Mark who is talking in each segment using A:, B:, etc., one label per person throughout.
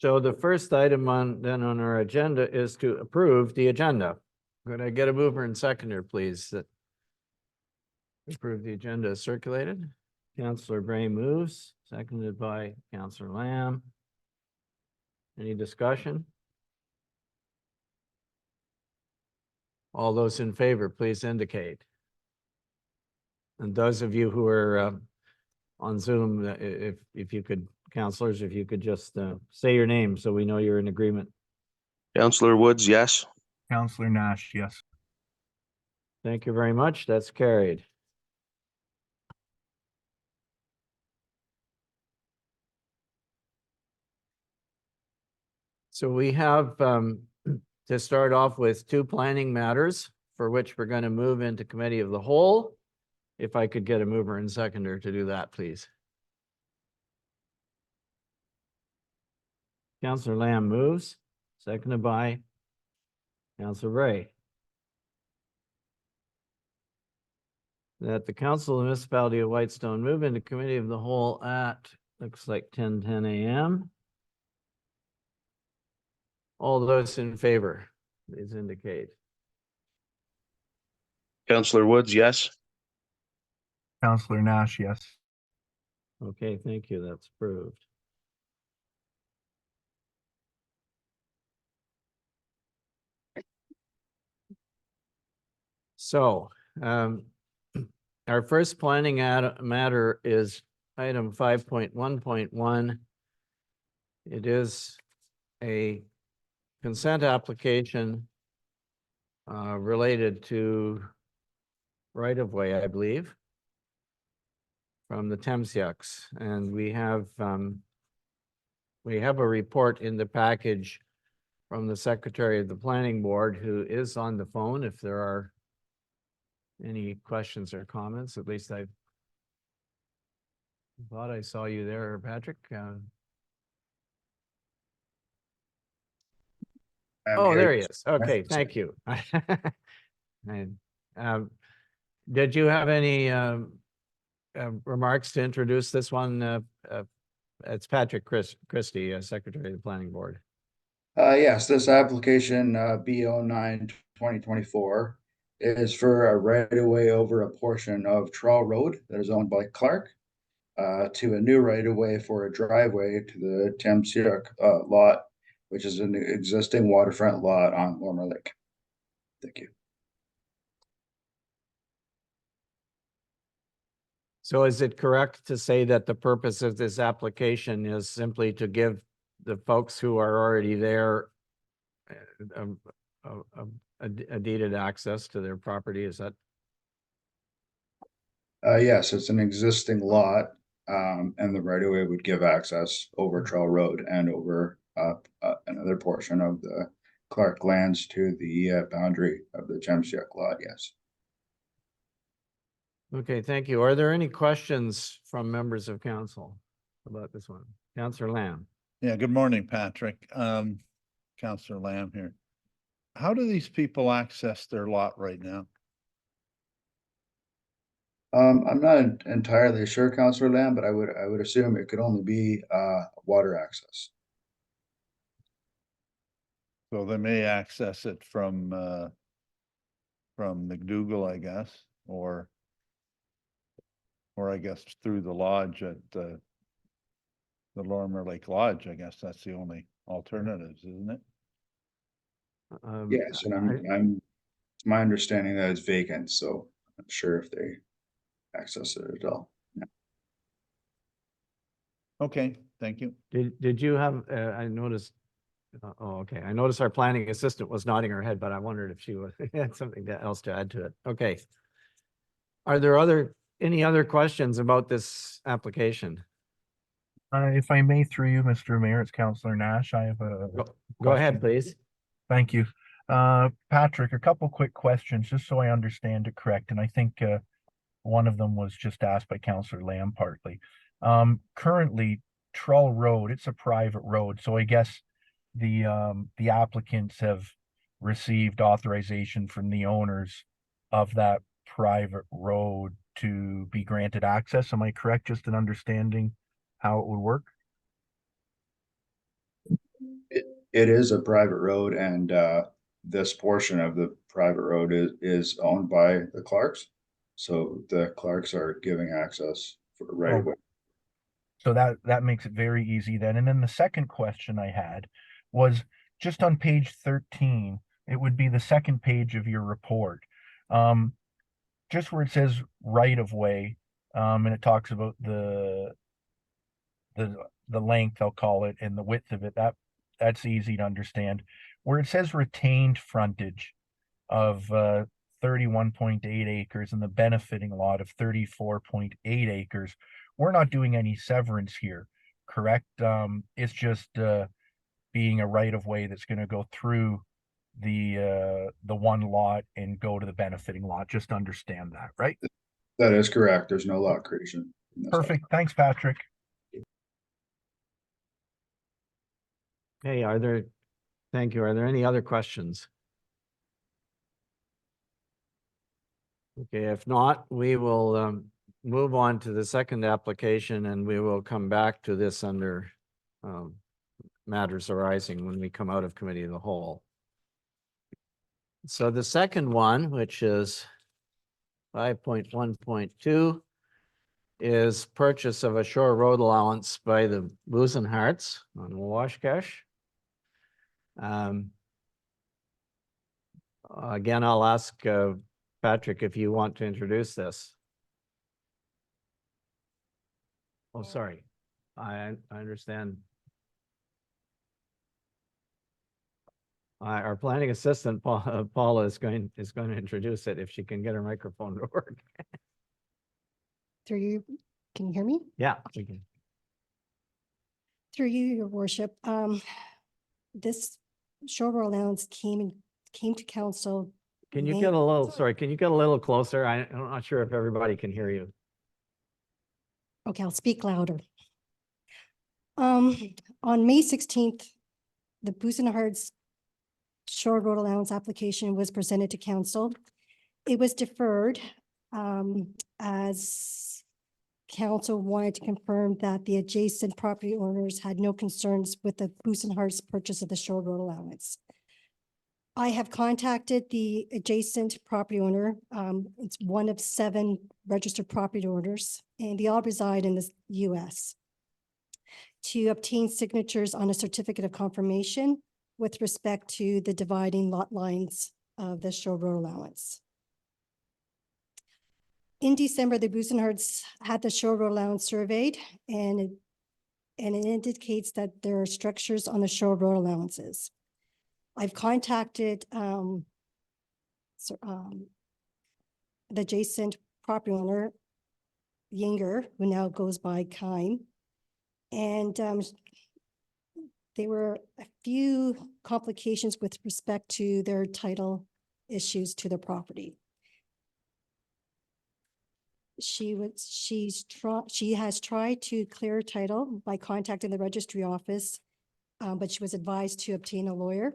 A: So the first item on our agenda is to approve the agenda. Could I get a mover and seconder, please? That approve the agenda as circulated. Councillor Bray moves, seconded by Councillor Lamb. Any discussion? All those in favor, please indicate. And those of you who are on Zoom, if you could, councillors, if you could just say your name so we know you're in agreement.
B: Councillor Woods, yes.
C: Councillor Nash, yes.
A: Thank you very much. That's carried. So we have to start off with two planning matters for which we're going to move into committee of the whole. If I could get a mover and seconder to do that, please. Councillor Lamb moves, seconded by Councillor Ray. That the Council of the Municipality of Whitestone move into committee of the whole at, looks like 10:10 a.m. All those in favor, please indicate.
B: Councillor Woods, yes.
C: Councillor Nash, yes.
A: Okay, thank you. That's approved. So, our first planning matter is item 5.1.1. It is a consent application related to right-of-way, I believe, from the Temsiuks. And we have a report in the package from the Secretary of the Planning Board, who is on the phone if there are any questions or comments. At least I thought I saw you there, Patrick. Oh, there he is. Okay, thank you. And, did you have any remarks to introduce this one? It's Patrick Christie, Secretary of the Planning Board.
D: Yes, this application, B09-2024, is for a right-of-way over a portion of Trail Road that is owned by Clark to a new right-of-way for a driveway to the Temsiuk lot, which is an existing waterfront lot on Lorimer Lake. Thank you.
A: So is it correct to say that the purpose of this application is simply to give the folks who are already there a deeded access to their property? Is that?
D: Yes, it's an existing lot, and the right-of-way would give access over Trail Road and over another portion of the Clark lands to the boundary of the Temsiuk lot, yes.
A: Okay, thank you. Are there any questions from members of council about this one? Councillor Lamb.
E: Yeah, good morning, Patrick. Councillor Lamb here. How do these people access their lot right now?
D: I'm not entirely sure, Councillor Lamb, but I would assume it could only be water access.
E: So they may access it from McDougall, I guess, or I guess through the lodge at the Lorimer Lake Lodge. I guess that's the only alternatives, isn't it?
D: Yes, and it's my understanding that it's vacant, so I'm not sure if they access it at all. Yeah.
E: Okay, thank you.
A: Did you have, I noticed, oh, okay. I noticed our planning assistant was nodding her head, but I wondered if she had something else to add to it. Okay. Are there any other questions about this application?
C: If I may, through you, Mr. Mayor, it's Councillor Nash. I have a
A: Go ahead, please.
C: Thank you. Patrick, a couple quick questions, just so I understand it correct. And I think one of them was just asked by Councillor Lamb partly. Currently, Trail Road, it's a private road. So I guess the applicants have received authorization from the owners of that private road to be granted access. Am I correct just in understanding how it would work?
D: It is a private road and this portion of the private road is owned by the Clarks. So the Clarks are giving access for right away.
C: So that makes it very easy then. And then the second question I had was just on page 13, it would be the second page of your report. Just where it says right of way, and it talks about the length, I'll call it, and the width of it. That's easy to understand. Where it says retained frontage of 31.8 acres and the benefiting lot of 34.8 acres, we're not doing any severance here, correct? It's just being a right of way that's going to go through the one lot and go to the benefiting lot. Just understand that, right?
D: That is correct. There's no lot creation. in this
C: Perfect. Thanks, Patrick.
A: Hey, thank you. Are there any other questions? Okay, if not, we will move on to the second application and we will come back to this under matters arising when we come out of committee of the whole. So the second one, which is 5.1.2, is purchase of a shore road allowance by the Busenharts on Washkash. Again, I'll ask Patrick if you want to introduce this. Oh, sorry. I understand. Our planning assistant, Paula, is going to introduce it if she can get her microphone to work.
F: Through you, can you hear me?
A: Yeah, we can.
F: Through you, your worship, this shore road allowance came to council.
A: Can you
F: May-
A: get a little, sorry, can you get a little closer? I'm not sure if everybody can hear you.
F: Okay, I'll speak louder. On May 16th, the Busenharts shore road allowance application was presented to council. It was deferred as council wanted to confirm that the adjacent property owners had no concerns with the Busenharts purchase of the shore road allowance. I have contacted the adjacent property owner. It's one of 7 registered property owners, and they all reside in the US, to obtain signatures on a certificate of confirmation with respect to the dividing lot lines of the shore road allowance. In December, the Busenharts had the shore road allowance surveyed, and it indicates that there are structures on the shore road allowances. I've contacted the adjacent property owner, Yinger, who now goes by Kime, and there were a few complications with respect to their title issues to the property. She has tried to clear title by contacting the registry office, but she was advised to obtain a lawyer.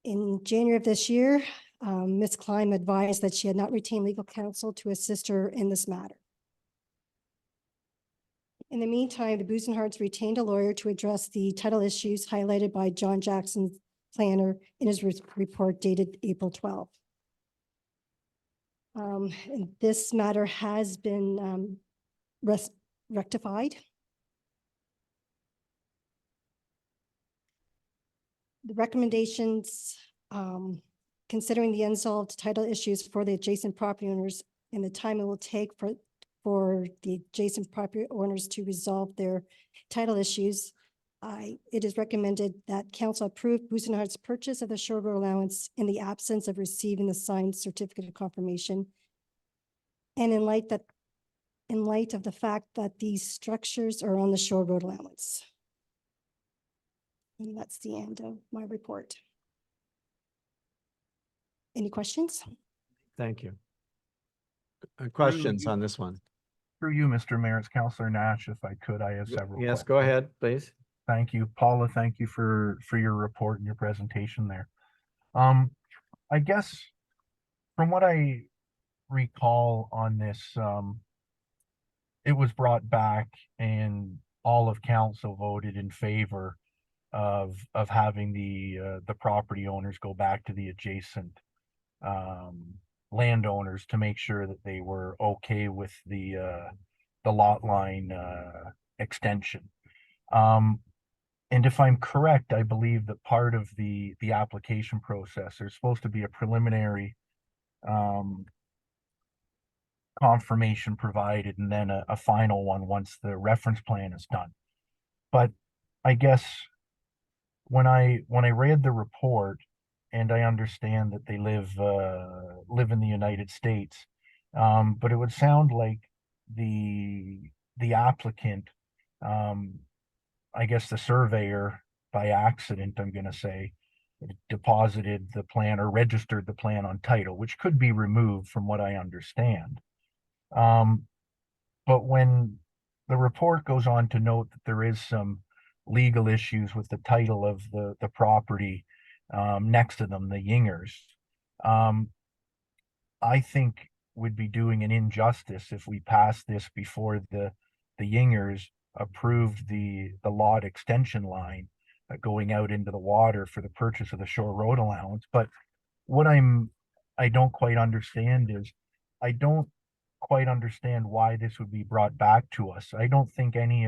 F: In January of this year, Ms. Klein advised that she had not retained legal counsel to assist her in this matter. In the meantime, the Busenharts retained a lawyer to address the title issues highlighted by John Jackson, planner, in his report dated April 12th. And this matter has been rectified. The recommendations, considering the unsolved title issues for the adjacent property owners and the time it will take for the adjacent property owners to resolve their title issues, it is recommended that council approve Busenhart's purchase of the shore road allowance in the absence of receiving the signed certificate of confirmation. And in light of the fact that these structures are on the shore road allowance. And that's the end of my report. Any questions?
A: Thank you. Questions on this one?
C: Through you, Mr. Mayor, it's Councillor Nash. If I could, I have several.
A: Yes, go
C: questions.
A: ahead, please.
C: Thank you, Paula. Thank you for your report and your presentation there. I guess from what I recall on this, it was brought back and all of council voted in favor of having the property owners go back to the adjacent landowners to make sure that they were okay with the lot line extension. And if I'm correct, I believe that part of the application process, there's supposed to be a preliminary confirmation provided and then a final one once the reference plan is done. But I guess when I read the report, and I understand that they live in the United States, but it would sound like the applicant, I guess the surveyor by accident, I'm gonna say, deposited the plan or registered the plan on title, which could be removed from what I understand. But when the report goes on to note that there is some legal issues with the title of the property next to them, the Yingers, I think would be doing an injustice if we pass this before the Yingers approved the lot extension line going out into the water for the purchase of the shore road allowance. But what I don't quite understand is, I don't quite understand why this would be brought back to us. I don't think any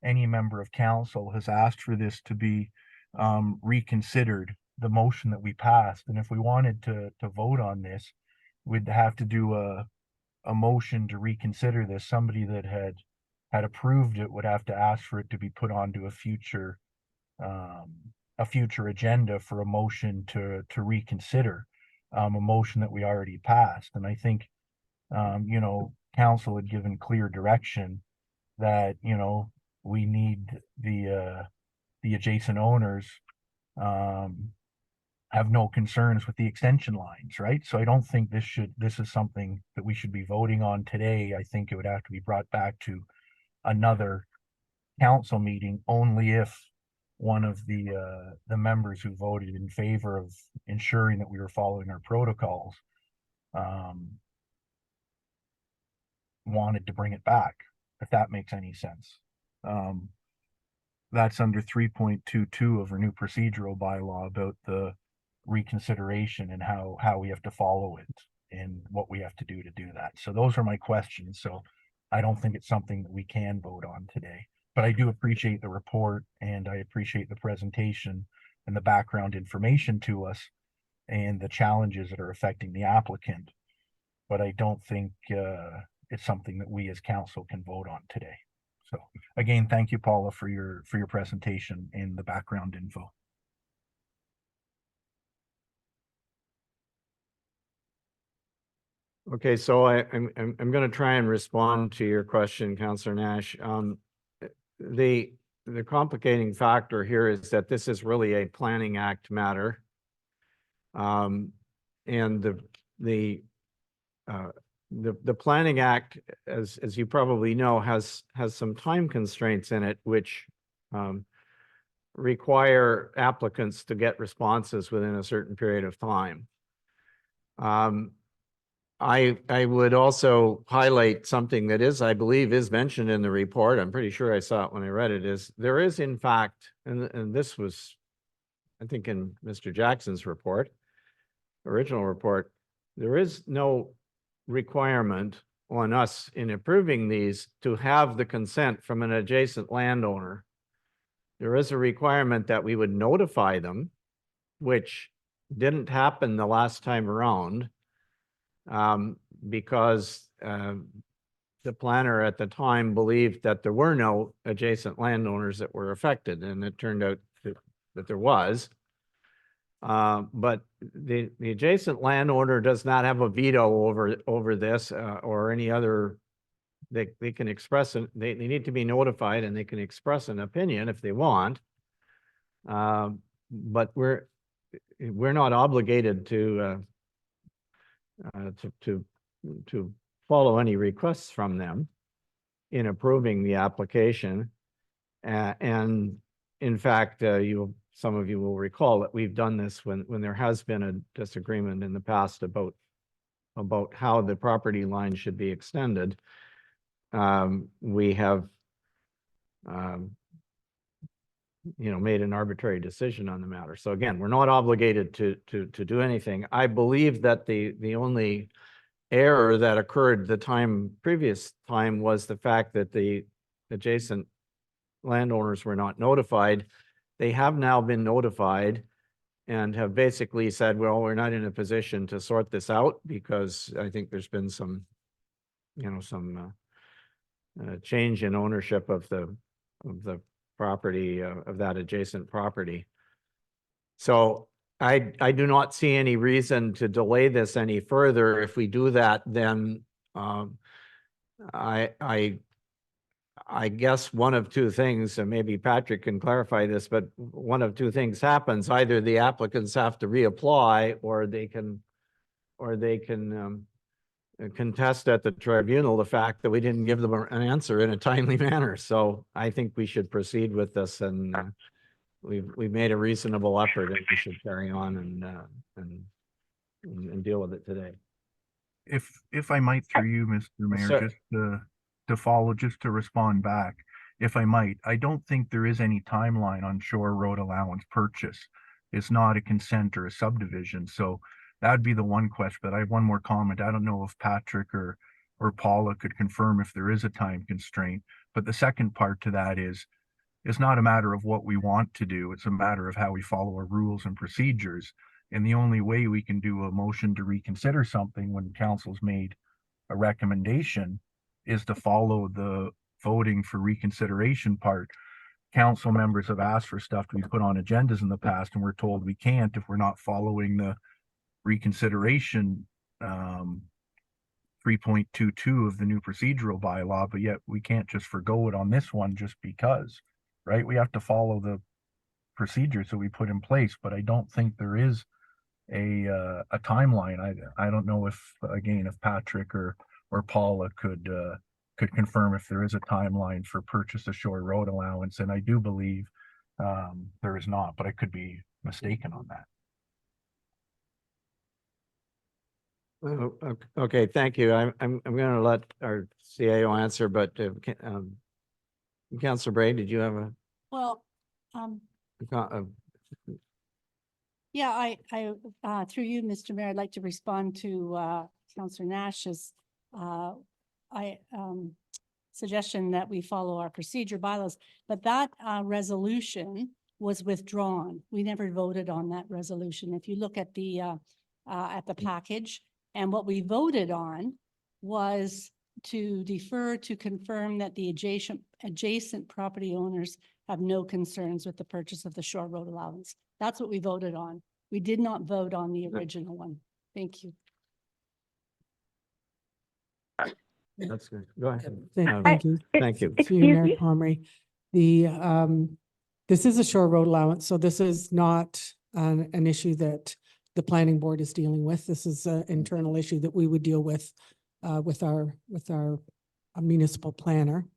C: member of council has asked for this to be reconsidered, the motion that we passed. And if we wanted to vote on this, we'd have to do a motion to reconsider this. Somebody that had approved it would have to ask for it to be put onto a future agenda for a motion to reconsider a motion that we already passed. And I think council had given clear direction that we need the adjacent owners have no concerns with the extension lines, right? So I don't think this is something that we should be voting on today. I think it would have to be brought back to another council meeting, only if one of the members who voted in favor of ensuring that we were following our protocols wanted to bring it back, if that makes any sense. That's under 3.22 of our new procedural bylaw about the reconsideration and how we have to follow it and what we have to do that. So those are my questions. So I don't think it's something that we can vote on today, but I do appreciate the report, and I appreciate the presentation and the background information to us and the challenges that are affecting the applicant. But I don't think it's something that we as council can vote on today. So again, thank you, Paula, for your presentation and the background info.
A: Okay, so I'm going to try and respond to your question, Councillor Nash. The complicating factor here is that this is really a Planning Act matter, and the Planning Act, as you probably know, has some time constraints in it, which require applicants to get responses within a certain period of time. I would also highlight something that I believe is mentioned in the report. I'm pretty sure I saw it when I read it, is there is in fact, and this was, I think, in Mr. Jackson's report, original report, there is no requirement on us in approving these to have the consent from an adjacent landowner. There is a requirement that we would notify them, which didn't happen the last time around, because the planner at the time believed that there were no adjacent landowners that were affected, and it turned out that there was. But the adjacent landowner does not have a veto over this or any other. They can express it. They need to be notified, and they can express an opinion if they want. But we're not obligated to follow any requests from them in approving the application. And in fact, some of you will recall that we've done this when there has been a disagreement in the past about how the property line should be extended. We have made an arbitrary decision on the matter. So again, we're not obligated to do anything. I believe that the only error that occurred the previous time was the fact that the adjacent landowners were not notified. They have now been notified and have basically said, well, we're not in a position to sort this out because I think there's been some change in ownership of the property, of that adjacent property. So I do not see any reason to delay this any further. If we do that, then I guess one of two things, and maybe Patrick can clarify this, but one of two things happens. Either the applicants have to reapply, or they can contest at the tribunal the fact that we didn't give them an answer in a timely manner. So I think we should proceed with this, and we've made a reasonable effort, and we should carry on and deal with it today.
C: If I might, through you, Mr. Mayor,
A: Sir.
C: just to respond back, if I might, I don't think there is any timeline on Shore Road allowance purchase. It's not a consent or a subdivision, so that'd be the one question. But I have one more comment. I don't know if Patrick or Paula could confirm if there is a time constraint. But the second part to that is, it's not a matter of what we want to do. It's a matter of how we follow our rules and procedures. And the only way we can do a motion to reconsider something when council's made a recommendation is to follow the voting for reconsideration part. Council members have asked for stuff to be put on agendas in the past, and we're told we can't if we're not following the reconsideration 3.22 of the new procedural bylaw, but yet we can't just forgo it on this one just because, right? We have to follow the procedures that we put in place, but I don't think there is a timeline. I don't know if, again, if Patrick or Paula could confirm if there is a timeline for purchase of Shore Road allowance, and I do believe there is not, but I could be mistaken on that.
A: Okay, thank you. I'm going to let our CAO answer, but Councillor Bray, did you have a?
G: Well, yeah, I through you, Mr. Mayor, I'd like to respond to Councillor Nash's suggestion that we follow our procedure bylaws, but that resolution was withdrawn. We never voted on that resolution. If you look at the package, and what we voted on was to defer to confirm that the adjacent property owners have no concerns with the purchase of the Shore Road allowance. That's what we voted on. We did not vote on the original one. Thank you.
A: That's good. Go ahead.
H: Thank you.
A: Thank you.
H: To you, Mayor Comrie. This is a Shore Road allowance, so this is not an issue that the planning board is dealing with. This is an internal issue that we would deal with our municipal planner,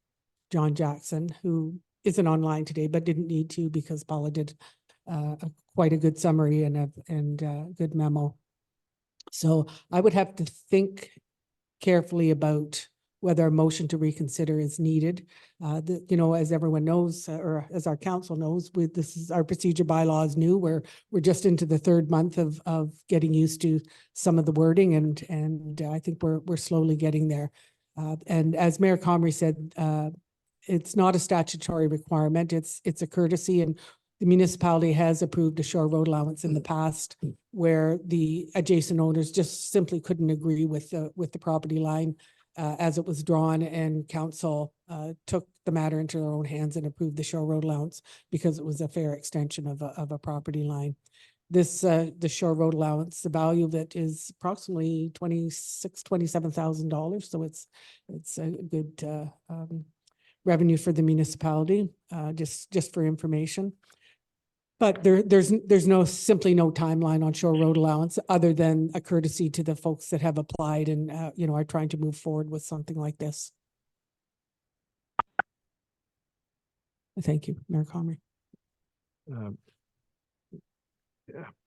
H: John Jackson, who isn't online today, but didn't need to because Paula did quite a good summary and a good memo. So I would have to think carefully about whether a motion to reconsider is needed. As everyone knows, or as our council knows, this is our procedure bylaw is new. We're just into the third month of getting used to some of the wording, and I think we're slowly getting there. And as Mayor Comrie said, it's not a statutory requirement. It's a courtesy, and the municipality has approved a Shore Road allowance in the past where the adjacent owners just simply couldn't agree with the property line as it was drawn, and council took the matter into their own hands and approved the Shore Road allowance because it was a fair extension of a property line. This the Shore Road allowance, the value of it is approximately $27,000. So it's a good revenue for the municipality, just for information. But there's simply no timeline on Shore Road allowance other than a courtesy to the folks that have applied and are trying to move forward with something like this. Thank you, Mayor Comrie.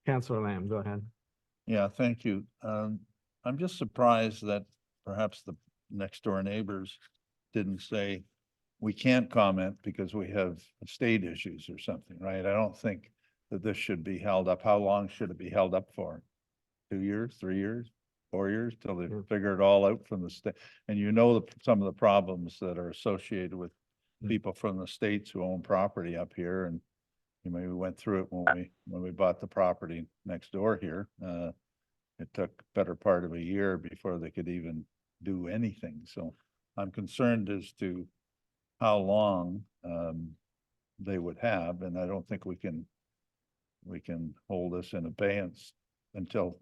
A: Councillor Lamb, go ahead.
E: Yeah, thank you. I'm just surprised that perhaps the next door neighbors didn't say, we can't comment because we have state issues or something, right? I don't think that this should be held up. How long should it be held up for? 2 years, 3 years, 4 years, till they
A: Yeah.
E: figure it all out from the state? And you know, some of the problems that are associated with
A: Mm.
E: people from the states who own property up here, and you know, we went through it when we bought the property next door here. It took better part of a year before they could even do anything. So I'm concerned as to how long they would have, and I don't think we can hold this in abeyance until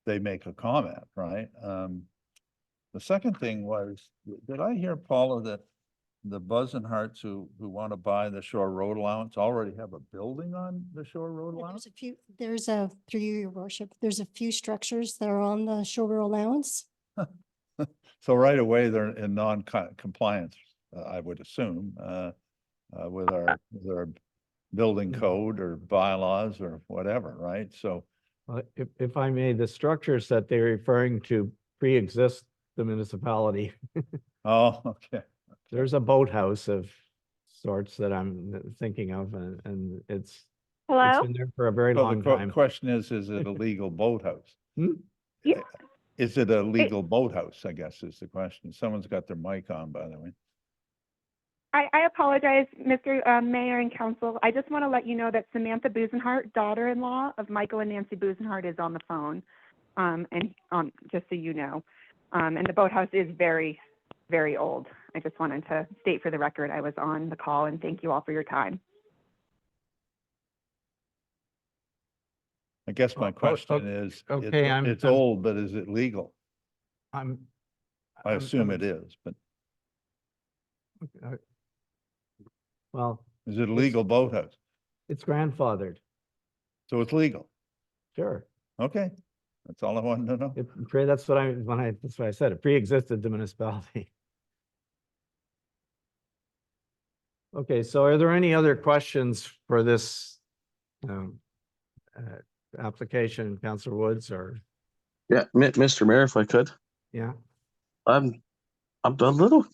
E: they make a comment, right? The second thing was, did I hear, Paula, that the Buzz and Hearts who want to buy the Shore Road allowance already have a building on the Shore Road allowance?
F: Through you, your worship, there's a few structures that are on the shoulder allowance.
E: So right away, they're in non-compliance, I would assume, with our building code or bylaws or whatever, right? So,
A: If I may, the structures that they're referring to pre-exist the municipality.
E: oh, okay.
A: There's a boathouse of sorts that I'm thinking of, and it's
I: Hello?
A: been there for a very
E: So
A: long
E: the
A: time.
E: question is it a legal boathouse?
A: Hmm?
I: Yeah.
E: Is it a legal boathouse, I guess is the question. Someone's got their mic on, by the way.
I: I apologize, Mr. Mayor and Council. I just want to let you know that Samantha Busenhart, daughter-in-law of Michael and Nancy Busenhart, is on the phone. And just so you know. And the boathouse is very, very old. I just wanted to state for the record I was on the call, and thank you all for your time.
E: I guess my
A: Oh,
E: question is,
A: okay,
E: it's
A: I'm-
E: old, but is it legal? I
A: I'm-
E: assume
A: I'm-
E: it is, but
A: Well,
E: is it a legal boathouse?
A: it's grandfathered,
E: So it's legal.
A: sure.
E: Okay. That's all I wanted to know.
A: That's what that's what I said. It pre-existed the municipality. Okay, so are there any other questions for this application, Councillor Woods, or,
B: Yeah, Mr. Mayor, if I could,
A: yeah?
B: I'm a little,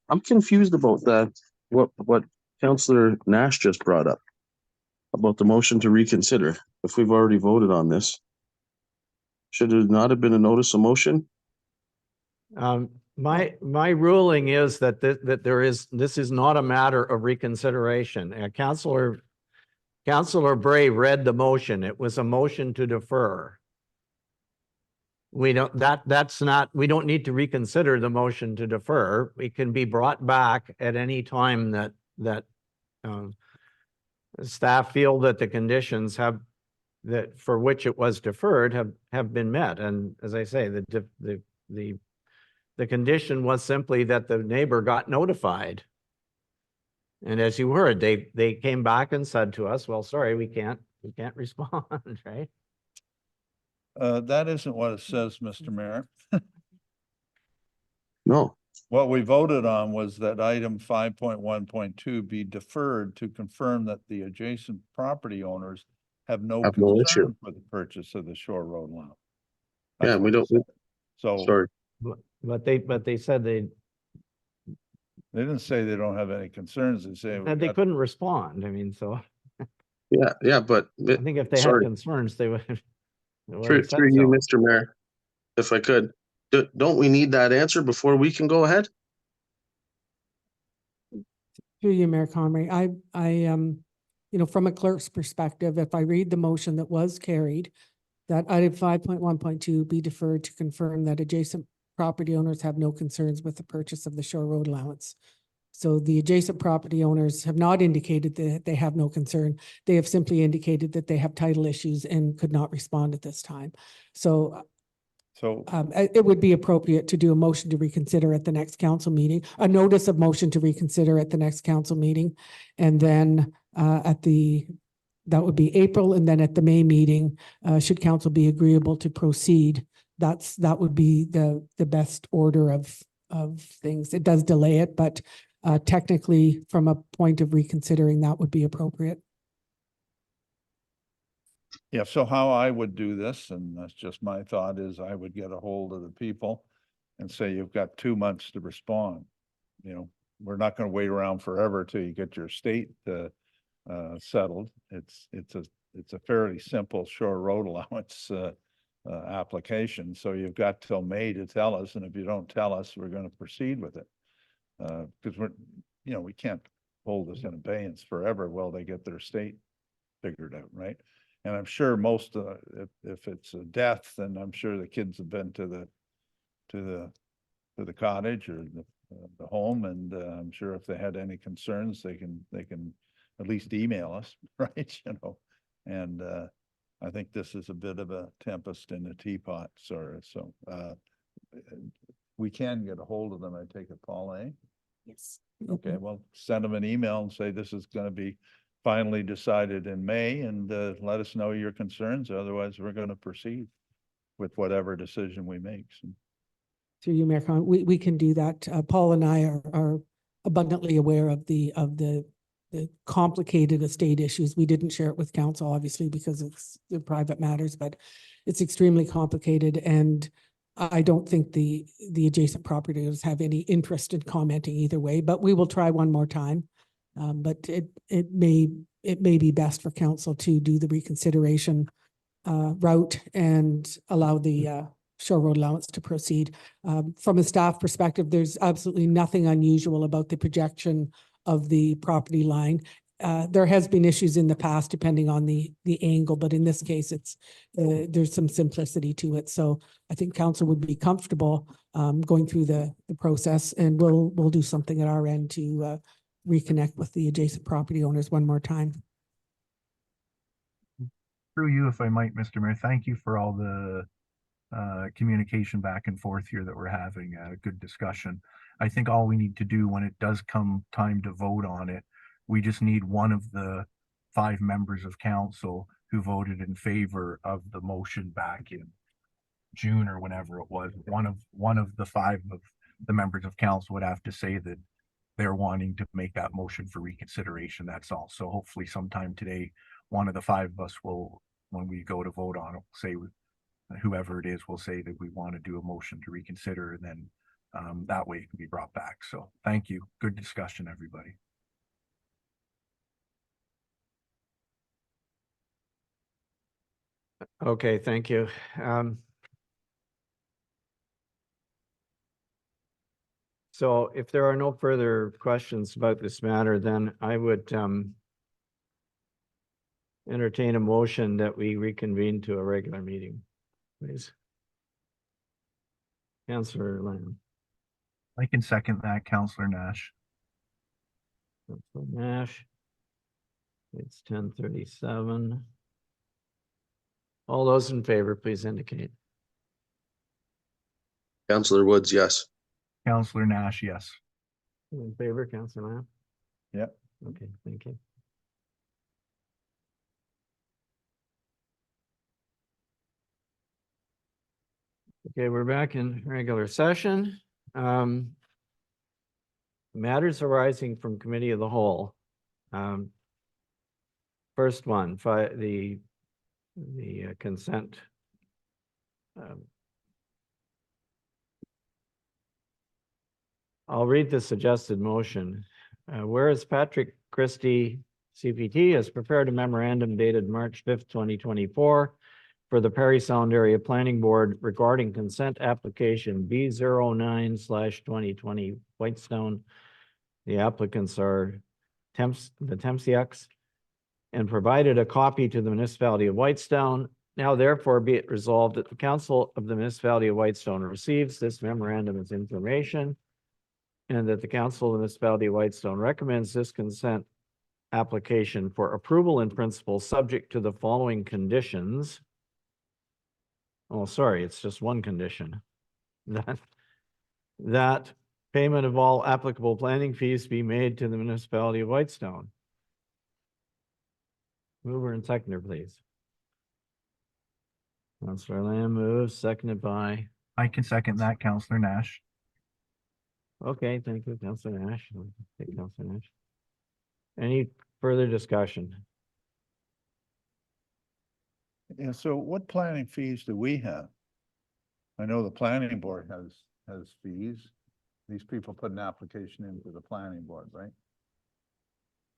B: I'm confused about that, what Councillor Nash just brought up about the motion to reconsider, if we've already voted on this. Should it not have been a notice of motion?
A: My ruling is that this is not a matter of reconsideration. Councillor Bray read the motion. It was a motion to defer. We don't need to reconsider the motion to defer. It can be brought back at any time that staff feel that the conditions that for which it was deferred have been met. And as I say, the condition was simply that the neighbor got notified. And as you heard, they came back and said to us, well, sorry, we can't respond, right?
E: That isn't what it says, Mr. Mayor.
B: No.
E: What we voted on was that item 5.1.2 be deferred to confirm that the adjacent property owners have no
B: Have no issue.
E: concern for the purchase of the Shore Road lot.
B: Yeah, we don't,
E: So
B: sorry.
A: But they said
E: they didn't say they don't have any concerns. They say.
A: they couldn't respond. I mean, so
B: Yeah, but
A: I think if they had
B: sorry.
A: concerns, they would.
B: Through you, Mr. Mayor, if I could, don't we need that answer before we can go ahead?
H: Through you, Mayor Comrie, from a clerk's perspective, if I read the motion that was carried, that item 5.1.2 be deferred to confirm that adjacent property owners have no concerns with the purchase of the Shore Road allowance. So the adjacent property owners have not indicated that they have no concern. They have simply indicated that they have title issues and could not respond at this time. So it would be appropriate to do a motion to reconsider at the next council meeting, a notice of motion to reconsider at the next council meeting. And then that would be April, and then at the May meeting, should council be agreeable to proceed, that would be the best order of things. It does delay it, but technically, from a point of reconsidering, that would be appropriate.
E: Yeah, so how I would do this, and that's just my thought, is I would get a hold of the people and say, you've got 2 months to respond. we're not gonna wait around forever till you get your state, settled. It's a fairly simple shore road allowance, application. So you've got till May to tell us, and if you don't tell us, we're gonna proceed with it. Because we can't hold this in abeyance forever while they get their state figured out, right? And I'm sure most, if it's a death, then I'm sure the kids have been to the cottage or the home, and I'm sure if they had any concerns, they can at least email us, right? And I think this is a bit of a tempest in a teapot, sort of. So we can get a hold of them. I take it, Paul, eh?
G: Yes.
E: Okay, well, send them an email and say this is gonna be finally decided in May, and let us know your concerns. Otherwise, we're gonna proceed with whatever decision we make. So,
H: Through you, Mayor Con, we can do that. Paul and I are abundantly aware of the complicated estate issues. We didn't share it with council, obviously, because it's the private matters, but it's extremely complicated, and I don't think the adjacent property owners have any interest in commenting either way, but we will try one more time. But it may be best for council to do the reconsideration route and allow the shore road allowance to proceed. From a staff perspective, there's absolutely nothing unusual about the projection of the property line. There has been issues in the past depending on the angle, but in this case, it's there's some simplicity to it. So I think council would be comfortable going through the process, and we'll do something at our end to reconnect with the adjacent property owners one more time.
C: Through you, if I might, Mr. Mayor, thank you for all the communication back and forth here that we're having, a good discussion. I think all we need to do when it does come time to vote on it, we just need one of the 5 members of council who voted in favor of the motion back in June or whenever it was. One of the 5 of the members of council would have to say that they're wanting to make that motion for reconsideration. That's all. So hopefully sometime today, one of the 5 of us will, when we go to vote on it, say, whoever it is will say that we want to do a motion to reconsider, and then that way it can be brought back. So thank you. Good discussion, everybody.
A: Okay, thank you. So if there are no further questions about this matter, then I would entertain a motion that we reconvene to a regular meeting, please. Councillor Lamb.
C: I can second that, Councillor Nash.
A: Councillor Nash. It's 10:37. All those in favor, please indicate.
B: Councillor Woods, yes.
C: Councillor Nash, yes.
A: In favor, Councillor Lamb?
E: Yep.
A: Okay, thank you. Okay, we're back in regular session. Matters arising from committee of the whole. First one, the consent. I'll read the suggested motion. Whereas Patrick Christie, CPT, has prepared a memorandum dated March 5th, 2024 for the Parry Sound Area Planning Board regarding consent application B09/2020 Whitestone. The applicants are the Temsiaks, and provided a copy to the municipality of Whitestone. Now therefore be it resolved that the council of the municipality of Whitestone receives this memorandum as information, and that the council of the municipality of Whitestone recommends this consent application for approval in principle, subject to the following conditions. Oh, sorry, it's just one condition. That payment of all applicable planning fees be made to the municipality of Whitestone. Mover and seconder, please. Councillor Lamb moves, seconded by.
C: I can second that, Councillor Nash.
A: Okay, thank you, Councillor Nash. Take Councillor Nash. Any further discussion?
E: Yeah, so what planning fees do we have? I know the planning board has fees. these people put an application into the planning board, right?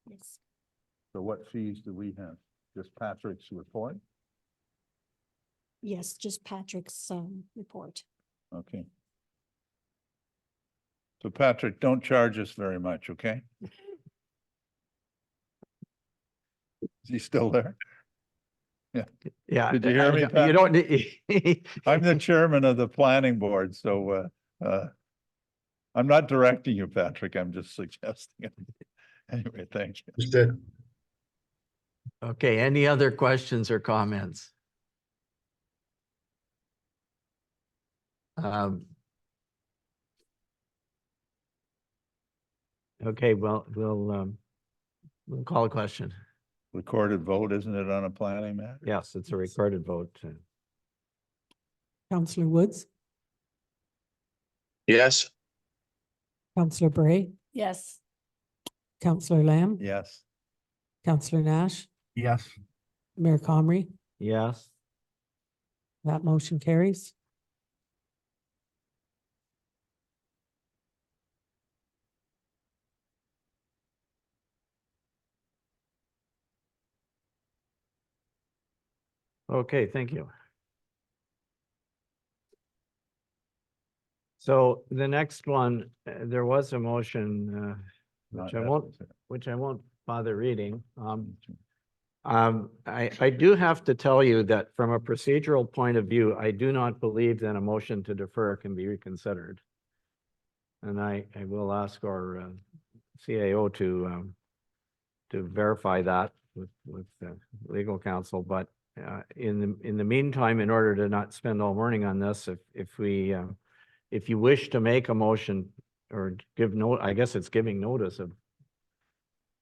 G: Yes.
E: So what fees do we have? Just Patrick's report?
F: Yes, just Patrick's report.
E: Okay. So Patrick, don't charge us very much, okay? Is he still there?
A: Yeah.
E: Did you hear me,
A: You
E: Pat?
A: don't need.
E: I'm the chairman of the planning board, so I'm not directing you, Patrick. I'm just suggesting it. Anyway, thank you.
D: Understood.
A: Okay, any other questions or comments? Okay, well, we'll call a question.
E: Recorded vote, isn't it, on a planning matter?
A: Yes, it's a recorded vote.
H: Counselor Woods,
B: Yes.
H: Counselor Bray,
G: Yes.
H: Counselor Lamb,
E: Yes.
H: Counselor Nash,
C: Yes.
H: Mayor Comrie.
A: Yes.
H: That motion carries.
A: Okay, thank you. So the next one, there was a motion,
E: Not
A: which I won't bother reading. I do have to tell you that from a procedural point of view, I do not believe that a motion to defer can be reconsidered. And I will ask our CAO to verify that with legal counsel, but in the meantime, in order to not spend all morning on this, if you wish to make a motion or give note, I guess it's giving notice of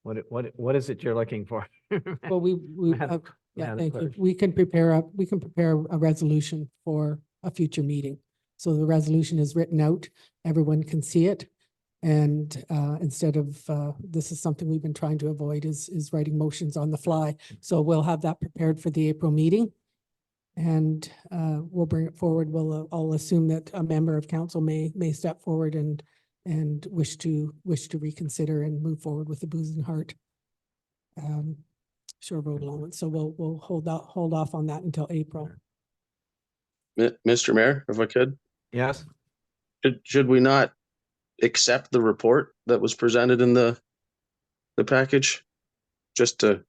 A: what is it you're looking for?
H: Well, we,
A: Madam-
H: yeah,
A: Madam
H: thank you.
A: Clerk.
H: We can prepare a resolution for a future meeting. So the resolution is written out, everyone can see it. And instead of, this is something we've been trying to avoid is writing motions on the fly. So we'll have that prepared for the April meeting. And we'll bring it forward. I'll assume that a member of council may step forward and wish to reconsider and move forward with the Busenhart shore road allowance. So we'll hold off on that until April.
B: Mr. Mayor, if I could,
A: Yes,
B: should we not accept the report that was presented in the package? Just to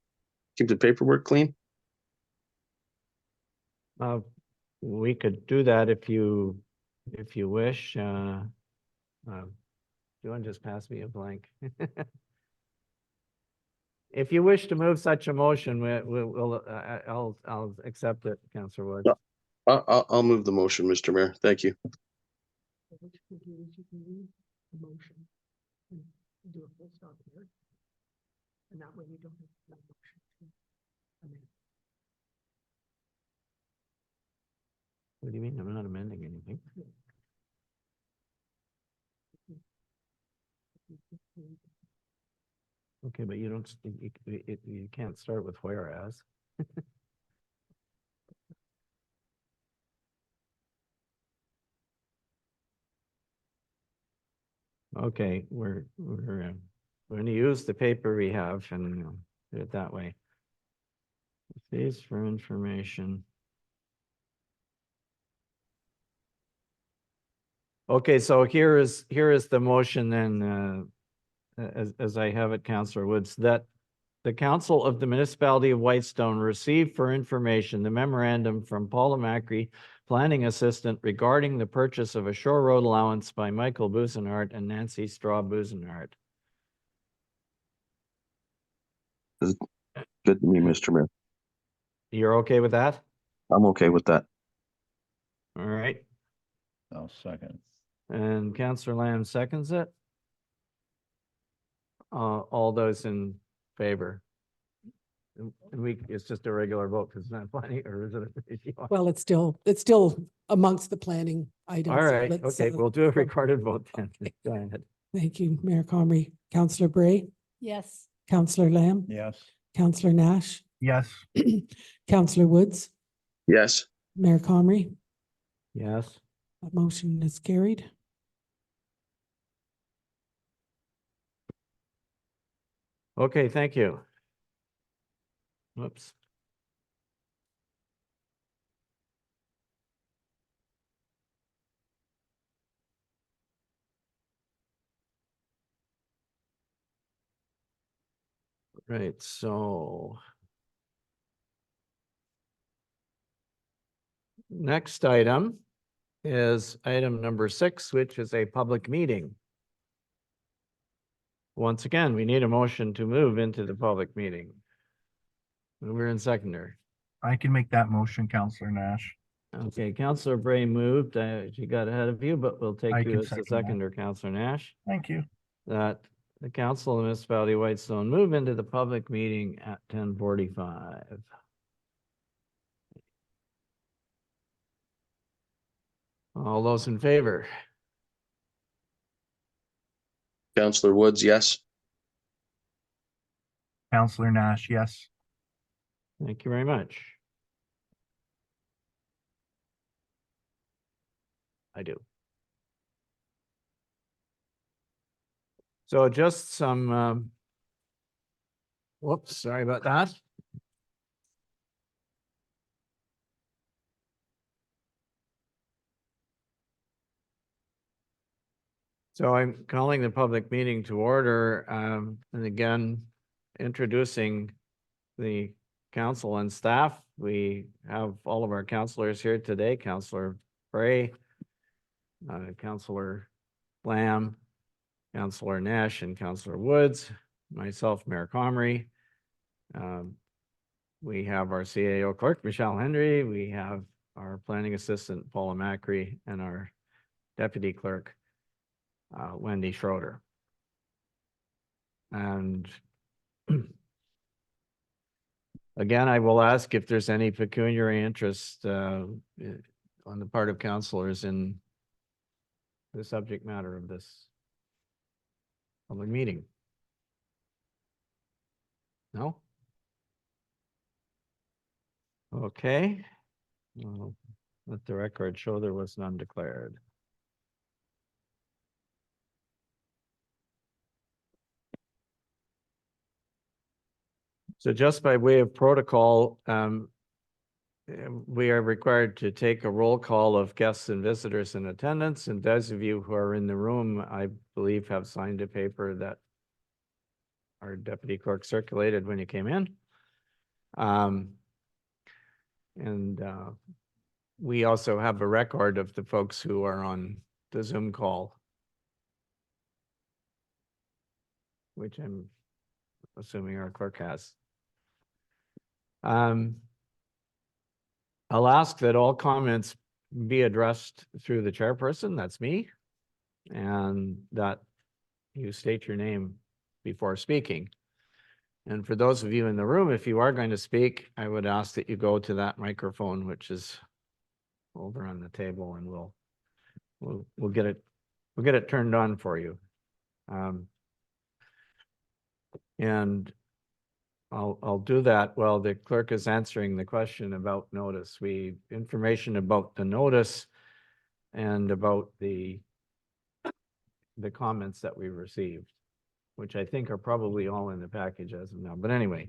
B: keep the paperwork clean?
A: we could do that if you wish. Do you want to just pass me a blank? If you wish to move such a motion, I'll accept it, Councillor Woods.
B: Yeah. I'll move the motion, Mr. Mayor. Thank you.
H: And that way you don't have to motion to amend.
A: What do you mean? I'm not amending anything. Okay, but you don't, you can't start with whereas. Okay, we're going to use the paper we have and do it that way. Fees for information. Okay, so here is the motion then, as I have it, Councillor Woods, that the Council of the Municipality of Whitestone receive for information the memorandum from Paula Macri, Planning Assistant, regarding the purchase of a shore road allowance by Michael Busenhart and Nancy Straw Busenhart.
B: Good to me, Mr. Mayor.
A: You're okay with that?
B: I'm okay with that.
A: All right.
E: I'll second.
A: And Councillor Lamb seconds it. All those in favor? And it's just a regular vote because it's not planning, or is it?
H: Well, it's still amongst the planning items.
A: All right,
H: Let's,
A: okay, we'll do a recorded vote then. Go ahead.
H: Thank you, Mayor Comrie. Councillor Bray,
G: Yes.
H: Councillor Lamb,
E: Yes.
H: Councillor Nash,
C: Yes.
H: Councillor Woods,
B: Yes.
H: Mayor Comrie.
A: Yes,
H: That motion is carried.
A: Okay, thank you. Whoops. Right, so. Next item is item number 6, which is a public meeting. Once again, we need a motion to move into the public meeting. Mover and seconder.
C: I can make that motion, Counselor Nash.
A: Okay, Counselor Bray moved. She got ahead of you, but we'll take
C: I
A: you
C: can
A: as the
C: second that.
A: seconder, Counselor Nash.
C: Thank you.
A: That the council of municipality of Whitestone move into the public meeting at 10:45. All those in favor?
B: Counselor Woods, yes.
C: Counselor Nash, yes.
A: Thank you very much. I do. So just some, whoops, sorry about that. So I'm calling the public meeting to order, and again, introducing the council and staff. We have all of our counselors here today, Counselor Bray, Counselor Lamb, Counselor Nash, and Counselor Woods, myself, Mayor Comrie. We have our CAO clerk, Michelle Henry. We have our planning assistant, Paula Macri, and our deputy clerk, Wendy Schroeder. And again, I will ask if there's any pecuniary interest on the part of counselors in the subject matter of this public meeting. No? Okay. Well, let the record show there was none declared. So just by way of protocol, we are required to take a roll call of guests and visitors in attendance. And those of you who are in the room, I believe, have signed a paper that our deputy clerk circulated when you came in. We also have a record of the folks who are on the Zoom call, which I'm assuming our clerk has. I'll ask that all comments be addressed through the chairperson, that's me, and that you state your name before speaking. And for those of you in the room, if you are going to speak, I would ask that you go to that microphone, which is over on the table, and we'll get it turned on for you. And I'll do that while the clerk is answering the question about notice. Information about the notice and about the comments that we received, which I think are probably all in the package as of now. But anyway,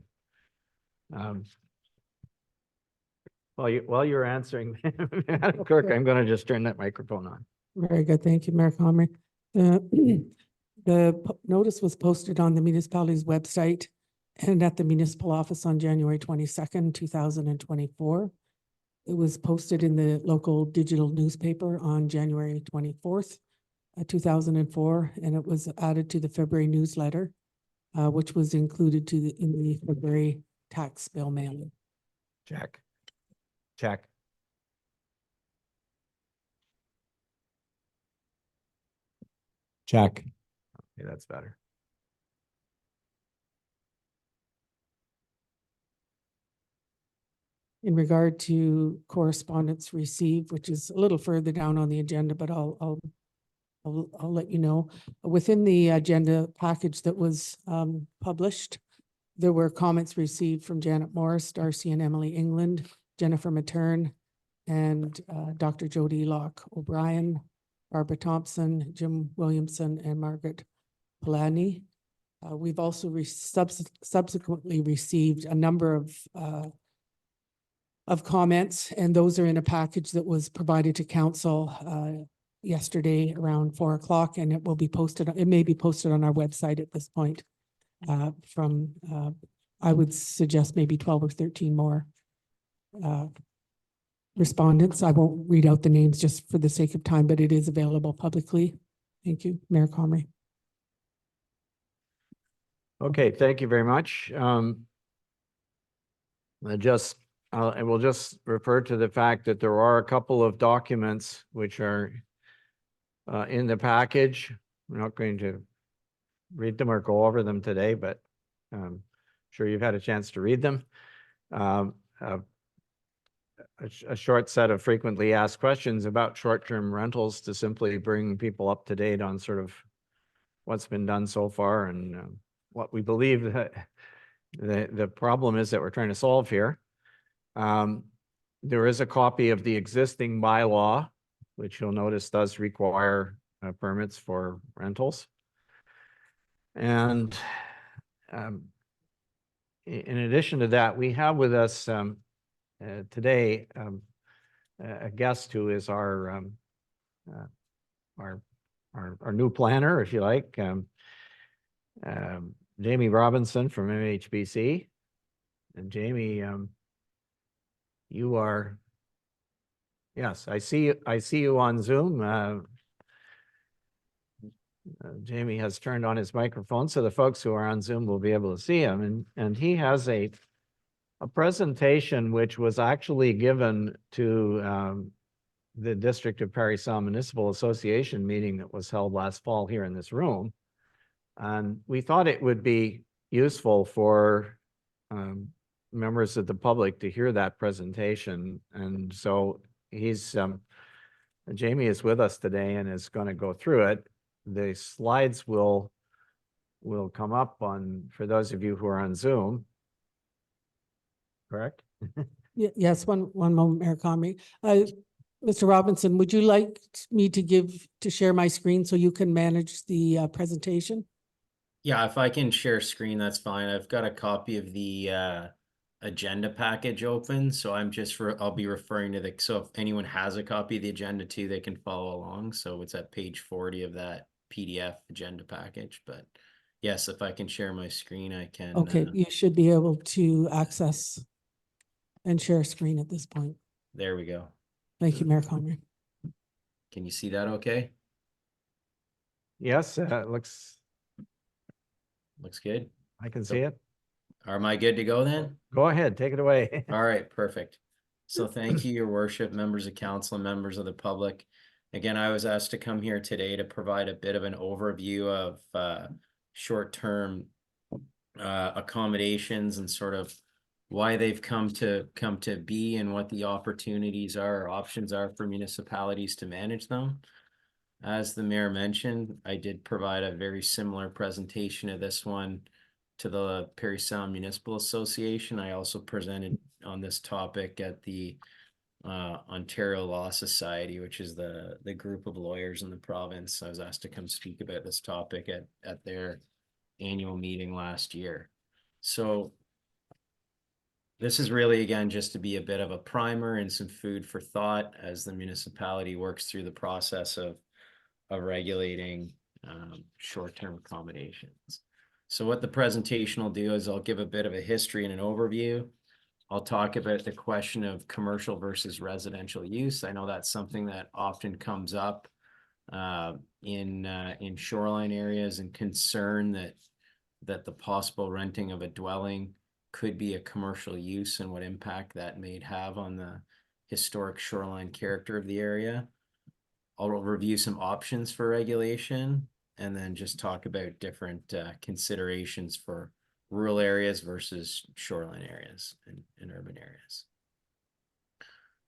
A: while you're answering, Madam Clerk, I'm going to just turn that microphone on.
H: Very good. Thank you, Mayor Comrie. The notice was posted on the municipality's website and at the municipal office on January 22nd, 2024. It was posted in the local digital newspaper on January 24th, 2004, and it was added to the February newsletter, which was included in the February tax bill mailing.
A: Check. Okay, that's better.
H: In regard to correspondence received, which is a little further down on the agenda, but I'll let you know. Within the agenda package that was published, there were comments received from Janet Morris, Darcy and Emily England, Jennifer Matern, and Dr. Jody Locke O'Brien, Barbara Thompson, Jim Williamson, and Margaret Polanyi. We've also subsequently received a number of comments, and those are in a package that was provided to council yesterday around 4 o'clock, and it will be posted, it may be posted on our website at this point from, I would suggest maybe 12 or 13 more respondents. I won't read out the names just for the sake of time, but it is available publicly. Thank you, Mayor Comrie.
A: Okay, thank you very much. I will just refer to the fact that there are a couple of documents which are in the package. We're not going to read them or go over them today, but sure you've had a chance to read them. A short set of frequently asked questions about short-term rentals to simply bring people up to date on sort of what's been done so far and what we believe that the problem is that we're trying to solve here. There is a copy of the existing bylaw, which you'll notice does require permits for rentals. And in addition to that, we have with us today a guest who is our new planner, if you like, Jamie Robinson from MHBC. And Jamie, you are, yes, I see you on Zoom. Jamie has turned on his microphone, so the folks who are on Zoom will be able to see him. And he has a presentation which was actually given to the District of Parry Sound Municipal Association meeting that was held last fall here in this room. And we thought it would be useful for members of the public to hear that presentation. And so Jamie is with us today and is going to go through it. The slides will come up for those of you who are on Zoom. Correct?
H: Yes, one moment, Mayor Comrie. Mr. Robinson, would you like me to share my screen so you can manage the presentation?
J: Yeah, if I can share screen, that's fine. I've got a copy of the agenda package open, so I'll be referring to so if anyone has a copy of the agenda too, they can follow along. So it's at page 40 of that PDF agenda package. But yes, if I can share my screen, I can.
H: Okay, you should be able to access and share screen at this point.
J: There we go.
H: Thank you, Mayor Comrie.
J: Can you see that okay?
A: Yes, it looks
J: good.
A: I can see it.
J: Am I good to go then?
A: Go ahead, take it away.
J: All right, perfect. So thank you, your worship, members of council, and members of the public. Again, I was asked to come here today to provide a bit of an overview of short-term accommodations and sort of why they've come to be and what the opportunities are or options are for municipalities to manage them. As the mayor mentioned, I did provide a very similar presentation of this one to the Parry Sound Municipal Association. I also presented on this topic at the Ontario Law Society, which is the group of lawyers in the province. I was asked to come speak about this topic at their annual meeting last year. So this is really, again, just to be a bit of a primer and some food for thought as the municipality works through the process of regulating short-term accommodations. So what the presentation will do is I'll give a bit of a history and an overview. I'll talk about the question of commercial versus residential use. I know that's something that often comes up in shoreline areas and concern that the possible renting of a dwelling could be a commercial use and what impact that may have on the historic shoreline character of the area. I'll review some options for regulation and then just talk about different considerations for rural areas versus shoreline areas and urban areas.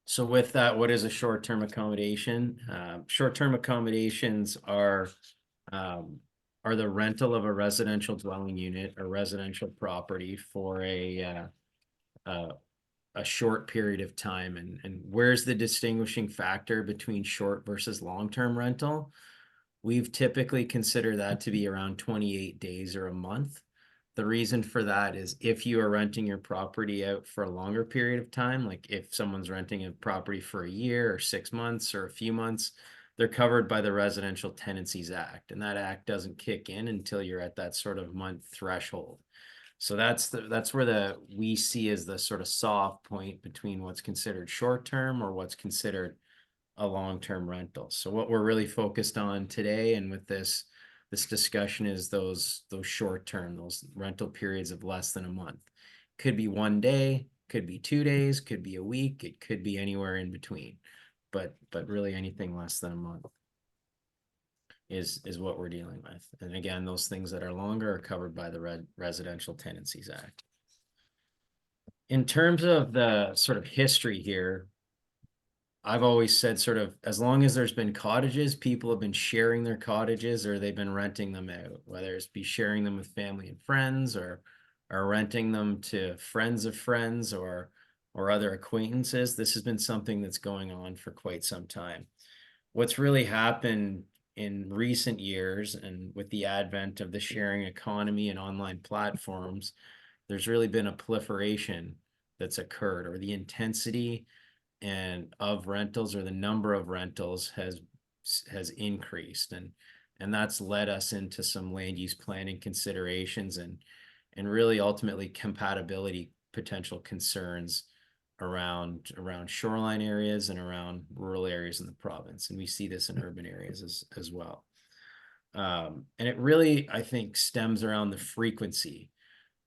J: So with that, what is a short-term accommodation? Short-term accommodations are the rental of a residential dwelling unit or residential property for a short period of time. And where's the distinguishing factor between short versus long-term rental? We've typically considered that to be around 28 days or a month. The reason for that is if you are renting your property out for a longer period of time, like if someone's renting a property for a year or 6 months or a few months, they're covered by the Residential Tenancies Act, and that act doesn't kick in until you're at that sort of month threshold. So that's where we see as the sort of soft point between what's considered short-term or what's considered a long-term rental. So what we're really focused on today and with this discussion is those short-term, those rental periods of less than a month. Could be 1 day, could be 2 days, could be a week, it could be anywhere in between. But really anything less than a month is what we're dealing with. And again, those things that are longer are covered by the Residential Tenancies Act. In terms of the sort of history here, I've always said sort of as long as there's been cottages, people have been sharing their cottages or they've been renting them out, whether it's be sharing them with family and friends or renting them to friends of friends or other acquaintances. This has been something that's going on for quite some time. What's really happened in recent years and with the advent of the sharing economy and online platforms, there's really been a proliferation that's occurred, or the intensity and of rentals or the number of rentals has increased, and that's led us into some land use planning considerations and really ultimately compatibility potential concerns around shoreline areas and around rural areas in the province, and we see this in urban areas as well. And it really, I think, stems around the frequency.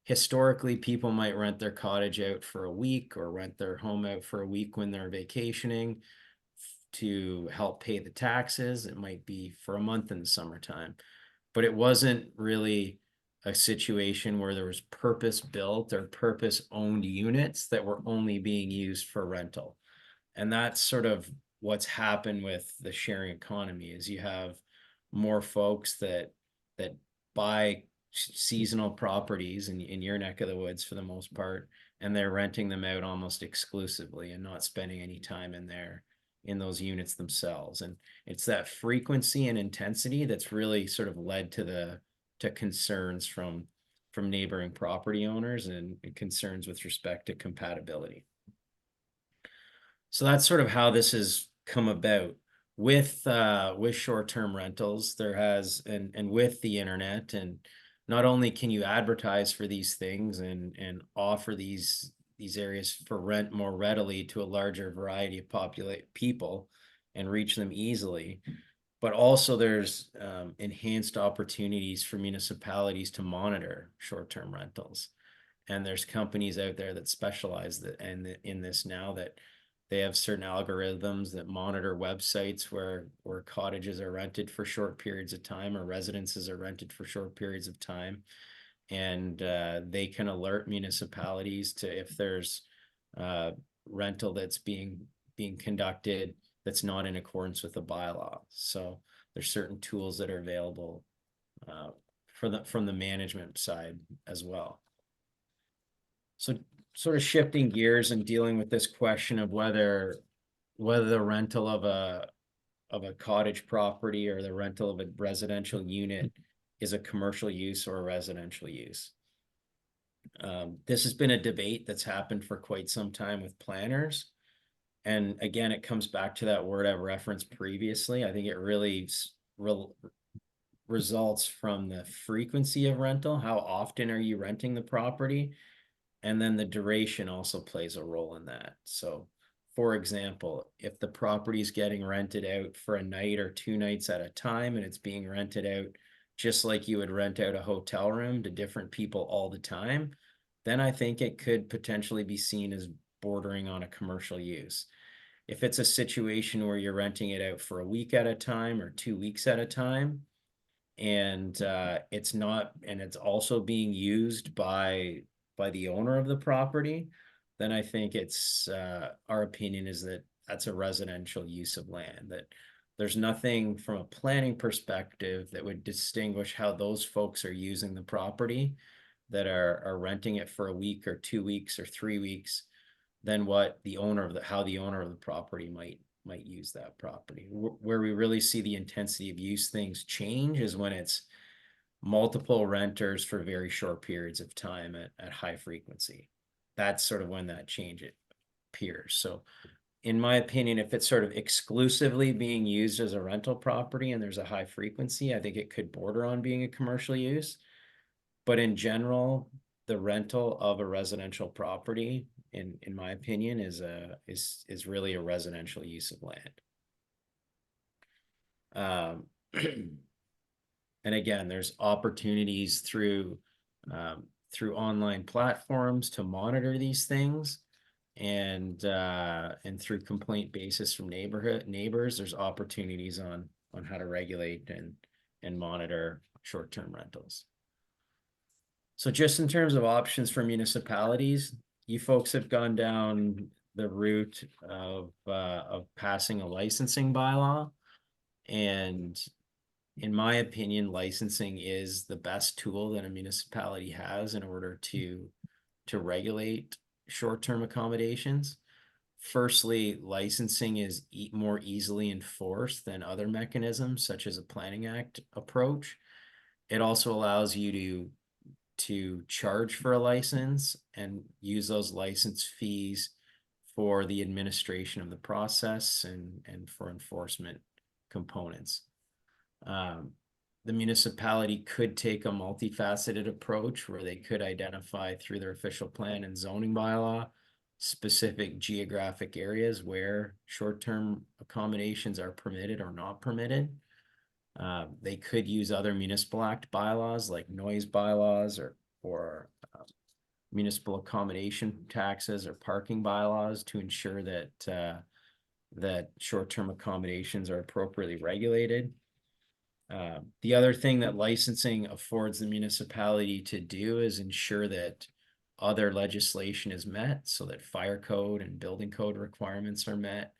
J: Historically, people might rent their cottage out for a week or rent their home out for a week when they're vacationing to help pay the taxes. It might be for a month in the summertime, but it wasn't really a situation where there was purpose-built or purpose-owned units that were only being used for rental. And that's sort of what's happened with the sharing economy is you have more folks that buy seasonal properties in your neck of the woods for the most part, and they're renting them out almost exclusively and not spending any time in those units themselves. And it's that frequency and intensity that's really sort of led to concerns from neighboring property owners and concerns with respect to compatibility. So that's sort of how this has come about. With short-term rentals, there has and with the internet, and not only can you advertise for these things and offer these areas for rent more readily to a larger variety of people and reach them easily, but also there's enhanced opportunities for municipalities to monitor short-term rentals. And there's companies out there that specialize in this now, that they have certain algorithms that monitor websites where cottages are rented for short periods of time or residences are rented for short periods of time. And they can alert municipalities to if there's rental that's being conducted that's not in accordance with the bylaw. So there's certain tools that are available from the management side as well. So sort of shifting gears and dealing with this question of whether the rental of a cottage property or the rental of a residential unit is a commercial use or a residential use. This has been a debate that's happened for quite some time with planners. And again, it comes back to that word I've referenced previously. I think it really results from the frequency of rental. How often are you renting the property? And then the duration also plays a role in that. So, for example, if the property is getting rented out for a night or 2 nights at a time, and it's being rented out just like you would rent out a hotel room to different people all the time, then I think it could potentially be seen as bordering on a commercial use. If it's a situation where you're renting it out for a week at a time or 2 weeks at a time, and it's also being used by the owner of the property, then I think it's our opinion is that that's a residential use of land, that there's nothing from a planning perspective that would distinguish how those folks are using the property that are renting it for a week or 2 weeks or 3 weeks than what how the owner of the property might use that property. Where we really see the intensity of use things change is when it's multiple renters for very short periods of time at high frequency. That's sort of when that change appears. So in my opinion, if it's sort of exclusively being used as a rental property and there's a high frequency, I think it could border on being a commercial use. But in general, the rental of a residential property, in my opinion, is really a residential use of land. And again, there's opportunities through online platforms to monitor these things, and through complaint basis from neighbors, there's opportunities on how to regulate and monitor short-term rentals. So just in terms of options for municipalities, you folks have gone down the route of passing a licensing bylaw, and in my opinion, licensing is the best tool that a municipality has in order to regulate short-term accommodations. Firstly, licensing is more easily enforced than other mechanisms, such as a Planning Act approach. It also allows you to charge for a license and use those license fees for the administration of the process and for enforcement components. The municipality could take a multifaceted approach where they could identify through their official plan and zoning bylaw specific geographic areas where short-term accommodations are permitted or not permitted. They could use other municipal act bylaws like noise bylaws or municipal accommodation taxes or parking bylaws to ensure that that short-term accommodations are appropriately regulated. The other thing that licensing affords the municipality to do is ensure that other legislation is met, so that fire code and building code requirements are met,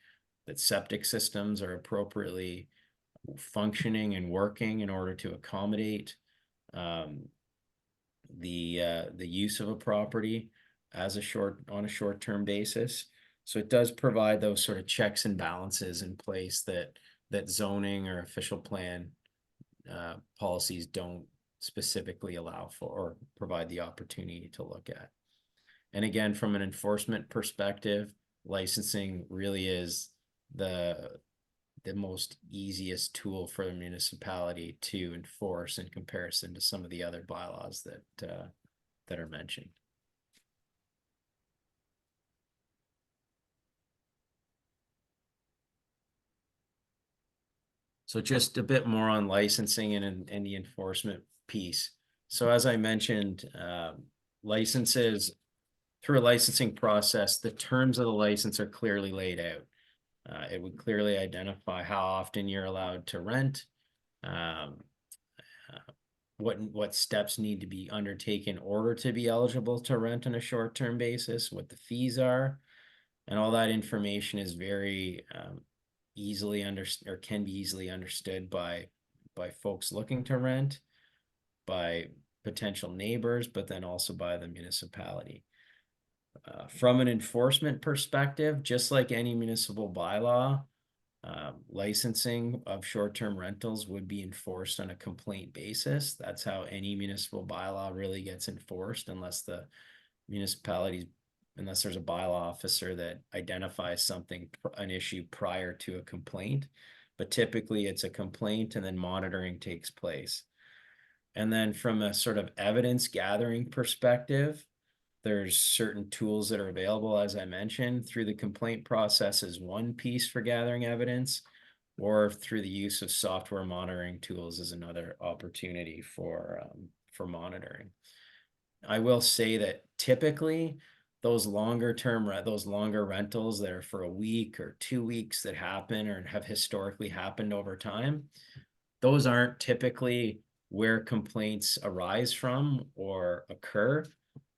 J: that septic systems are appropriately functioning and working in order to accommodate the use of a property as on a short-term basis. So it does provide those sort of checks and balances in place that zoning or official plan policies don't specifically allow for or provide the opportunity to look at. And again, from an enforcement perspective, licensing really is the most easiest tool for the municipality to enforce in comparison to some of the other bylaws that are mentioned. So just a bit more on licensing and the enforcement piece. So as I mentioned, licenses, through a licensing process, the terms of the license are clearly laid out. It would clearly identify how often you're allowed to rent, what steps need to be undertaken in order to be eligible to rent on a short-term basis, what the fees are, and all that information is very easily understood, or can be easily understood by folks looking to rent, by potential neighbors, but then also by the municipality. From an enforcement perspective, just like any municipal bylaw, licensing of short-term rentals would be enforced on a complaint basis. That's how any municipal bylaw really gets enforced, unless the municipalities, unless there's a bylaw officer that identifies something, an issue prior to a complaint. But typically it's a complaint and then monitoring takes place. And then from a sort of evidence gathering perspective, there's certain tools that are available, as I mentioned, through the complaint process is one piece for gathering evidence, or through the use of software monitoring tools is another opportunity for monitoring. I will say that typically those longer rentals that are for a week or 2 weeks that happen or have historically happened over time, those aren't typically where complaints arise from or occur.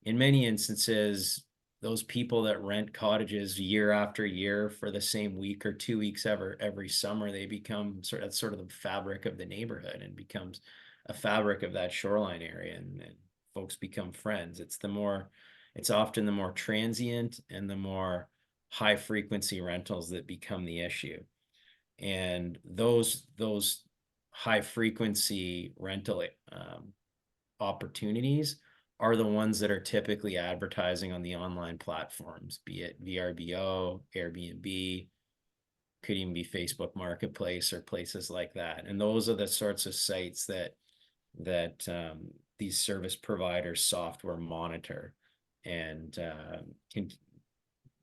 J: In many instances, those people that rent cottages year after year for the same week or 2 weeks every summer, they become sort of the fabric of the neighborhood and becomes a fabric of that shoreline area, and folks become friends. It's often the more transient and the more high frequency rentals that become the issue. And those high frequency rental opportunities are the ones that are typically advertising on the online platforms, be it VRBO, Airbnb, could even be Facebook Marketplace or places like that. And those are the sorts of sites that these service providers software monitor and can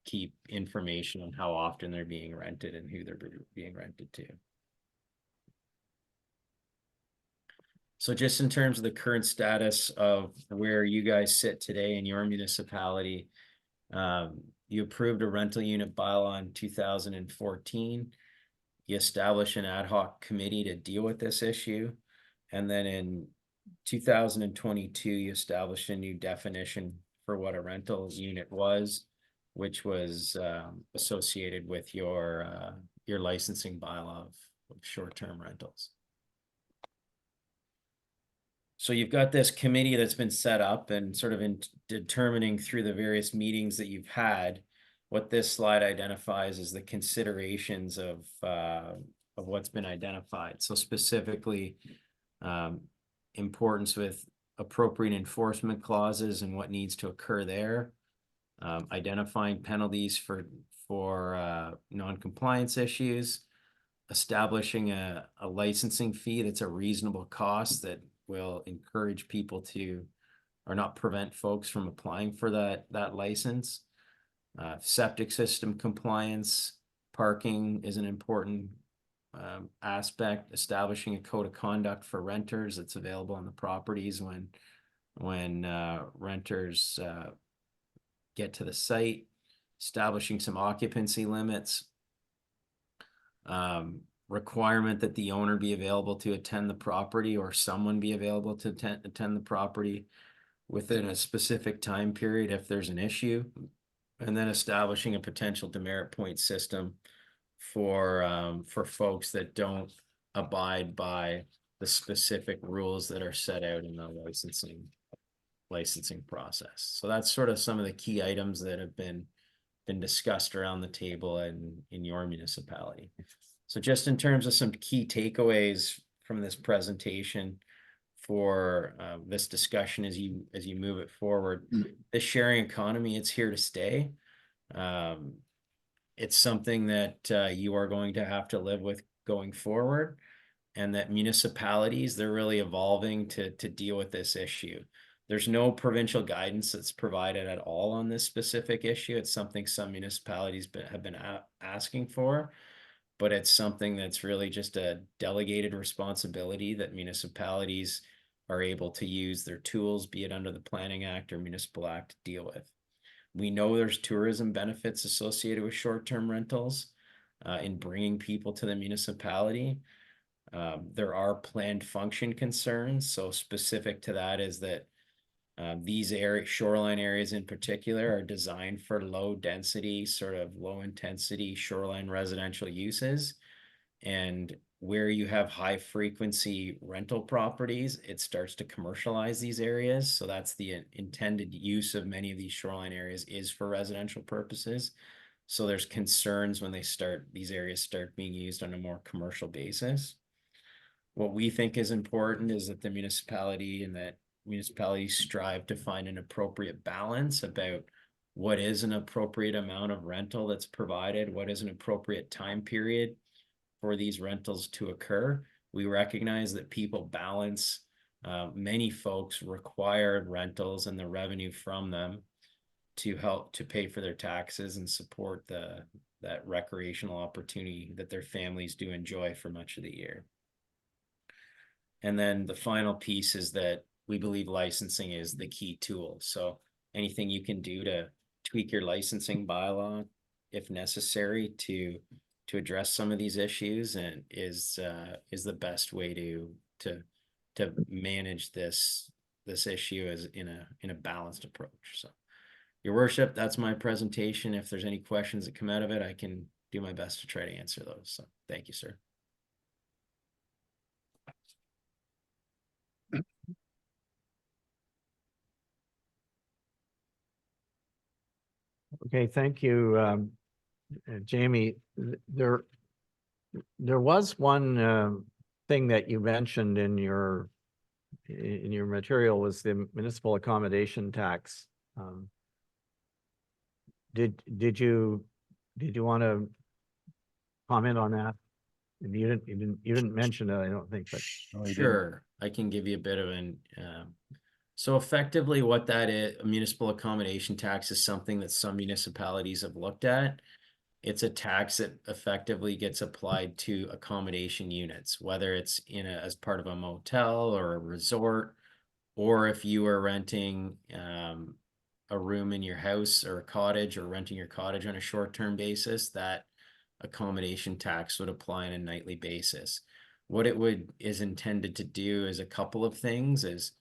J: keep information on how often they're being rented and who they're being rented to. So just in terms of the current status of where you guys sit today in your municipality, you approved a rental unit bylaw in 2014. You established an ad hoc committee to deal with this issue. And then in 2022, you established a new definition for what a rental unit was, which was associated with your licensing bylaw of short-term rentals. So you've got this committee that's been set up and sort of in determining through the various meetings that you've had, what this slide identifies as the considerations of what's been identified. So specifically, importance with appropriate enforcement clauses and what needs to occur there, identifying penalties for non-compliance issues, establishing a licensing fee that's a reasonable cost that will encourage people to, or not prevent folks from applying for that license. Septic system compliance, parking is an important aspect, establishing a code of conduct for renters that's available on the properties when renters get to the site, establishing some occupancy limits, requirement that the owner be available to attend the property or someone be available to attend the property within a specific time period if there's an issue, and then establishing a potential demerit point system for folks that don't abide by the specific rules that are set out in the licensing process. So that's sort of some of the key items that have been discussed around the table in your municipality. So just in terms of some key takeaways from this presentation for this discussion as you move it forward, the sharing economy, it's here to stay. It's something that you are going to have to live with going forward, and that municipalities, they're really evolving to deal with this issue. There's no provincial guidance that's provided at all on this specific issue. It's something some municipalities have been asking for, but it's something that's really just a delegated responsibility that municipalities are able to use their tools, be it under the Planning Act or Municipal Act, to deal with. We know there's tourism benefits associated with short-term rentals in bringing people to the municipality. There are planned function concerns. So specific to that is that these shoreline areas in particular are designed for low density, sort of low intensity shoreline residential uses. And where you have high frequency rental properties, it starts to commercialize these areas. So that's the intended use of many of these shoreline areas is for residential purposes. So there's concerns when these areas start being used on a more commercial basis. What we think is important is that the municipality and that municipalities strive to find an appropriate balance about what is an appropriate amount of rental that's provided, what is an appropriate time period for these rentals to occur. We recognize that people balance, many folks require rentals and the revenue from them to help to pay for their taxes and support that recreational opportunity that their families do enjoy for much of the year. And then the final piece is that we believe licensing is the key tool. So anything you can do to tweak your licensing bylaw, if necessary, to address some of these issues, and is the best way to manage this issue as in a balanced approach. So, Your Worship, that's my presentation. If there's any questions that come out of it, I can do my best to try to answer those. So thank you, sir.
A: Okay, thank you, Jamie, there was one thing that you mentioned in your material was the municipal accommodation tax. Did you want to comment on that? You didn't mention it, I don't think, but.
E: No, he didn't.
J: Sure, I can give you a bit of an, so effectively what that is, a municipal accommodation tax is something that some municipalities have looked at. It's a tax that effectively gets applied to accommodation units, whether it's as part of a motel or a resort, or if you are renting, a room in your house or a cottage, or renting your cottage on a short-term basis, that accommodation tax would apply on a nightly basis. What it is intended to do is a couple of things, is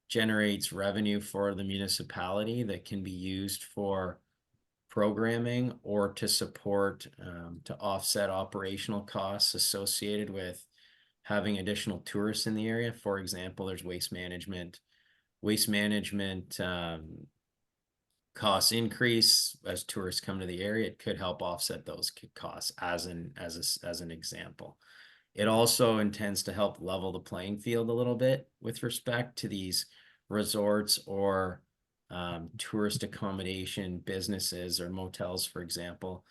J: generates revenue for the municipality that can be used for programming or to support, to offset operational costs associated with having additional tourists in the area. For example, there's waste management costs increase as tourists come to the area. It could help offset those costs as an example. It also intends to help level the playing field a little bit with respect to these resorts or tourist accommodation businesses or motels, for example,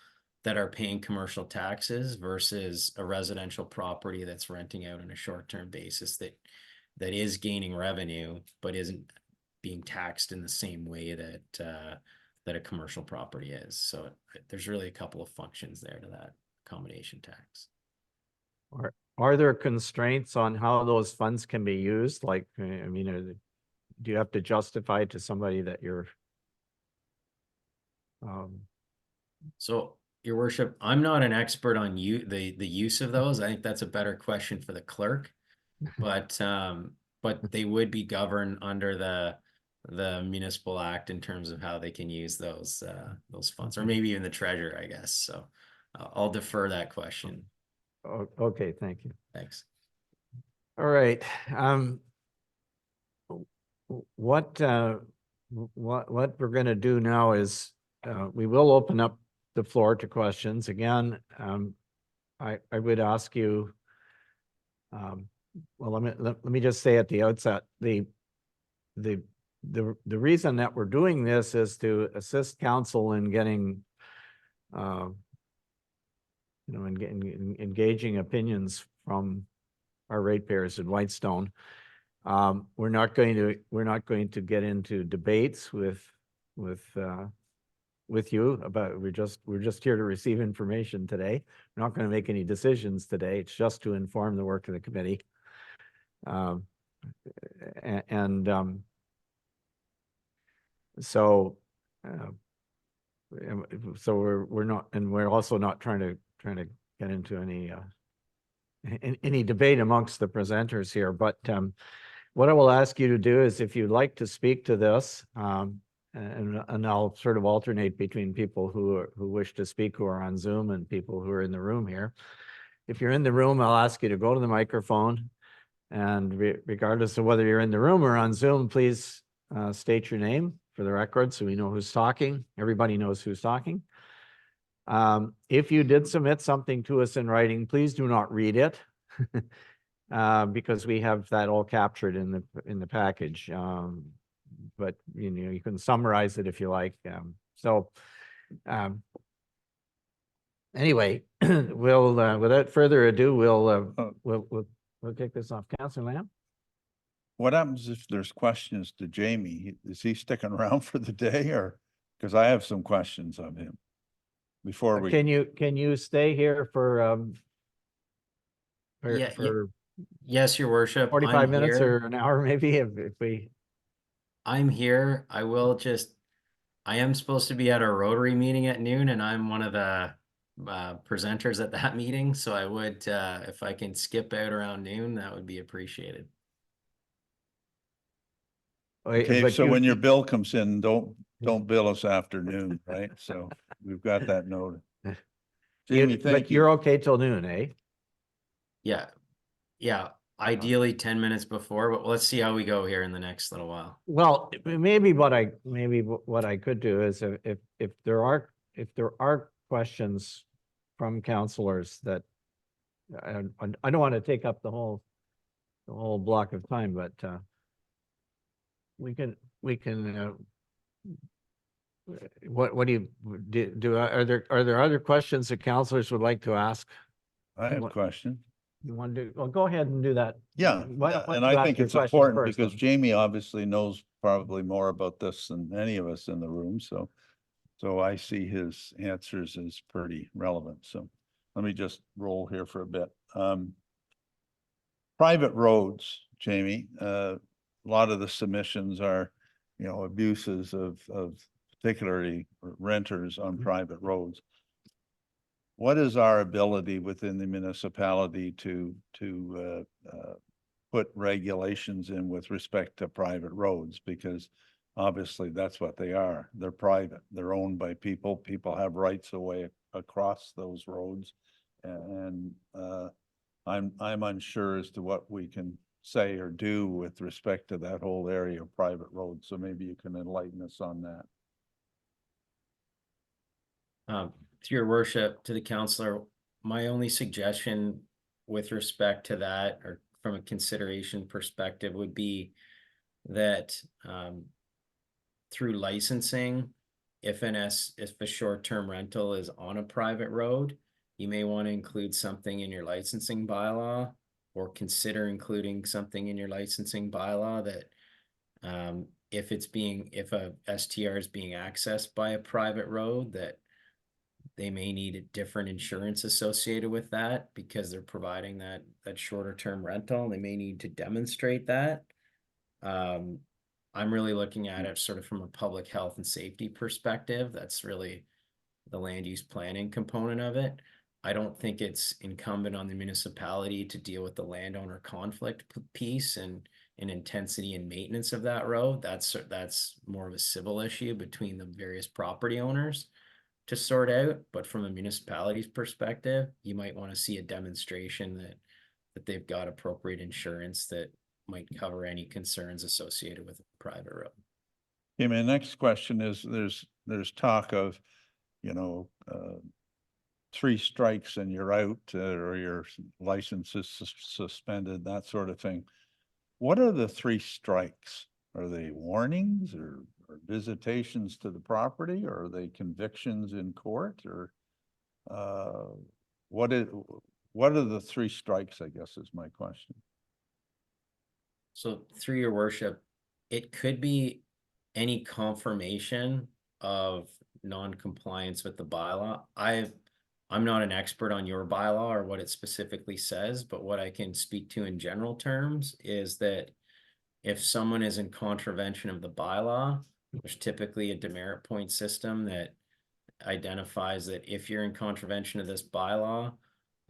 J: that are paying commercial taxes versus a residential property that's renting out on a short-term basis that is gaining revenue but isn't being taxed in the same way that a commercial property is. So there's really a couple of functions there to that accommodation tax.
A: Are there constraints on how those funds can be used? Like, I mean, do you have to justify to somebody that you're?
J: So, Your Worship, I'm not an expert on the use of those. I think that's a better question for the clerk. But they would be governed under the Municipal Act in terms of how they can use those funds, or maybe even the treasurer, I guess. So I'll defer that question.
A: Okay, thank you.
J: Thanks.
A: All right. What we're going to do now is we will open up the floor to questions. Again, I would ask you, well, let me just say at the outset, the reason that we're doing this is to assist council in getting engaging opinions from our ratepayers in Whitestone. We're not going to get into debates with you about, we're just here to receive information today. We're not going to make any decisions today. It's just to inform the work of the committee. So we're not, and we're also not trying to get into any debate amongst the presenters here. But what I will ask you to do is, if you'd like to speak to this, and I'll sort of alternate between people who wish to speak who are on Zoom and people who are in the room here. If you're in the room, I'll ask you to go to the microphone, and regardless of whether you're in the room or on Zoom, please state your name for the record so we know who's talking. Everybody knows who's talking. If you did submit something to us in writing, please do not read it because we have that all captured in the package. But you can summarize it if you like. Anyway, we'll without further ado, we'll kick this off. Councillor Lamb.
E: What happens if there's questions to Jamie? Is he sticking around for the day, or, because I have some questions of him before we.
A: Can you stay here for
J: Yes, Your Worship.
A: 45 minutes or an hour maybe if we.
J: I'm here. I am supposed to be at a Rotary meeting at noon, and I'm one of the presenters at that meeting. So I would, if I can skip out around noon, that would be appreciated.
E: Okay, so when your bill comes in, don't bill us after noon, right? So we've got that noted. Jamie, thank you.
A: You're okay till noon, eh?
J: Yeah. Ideally 10 minutes before, but let's see how we go here in the next little while.
A: Well, maybe what I could do is if there are questions from counselors that I don't want to take up the whole block of time, but we can what do you do? Are there other questions that counselors would like to ask?
E: I have a
A: What-
E: question.
A: You want to do, well, go ahead and do that.
E: Yeah,
A: Why don't
E: and
A: you
E: I
A: ask
E: think
A: your
E: it's
A: question
E: important
A: first,
E: because
A: then?
E: Jamie obviously knows probably more about this than any of us in the room, so I see his answers as pretty relevant, so let me just roll here for a bit. Private roads, Jamie, a lot of the submissions are, abuses of particularly renters on private roads. What is our ability within the municipality to put regulations in with respect to private roads? Because obviously that's what they are. They're private. They're owned by people. People have rights away across those roads. And I'm unsure as to what we can say or do with respect to that whole area of private roads. So maybe you can enlighten us on that.
J: Through your worship, to the counselor, my only suggestion with respect to that, or from a consideration perspective, would be that through licensing, if a short-term rental is on a private road, you may want to include something in your licensing bylaw, or consider including something in your licensing bylaw that if a STR is being accessed by a private road, that they may need a different insurance associated with that because they're providing that shorter term rental. They may need to demonstrate that. I'm really looking at it sort of from a public health and safety perspective. That's really the land use planning component of it. I don't think it's incumbent on the municipality to deal with the landowner conflict piece and intensity and maintenance of that road. That's more of a civil issue between the various property owners to sort out. But from a municipality's perspective, you might want to see a demonstration that they've got appropriate insurance that might cover any concerns associated with a private road.
E: Okay, my next question is, there's talk of, 3 strikes and you're out, or your license is suspended, that sort of thing. What are the 3 strikes? Are they warnings or visitations to the property, or are they convictions in court, or what are the 3 strikes, I guess, is my question.
J: So through your worship, it could be any confirmation of non-compliance with the bylaw. I'm not an expert on your bylaw or what it specifically says, but what I can speak to in general terms is that if someone is in contravention of the bylaw, there's typically a demerit point system that identifies that if you're in contravention of this bylaw,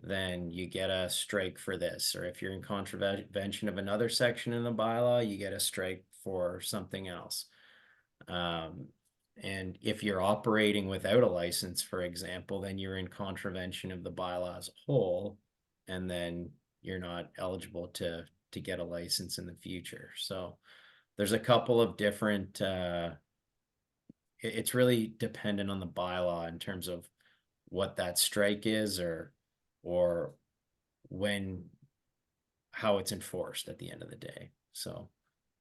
J: then you get a strike for this. Or if you're in contravention of another section in the bylaw, you get a strike for something else. And if you're operating without a license, for example, then you're in contravention of the bylaw as a whole, and then you're not eligible to get a license in the future. So there's a couple of different, it's really dependent on the bylaw in terms of what that strike is, or how it's enforced at the end of the day. So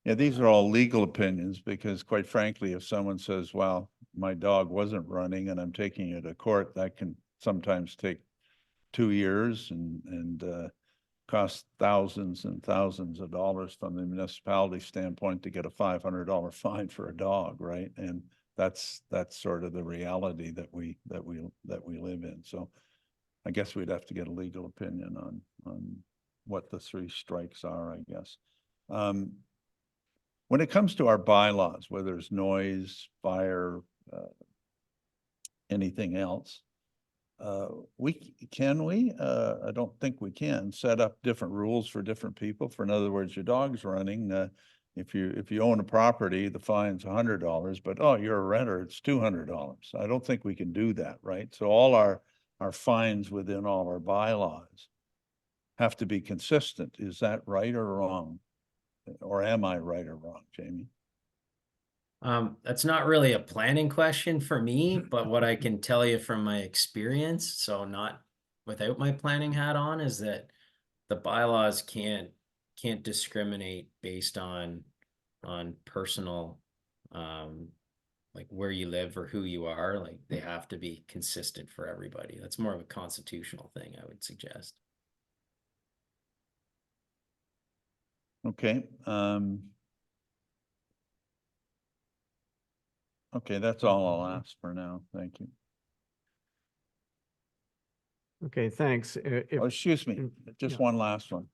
E: Yeah, these are all legal opinions, because quite frankly, if someone says, well, my dog wasn't running and I'm taking it to court, that can sometimes take 2 years and cost thousands and thousands of dollars from the municipality standpoint to get a $500 fine for a dog, right? And that's sort of the reality that we live in. So I guess we'd have to get a legal opinion on what the 3 strikes are, I guess. When it comes to our bylaws, whether it's noise, fire, anything else, I don't think we can set up different rules for different people. For in other words, your dog's running, if you own a property, the fine's $100, but oh, you're a renter, it's $200. I don't think we can do that, right? So all our fines within all our bylaws have to be consistent. Is that right or wrong? Or am I right or wrong, Jamie?
J: That's not really a planning question for me, but what I can tell you from my experience, so not without my planning hat on, is that the bylaws can't discriminate based on personal, like where you live or who you are. Like they have to be consistent for everybody. That's more of a constitutional thing, I would suggest.
E: Okay, okay, that's all I'll ask for now. Thank you.
A: Okay, thanks.
E: Oh, excuse me, just
A: yeah.
E: one last one.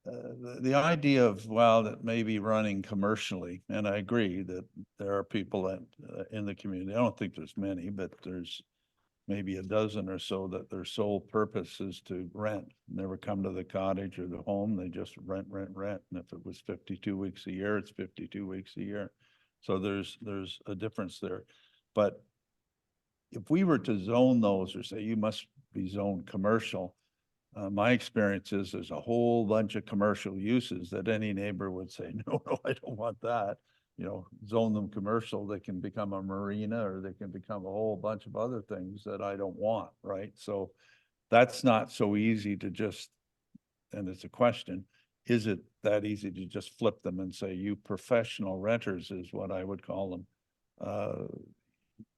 E: The idea of, well, that may be running commercially, and I agree that there are people that, in the community, I don't think there's many, but there's maybe a dozen or so that their sole purpose is to rent, never come to the cottage or the home. They just rent. And if it was 52 weeks a year, it's 52 weeks a year. So there's a difference there. But if we were to zone those or say you must be zoned commercial, my experience is there's a whole bunch of commercial uses that any neighbor would say, no, I don't want that. You know, zone them commercial, they can become a marina or they can become a whole bunch of other things that I don't want, right? So that's not so easy to just, and it's a question, is it that easy to just flip them and say, you professional renters is what I would call them.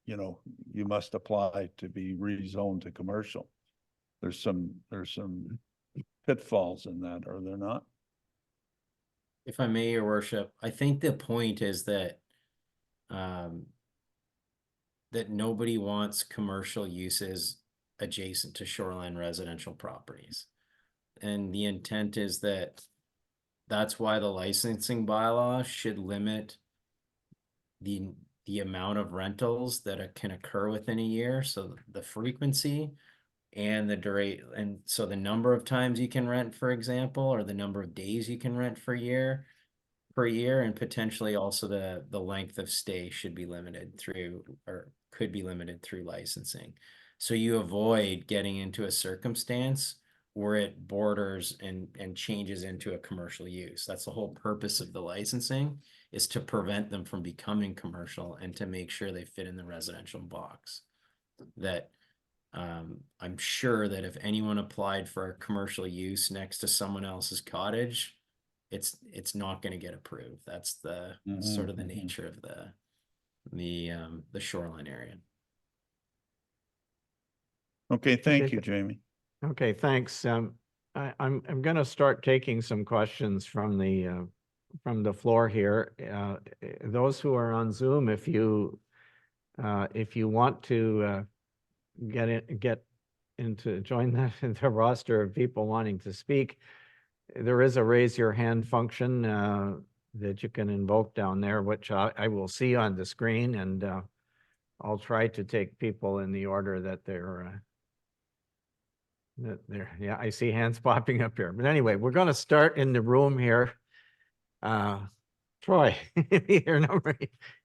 E: You know, you must apply to be rezoned to commercial. There's some pitfalls in that, are there not?
J: If I may, your worship, I think the point is that that nobody wants commercial uses adjacent to shoreline residential properties. And the intent is that that's why the licensing bylaw should limit the amount of rentals that can occur within a year. So the frequency and the duration, and so the number of times you can rent, for example, or the number of days you can rent per year, and potentially also the length of stay should be limited through, or could be limited through licensing. So you avoid getting into a circumstance where it borders and changes into a commercial use. That's the whole purpose of the licensing, is to prevent them from becoming commercial and to make sure they fit in the residential box. That I'm sure that if anyone applied for a commercial use next to someone else's cottage, it's not going to get approved. That's the sort of the nature of the shoreline area.
E: Okay, thank
A: Okay,
E: you, Jamie.
A: Okay, thanks. I'm going to start taking some questions from the floor here. Those who are on Zoom, if you want to join the roster of people wanting to speak, there is a raise your hand function that you can invoke down there, which I will see on the screen, and I'll try to take people in the order that they're yeah, I see hands popping up here. But anyway, we're going to start in the room here. Troy,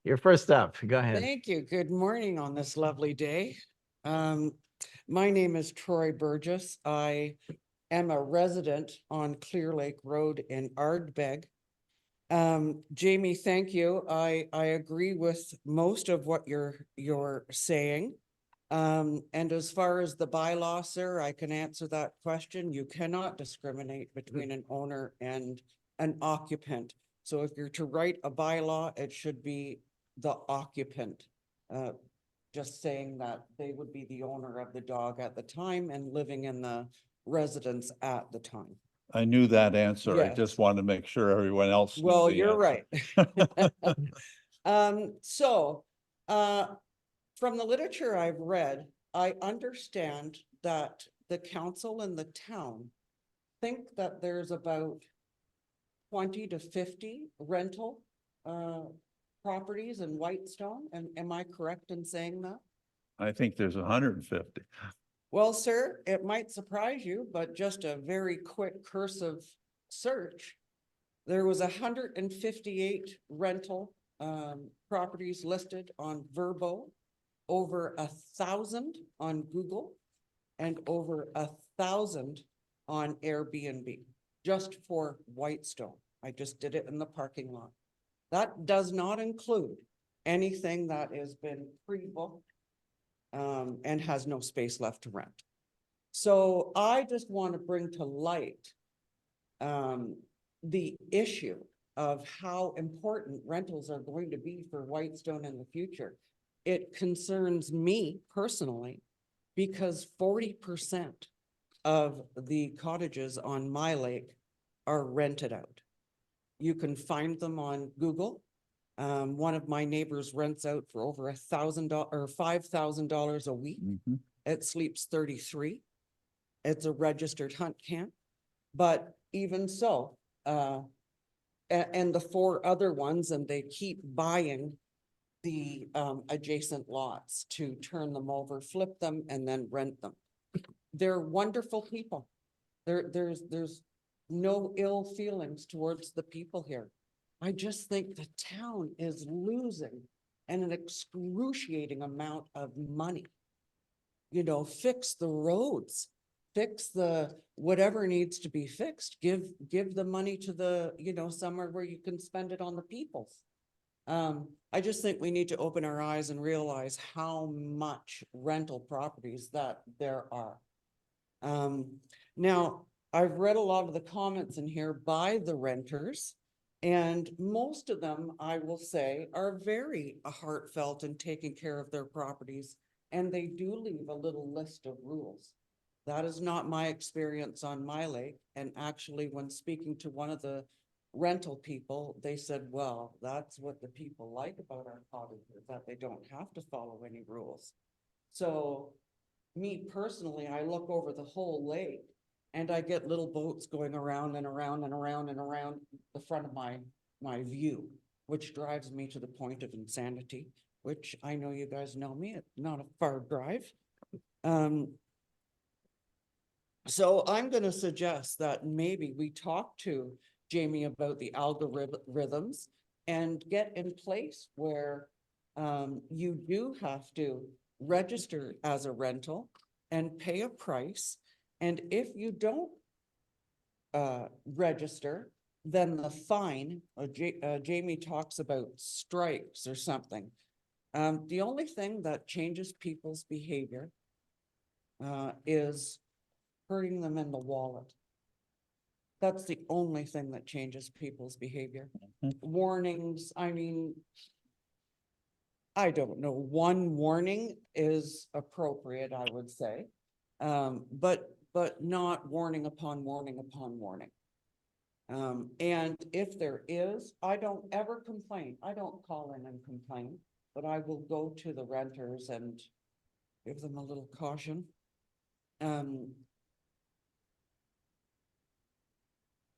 A: you're first up. Go ahead.
K: Thank you. Good morning on this lovely day. My name is Troy Burgess. I am a resident on Clear Lake Road in Ardbeg. Jamie, thank you. I agree with most of what you're saying. And as far as the bylaw, sir, I can answer that question. You cannot discriminate between an owner and an occupant. So if you're to write a bylaw, it should be the occupant. Just saying that they would be the owner of the dog at the time and living in the residence at the time.
E: I knew that answer. I
K: Yes.
E: just wanted to make sure everyone else knew
K: Well,
E: the
K: you're
E: answer.
K: right. From the literature I've read, I understand that the council and the town think that there's about 20 to 50 rental properties in Whitestone. And am I correct in saying that?
E: I think there's 150.
K: Well, sir, it might surprise you, but just a very quick cursive search, there was 158 rental properties listed on Vrbo, over 1,000 on Google, and over 1,000 on Airbnb, just for Whitestone. I just did it in the parking lot. That does not include anything that has been pre-booked and has no space left to rent. So I just want to bring to light the issue of how important rentals are going to be for Whitestone in the future. It concerns me personally because 40% of the cottages on my lake are rented out. You can find them on Google. One of my neighbors rents out for over $1,000 or $5,000 a week.
E: Mhm.
K: It sleeps 33. It's a registered hunt camp, but even so, and the 4 other ones, and they keep buying the adjacent lots to turn them over, flip them, and then rent them. They're wonderful people. There's no ill feelings towards the people here. I just think the town is losing an excruciating amount of money. You know, fix the roads, fix the, whatever needs to be fixed, give the money to the, you know, somewhere where you can spend it on the peoples. I just think we need to open our eyes and realize how much rental properties that there are. Now, I've read a lot of the comments in here by the renters, and most of them, I will say, are very heartfelt in taking care of their properties, and they do leave a little list of rules. That is not my experience on my lake, and actually, when speaking to one of the rental people, they said, well, that's what the people like about our cottages, that they don't have to follow any rules. So me personally, I look over the whole lake and I get little boats going around and around and around and around the front of my view, which drives me to the point of insanity, which I know you guys know me, it's not a far drive. So I'm going to suggest that maybe we talk to Jamie about the algorithms and get in place where you do have to register as a rental and pay a price. And if you don't register, then the fine, Jamie talks about strikes or something. The only thing that changes people's behavior is hurting them in the wallet. That's the only thing that changes people's behavior. Warnings, I mean, I don't know, 1 warning is appropriate, I would say. But not warning upon warning upon warning. And if there is, I don't ever complain. I don't call in and complain, but I will go to the renters and give them a little caution.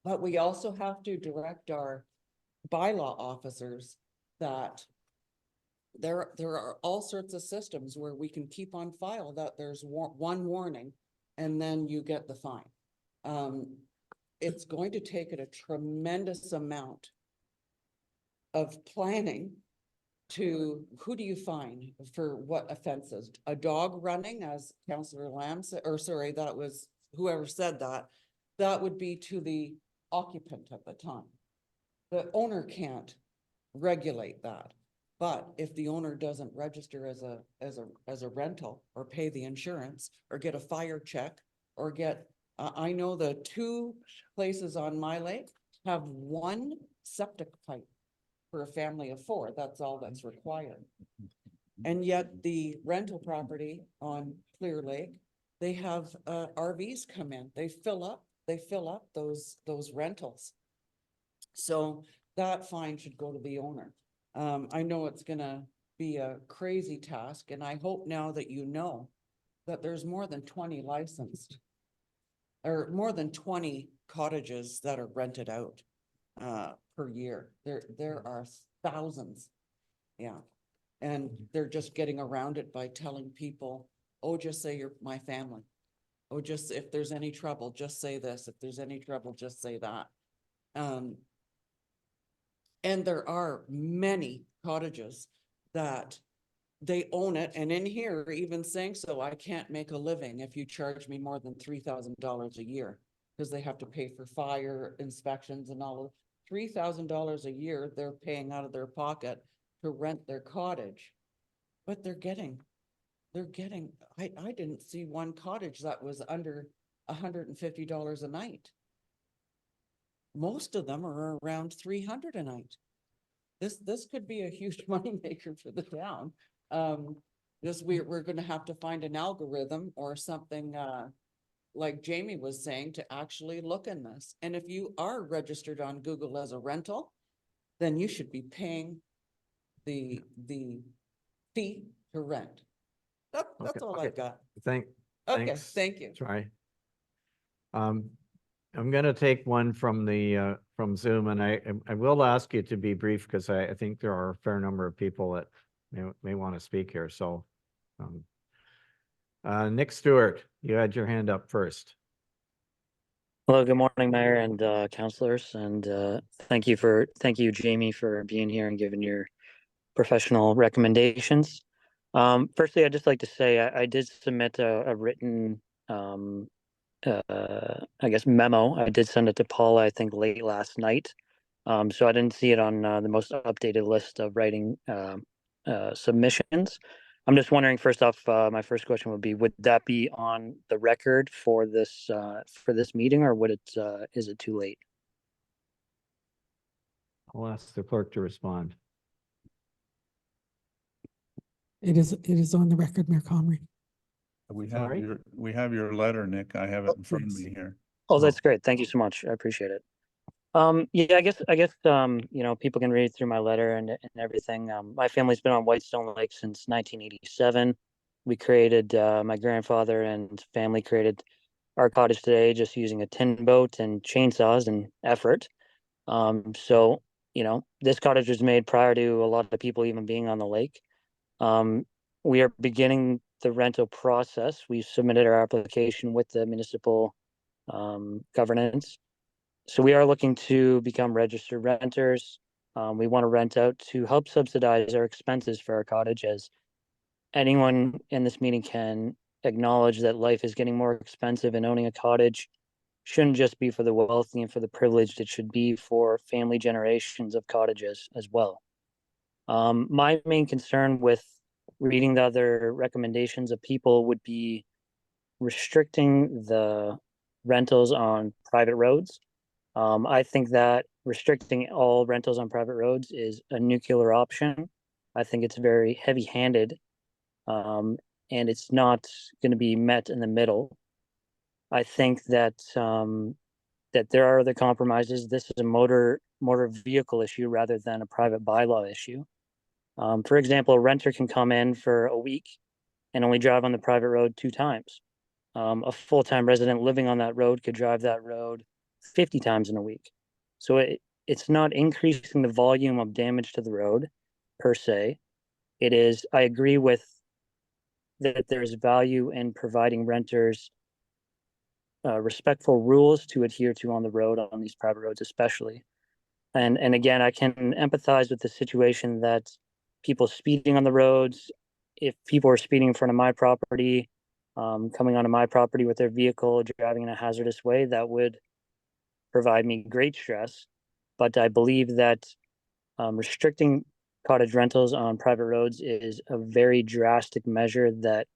K: But we also have to direct our bylaw officers that there are all sorts of systems where we can keep on file that there's 1 warning and then you get the fine. It's going to take a tremendous amount of planning to, who do you fine for what offenses? A dog running, as Councillor Lamb said, or sorry, that was whoever said that, that would be to the occupant at the time. The owner can't regulate that. But if the owner doesn't register as a rental or pay the insurance or get a fire check or get, I know the 2 places on my lake have 1 septic pipe for a family of 4. That's all that's required. And yet the rental property on Clear Lake, they have RVs come in, they fill up those rentals. So that fine should go to the owner. I know it's gonna be a crazy task, and I hope now that you know that there's more than 20 licensed or more than 20 cottages that are rented out per year. There are thousands. Yeah. And they're just getting around it by telling people, oh, just say you're my family. Oh, just if there's any trouble, just say this. If there's any trouble, just say that. And there are many cottages that they own it. And in here, even saying so, I can't make a living if you charge me more than $3,000 a year, because they have to pay for fire inspections and all of $3,000 a year they're paying out of their pocket to rent their cottage. But they're getting, I didn't see one cottage that was under $150 a night. Most of them are around 300 a night. This could be a huge moneymaker for the town. We're gonna have to find an algorithm or something, like Jamie was saying, to actually look in this. And if you are registered on Google as a rental, then you should be paying the fee to rent. That's
A: Okay,
K: all
A: okay.
K: I've got.
A: Okay,
K: Thanks. Thank you.
A: Sorry. I'm gonna take one from the, from Zoom, and I will ask you to be brief, because I think there are a fair number of people that may want to speak here, so. Nick Stewart, you had your hand up first.
L: Hello, good morning, Mayor and councilors, and thank you, Jamie, for being here and giving your professional recommendations. Firstly, I'd just like to say I did submit a written, I guess, memo. I did send it to Paula, I think, late last night. So I didn't see it on the most updated list of writing submissions. I'm just wondering, first off, my first question would be, would that be on the record for this meeting, or would it, is it too late?
A: I'll ask the clerk to respond.
H: It is on the record, Mayor Conry.
A: Sorry?
E: We have your letter, Nick. I have it in front of
H: yes.
E: me here.
L: Oh, that's great. Thank you so much. I appreciate it. Yeah, I guess, people can read through my letter and everything. My family's been on Whitestone Lake since 1987. We created, my grandfather and family created our cottage today just using a tin boat and chainsaws and effort. So, this cottage was made prior to a lot of people even being on the lake. We are beginning the rental process. We submitted our application with the municipal governance. So we are looking to become registered renters. We want to rent out to help subsidize our expenses for our cottage, as anyone in this meeting can acknowledge that life is getting more expensive, and owning a cottage shouldn't just be for the wealthy and for the privileged. It should be for family generations of cottages as well. My main concern with reading the other recommendations of people would be restricting the rentals on private roads. I think that restricting all rentals on private roads is a nuclear option. I think it's very heavy-handed, and it's not going to be met in the middle. I think that that there are other compromises. This is a motor vehicle issue rather than a private bylaw issue. For example, a renter can come in for a week and only drive on the private road 2 times. A full-time resident living on that road could drive that road 50 times in a week. So it's not increasing the volume of damage to the road per se. It is, I agree with that there's value in providing renters respectful rules to adhere to on the road, on these private roads especially. And again, I can empathize with the situation that people speeding on the roads, if people are speeding in front of my property, coming onto my property with their vehicle, driving in a hazardous way, that would provide me great stress. But I believe that restricting cottage rentals on private roads is a very drastic measure that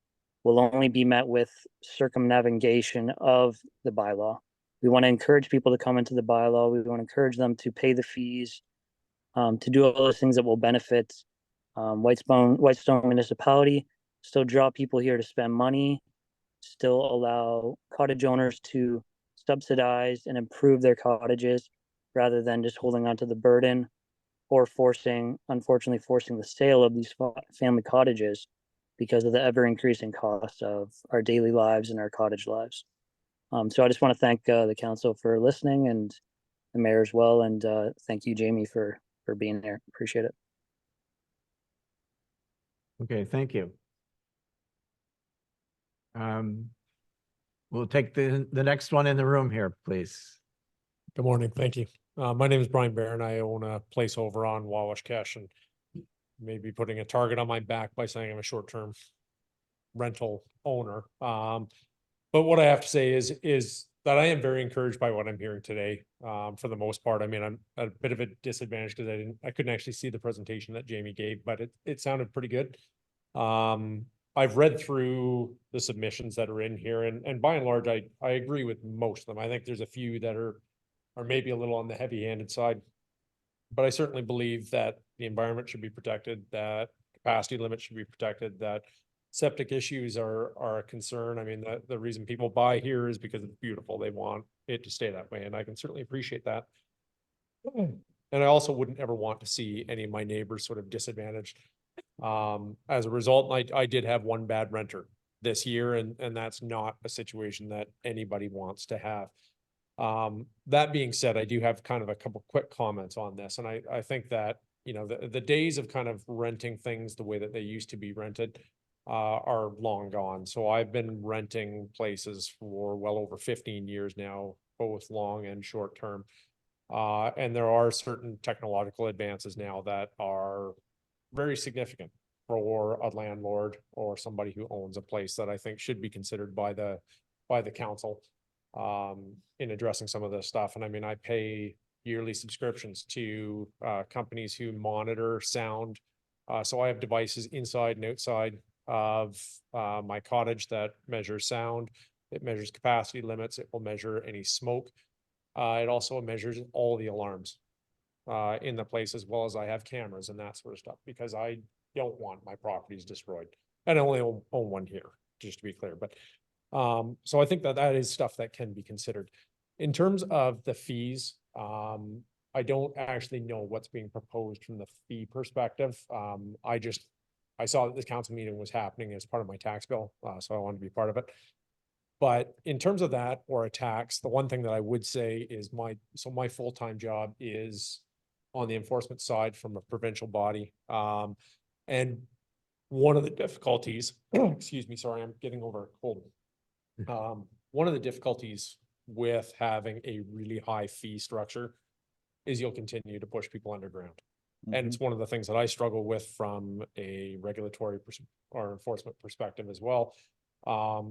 L: will only be met with circumnavigation of the bylaw. We want to encourage people to come into the bylaw. We want to encourage them to pay the fees, to do all those things that will benefit Whitestone municipality, still draw people here to spend money, still allow cottage owners to subsidize and improve their cottages rather than just holding on to the burden or unfortunately forcing the sale of these family cottages because of the ever increasing cost of our daily lives and our cottage lives. So I just want to thank the council for listening, and the mayor as well. And thank you, Jamie, for being there. Appreciate it.
A: Okay, thank you. We'll take the next one in the room here, please.
M: Good morning. Thank you. My name is Brian Barron. I own a place over on Wawashkesh, and maybe putting a target on my back by saying I'm a short-term rental owner. But what I have to say is that I am very encouraged by what I'm hearing today. For the most part, I mean, I'm at a bit of a disadvantage because I couldn't actually see the presentation that Jamie gave, but it sounded pretty good. I've read through the submissions that are in here, and by and large, I agree with most of them. I think there's a few that are maybe a little on the heavy-handed side. But I certainly believe that the environment should be protected, that capacity limits should be protected, that septic issues are a concern. I mean, the reason people buy here is because it's beautiful. They want it to stay that way, and I can certainly appreciate that. And I also wouldn't ever want to see any of my neighbors sort of disadvantaged. As a result, I did have one bad renter this year, and that's not a situation that anybody wants to have. That being said, I do have kind of a couple quick comments on this, and I think that, you know, the days of kind of renting things the way that they used to be rented are long gone. So I've been renting places for well over 15 years now, both long and short term. And there are certain technological advances now that are very significant for a landlord or somebody who owns a place that I think should be considered by the council in addressing some of this stuff. And I mean, I pay yearly subscriptions to companies who monitor sound. So I have devices inside and outside of my cottage that measure sound. It measures capacity limits. It will measure any smoke. It also measures all the alarms in the place, as well as I have cameras and that sort of stuff, because I don't want my properties destroyed. And I only own one here, just to be clear. But so I think that is stuff that can be considered. In terms of the fees, I don't actually know what's being proposed from the fee perspective. I saw that the council meeting was happening as part of my tax bill, so I wanted to be part of it. But in terms of that or a tax, the one thing that I would say is my full-time job is on the enforcement side from a provincial body. And one of the difficulties, excuse me, sorry, I'm getting over a cold. One of the difficulties with having a really high fee structure is you'll continue to push people underground. And it's one of the things that I struggle with from a regulatory or enforcement perspective as well.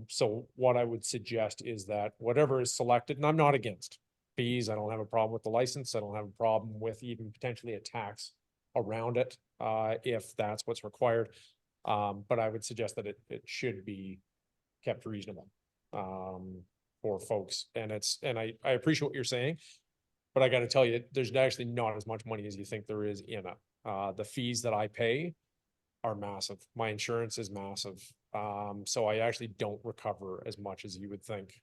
M: So what I would suggest is that whatever is selected, and I'm not against fees, I don't have a problem with the license, I don't have a problem with even potentially a tax around it, if that's what's required. But I would suggest that it should be kept reasonable for folks. And I appreciate what you're saying, but I got to tell you, there's actually not as much money as you think there is in it. The fees that I pay are massive. My insurance is massive. So I actually don't recover as much as you would think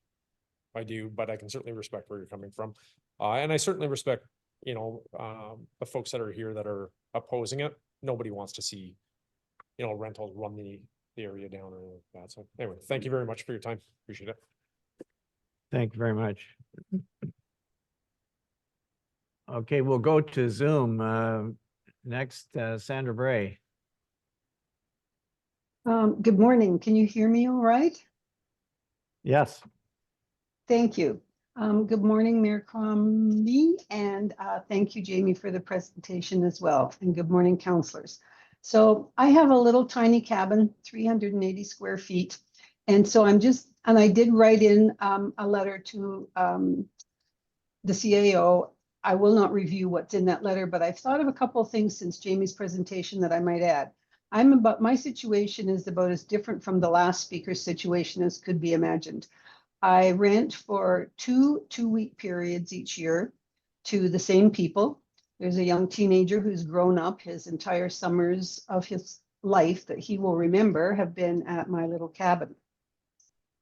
M: I do, but I can certainly respect where you're coming from. And I certainly respect, you know, the folks that are here that are opposing it. Nobody wants to see, you know, rentals run the area down or anything like that. So anyway, thank you very much for your time. Appreciate it.
A: Thank you very much. Okay, we'll go to Zoom. Next, Sandra Bray.
N: Good morning. Can you hear me all right?
A: Yes.
N: Thank you. Good morning, Mayor Crombie, and thank you, Jamie, for the presentation as well. And good morning, councillors. So I have a little tiny cabin, 380 square feet. And so I did write in a letter to the CAO. I will not review what's in that letter, but I've thought of a couple of things since Jamie's presentation that I might add. My situation is about as different from the last speaker's situation as could be imagined. I rent for two-week periods each year to the same people. There's a young teenager who's grown up. His entire summers of his life that he will remember have been at my little cabin.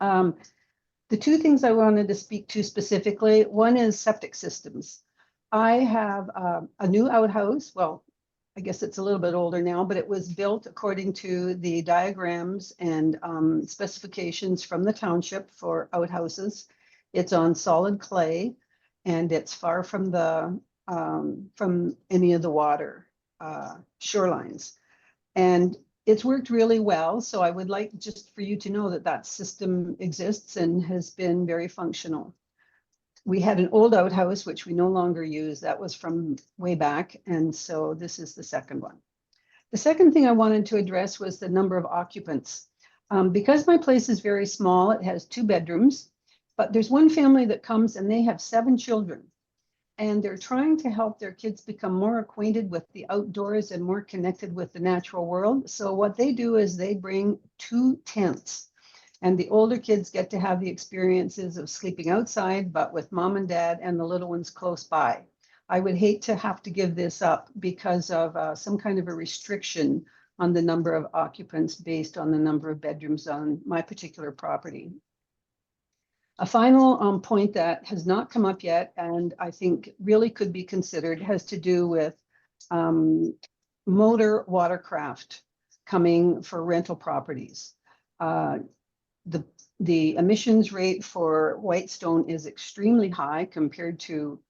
N: The two things I wanted to speak to specifically, one is septic systems. I have a new outhouse. Well, I guess it's a little bit older now, but it was built according to the diagrams and specifications from the township for outhouses. It's on solid clay, and it's far from from any of the water shorelines. And it's worked really well. So I would like just for you to know that that system exists and has been very functional. We had an old outhouse, which we no longer use. That was from way back. And so this is the second one. The second thing I wanted to address was the number of occupants. Because my place is very small, it has 2 bedrooms. But there's one family that comes and they have 7 children. And they're trying to help their kids become more acquainted with the outdoors and more connected with the natural world. So what they do is they bring 2 tents. And the older kids get to have the experiences of sleeping outside, but with mom and dad and the little ones close by. I would hate to have to give this up because of some kind of a restriction on the number of occupants based on the number of bedrooms on my particular property. A final point that has not come up yet, and I think really could be considered, has to do with motor watercraft coming for rental properties. The emissions rate for Whitestone is extremely high compared to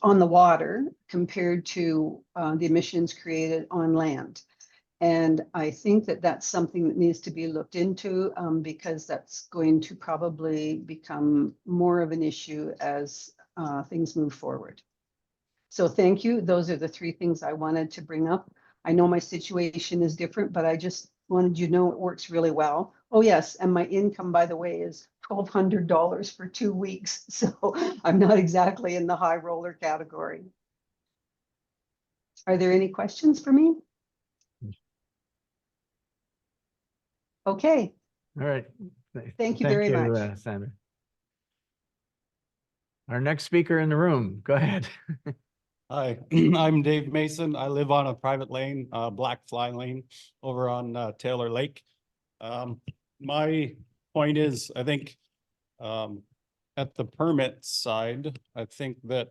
N: on the water compared to the emissions created on land. And I think that that's something that needs to be looked into because that's going to probably become more of an issue as things move forward. So thank you. Those are the 3 things I wanted to bring up. I know my situation is different, but I just wanted you to know it works really well. Oh yes, and my income, by the way, is $1,200 for 2 weeks. So I'm not exactly in the high roller category. Are there any questions for me? Okay,
A: All right.
N: Thank you very much.
A: Sandra. Our next speaker in the room, go ahead.
O: Hi, I'm Dave Mason. I live on a private lane, Black Fly Lane over on Taylor Lake. My point is, I think at the permit side, I think that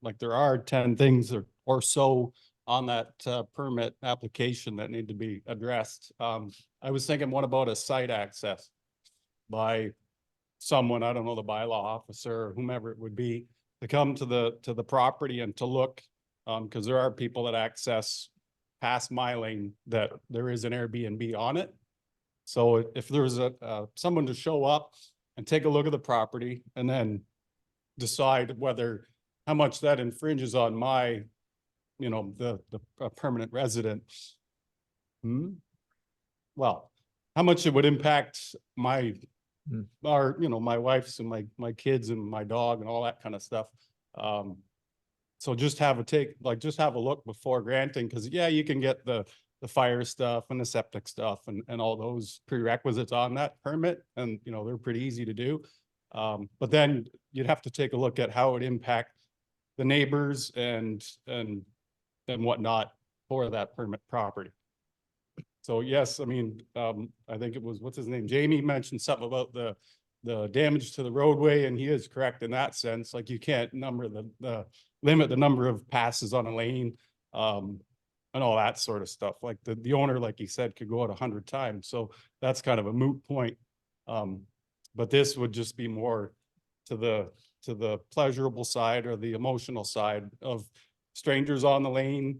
O: like there are 10 things or so on that permit application that need to be addressed. I was thinking, what about a site access by someone, I don't know, the bylaw officer or whomever it would be, to come to the property and to look, because there are people that access past my lane that there is an Airbnb on it. So if there was someone to show up and take a look at the property and then decide whether how much that infringes on my, you know, the permanent resident. Well, how much it would impact my our, you know, my wife's and my kids and my dog and all that kind of stuff. So just have a look before granting, because yeah, you can get the fire stuff and the septic stuff and all those prerequisites on that permit, and you know, they're pretty easy to do. But then you'd have to take a look at how it impacts the neighbors and whatnot for that permit property. So yes, I mean, I think it was, what's his name? Jamie mentioned something about the damage to the roadway, and he is correct in that sense. Like you can't limit the number of passes on a lane, and all that sort of stuff. Like the owner, like he said, could go out 100 times. So that's kind of a moot point. But this would just be more to the pleasurable side or the emotional side of strangers on the lane,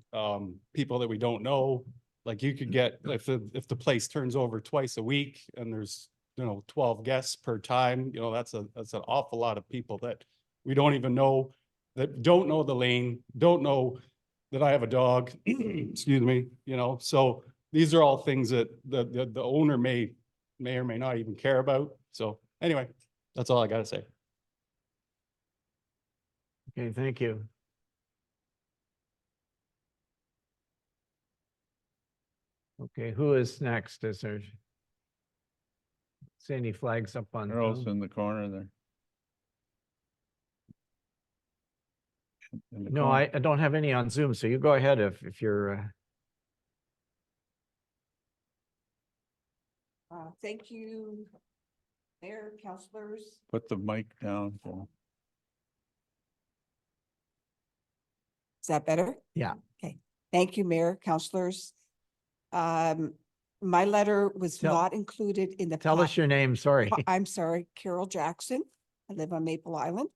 O: people that we don't know. Like you could get, if the place turns over twice a week and there's, you know, 12 guests per time, you know, that's an awful lot of people that we don't even know, that don't know the lane, don't know that I have a dog, excuse me, you know. So these are all things that the owner may or may not even care about. So anyway, that's all I gotta say.
A: Okay, thank you. Okay, who is next? Is there? See any flags up on?
E: They're all
A: Zoom?
E: in the corner there.
A: No, I don't have any on Zoom, so you go ahead if you're.
P: Thank you, Mayor, councilors.
E: Put the mic down. So.
P: Is that better?
A: Yeah.
P: Okay. Thank you, Mayor, councilors. My letter was not included in the.
A: Tell us your name, sorry.
P: I'm sorry, Carol Jackson. I live on Maple Island.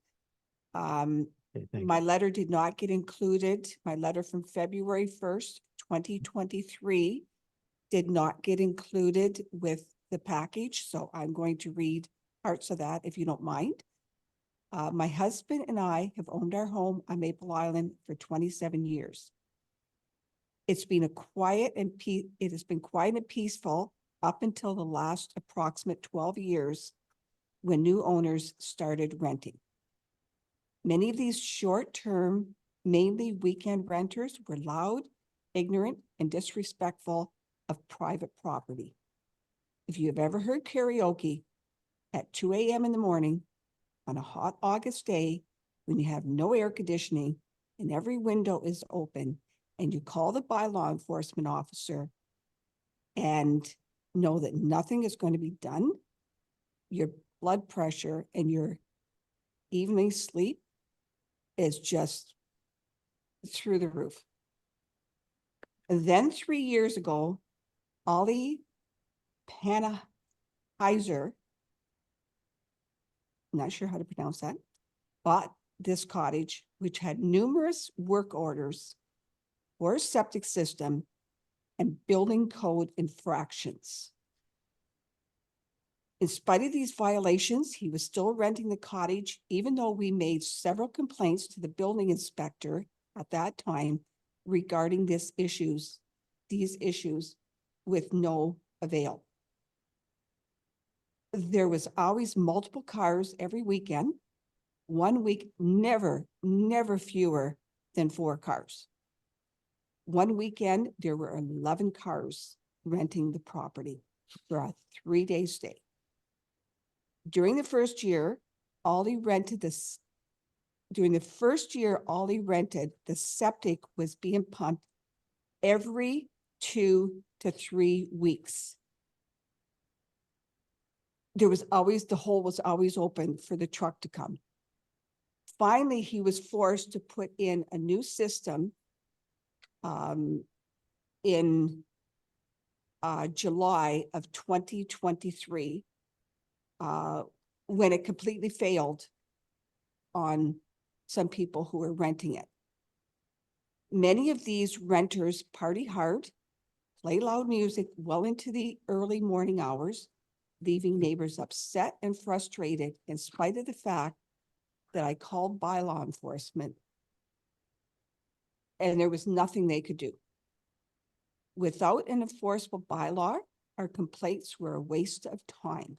P: My letter did not get included. My letter from February 1st, 2023 did not get included with the package. So I'm going to read parts of that if you don't mind. My husband and I have owned our home on Maple Island for 27 years. It's been it has been quiet and peaceful up until the last approximate 12 years when new owners started renting. Many of these short-term, mainly weekend renters were loud, ignorant, and disrespectful of private property. If you have ever heard karaoke at 2 a.m. in the morning on a hot August day when you have no air conditioning and every window is open, and you call the bylaw enforcement officer and know that nothing is going to be done, your blood pressure and your evening sleep is just through the roof. And then 3 years ago, Ollie Panheiser, not sure how to pronounce that, bought this cottage, which had numerous work orders for a septic system and building code infractions. In spite of these violations, he was still renting the cottage, even though we made several complaints to the building inspector at that time regarding these issues with no avail. There was always multiple cars every weekend. 1 week, never fewer than 4 cars. One weekend, there were 11 cars renting the property for a 3-day stay. During the first year, Ollie rented the septic was being pumped every 2 to 3 weeks. The hole was always open for the truck to come. Finally, he was forced to put in a new system in July of 2023 when it completely failed on some people who were renting it. Many of these renters party hard, play loud music well into the early morning hours, leaving neighbors upset and frustrated in spite of the fact that I called bylaw enforcement and there was nothing they could do. Without an enforceable bylaw, our complaints were a waste of time.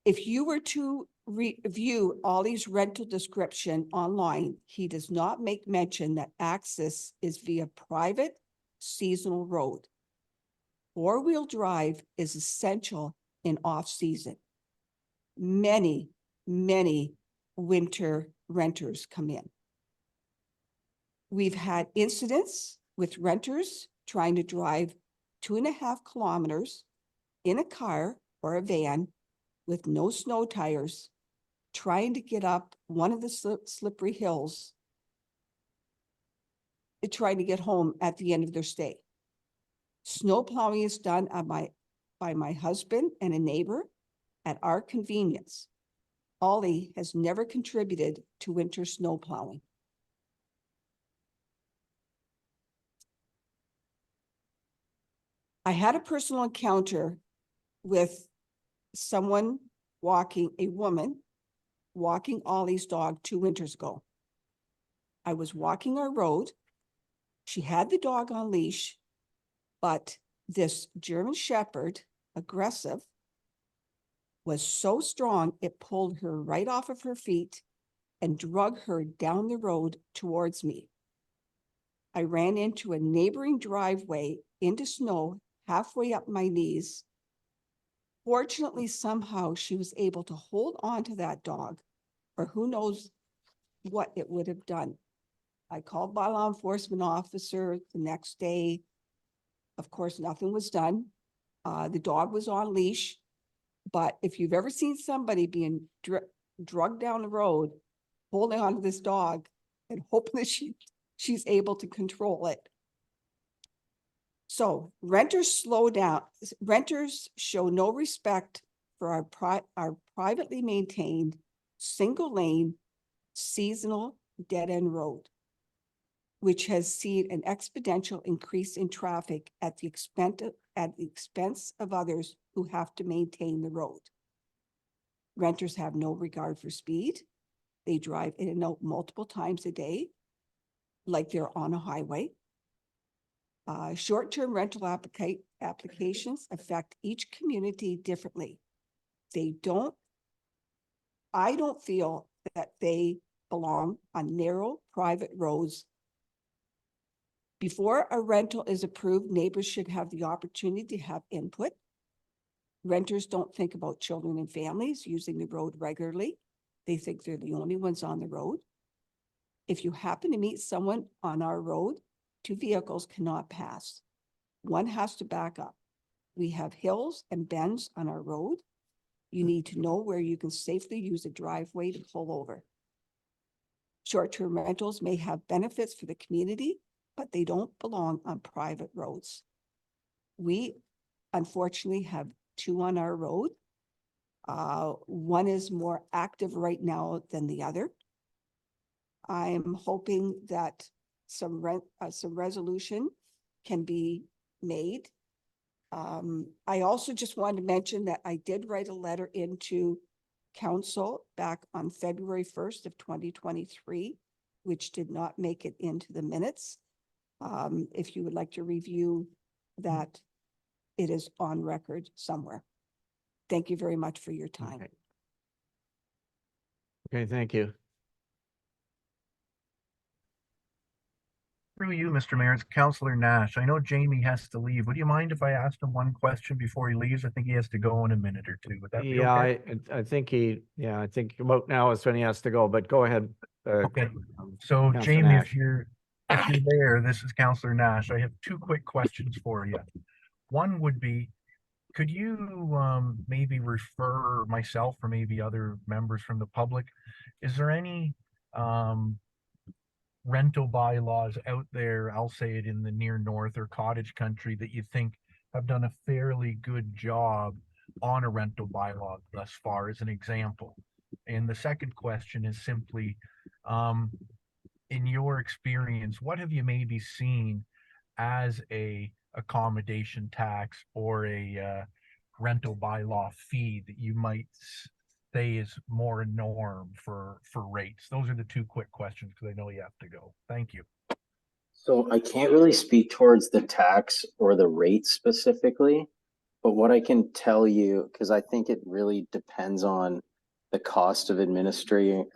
P: If you were to review Ollie's rental description online, he does not make mention that access is via private seasonal road. 4-wheel drive is essential in off-season. Many winter renters come in. We've had incidents with renters trying to drive 2.5 kilometers in a car or a van with no snow tires, trying to get up one of the slippery hills, trying to get home at the end of their stay. Snow plowing is done by my husband and a neighbor at our convenience. Ollie has never contributed to winter snow plowing. I had a personal encounter with a woman walking Ollie's dog 2 winters ago. I was walking our road. She had the dog on leash, but this German Shepherd, aggressive, was so strong it pulled her right off of her feet and drug her down the road towards me. I ran into a neighboring driveway into snow halfway up my knees. Fortunately, somehow she was able to hold on to that dog, or who knows what it would have done. I called my law enforcement officer the next day. Of course, nothing was done. The dog was on leash, but if you've ever seen somebody being drugged down the road, holding onto this dog and hoping that she's able to control it. So renters slow down. Renters show no respect for our privately maintained single lane seasonal dead end road, which has seen an exponential increase in traffic at the expense of others who have to maintain the road. Renters have no regard for speed. They drive in and out multiple times a day, like they're on a highway. Short-term rental applications affect each community differently. I don't feel that they belong on narrow private roads. Before a rental is approved, neighbors should have the opportunity to have input. Renters don't think about children and families using the road regularly. They think they're the only ones on the road. If you happen to meet someone on our road, 2 vehicles cannot pass. One has to back up. We have hills and bends on our road. You need to know where you can safely use a driveway to pull over. Short-term rentals may have benefits for the community, but they don't belong on private roads. We unfortunately have 2 on our road. One is more active right now than the other. I'm hoping that some resolution can be made. I also just wanted to mention that I did write a letter into council back on February 1st of 2023, which did not make it into the minutes. If you would like to review that, it is on record somewhere. Thank you very much for your time.
A: Okay, thank you.
C: Through you, Mr. Mayor, it's Councillor Nash. I know Jamie has to leave. Would you mind if I asked him one question before he leaves? I think he has to go in a minute or two. Would that be
A: Yeah,
C: okay?
A: I think I think about now is when he has to go, but go ahead.
C: Okay. So
A: Councillor
C: Jamie,
A: Nash.
C: if you're there, this is Councillor Nash. I have 2 quick questions for you. One would be, could you maybe refer myself or maybe other members from the public? Is there any rental bylaws out there, I'll say it in the near north or cottage country, that you think have done a fairly good job on a rental bylaw thus far, as an example? And the second question is simply, in your experience, what have you maybe seen as a accommodation tax or a rental bylaw fee that you might say is more a norm for rates? Those are the 2 quick questions, because I know you have to go. Thank you.
J: So I can't really speak towards the tax or the rate specifically, but what I can tell you, because I think it really depends on the cost of administering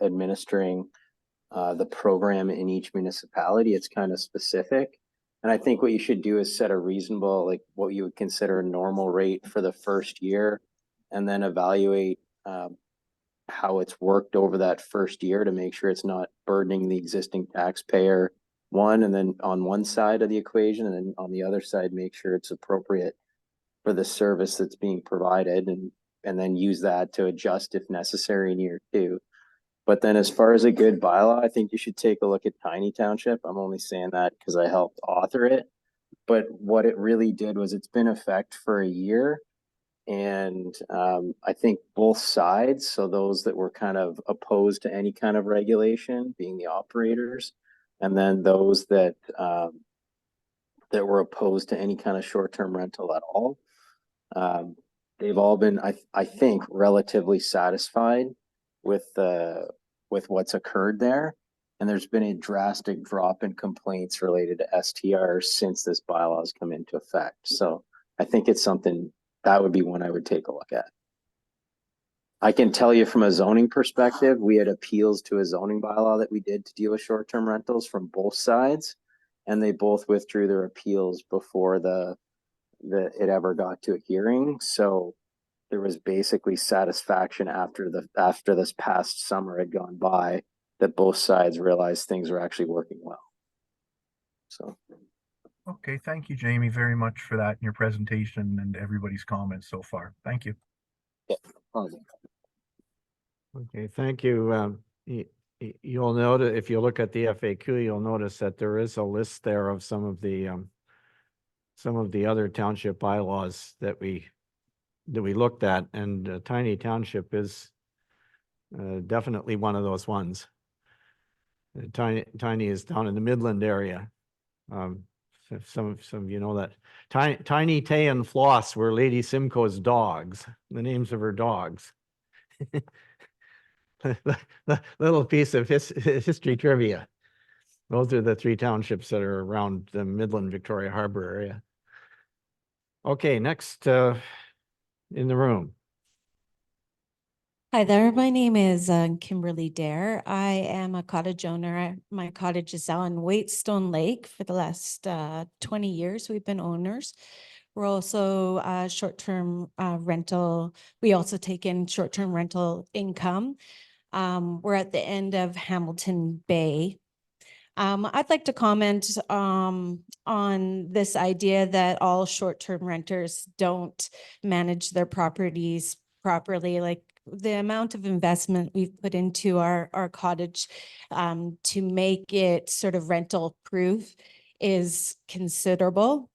J: the program in each municipality. It's kind of specific. And I think what you should do is set a reasonable, like what you would consider a normal rate for the first year, and then evaluate how it's worked over that first year to make sure it's not burdening the existing taxpayer and then on one side of the equation, and then on the other side, make sure it's appropriate for the service that's being provided, and then use that to adjust if necessary in year 2. But then as far as a good bylaw, I think you should take a look at Tiny Township. I'm only saying that because I helped author it. But what it really did was it's been in effect for a year. And I think both sides, so those that were kind of opposed to any kind of regulation, being the operators, and then those that were opposed to any kind of short-term rental at all, they've all been, I think, relatively satisfied with what's occurred there. And there's been a drastic drop in complaints related to STRs since this bylaw has come into effect. So I think it's something that would be one I would take a look at. I can tell you from a zoning perspective, we had appeals to a zoning bylaw that we did to deal with short-term rentals from both sides, and they both withdrew their appeals before it ever got to a hearing. So there was basically satisfaction after this past summer had gone by, that both sides realized things were actually working well. So.
C: Okay, thank you, Jamie, very much for that in your presentation and everybody's comments so far. Thank you.
J: Yeah.
A: Okay, thank you. You'll note, if you look at the FAQ, you'll notice that there is a list there of some of the other township bylaws that we looked at, and Tiny Township is definitely one of those ones. Tiny is down in the Midland area. Some of you know that. Tiny, Tay, and Floss were Lady Simcoe's dogs, the names of her dogs. the little piece of history trivia. Those are the 3 townships that are around the Midland, Victoria Harbor area. Okay, next, in the room.
Q: Hi there, my name is Kimberly Dare. I am a cottage owner. My cottage is on Waitstone Lake. For the last 20 years, we've been owners. We're also short-term rental. We also take in short-term rental income. We're at the end of Hamilton Bay. I'd like to comment on this idea that all short-term renters don't manage their properties properly. Like the amount of investment we've put into our cottage to make it sort of rental proof is considerable.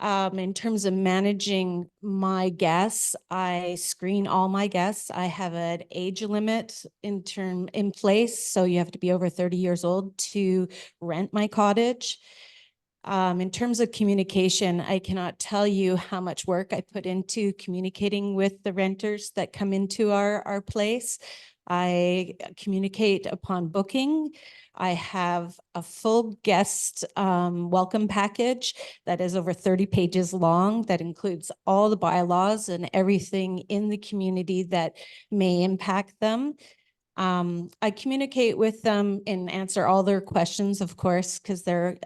Q: In terms of managing my guests, I screen all my guests. I have an age limit in place, so you have to be over 30 years old to rent my cottage. In terms of communication, I cannot tell you how much work I put into communicating with the renters that come into our place. I communicate upon booking. I have a full guest welcome package that is over 30 pages long that includes all the bylaws and everything in the community that may impact them. I communicate with them and answer all their questions, of course, because they're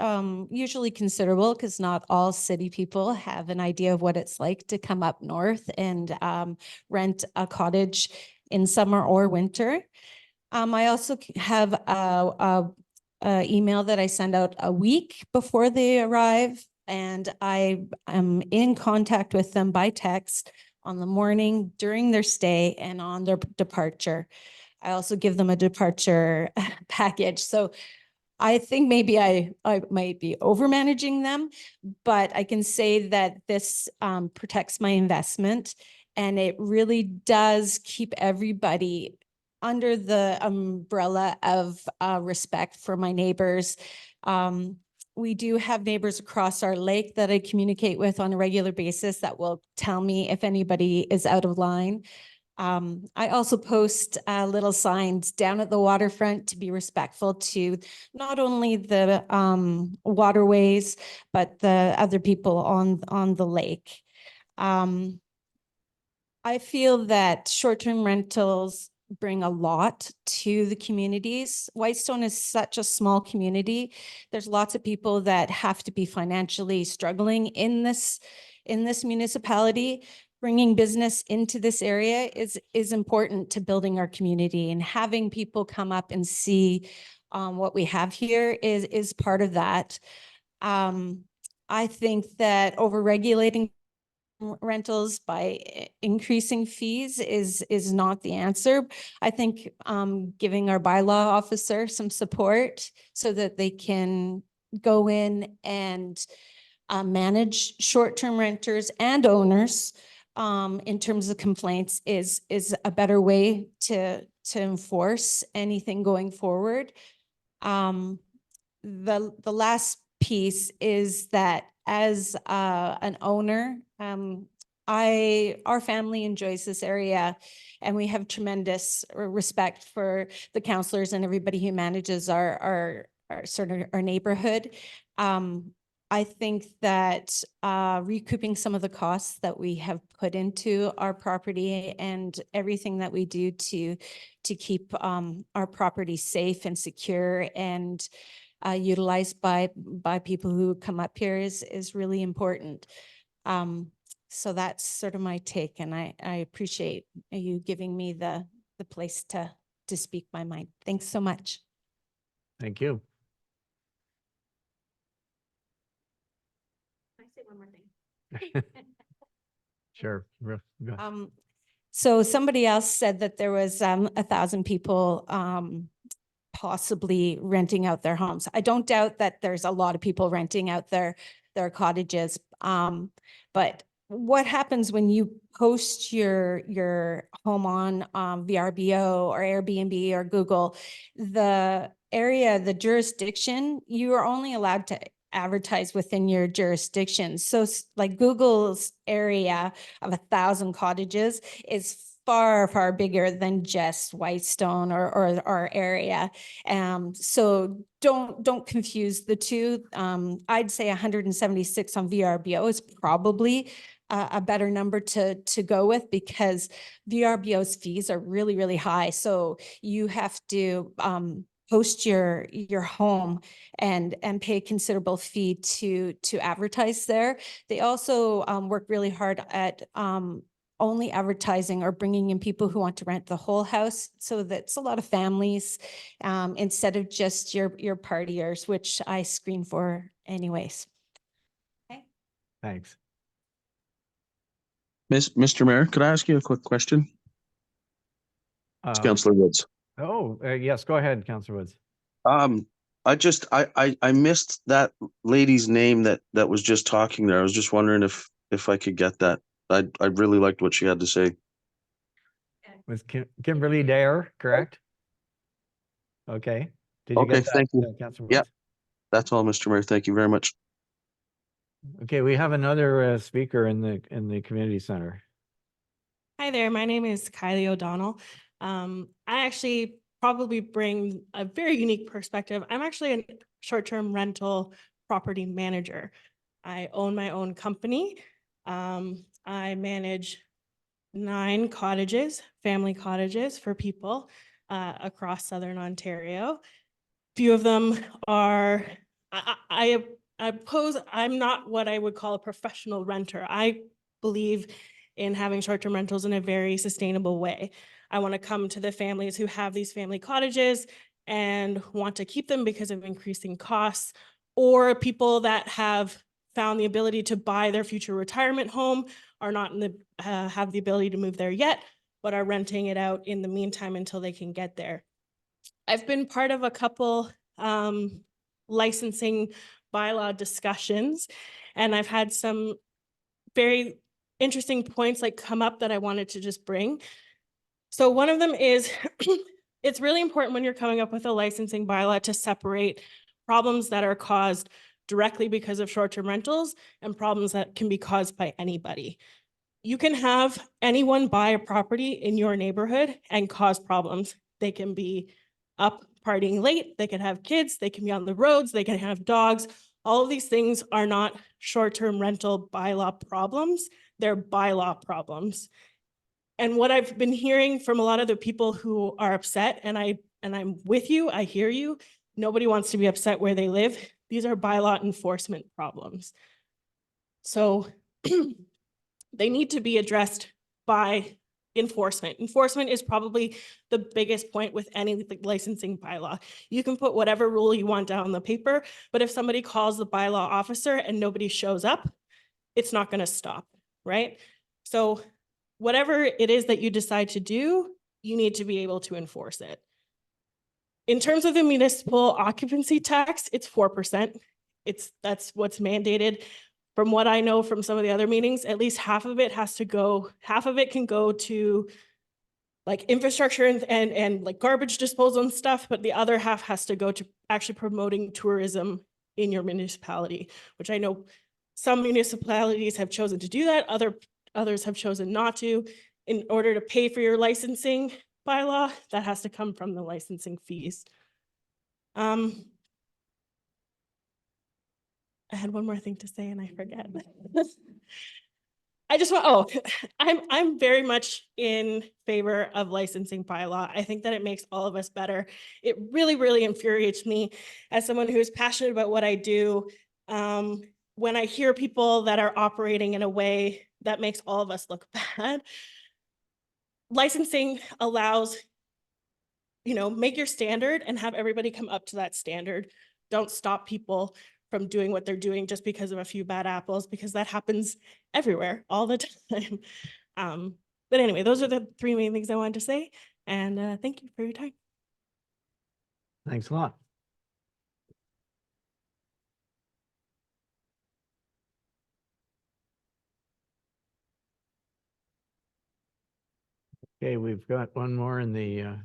Q: usually considerable, because not all city people have an idea of what it's like to come up north and rent a cottage in summer or winter. I also have a email that I send out a week before they arrive, and I am in contact with them by text on the morning, during their stay, and on their departure. I also give them a departure package. So I think maybe I might be over managing them, but I can say that this protects my investment, and it really does keep everybody under the umbrella of respect for my neighbors. We do have neighbors across our lake that I communicate with on a regular basis that will tell me if anybody is out of line. I also post little signs down at the waterfront to be respectful to not only the waterways, but the other people on the lake. I feel that short-term rentals bring a lot to the communities. Whitestone is such a small community. There's lots of people that have to be financially struggling in this municipality. Bringing business into this area is important to building our community, and having people come up and see what we have here is part of that. I think that over-regulating rentals by increasing fees is not the answer. I think giving our bylaw officer some support so that they can go in and manage short-term renters and owners in terms of complaints is a better way to enforce anything going forward. The last piece is that as an owner, our family enjoys this area, and we have tremendous respect for the counselors and everybody who manages our neighborhood. I think that recouping some of the costs that we have put into our property and everything that we do to keep our property safe and secure and utilized by people who come up here is really important. So that's sort of my take, and I appreciate you giving me the place to speak my mind. Thanks so much.
A: Thank you.
Q: Can I say one more thing?
A: Sure. Go.
Q: So somebody else said that there was 1,000 people possibly renting out their homes. I don't doubt that there's a lot of people renting out their cottages. But what happens when you post your home on VRBO or Airbnb or Google, the jurisdiction, you are only allowed to advertise within your jurisdiction. So like Google's area of 1,000 cottages is far, far bigger than just Whitestone or our area. So don't confuse the two. I'd say 176 on VRBO is probably a better number to go with, because VRBO's fees are really, really high. So you have to host your home and pay a considerable fee to advertise there. They also work really hard at only advertising or bringing in people who want to rent the whole house. So that's a lot of families instead of just your partiers, which I screen for anyways. Okay.
A: Thanks.
B: Mr. Mayor, could I ask you a quick question? It's Councillor Woods.
A: Yes, go ahead, Councillor Woods.
B: I missed that lady's name that was just talking there. I was just wondering if I could get that. I really liked what she had to say.
A: Was Kimberly Dare, correct? Okay. Did you
B: Okay,
A: get that,
B: thank you.
A: Councillor
B: Yeah,
A: Woods?
B: that's all, Mr. Mayor. Thank you very much.
A: Okay, we have another speaker in the community center.
R: Hi there, my name is Kylie O'Donnell. I actually probably bring a very unique perspective. I'm actually a short-term rental property manager. I own my own company. I manage 9 cottages, family cottages for people across Southern Ontario. Few of them are, I'm not what I would call a professional renter. I believe in having short-term rentals in a very sustainable way. I want to come to the families who have these family cottages and want to keep them because of increasing costs, or people that have found the ability to buy their future retirement home, are not in the have the ability to move there yet, but are renting it out in the meantime until they can get there. I've been part of a couple licensing bylaw discussions, and I've had some very interesting points like come up that I wanted to just bring. So one of them is it's really important when you're coming up with a licensing bylaw to separate problems that are caused directly because of short-term rentals and problems that can be caused by anybody. You can have anyone buy a property in your neighborhood and cause problems. They can be up partying late, they can have kids, they can be on the roads, they can have dogs. All of these things are not short-term rental bylaw problems, they're bylaw problems. And what I've been hearing from a lot of the people who are upset, and I'm with you, I hear you, nobody wants to be upset where they live. These are bylaw enforcement problems. So they need to be addressed by enforcement. Enforcement is probably the biggest point with any licensing bylaw. You can put whatever rule you want down on the paper, but if somebody calls the bylaw officer and nobody shows up, it's not going to stop, right? So whatever it is that you decide to do, you need to be able to enforce it. In terms of the municipal occupancy tax, it's 4%. That's what's mandated. From what I know from some of the other meetings, at least half of it can go to like infrastructure and like garbage disposal and stuff, but the other half has to go to actually promoting tourism in your municipality, which I know some municipalities have chosen to do that, others have chosen not to. In order to pay for your licensing bylaw, that has to come from the licensing fees. I had one more thing to say and I forget. I'm very much in favor of licensing bylaw. I think that it makes all of us better. It really, really infuriates me as someone who is passionate about what I do. When I hear people that are operating in a way that makes all of us look bad. Licensing allows, make your standard and have everybody come up to that standard. Don't stop people from doing what they're doing just because of a few bad apples, because that happens everywhere all the time. But anyway, those are the 3 main things I wanted to say. And thank you for your time.
A: Thanks a lot. Okay, we've got one more in the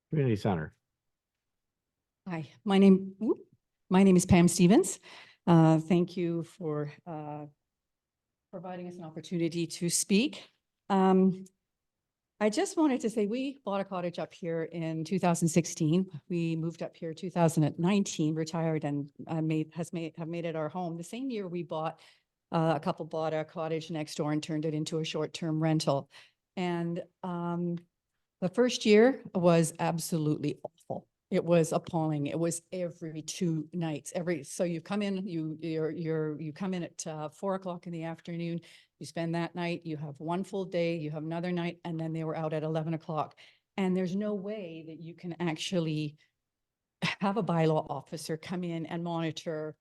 A: community center.
S: Hi, my name is Pam Stevens. Thank you for providing us an opportunity to speak. I just wanted to say, we bought a cottage up here in 2016. We moved up here 2019, retired and have made it our home. The same year we bought, a couple bought a cottage next door and turned it into a short-term rental. And the first year was absolutely awful. It was appalling. It was every 2 nights, so you come in, you come in at 4 o'clock in the afternoon, you spend that night, you have one full day, you have another night, and then they were out at 11 o'clock. And there's no way that you can actually have a bylaw officer come in and monitor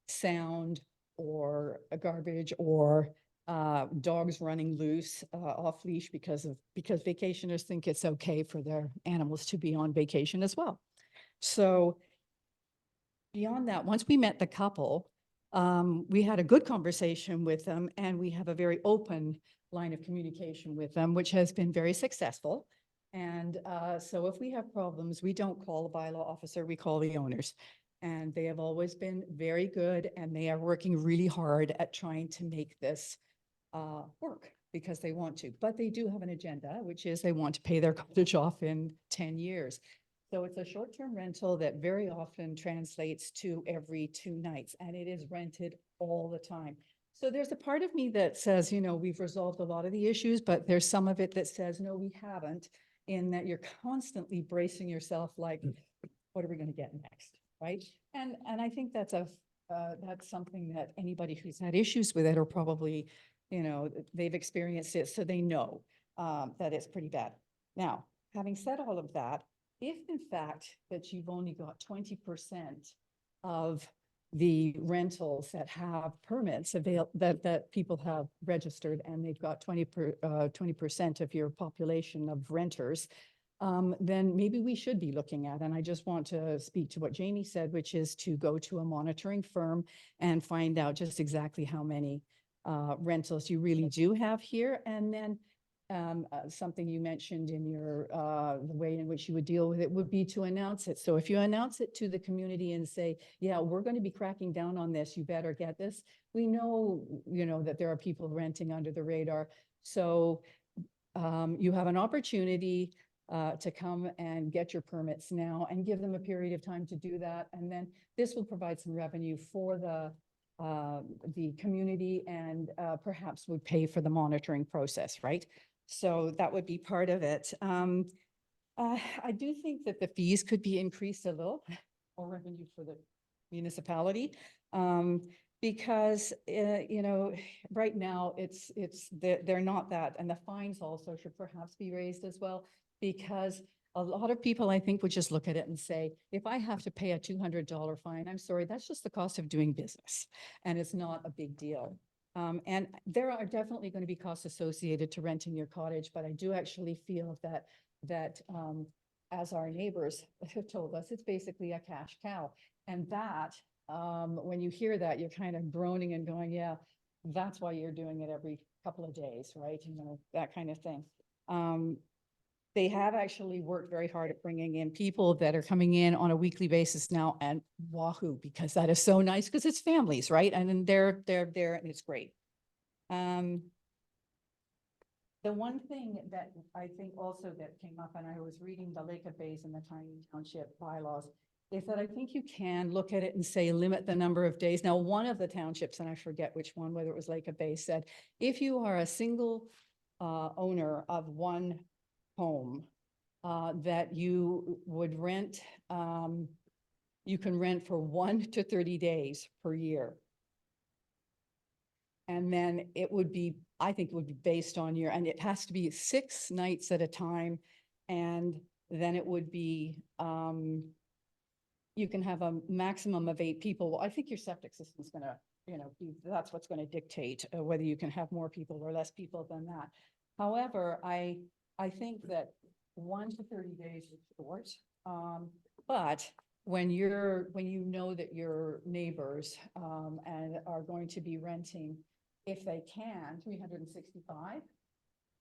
S: sound or garbage or dogs running loose off leash because vacationers think it's okay for their animals to be on vacation as well. So beyond that, once we met the couple, we had a good conversation with them, and we have a very open line of communication with them, which has been very successful. And so if we have problems, we don't call a bylaw officer, we call the owners. And they have always been very good, and they are working really hard at trying to make this work because they want to. But they do have an agenda, which is they want to pay their cottage off in 10 years. So it's a short-term rental that very often translates to every 2 nights, and it is rented all the time. So there's a part of me that says, you know, we've resolved a lot of the issues, but there's some of it that says, no, we haven't, in that you're constantly bracing yourself like, what are we going to get next, right? And I think that's something that anybody who's had issues with it or probably, you know, they've experienced it, so they know that it's pretty bad. Now, having said all of that, if in fact that you've only got 20% of the rentals that have permits that people have registered, and they've got 20% of your population of renters, then maybe we should be looking at, and I just want to speak to what Jamie said, which is to go to a monitoring firm and find out just exactly how many rentals you really do have here. And then something you mentioned in your the way in which you would deal with it would be to announce it. So if you announce it to the community and say, yeah, we're going to be cracking down on this, you better get this. We know, you know, that there are people renting under the radar. So you have an opportunity to come and get your permits now and give them a period of time to do that. And then this will provide some revenue for the community, and perhaps would pay for the monitoring process, right? So that would be part of it. I do think that the fees could be increased a little, or revenue for the municipality, because you know, right now they're not that, and the fines also should perhaps be raised as well, because a lot of people, I think, would just look at it and say, if I have to pay a $200 fine, I'm sorry, that's just the cost of doing business, and it's not a big deal. And there are definitely going to be costs associated to renting your cottage, but I do actually feel that as our neighbors have told us, it's basically a cash cow. And that, when you hear that, you're kind of groaning and going, yeah, that's why you're doing it every couple of days, right? You know, that kind of thing. They have actually worked very hard at bringing in people that are coming in on a weekly basis now, and wahoo, because that is so nice, because it's families, right? And then they're there, and it's great. The one thing that I think also that came up, and I was reading the Lake of Bays and the Tiny Township bylaws, is that I think you can look at it and say, limit the number of days. Now, one of the townships, and I forget which one, whether it was Lake of Bays, said, if you are a single owner of one home, that you would rent, you can rent for 1 to 30 days per year. And then it would be, I think it would be based on your, and it has to be 6 nights at a time. And then it would be, you can have a maximum of 8 people. Well, I think your septic system is going to, you know, that's what's going to dictate whether you can have more people or less people than that. However, I think that 1 to 30 days is short, but when you know that your neighbors and are going to be renting, if they can, 365,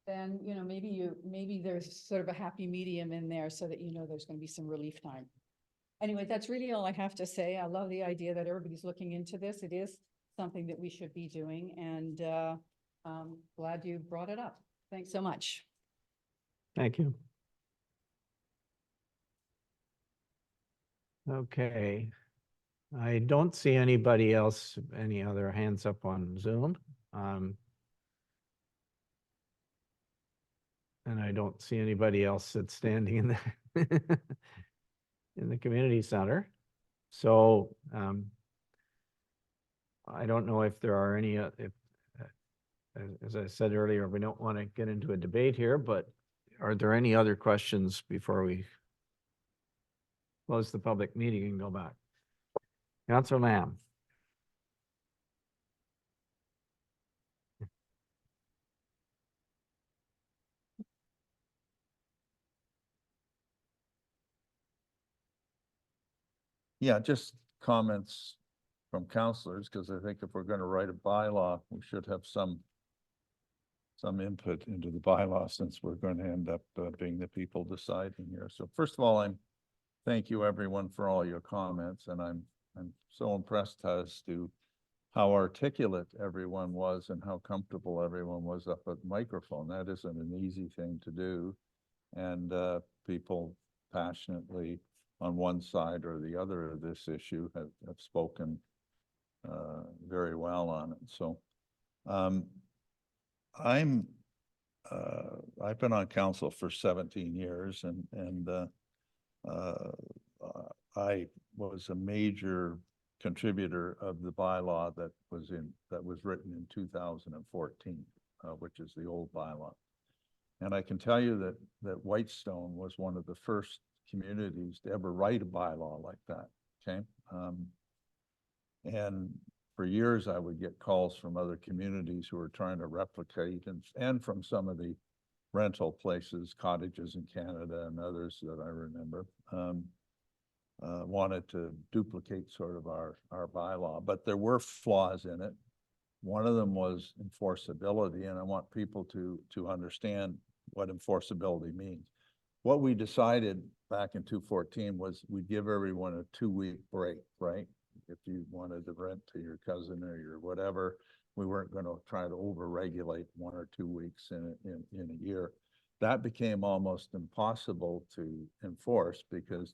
S: then you know maybe there's sort of a happy medium in there, so that you know there's going to be some relief time. Anyway, that's really all I have to say. I love the idea that everybody's looking into this. It is something that we should be doing, and glad you brought it up. Thanks so much.
A: Thank you. Okay. I don't see anybody else, any other hands up on Zoom. And I don't see anybody else that's standing in the in the community center. So I don't know if there are any, as I said earlier, we don't want to get into a debate here, but are there any other questions before we close the public meeting and go back? Councillor Lamb.
E: Yeah, just comments from counselors, because I think if we're going to write a bylaw, we should have some input into the bylaw, since we're going to end up being the people deciding here. So first of all, thank you everyone for all your comments, and I'm so impressed as to how articulate everyone was and how comfortable everyone was up at the microphone. That isn't an easy thing to do. And people passionately on one side or the other of this issue have spoken very well on it. So I've been on council for 17 years, and I was a major contributor of the bylaw that was written in 2014, which is the old bylaw. And I can tell you that Whitestone was one of the first communities to ever write a bylaw like that. Okay. And for years I would get calls from other communities who were trying to replicate, and from some of the rental places, cottages in Canada and others that I remember, wanted to duplicate sort of our bylaw, but there were flaws in it. One of them was enforceability, and I want people to understand what enforceability means. What we decided back in 2014 was we'd give everyone a 2-week break, right? If you wanted to rent to your cousin or your whatever, we weren't going to try to over-regulate 1 or 2 weeks in a year. That became almost impossible to enforce, because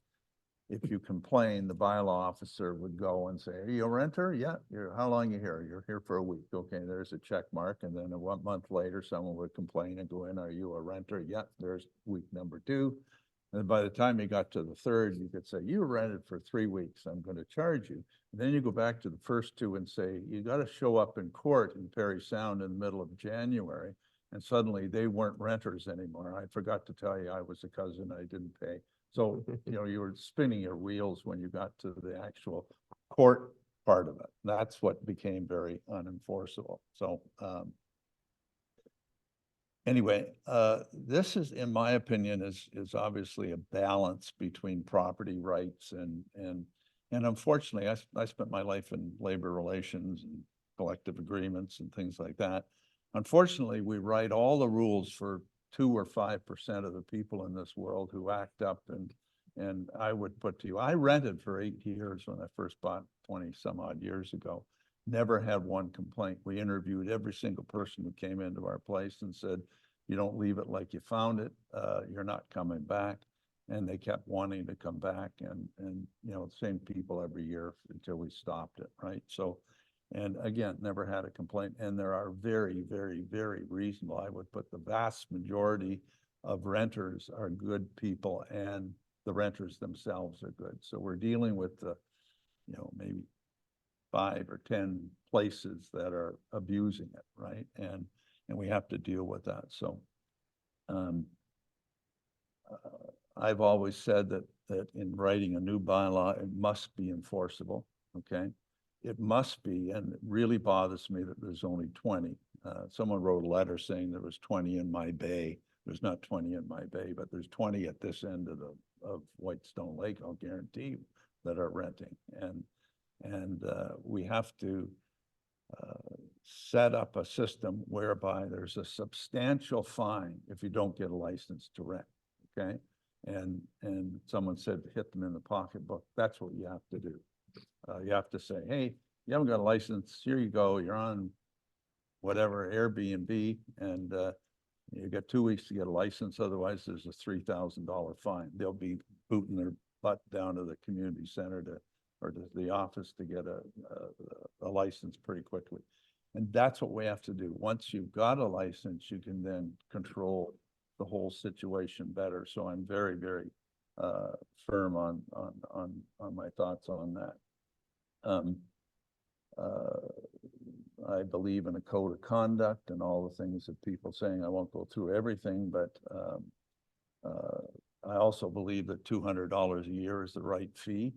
E: if you complain, the bylaw officer would go and say, "Are you a renter? Yeah. How long are you here? You're here for a week." Okay, there's a check mark. And then 1 month later, someone would complain and go in, "Are you a renter?" Yeah, there's week number 2. And by the time you got to the 3rd, you could say, "You rented for 3 weeks. I'm going to charge you." And then you go back to the first 2 and say, "You got to show up in court in Parry Sound in the middle of January." And suddenly they weren't renters anymore. I forgot to tell you, I was a cousin. I didn't pay. So, you were spinning your wheels when you got to the actual court part of it. That's what became very unenforceable. So, anyway, this is, in my opinion, is obviously a balance between property rights and unfortunately, I spent my life in labor relations and collective agreements and things like that. Unfortunately, we write all the rules for 2 or 5% of the people in this world who act up, and I would put to you, I rented for 8 years when I first bought 20 some odd years ago. Never had one complaint. We interviewed every single person who came into our place and said, "You don't leave it like you found it. You're not coming back." And they kept wanting to come back, and the same people every year until we stopped it, right? So, and again, never had a complaint. And there are very, very, very reasonable, I would put the vast majority of renters are good people, and the renters themselves are good. So we're dealing with the, maybe 5 or 10 places that are abusing it, right? And we have to deal with that. So I've always said that in writing a new bylaw, it must be enforceable, okay? It must be, and it really bothers me that there's only 20. Someone wrote a letter saying there was 20 in my bay. There's not 20 in my bay, but there's 20 at this end of Whitestone Lake, I'll guarantee you, that are renting. And we have to set up a system whereby there's a substantial fine if you don't get a license to rent, okay? And someone said, hit them in the pocketbook. That's what you have to do. You have to say, "Hey, you haven't got a license. Here you go. You're on whatever Airbnb, and You got 2 weeks to get a license, otherwise there's a $3,000 fine. They'll be booting their butt down to the community center or to the office to get a license pretty quickly. And that's what we have to do. Once you've got a license, you can then control the whole situation better. So I'm very, very firm on my thoughts on that. I believe in a code of conduct and all the things that people saying. I won't go through everything, but I also believe that $200 a year is the right fee.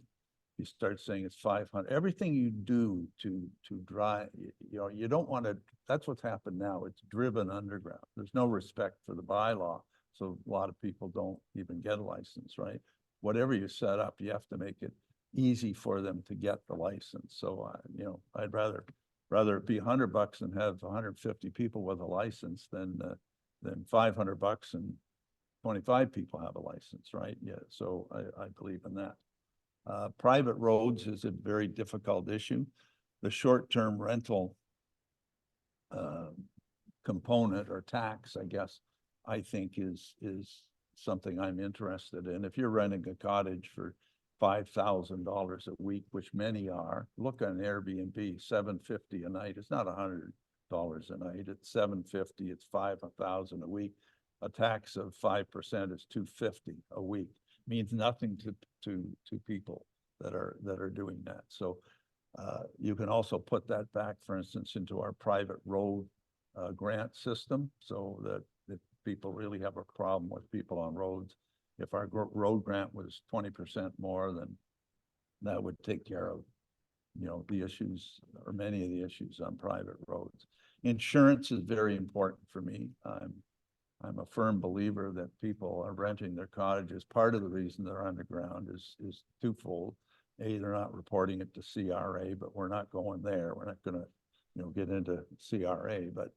E: You start saying it's 500, everything you do to drive, you don't want to, that's what's happened now. It's driven underground. There's no respect for the bylaw. So a lot of people don't even get a license, right? Whatever you set up, you have to make it easy for them to get the license. So, I'd rather it be $100 and have 150 people with a license than $500 and 25 people have a license, right? Yeah, so I believe in that. Private roads is a very difficult issue. The short-term rental component or tax, I guess, I think is something I'm interested in. If you're renting a cottage for $5,000 a week, which many are, look on Airbnb, $750 a night. It's not $100 a night. It's $750. It's $5,000 a week. A tax of 5% is $250 a week. Means nothing to people that are doing that. So you can also put that back, for instance, into our private road grant system, so that if people really have a problem with people on roads, if our road grant was 20% more, then that would take care of, the issues or many of the issues on private roads. Insurance is very important for me. I'm a firm believer that people are renting their cottages. Part of the reason they're underground is twofold. A, they're not reporting it to CRA, but we're not going there. We're not going to, get into CRA, but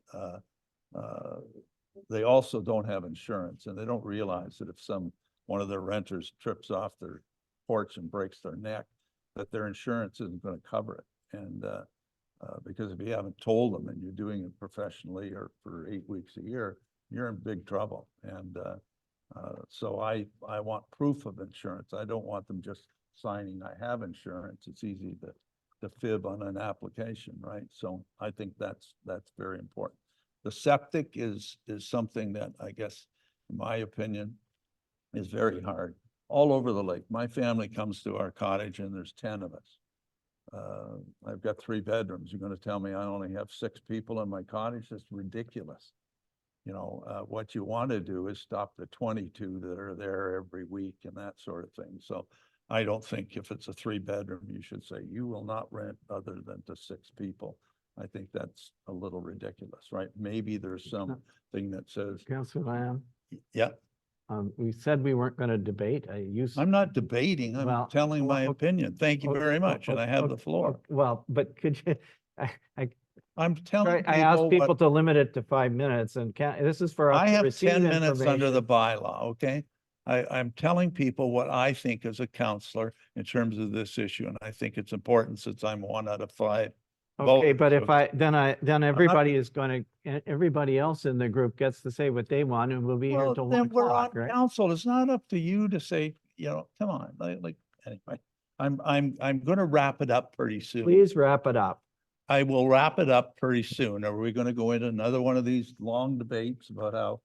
E: they also don't have insurance, and they don't realize that if one of their renters trips off their porch and breaks their neck, that their insurance isn't going to cover it. And because if you haven't told them and you're doing it professionally or for 8 weeks a year, you're in big trouble. And so I want proof of insurance. I don't want them just signing, I have insurance. It's easy to fib on an application, right? So I think that's very important. The septic is something that I guess, in my opinion, is very hard. All over the lake. My family comes to our cottage and there's 10 of us. I've got 3 bedrooms. You're going to tell me I only have 6 people in my cottage? That's ridiculous. What you want to do is stop the 22 that are there every week and that sort of thing. So I don't think if it's a 3-bedroom, you should say you will not rent other than to 6 people. I think that's a little ridiculous, right? Maybe there's something that says.
A: Councilor Lamb,
E: Yeah,
A: we said we weren't going to debate.
E: I'm not debating. I'm
A: Well,
E: telling my
A: well,
E: opinion. Thank you very much. And I have the floor.
A: Well, but could you,
E: I'm telling
A: I asked people
E: what-
A: to limit it to 5 minutes, and this is for us
E: I
A: to
E: have
A: receive
E: 10 minutes under the
A: information.
E: bylaw, okay? I'm telling people what I think as a counselor in terms of this issue, and I think it's important since I'm 1 out of 5.
A: Okay, but if
E: voters,
A: then everybody is going to, everybody else in the group gets to say what they want, and we'll be here
E: well,
A: until
E: then
A: 1
E: we're
A: o'clock,
E: on
A: right?
E: council. It's not up to you to say, come on, anyway. I'm gonna wrap it up pretty soon.
A: Please wrap it up.
E: I will wrap it up pretty soon. Are we gonna go into another one of these long debates about how,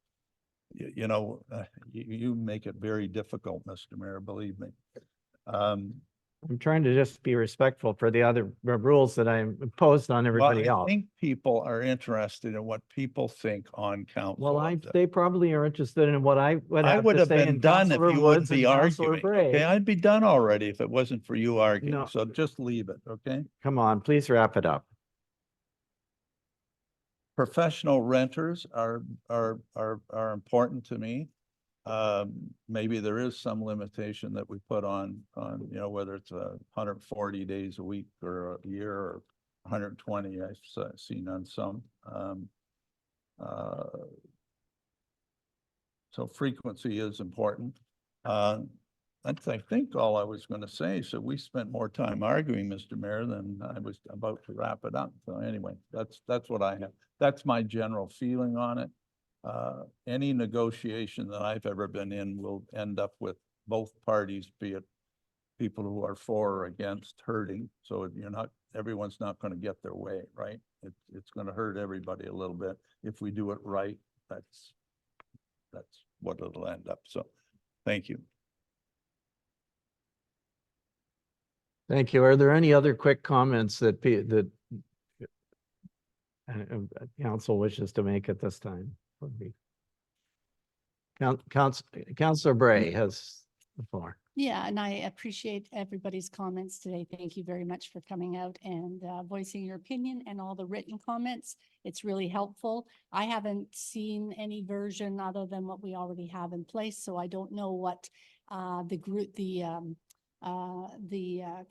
E: you make it very difficult, Mr. Mayor, believe me.
A: I'm trying to just be respectful for the other rules that I imposed on everybody
E: Well, I
A: else.
E: think people are interested in what people think on council.
A: Well,
E: of this.
A: they probably are interested in what I would
E: I
A: have
E: would
A: to
E: have
A: say,
E: been
A: and
E: done if
A: Councilor
E: you
A: Woods
E: wouldn't be
A: and Councilor
E: arguing.
A: Bray.
E: Okay, I'd be done already if it wasn't for you arguing.
A: No.
E: So just leave it, okay?
A: Come on, please wrap it up.
E: Professional renters are important to me. Maybe there is some limitation that we put on, whether it's 140 days a week or a year or 120, I've seen on some. So frequency is important. That's, I think, all I was going to say. So we spent more time arguing, Mr. Mayor, than I was about to wrap it up. So anyway, that's what I have. That's my general feeling on it. Any negotiation that I've ever been in will end up with both parties, be it people who are for or against hurting. So everyone's not going to get their way, right? It's going to hurt everybody a little bit. If we do it right, that's what it'll end up. So thank you.
A: Thank you. Are there any other quick comments that council wishes to make at this time? Councillor Bray has the floor.
G: Yeah, and I appreciate everybody's comments today. Thank you very much for coming out and voicing your opinion and all the written comments. It's really helpful. I haven't seen any version other than what we already have in place, so I don't know what the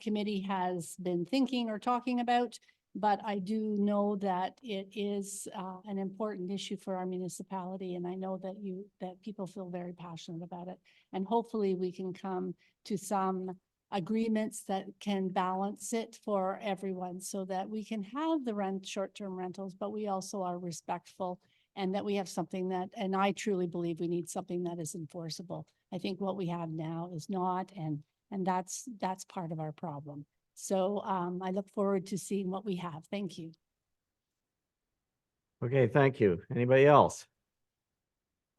G: committee has been thinking or talking about. But I do know that it is an important issue for our municipality, and I know that people feel very passionate about it. And hopefully we can come to some agreements that can balance it for everyone so that we can have the short-term rentals, but we also are respectful and that we have something that, and I truly believe we need something that is enforceable. I think what we have now is not, and that's part of our problem. So I look forward to seeing what we have. Thank you.
A: Okay, thank you. Anybody else?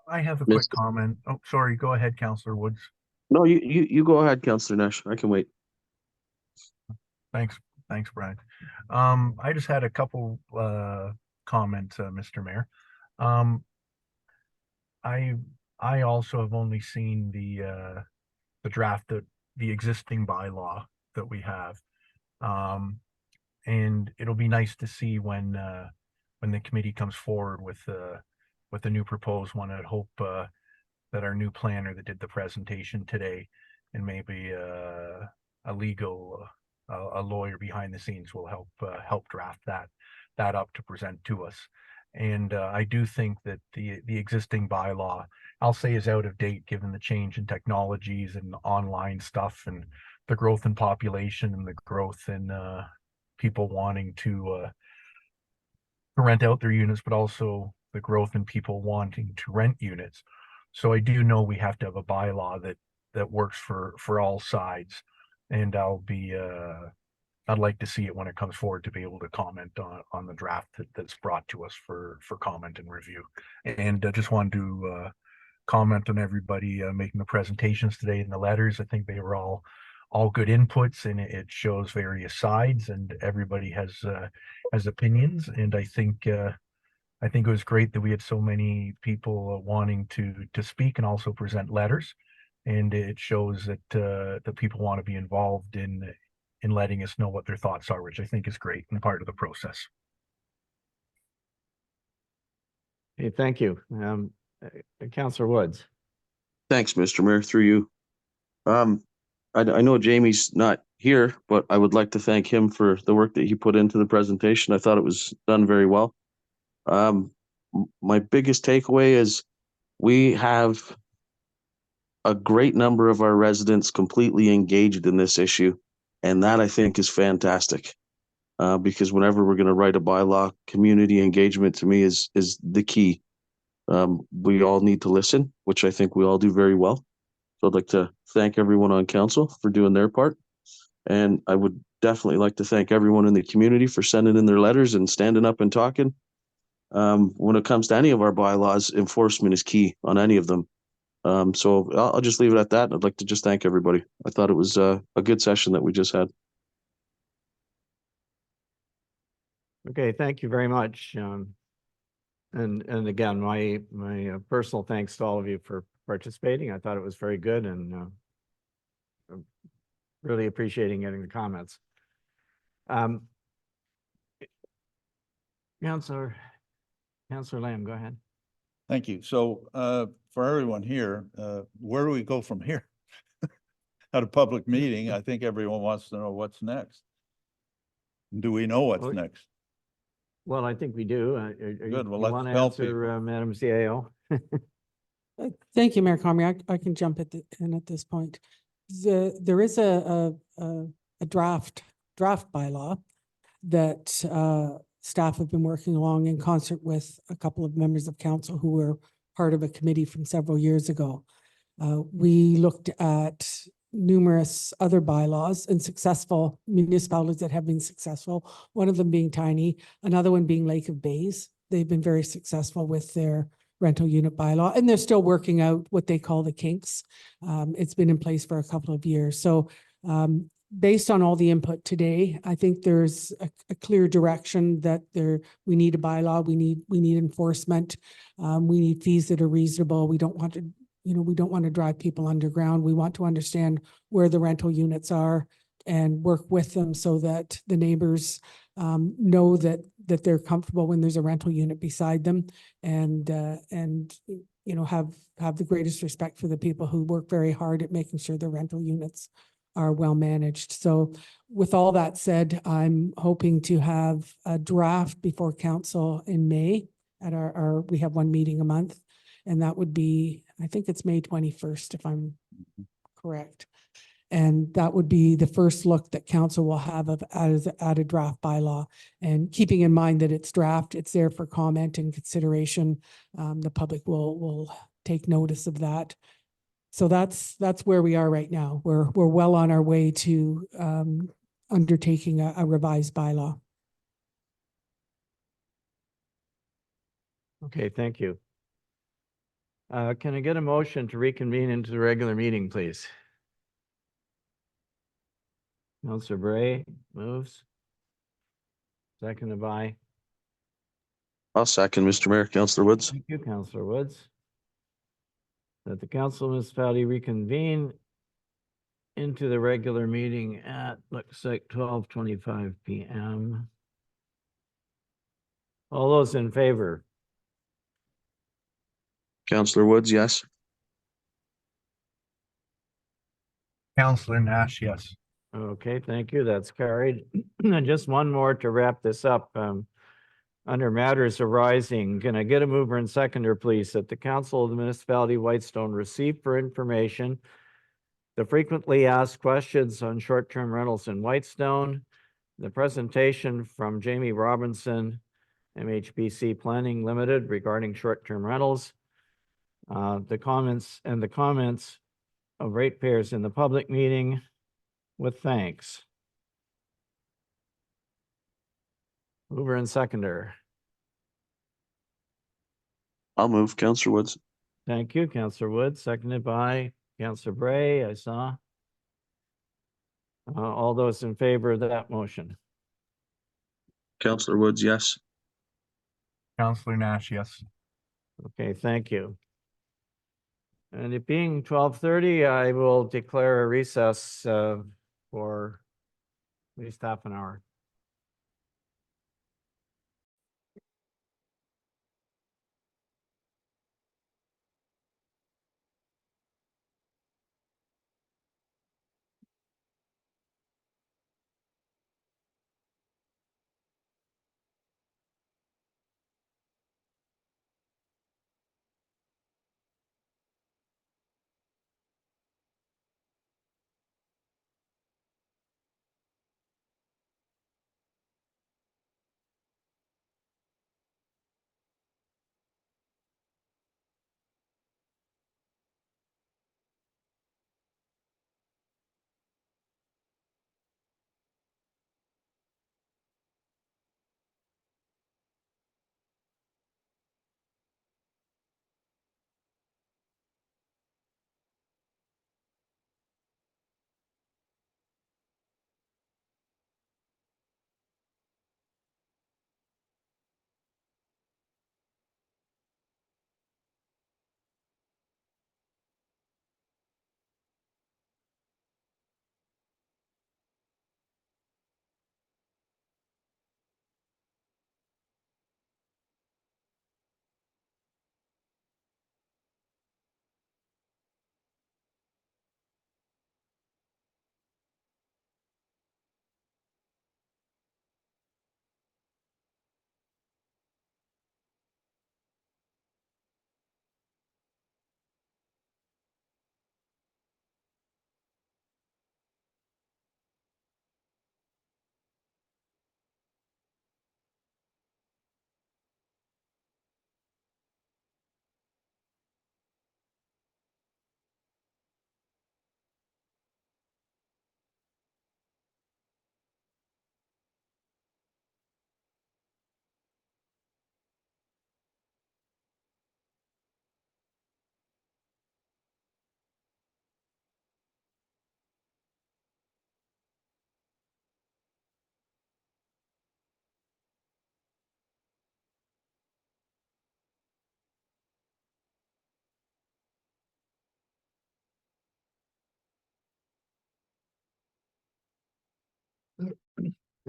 C: I have a quick comment. Oh, sorry. Go ahead, Councillor Woods.
B: No, you go ahead, Councillor Nash. I can wait.
C: Thanks, Brad. I just had a couple comments, Mr. Mayor. I also have only seen the draft, the existing bylaw that we have. And it'll be nice to see when the committee comes forward with a new proposed one. I'd hope that our new planner that did the presentation today, and maybe a lawyer behind the scenes will help draft that up to present to us. And I do think that the existing bylaw, I'll say, is out of date given the change in technologies and online stuff and the growth in population and the growth in people wanting to rent out their units, but also the growth in people wanting to rent units. So I do know we have to have a bylaw that works for all sides, and I'd like to see it when it comes forward to be able to comment on the draft that's brought to us for comment and review. And just wanted to comment on everybody making the presentations today and the letters. I think they were all good inputs, and it shows various sides, and everybody has opinions. And I think it was great that we had so many people wanting to speak and also present letters. And it shows that the people want to be involved in letting us know what their thoughts are, which I think is great and part of the process.
A: Okay, thank you. Councillor Woods.
B: Thanks, Mr. Mayor, through you. I know Jamie's not here, but I would like to thank him for the work that he put into the presentation. I thought it was done very well. My biggest takeaway is we have a great number of our residents completely engaged in this issue. And that, I think, is fantastic. Because whenever we're going to write a bylaw, community engagement to me is the key. We all need to listen, which I think we all do very well. So I'd like to thank everyone on council for doing their part. And I would definitely like to thank everyone in the community for sending in their letters and standing up and talking. When it comes to any of our bylaws, enforcement is key on any of them. So I'll just leave it at that. I'd like to just thank everybody. I thought it was a good session that we just had.
A: Okay, thank you very much. And again, my personal thanks to all of you for participating. I thought it was very good, and really appreciating getting the comments. Councillor Lamb, go ahead.
E: Thank you. So for everyone here, where do we go from here? At a public meeting, I think everyone wants to know what's next. Do we know what's next?
A: Well, I think we do.
E: Good. Well,
A: you
E: let's
A: want to
E: tell
A: answer,
E: people.
A: Madam CAO?
H: Thank you, Mayor Comrie. I can jump in at this point. There is a draft bylaw that staff have been working along in concert with a couple of members of council who were part of a committee from several years ago. We looked at numerous other bylaws and successful municipalities that have been successful, one of them being Tiny, another one being Lake of Bays. They've been very successful with their rental unit bylaw, and they're still working out what they call the kinks. It's been in place for a couple of years. So based on all the input today, I think there's a clear direction that we need a bylaw, we need enforcement, we need fees that are reasonable. We don't want to drive people underground. We want to understand where the rental units are and work with them so that the neighbors know that they're comfortable when there's a rental unit beside them, and have the greatest respect for the people who work very hard at making sure the rental units are well managed. So with all that said, I'm hoping to have a draft before council in May at we have one meeting a month, and that would be, I think it's May 21st, if I'm correct. And that would be the first look that council will have at a draft bylaw. And keeping in mind that it's draft, it's there for comment and consideration. The public will take notice of that. So that's where we are right now. We're well on our way to undertaking a revised bylaw.
A: Okay, thank you. Can I get a motion to reconvene into the regular meeting, please? Councillor Bray moves. Seconded by.
B: I'll second, Mr. Mayor. Councillor Woods.
A: Thank you, Councillor Woods. That the council municipality reconvene into the regular meeting at, looks like 12:25 p.m. All those in favor?
B: Councillor Woods, yes.
C: Councillor Nash, yes.
A: Okay, thank you. That's carried. And just one more to wrap this up. Under matters arising, can I get a mover and seconder, please, that the council of the municipality of Whitestone receive for information the frequently asked questions on short-term rentals in Whitestone, the presentation from Jamie Robinson, MHBC Planning Limited regarding short-term rentals, the comments of ratepayers in the public meeting, with thanks. Mover and seconder.
B: I'll move, Councillor Woods.
A: Thank you, Councillor Woods, seconded by Councillor Bray, I saw. All those in favor of that motion?
B: Councillor Woods, yes.
C: Councillor Nash, yes.
A: Okay, thank you. And it being 12:30, I will declare a recess for at least half an hour.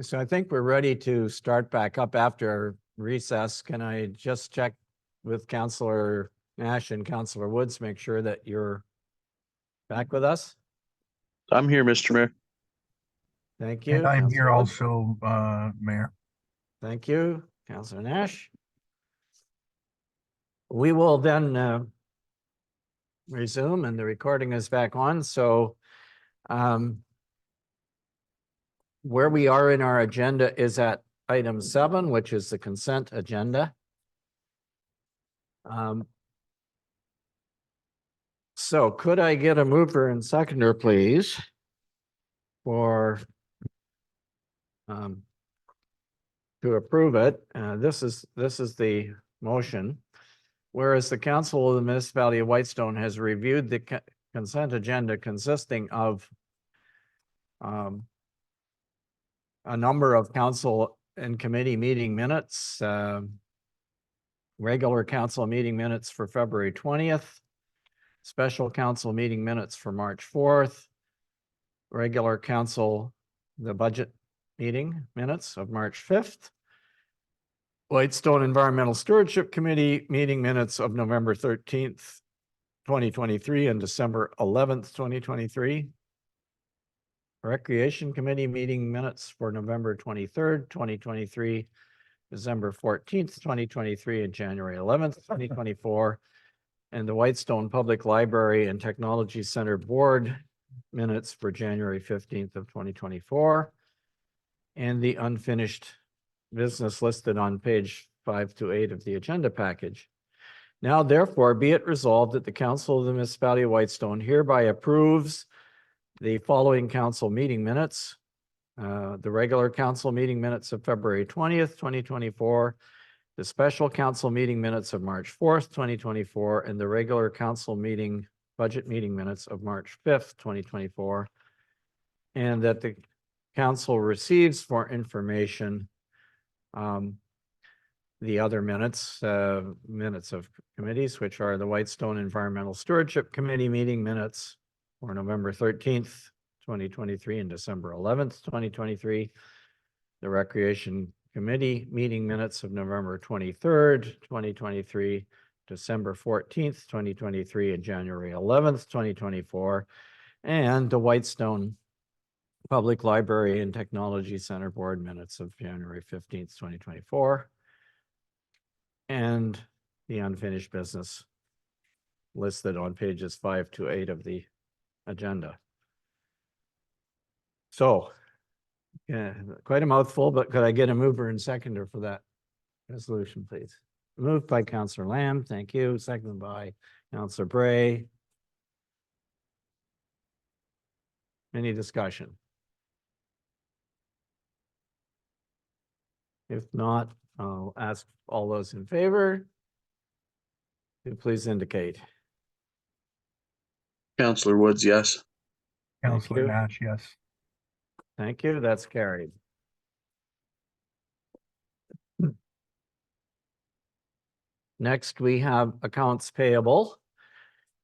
A: So I think we're ready to start back up after recess. Can I just check with Councillor Nash and Councillor Woods, make sure that you're back with us?
B: I'm here, Mr. Mayor.
A: Thank you.
C: And I'm here
A: Councillor Woods.
C: also, Mayor.
A: Thank you, Councillor Nash. We will then resume, and the recording is back on. So where we are in our agenda is at item 7, which is the consent agenda. So could I get a mover and seconder, please, for to approve it? This is the motion. Whereas the Council of the Municipality of Whitestone has reviewed the consent agenda consisting of a number of council and committee meeting minutes, regular council meeting minutes for February 20th, special council meeting minutes for March 4th, regular council, the budget meeting minutes of March 5th, Whitestone Environmental Stewardship Committee meeting minutes of November 13th, 2023 and December 11th, 2023. Recreation Committee meeting minutes for November 23rd, 2023, December 14th, 2023, and January 11th, 2024. And the Whitestone Public Library and Technology Center Board minutes for January 15th of 2024. And the unfinished business listed on page 5 to 8 of the agenda package. Now, therefore, be it resolved that the Council of the Municipality of Whitestone hereby approves the following council meeting minutes. The regular council meeting minutes of February 20th, 2024, the special council meeting minutes of March 4th, 2024, and the regular council meeting, budget meeting minutes of March 5th, 2024. And that the council receives for information the other minutes, minutes of committees, which are the Whitestone Environmental Stewardship Committee meeting minutes for November 13th, 2023 and December 11th, 2023. The Recreation Committee meeting minutes of November 23rd, 2023, December 14th, 2023, and January 11th, 2024. And the Whitestone Public Library and Technology Center Board minutes of January 15th, 2024. And the unfinished business listed on pages 5 to 8 of the agenda. So, yeah, quite a mouthful, but could I get a mover and seconder for that resolution, please? Moved by Councillor Lamb, thank you. Seconded by Councillor Bray. Any discussion? If not, I'll ask all those in favor to please indicate.
B: Councillor Woods, yes.
C: Councillor
A: you.
C: Nash, yes.
A: Thank you, that's carried. Next, we have accounts payable.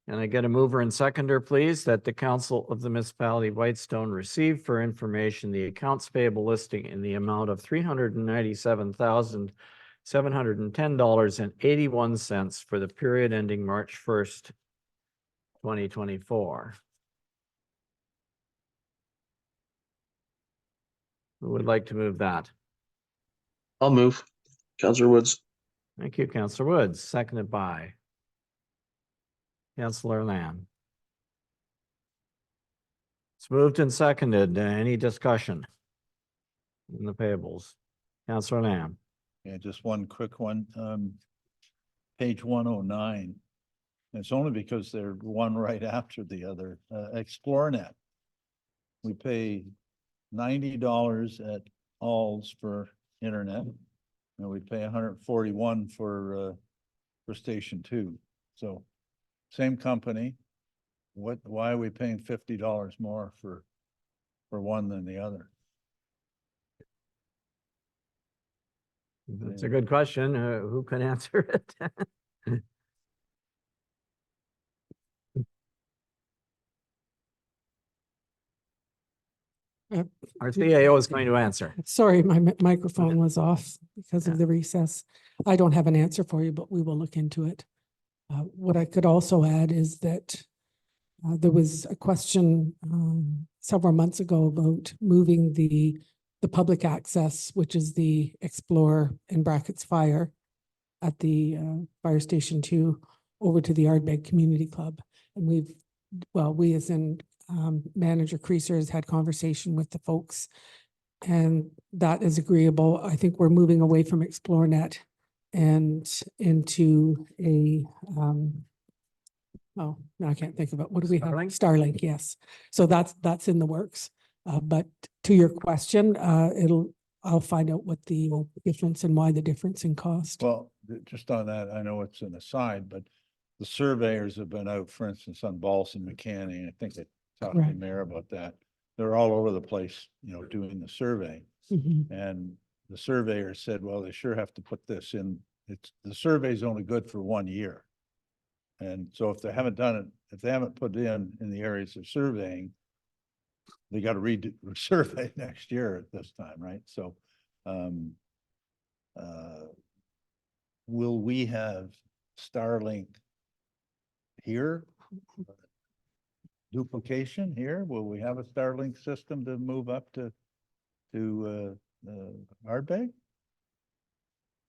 A: And I get a mover and seconder, please, that the Council of the Municipality of Whitestone receive for information the accounts payable listing in the amount of $397,710.81 for the period ending March 1st, 2024. Who would like to move that?
B: I'll move. Councillor Woods.
A: Thank you, Councillor Woods, seconded by Councillor Lamb. It's moved and seconded. Any discussion in the payables? Councillor Lamb.
E: Yeah, just one quick one. Page 109. It's only because they're one right after the other. ExploreNet. We pay $90 at Alls for internet, and we pay $141 for Station 2. So same company. Why are we paying $50 more for one than the other?
A: That's a good question. Who can answer it? Our CAO is going to answer.
H: Sorry, my microphone was off because of the recess. I don't have an answer for you, but we will look into it. What I could also add is that there was a question several months ago about moving the public access, which is the Explorer in brackets fire at the Fire Station 2 over to the Ardbeg Community Club. And we as in Manager Creaser has had conversation with the folks, and that is agreeable. I think we're moving away from ExploreNet and into a oh, now I can't think of it. What do we have? Starlink, yes. So that's in the works. But to your question, I'll find out what the difference and why the difference in cost.
E: Well, just on that, I know it's an aside, but the surveyors have been out, for instance, on Balsam Mechanic. I think they talked to the
H: Correct.
E: mayor about that. They're all over the place, doing the survey.
H: Mhm.
E: And the surveyor said, well, they sure have to put this in. The survey's only good for 1 year. And so if they haven't done it, if they haven't put in the areas of surveying, they got to redo survey next year at this time, right? So, will we have Starlink here? Duplication here? Will we have a Starlink system to move up to Ardbeg?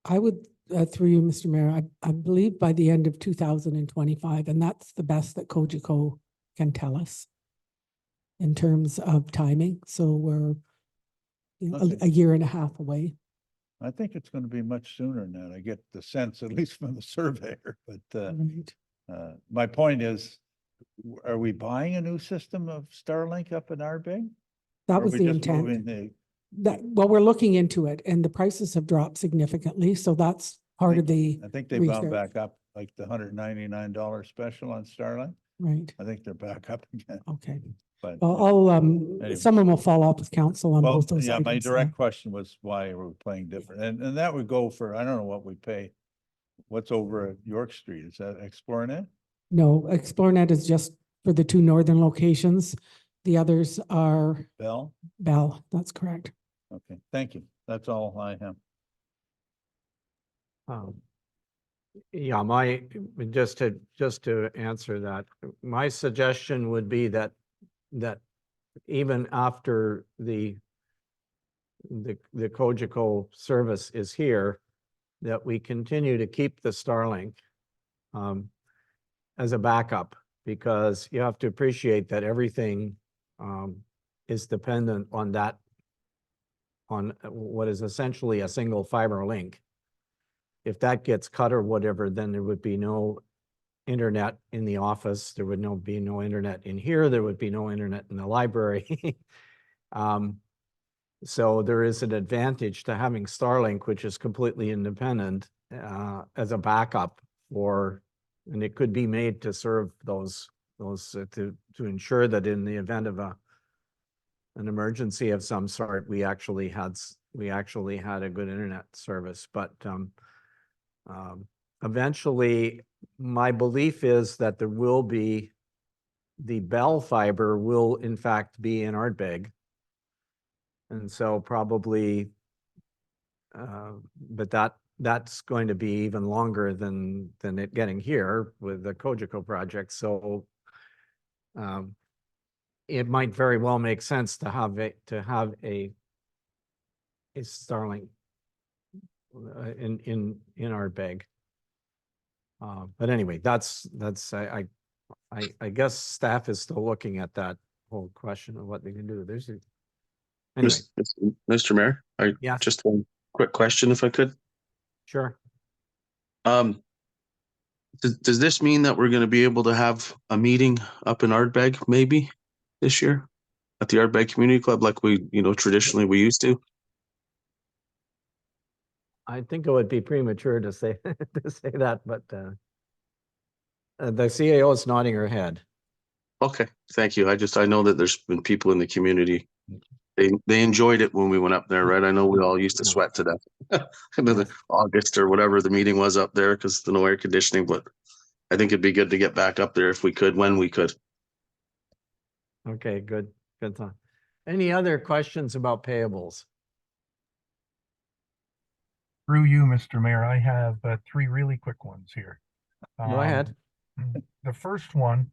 H: I would, through you, Mr. Mayor, I believe by the end of 2025, and that's the best that Cogeco can tell us in terms of timing. So we're
E: Okay.
H: a year and a half away.
E: I think it's going to be much sooner than that. I get the sense, at least from the surveyor, but
H: Right.
E: my point is, are we buying a new system of Starlink up in Ardbeg?
H: That
E: Or are
H: was
E: we
H: the
E: just
H: intent.
E: moving
H: Well, we're looking into it, and the prices have dropped significantly, so that's part of the
E: I think they've gone
H: research.
E: back up, like the $199 special on Starlink.
H: Right,
E: I think they're back up again,
H: okay.
E: but.
H: Well, I'll,
E: Anyway.
H: someone will follow up with council on
E: Well,
H: both those
E: yeah, my
H: items.
E: direct question was why we're paying different, and that would go for, I don't know what we pay. What's over at York Street? Is that ExploreNet?
H: No, ExploreNet is just for the two northern locations. The others are
E: Bell?
H: Bell, that's correct.
E: Okay, thank you. That's all I have.
A: Yeah, just to answer that, my suggestion would be that even after the Cogeco service is here, that we continue to keep the Starlink as a backup, because you have to appreciate that everything is dependent on that, on what is essentially a single fiber link. If that gets cut or whatever, then there would be no internet in the office. There would be no internet in here. There would be no internet in the library. So there is an advantage to having Starlink, which is completely independent, as a backup and it could be made to serve those to ensure that in the event of an emergency of some sort, we actually had a good internet service. But eventually, my belief is that the Bell fiber will in fact be in Ardbeg. And so probably, but that's going to be even longer than it getting here with the Cogeco project. So it might very well make sense to have a Starlink in Ardbeg. But anyway, I guess staff is still looking at that whole question of what they can do. Anyway.
B: Mr. Mayor,
A: Yes.
B: just one quick question if I could.
A: Sure.
B: Does this mean that we're going to be able to have a meeting up in Ardbeg maybe this year at the Ardbeg Community Club like we, traditionally we used to?
A: I think it would be premature to say that, but the CAO is nodding her head.
B: Okay, thank you. I know that there's been people in the community. They enjoyed it when we went up there, right? I know we all used to sweat to death in the August or whatever the meeting was up there because the no air conditioning, but I think it'd be good to get back up there if we could, when we could.
A: Okay, good thought. Any other questions about payables?
C: Through you, Mr. Mayor, I have three really quick ones here.
A: Go ahead.
C: The first one,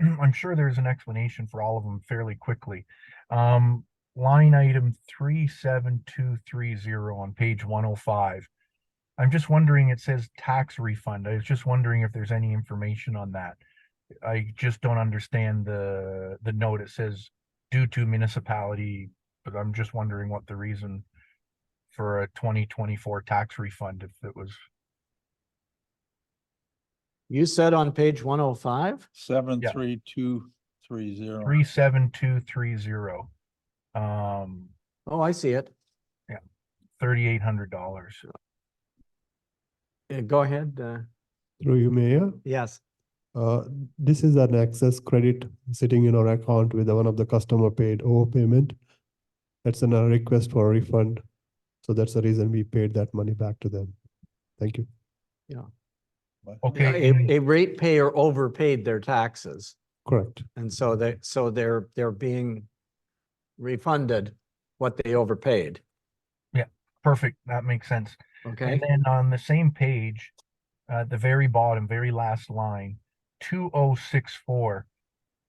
C: I'm sure there's an explanation for all of them fairly quickly. Line item 37230 on page 105. I'm just wondering, it says tax refund. I was just wondering if there's any information on that. I just don't understand the note. It says due to municipality, but I'm just wondering what the reason for a 2024 tax refund, if it was.
A: You said on page 105?
E: 73230.
C: 37230.
A: Oh, I see it.
C: Yeah, $3,800.
A: Go ahead.
T: Through you, Mayor.
A: Yes.
T: This is an excess credit sitting in our account with one of the customer paid overpayment. That's a request for a refund. So that's the reason we paid that money back to them. Thank you.
A: Yeah.
C: Okay.
A: A ratepayer overpaid their taxes.
T: Correct.
A: And so they're being refunded what they overpaid.
C: Yeah, perfect. That makes sense.
A: Okay.
C: And then on the same page, the very bottom, very last line, 2064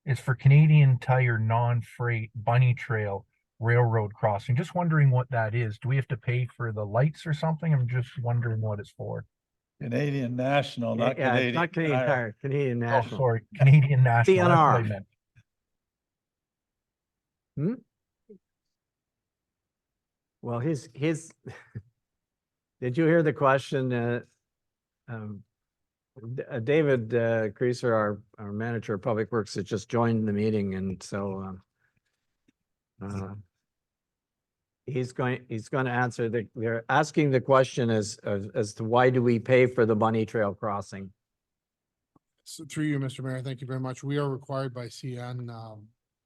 C: is for Canadian Tire non-freight bunny trail railroad crossing. Just wondering what that is. Do we have to pay for the lights or something? I'm just wondering what it's for.
E: Canadian National, not
A: Yeah, it's
E: Canadian.
A: not Canadian Tire, Canadian
C: Oh,
A: National.
C: sorry, Canadian National. That's what I
A: CNR.
C: meant.
A: Well, his, did you hear the question? David Creaser, our manager of public works, has just joined the meeting, and so he's going to answer they're asking the question as to why do we pay for the bunny trail crossing?
U: So through you, Mr. Mayor, thank you very much. We are required by CN,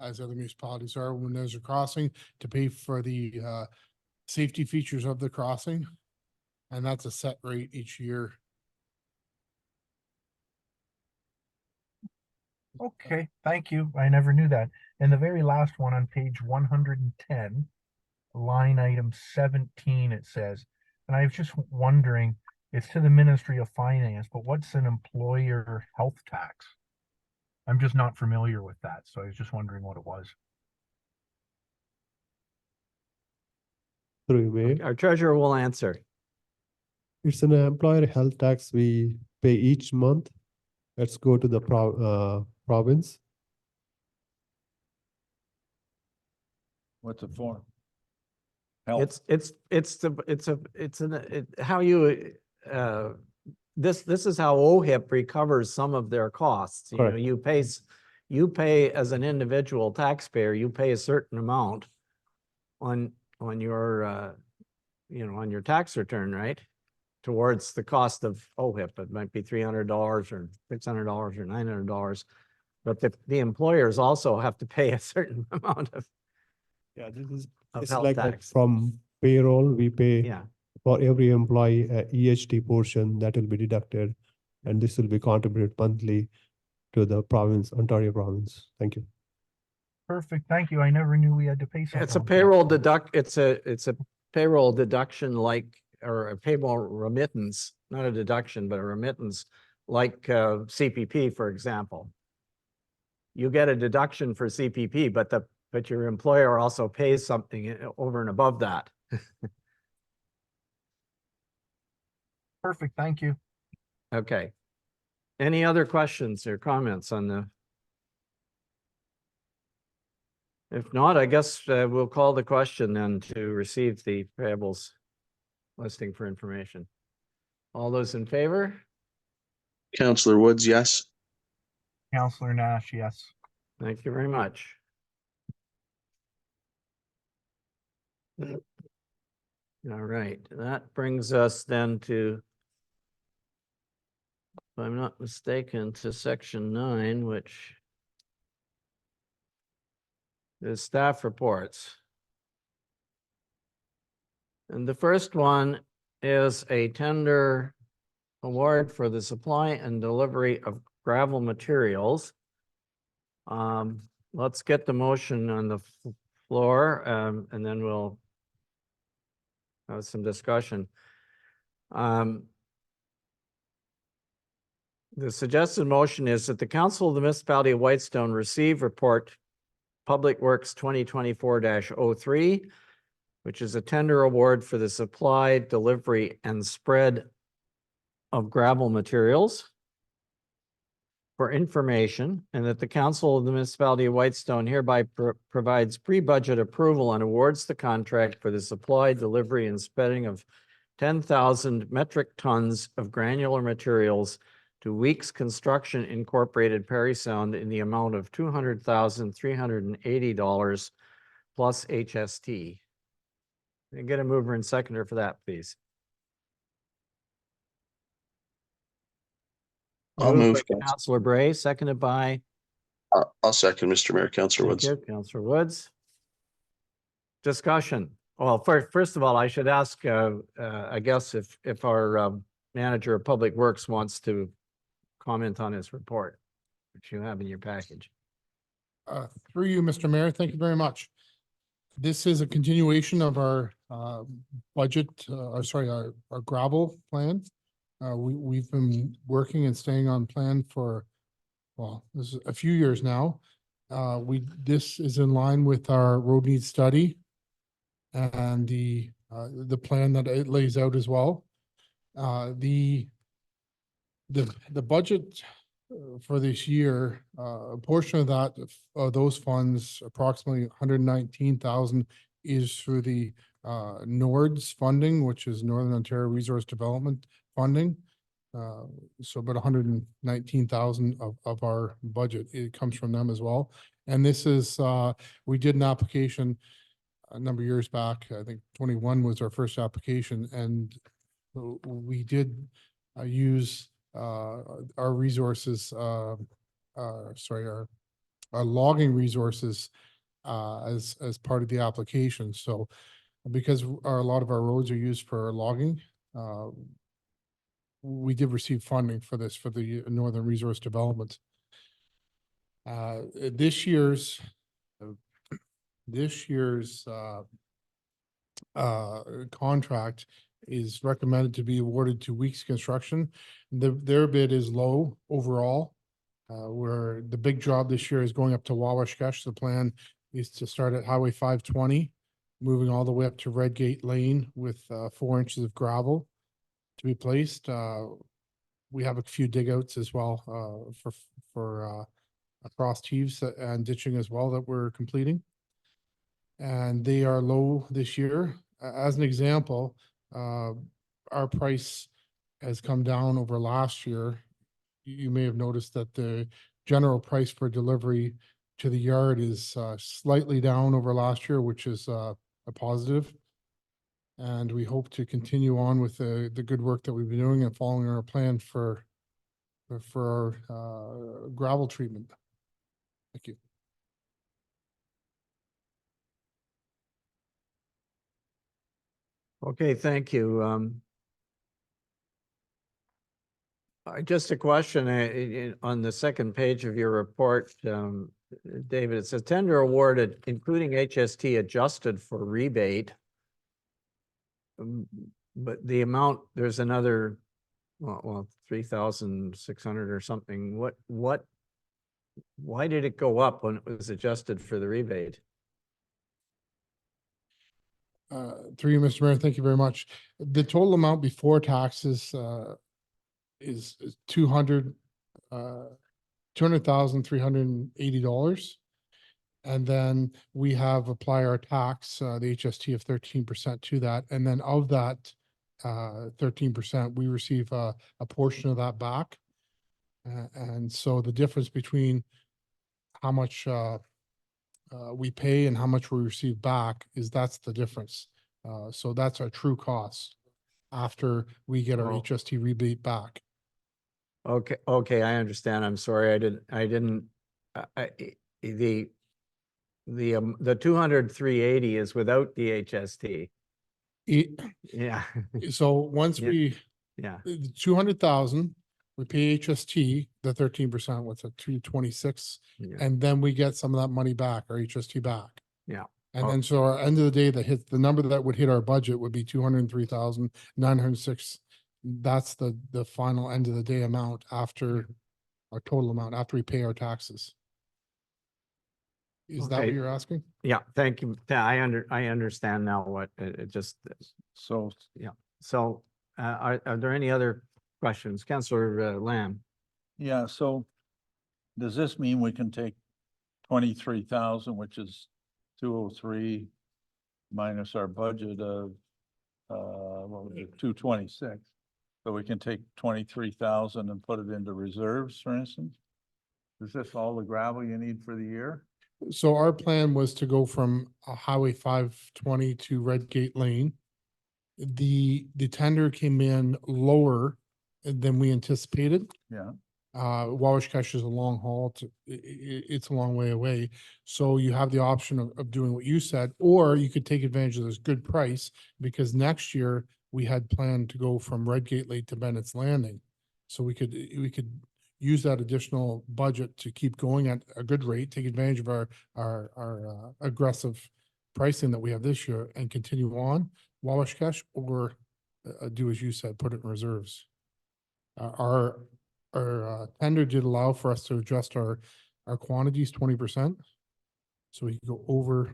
U: as other municipalities are, when there's a crossing, to pay for the safety features of the crossing. And that's a set rate each year.
C: Okay, thank you. I never knew that. And the very last one on page 110, line item 17, it says, and I was just wondering, it's to the Ministry of Finance, but what's an employer health tax? I'm just not familiar with that, so I was just wondering what it was.
T: Through you, Mayor.
A: Our treasurer will answer.
T: It's an employer health tax we pay each month. Let's go to the province.
E: What's it for?
A: How you this is how OHIP recovers some of their costs. You know,
T: Correct.
A: you pay as an individual taxpayer, you pay a certain amount on your on your tax return, right? Towards the cost of OHIP. It might be $300 or $600 or $900, but the employers also have to pay a certain amount of
T: Yeah, this is it's
A: health
T: like that
A: tax.
T: from payroll, we pay
A: Yeah.
T: for every employee a EHT portion that will be deducted, and this will be contributed monthly to the province, Ontario province. Thank you.
C: Perfect, thank you. I never knew we had to pay something.
A: It's a
C: like that.
A: payroll deduct, it's a payroll deduction or a payroll remittance, not a deduction, but a remittance like CPP, for example. You get a deduction for CPP, but your employer also pays something over and above that.
C: Perfect, thank you.
A: Okay. Any other questions or comments on the? If not, I guess we'll call the question then to receive the payables listing for information. All those in favor?
B: Counselor Woods, yes.
C: Counselor Nash, yes.
A: Thank you very much. All right, that brings us then to, if I'm not mistaken, to section 9, which is staff reports. And the first one is a tender award for the supply and delivery of gravel materials. Let's get the motion on the floor, and then we'll have some discussion. The suggested motion is that the Council of the Municipality of Whitestone receive report Public Works 2024-03, which is a tender award for the supply, delivery, and spread of gravel materials for information, and that the Council of the Municipality of Whitestone hereby provides pre-budget approval and awards the contract for the supply, delivery, and spreading of 10,000 metric tons of granular materials to Weeks Construction Incorporated, Perry Sound, in the amount of $200,380 plus HST. Can I get a mover and seconder for that, please?
B: I'll
A: Moved
B: move,
A: by
B: Council.
A: Councillor Bray, seconded by
B: I'll second, Mr. Mayor, Councillor
A: Thank
B: Woods.
A: you, Councillor Woods. Discussion. Well, first of all, I should ask, I guess if our manager of Public Works wants to comment on his report, which you have in your package.
U: Through you, Mr. Mayor, thank you very much. This is a continuation of our budget, our gravel plan. We've been working and staying on plan for, well, this is a few years now. This is in line with our road needs study and the plan that it lays out as well. The budget for this year, a portion of that, those funds, approximately 119,000, is through the NORDS funding, which is Northern Ontario Resource Development funding. So about 119,000 of our budget, it comes from them as well. And this is, we did an application a number of years back. I think 21 was our first application, and we did use our resources, our logging resources as part of the application. So because a lot of our roads are used for logging, we did receive funding for this, for the Northern Resource Development. This year's contract is recommended to be awarded to Weeks Construction. Their bid is low overall. Where the big job this year is going up to Wawashkesh. The plan is to start at Highway 520, moving all the way up to Redgate Lane with 4 inches of gravel to be placed. We have a few dig outs as well for across Teves and ditching as well that we're completing. And they are low this year. As an example, our price has come down over last year. You may have noticed that the general price for delivery to the yard is slightly down over last year, which is a positive. And we hope to continue on with the good work that we've been doing and following our plan for our gravel treatment. Thank you.
A: Okay, thank you. Just a question on the second page of your report, David. It says tender awarded, including HST adjusted for rebate. But the amount, there's another, well, 3,600 or something. Why did it go up when it was adjusted for the rebate?
U: Through you, Mr. Mayor, thank you very much. The total amount before taxes is $200,380. And then we have apply our tax, the HST of 13% to that. And then of that 13%, we receive a portion of that back. And so the difference between how much we pay and how much we receive back that's the difference. So that's our true cost after we get our HST rebate back.
A: Okay, I understand. I'm sorry, the 200,380 is without the HST. Yeah.
U: So once we,
A: Yeah.
U: 200,000, we pay HST, the 13%, what's it, 226?
A: Yeah.
U: And then we get some of that money back, our HST back.
A: Yeah.
U: And
A: Oh.
U: then so our end of the day, the number that would hit our budget would be 203,906. That's the final end of the day amount after our total amount, after we pay our taxes. Is that what
A: Okay.
U: you're asking?
A: Yeah, thank you. Yeah, I understand now what it just,
E: So
A: yeah. So, are there any other questions? Councillor Lamb?
E: yeah, so does this mean we can take 23,000, which is 203 minus our budget of, what was it, 226? So we can take 23,000 and put it into reserves, for instance? Is this all the gravel you need for the year?
U: So our plan was to go from Highway 520 to Red Gate Lane. The tender came in lower than we anticipated.
E: Yeah.
U: Wawashkesh is a long haul it's a long way away. So you have the option of doing what you said, or you could take advantage of this good price because next year we had planned to go from Red Gate Lane to Bennett's Landing. So we could use that additional budget to keep going at a good rate, take advantage of our aggressive pricing that we have this year and continue on Wawashkesh, or do as you said, put it in reserves. Our tender did allow for us to adjust our quantities 20%. So we could go over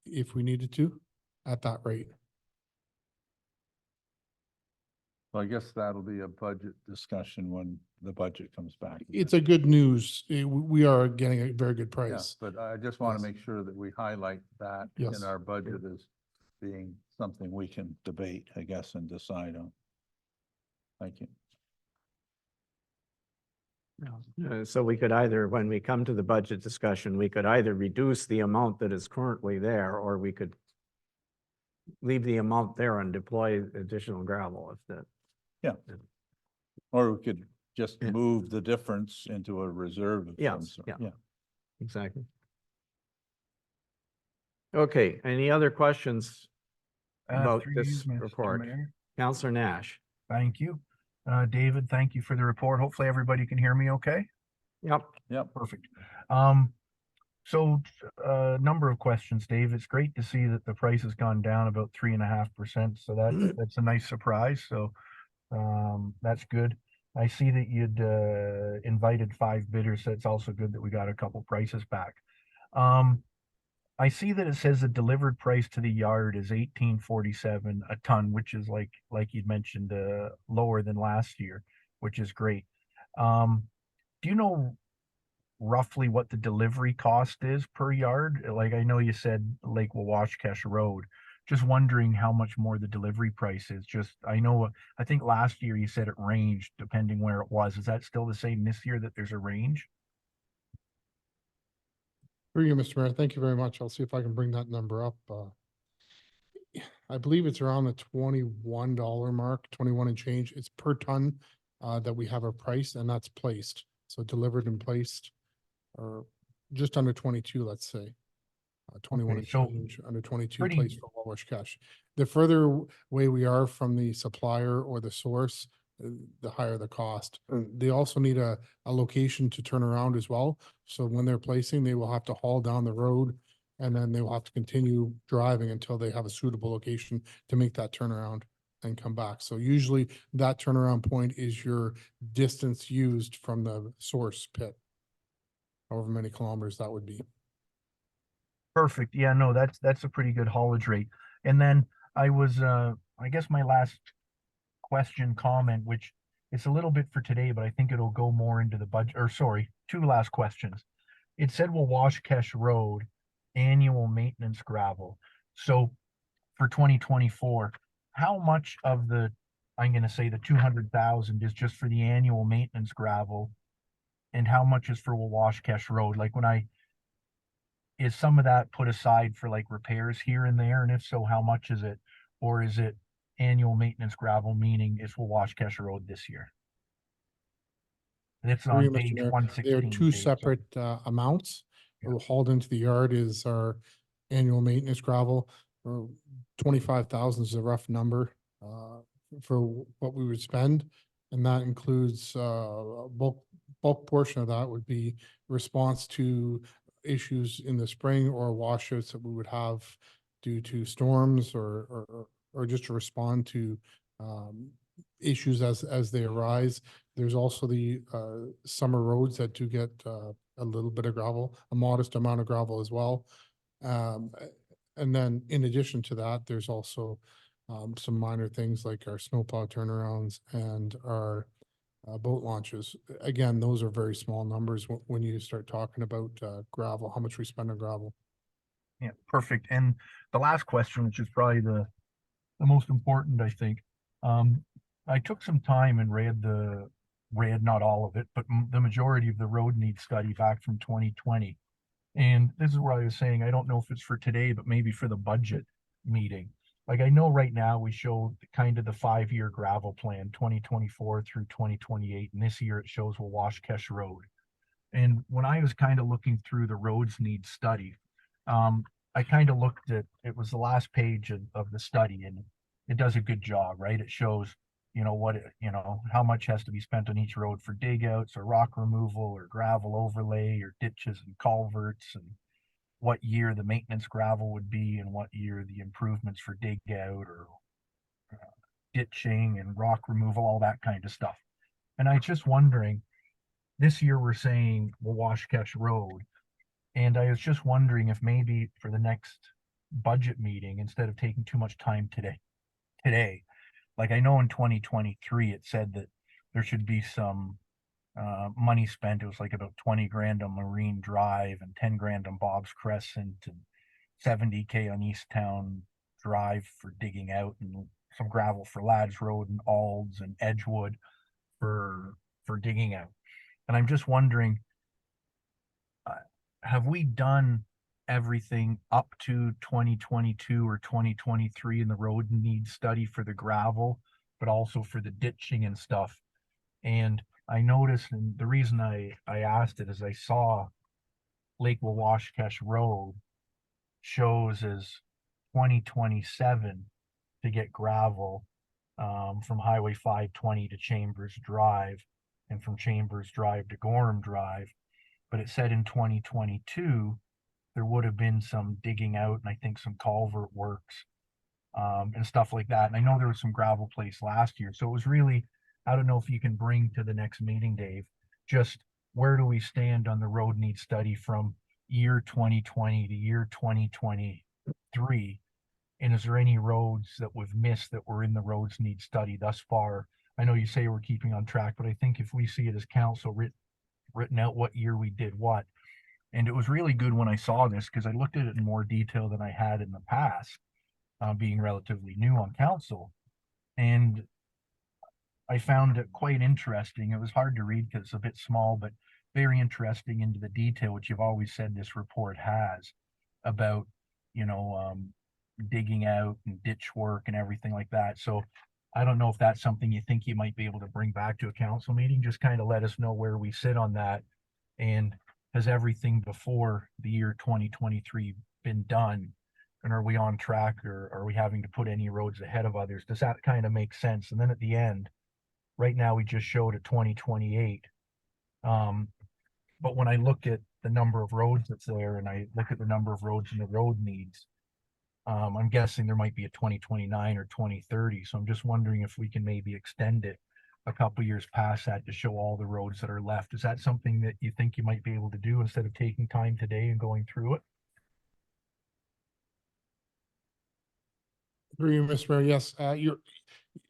U: if we needed to at that rate.
E: So I guess that'll be a budget discussion when the budget comes back.
U: It's a good news. We are getting a very good
E: Yeah,
U: price.
E: but I just want to
U: Yes.
E: make sure that we highlight that
U: Yes.
E: in our budget as being something we can debate, I guess, and decide on. Thank you.
A: So we could either, when we come to the budget discussion, we could either reduce the amount that is currently there, or we could leave the amount there and deploy additional gravel if that.
E: Yeah. Or we could just
A: Yeah.
E: move the difference into a reserve of some
A: Yes,
E: sort.
A: yeah. Exactly. Okay, any other questions about
C: Through you,
A: this
C: Mr.
A: report?
C: Mayor.
A: Councillor Nash?
C: Thank you. David, thank you for the report. Hopefully everybody can hear me okay.
A: Yep.
E: Yep.
C: Perfect. So a number of questions, Dave. It's great to see that the price has gone down about 3.5%. So that's a nice surprise. So that's good. I see that you'd invited 5 bidders. So it's also good that we got a couple prices back. I see that it says the delivered price to the yard is $18.47 a ton, which is like you'd mentioned, lower than last year, which is great. Do you know roughly what the delivery cost is per yard? Like I know you said Lake Wawashkesh Road. Just wondering how much more the delivery price is. I think last year you said it ranged depending where it was. Is that still the same this year, that there's a range?
U: Through you, Mr. Mayor, thank you very much. I'll see if I can bring that number up. I believe it's around the $21 mark, 21 and change. It's per ton that we have a price, and that's placed. So delivered and placed, or just under 22, let's say. 21 and
C: so
U: change, under 22
C: pretty-
U: placed for Wawashkesh. The further away we are from the supplier or the source, the higher the cost. They also need a location to turn around as well. So when they're placing, they will have to haul down the road, and then they will have to continue driving until they have a suitable location to make that turnaround and come back. So usually that turnaround point is your distance used from the source pit. However many kilometers that would be.
C: Perfect. Yeah, no, that's a pretty good haulage rate. And then I was, I guess my last comment, which it's a little bit for today, but I think it'll go more into the budget, or sorry, 2 last questions. It said Wawashkesh Road, annual maintenance gravel. So for 2024, how much of the, I'm going to say the 200,000 is just for the annual maintenance gravel, and how much is for Wawashkesh Road? Like is some of that put aside for like repairs here and there? And if so, how much is it? Or is it annual maintenance gravel, meaning it's Wawashkesh Road this year? And it's
U: Through you,
C: on
U: Mr.
C: page
U: Mayor,
C: 116.
U: They are two
C: Dave, so-
U: separate amounts. Hauled into the yard is our annual maintenance gravel. 25,000 is a rough number for what we would spend. And that includes bulk portion of that would be response to issues in the spring or washouts that we would have due to storms or just to respond to issues as they arise. There's also the summer roads that do get a little bit of gravel, a modest amount of gravel as well. And then in addition to that, there's also some minor things like our snowplow turnarounds and our boat launches. Again, those are very small numbers when you start talking about gravel, how much we spend on gravel.
C: Yeah, perfect. And the last question, which is probably the most important, I think. I took some time and read not all of it, but the majority of the road need study back from 2020. And this is where I was saying, I don't know if it's for today, but maybe for the budget meeting. Like I know right now we show kind of the 5-year gravel plan, 2024 through 2028. And this year it shows Wawash Road. And when I was kind of looking through the roads need study, I kind of looked at, it was the last page of the study, and it does a good job, right? It shows, how much has to be spent on each road for dig outs or rock removal or gravel overlay or ditches and culverts, and what year the maintenance gravel would be and what year the improvements for dig out or ditching and rock removal, all that kind of stuff. And I was just wondering, this year we're saying Wawash Road, and I was just wondering if maybe for the next budget meeting, instead of taking too much time today, like I know in 2023, it said that there should be some money spent. It was like about 20 grand on Marine Drive and 10 grand on Bob's Crescent and 70K on East Town Drive for digging out, and some gravel for Lads Road and Alds and Edgewood for digging out. And I'm just wondering, have we done everything up to 2022 or 2023 in the road need study for the gravel, but also for the ditching and stuff? And I noticed, and the reason I asked it is I saw Lake Wawash Road shows as 2027 to get gravel from Highway 520 to Chambers Drive and from Chambers Drive to Gorham Drive. But it said in 2022, there would have been some digging out and I think some culvert works and stuff like that. And I know there was some gravel placed last year. So it was really, I don't know if you can bring to the next meeting, Dave, just where do we stand on the road need study from year 2020 to year 2023? And is there any roads that we've missed that were in the roads need study thus far? I know you say we're keeping on track, but I think if we see it as council written out what year we did what. And it was really good when I saw this because I looked at it in more detail than I had in the past, being relatively new on council. And I found it quite interesting. It was hard to read because it's a bit small, but very interesting into the detail, which you've always said this report has about, digging out and ditch work and everything like that. So I don't know if that's something you think you might be able to bring back to a council meeting. Just kind of let us know where we sit on that. And has everything before the year 2023 been done? And are we on track, or are we having to put any roads ahead of others? Does that kind of make sense? And then at the end, right now we just showed a 2028. But when I look at the number of roads that's there and I look at the number of roads in the road needs, I'm guessing there might be a 2029 or 2030. So I'm just wondering if we can maybe extend it a couple years past that to show all the roads that are left. Is that something that you think you might be able to do instead of taking time today and going through it?
U: Through you, Mr. Mayor, yes,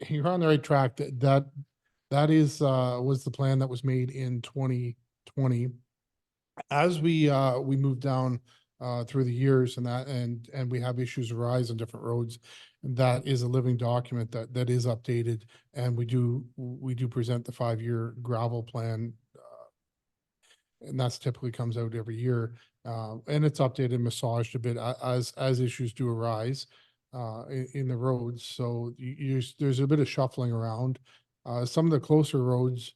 U: you're on the right track. That is was the plan that was made in 2020. As we move down through the years and we have issues arise on different roads, that is a living document that is updated, and we do present the 5-year gravel plan, and that's typically comes out every year, and it's updated and massaged a bit as issues do arise in the roads. So there's a bit of shuffling around. Some of the closer roads,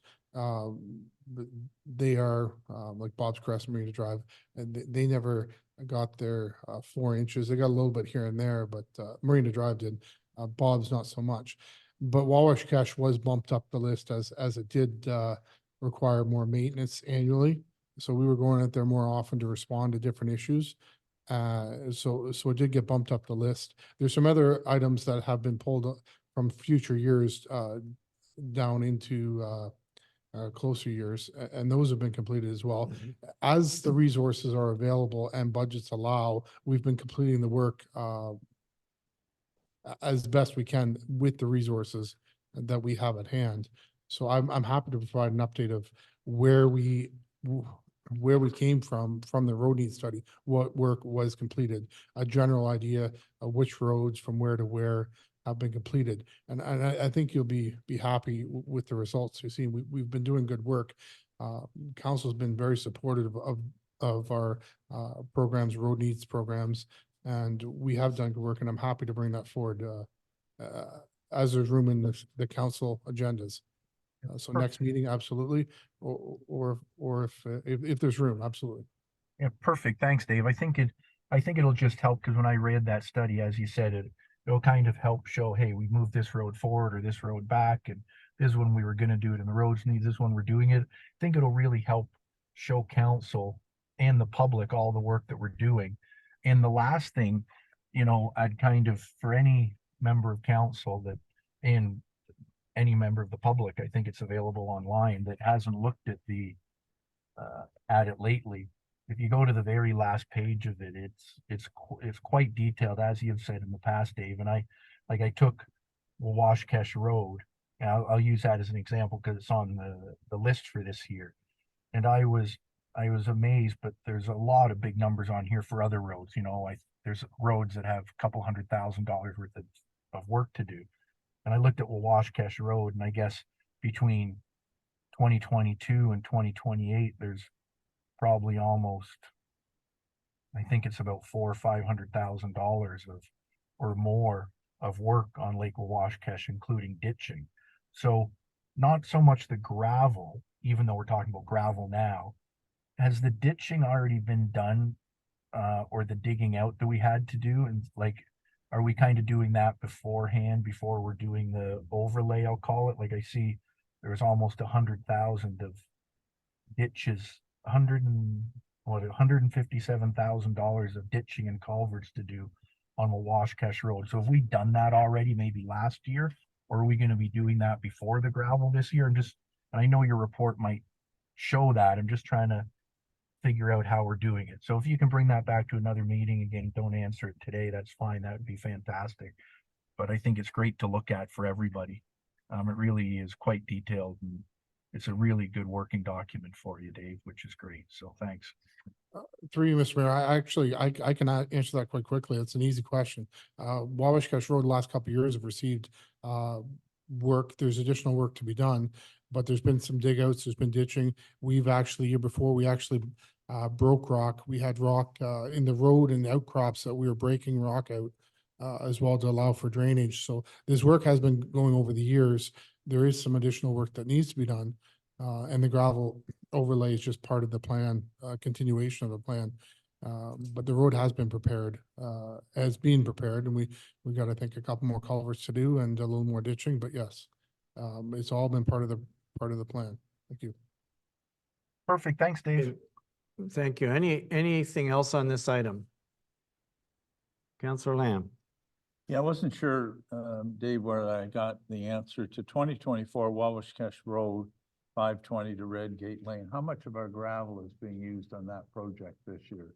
U: they are like Bob's Crescent, Marina Drive, and they never got their 4 inches. They got a little bit here and there, but Marina Drive did. Bob's not so much. But Wawash was bumped up the list as it did require more maintenance annually. So we were going out there more often to respond to different issues. So it did get bumped up the list. There's some other items that have been pulled from future years, down into, closer years, and those have been completed as well. As the resources are available and budgets allow, we've been completing the work, as best we can with the resources that we have at hand. So I'm happy to provide an update of where we came from the road need study, what work was completed, a general idea of which roads from where to where have been completed. And I think you'll be happy with the results you've seen. We've been doing good work. Council's been very supportive of our programs, road needs programs, and we have done good work, and I'm happy to bring that forward as there's room in the council agendas. So next meeting, absolutely, or if there's room, absolutely.
C: Yeah, perfect. Thanks, Dave. I think it'll just help, because when I read that study, as you said, it'll kind of help show, hey, we moved this road forward or this road back, and this is when we were gonna do it, and the roads need this when we're doing it. I think it'll really help show council and the public all the work that we're doing. And the last thing, I'd kind of, for any member of council and any member of the public, I think it's available online, that hasn't looked at at it lately. If you go to the very last page of it, it's quite detailed, as you've said in the past, Dave. And I took Wawashkesh Road, and I'll use that as an example because it's on the list for this year. And I was amazed, but there's a lot of big numbers on here for other roads. There's roads that have a couple $100,000 worth of work to do. And I looked at Wawashkesh Road, and I guess between 2022 and 2028, there's probably almost, I think it's about $400,000 or $500,000 or more of work on Lake Wawashkesh, including ditching. So not so much the gravel, even though we're talking about gravel now. Has the ditching already been done, or the digging out that we had to do? And are we kind of doing that beforehand, before we're doing the overlay, I'll call it? Like, I see there was almost 100,000 of ditches, $157,000 of ditching and culverts to do on Wawashkesh Road. So have we done that already, maybe last year, or are we going to be doing that before the gravel this year? And I know your report might show that. I'm just trying to figure out how we're doing it. So if you can bring that back to another meeting, again, don't answer it today, that's fine. That would be fantastic. But I think it's great to look at for everybody. It really is quite detailed, and it's a really good working document for you, Dave, which is great. So thanks.
U: Through you, Mr. Mayor, I can answer that quite quickly. It's an easy question. Wawashkesh Road, the last couple of years have received work. There's additional work to be done, but there's been some dig outs, there's been ditching. Year before, we actually broke rock. We had rock in the road and the outcrops that we were breaking rock out as well to allow for drainage. So this work has been going over the years. There is some additional work that needs to be done. And the gravel overlay is just part of the plan, continuation of the plan. But the road has been prepared, and we got, I think, a couple more culverts to do and a little more ditching, but yes, it's all been part of the plan. Thank you.
C: Perfect. Thanks, Dave.
A: Thank you. Anything else on this item? Councillor Lamb.
E: Yeah, I wasn't sure, Dave, where I got the answer to 2024 Wawashkesh Road, 520 to Red Gate Lane. How much of our gravel is being used on that project this year,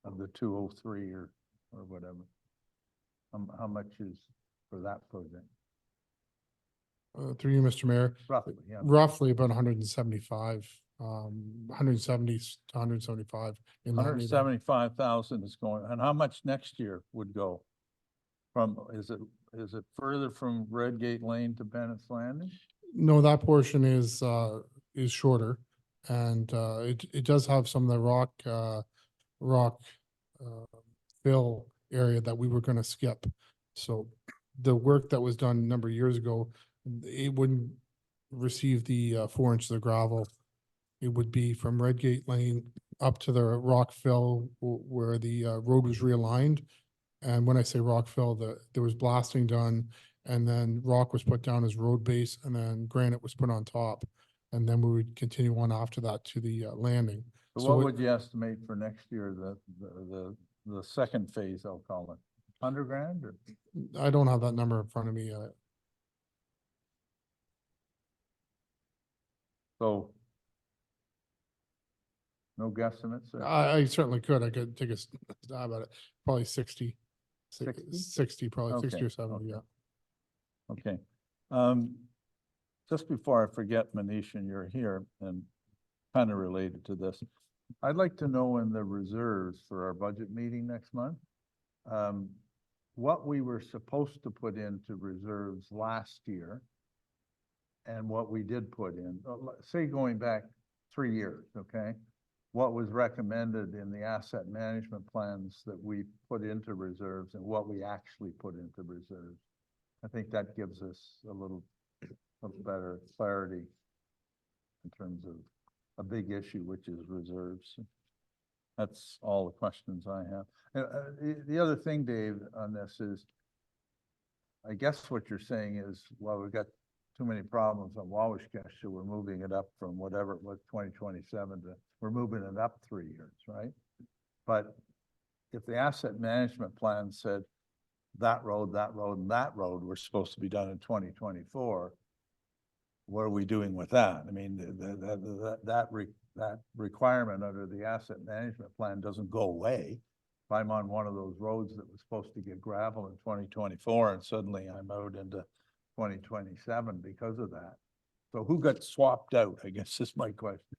E: of the 203 or whatever? How much is for that project?
U: Through you, Mr. Mayor.
E: Roughly, yeah.
U: Roughly about 175, 170 to 175.
E: 175,000 is going, and how much next year would go? Is it further from Red Gate Lane to Bennett's Landing?
U: No, that portion is shorter, and it does have some of the rock fill area that we were going to skip. So the work that was done a number of years ago, it wouldn't receive the 4 inches of gravel. It would be from Red Gate Lane up to the rock fill where the road was realigned. And when I say rock fill, there was blasting done, and then rock was put down as road base, and then granite was put on top. And then we would continue on after that to the landing.
E: So
U: So
E: what
U: what-
E: would you estimate for next year, the second phase, I'll call it, 100 grand or?
U: I don't have that number in front of me.
E: So no guesstimates?
U: I certainly could. I could take a stab at it. Probably 60.
E: 60?
U: 60, probably 60
E: Okay,
U: or 70, yeah.
E: Okay. Just before I forget, Manish, and you're here and kind of related to this. I'd like to know in the reserves for our budget meeting next month, what we were supposed to put into reserves last year and what we did put in, say going back 3 years, okay? What was recommended in the asset management plans that we put into reserves and what we actually put into reserves. I think that gives us a little better clarity in terms of a big issue, which is reserves. That's all the questions I have. The other thing, Dave, on this is, I guess what you're saying is, well, we've got too many problems on Wawashkesh, so we're moving it up from whatever it was, 2027 to, we're moving it up 3 years, right? But if the asset management plan said that road, and that road were supposed to be done in 2024, what are we doing with that? I mean, that requirement under the asset management plan doesn't go away. If I'm on one of those roads that was supposed to get gravel in 2024 and suddenly I'm out into 2027 because of that. So who got swapped out, I guess is my question.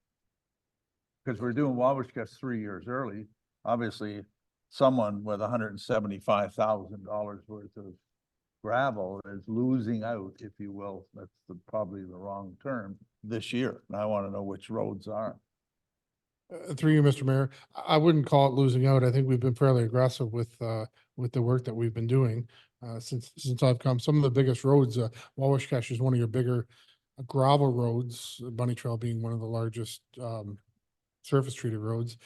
E: Because we're doing Wawashkesh 3 years early. Obviously, someone with $175,000 worth of gravel is losing out, if you will. That's probably the wrong term this year. And I want to know which roads are.
U: Through you, Mr. Mayor, I wouldn't call it losing out. I think we've been fairly aggressive with the work that we've been doing since I've come. Some of the biggest roads, Wawashkesh is one of your bigger gravel roads, Bunny Trail being one of the largest surface treated roads.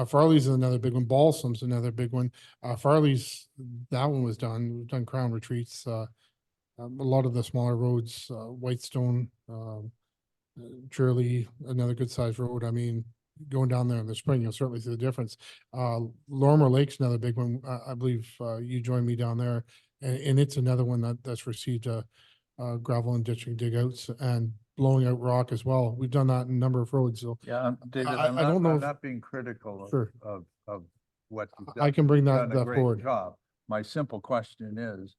U: Farley's is another big one. Balsam's another big one. Farley's, that one was done. We've done Crown Retreats. A lot of the smaller roads, Whitestone, Shirley, another good sized road. I mean, going down there in the spring, you'll certainly see the difference. Lorimer Lake's another big one. I believe you joined me down there, and it's another one that's received gravel and ditching dig outs and blowing out rock as well. We've done that in a number of roads. So
E: Yeah, David,
U: I don't know
E: I'm
U: if-
E: not being critical
U: Sure.
E: of what you've
U: I
E: done.
U: can bring
E: You've
U: that
E: done a great
U: forward.
E: job. My simple question is,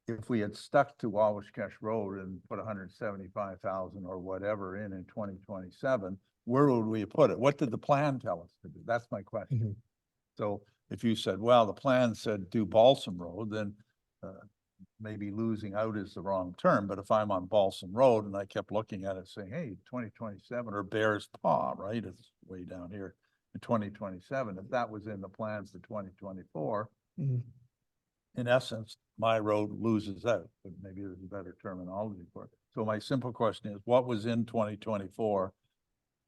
E: if we had stuck to Wawashkesh Road and put 175,000 or whatever in 2027, where would we put it? What did the plan tell us to do? That's my question.
U: Mhm.
E: So if you said, well, the plan said do Balsam Road, then maybe losing out is the wrong term. But if I'm on Balsam Road and I kept looking at it saying, hey, 2027 or Bear's Paw, right? It's way down here in 2027. If that was in the plans for 2024,
U: Mhm.
E: in essence, my road loses out, but maybe there's a better terminology for it. So my simple question is, what was in 2024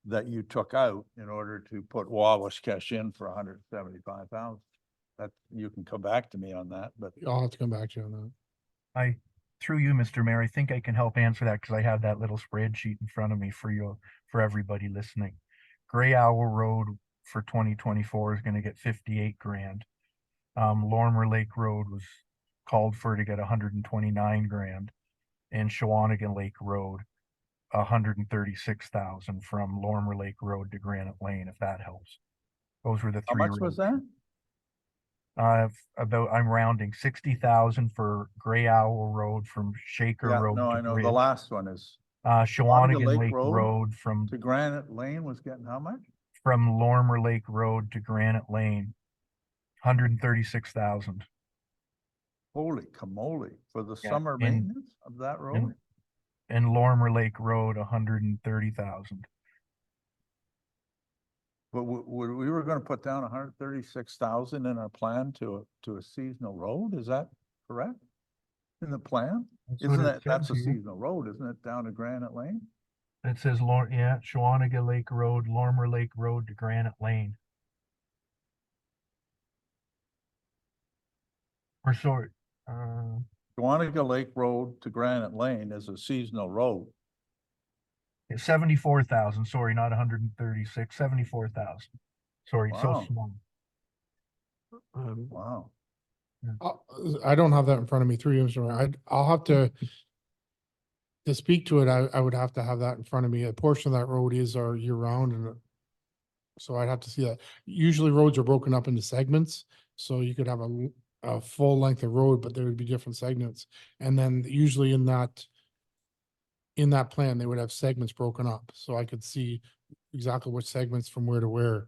E: that you took out in order to put Wawashkesh in for 175,000? That, you can come back to me on that, but
U: I'll have to come back to you on that.
C: Through you, Mr. Mayor, I think I can help answer that because I have that little spreadsheet in front of me for you, for everybody listening. Gray Owl Road for 2024 is going to get 58 grand. Lorimer Lake Road was called for to get 129 grand, and Shawanigan Lake Road, 136,000 from Lorimer Lake Road to Granite Lane, if that helps. Those were the
E: how
C: three.
E: much was that?
C: About, I'm rounding 60,000 for Gray Owl Road from Shaker
E: Yeah,
C: Road
E: no,
C: to
E: I know. The
C: Bridge.
E: last one is
C: Shawanigan Lake Road from
E: to Granite Lane was getting how much?
C: Lorimer Lake Road to Granite Lane, 136,000.
E: Holy camole, for the
C: Yeah,
E: summer
C: and-
E: maintenance of that road?
C: And Lorimer Lake Road, 130,000.
E: But we were gonna put down 136,000 in our plan to a seasonal road, is that correct? In the plan?
C: That's what
E: Isn't
C: it
E: that, that's a
C: says here.
E: seasonal road, isn't it, down to Granite Lane?
C: It says Shawanigan Lake Road, Lorimer Lake Road to Granite Lane. Or sorry,
E: Squaniga Lake Road to Granite Lane is a seasonal road.
C: Yeah, 74,000, sorry, not 136, 74,000. Sorry, it's so
E: Wow.
C: small.
E: Wow.
U: I don't have that in front of me through you, Mr. Mayor. I'll have to speak to it, I would have to have that in front of me. A portion of that road is our year round and so I'd have to see that. Usually roads are broken up into segments, so you could have a full length of road, but there would be different segments. And then usually in that plan, they would have segments broken up, so I could see exactly which segments from where to where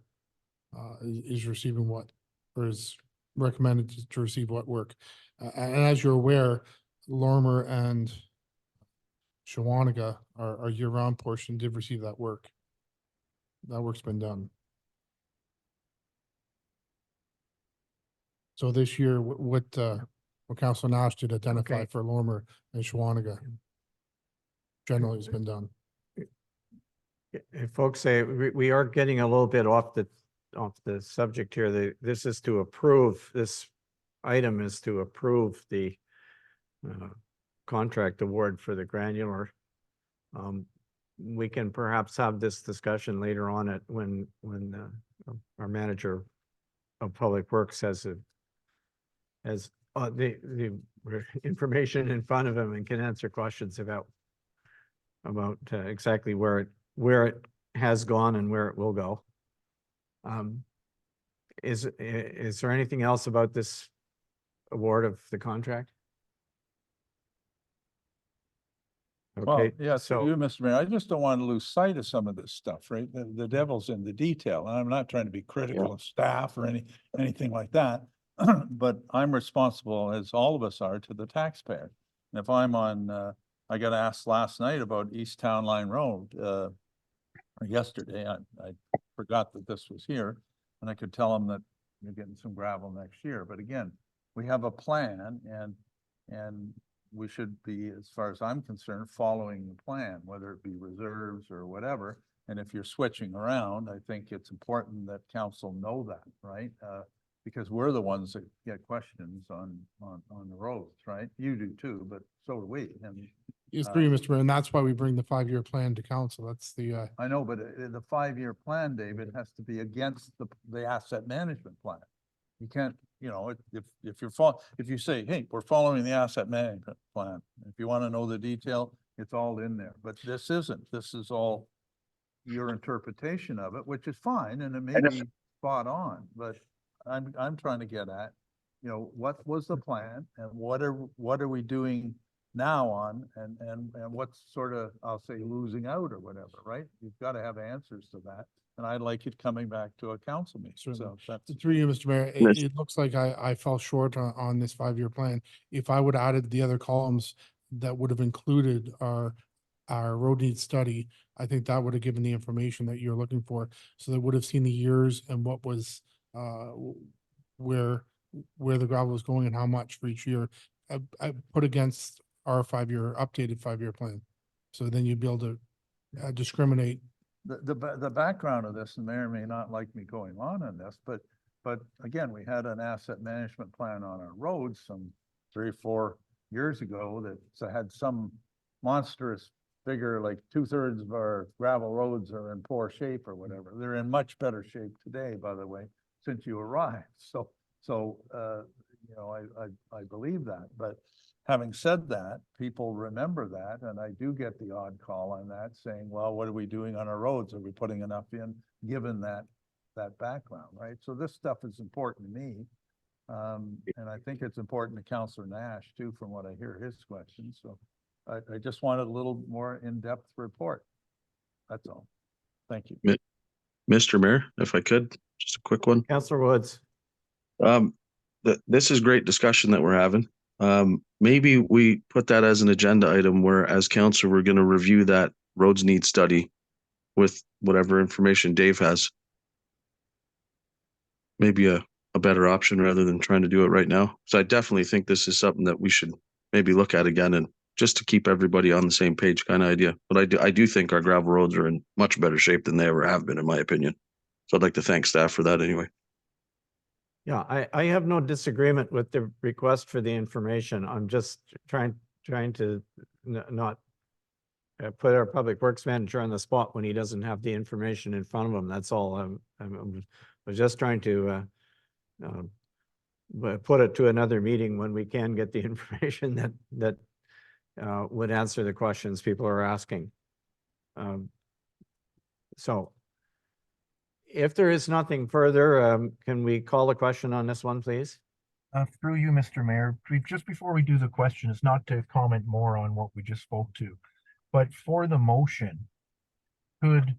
U: is receiving what, or is recommended to receive what work. And as you're aware, Lorimer and Shawanaga, our year-round portion, did receive that work. That work's been done. So this year, what Council Nash did identify
A: Okay.
U: for Lorimer and Shawanaga generally has been done.
A: Folks say we are getting a little bit off the subject here. This is to approve, this item is to approve the contract award for the granular. We can perhaps have this discussion later on when our manager of Public Works has the information in front of him and can answer questions about exactly where it has gone and where it will go. Is there anything else about this award of the contract?
E: Well,
A: Okay,
E: yeah,
A: so
E: you, Mr. Mayor, I just don't want to lose sight of some of this stuff, right? The devil's in the detail, and I'm not trying to be critical of staff or anything like that. But I'm responsible, as all of us are, to the taxpayer. And if I'm on, I got asked last night about East Town Line Road, or yesterday, I forgot that this was here, and I could tell them that you're getting some gravel next year. But again, we have a plan, and we should be, as far as I'm concerned, following the plan, whether it be reserves or whatever. And if you're switching around, I think it's important that council know that, right? Because we're the ones that get questions on the roads, right? You do too, but so do we. And
U: It's through you, Mr. Mayor, and that's why we bring the 5-year plan to council. That's the
E: I know, but the 5-year plan, David, has to be against the asset management plan. You can't, you know, if you say, hey, we're following the asset management plan, if you want to know the detail, it's all in there. But this isn't. This is all your interpretation of it, which is fine, and it may be spot on. But I'm trying to get at, you know, what was the plan, and what are we doing now on, and what's sort of, I'll say, losing out or whatever, right? You've got to have answers to that. And I'd like it coming back to a council meeting. So that's.
U: through you, Mr. Mayor. It looks like I fell short on this 5-year plan. If I would have added the other columns that would have included our road needs study, I think that would have given the information that you're looking for. So they would have seen the years and what was where the gravel was going and how much for each year. I put against our updated 5-year plan. So then you'd be able to discriminate.
E: The background of this, and the mayor may not like me going on this, but again, we had an asset management plan on our roads some 3 or 4 years ago that had some monstrous figure, like 2/3 of our gravel roads are in poor shape or whatever. They're in much better shape today, by the way, since you arrived. So you know, I believe that, but having said that, people remember that, and I do get the odd call on that saying, well, what are we doing on our roads? Are we putting enough in, given that background, right? So this stuff is important to me. And I think it's important to Councillor Nash too, from what I hear his questions. So I just wanted a little more in-depth report. That's all. Thank you.
B: Mr. Mayor, if I could, just a quick one.
A: Councillor Woods.
B: This is great discussion that we're having. Maybe we put that as an agenda item where as council, we're going to review that roads need study with whatever information Dave has. Maybe a better option rather than trying to do it right now. So I definitely think this is something that we should maybe look at again, and just to keep everybody on the same page kind of idea. But I do think our gravel roads are in much better shape than they ever have been, in my opinion. So I'd like to thank staff for that anyway.
A: Yeah, I have no disagreement with the request for the information. I'm just trying to not put our public works manager on the spot when he doesn't have the information in front of him. That's all. I was just trying to but put it to another meeting when we can get the information that would answer the questions people are asking. So if there is nothing further, can we call a question on this one, please?
C: Through you, Mr. Mayor, just before we do the question, it's not to comment more on what we just spoke to, but for the motion, could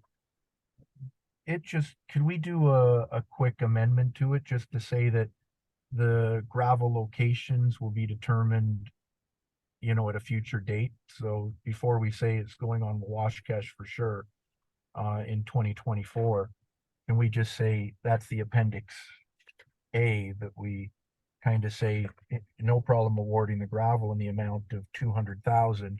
C: we do a quick amendment to it just to say that the gravel locations will be determined, you know, at a future date? So before we say it's going on Washkesh for sure, in 2024, can we just say that's the appendix A, that we kind of say no problem awarding the gravel in the amount of 200,000,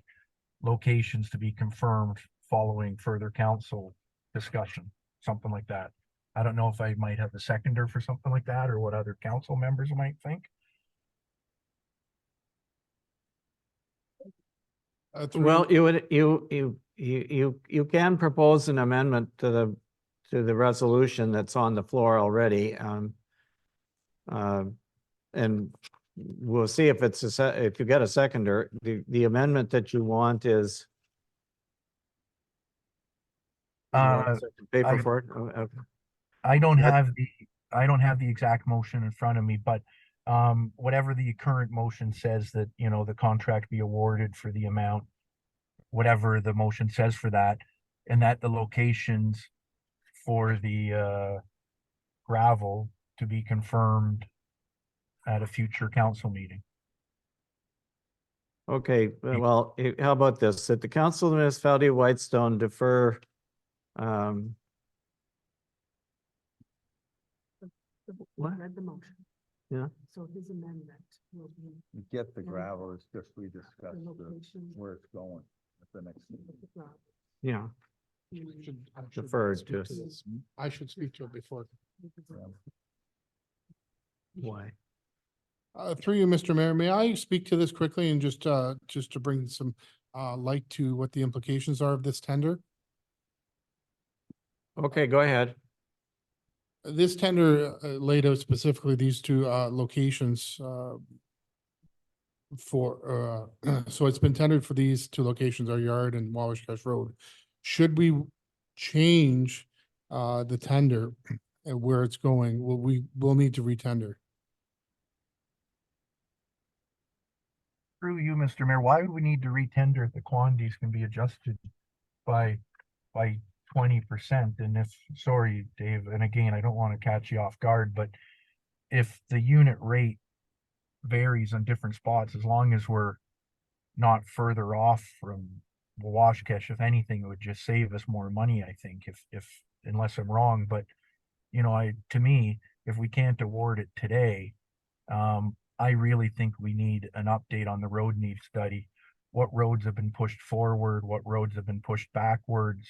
C: locations to be confirmed following further council discussion, something like that. I don't know if I might have a seconder for something like that, or what other council members might think.
A: Well, you can propose an amendment to the resolution that's on the floor already. And we'll see if it's if you get a seconder. The amendment that you want is paper for it. Okay.
C: I don't have the exact motion in front of me, but whatever the current motion says, that, you know, the contract be awarded for the amount, whatever the motion says for that, and that the locations for the gravel to be confirmed at a future council meeting.
A: Okay, well, how about this? That the Council of the Municipality of Whitestone defer what?
H: Read the motion.
A: Yeah.
H: So his amendment will be.
E: Get the gravel, it's just we discussed
H: The location.
E: where it's going at the next meeting.
A: Yeah.
U: I should
A: Deferred
U: speak
A: to-
U: to this. I should speak to it before.
A: Why?
U: Through you, Mr. Mayor, may I speak to this quickly and just to bring some light to what the implications are of this tender?
A: Okay, go ahead.
U: This tender laid out specifically these two locations for so it's been tendered for these two locations, our yard and Wawashkesh Road. Should we change the tender and where it's going, we'll need to retender.
C: Through you, Mr. Mayor, why would we need to retender if the quantities can be adjusted by 20%? And if, sorry, Dave, and again, I don't want to catch you off guard, but if the unit rate varies on different spots, as long as we're not further off from Washkesh, if anything, it would just save us more money, I think, if unless I'm wrong. But, you know, to me, if we can't award it today, I really think we need an update on the road needs study. What roads have been pushed forward? What roads have been pushed backwards?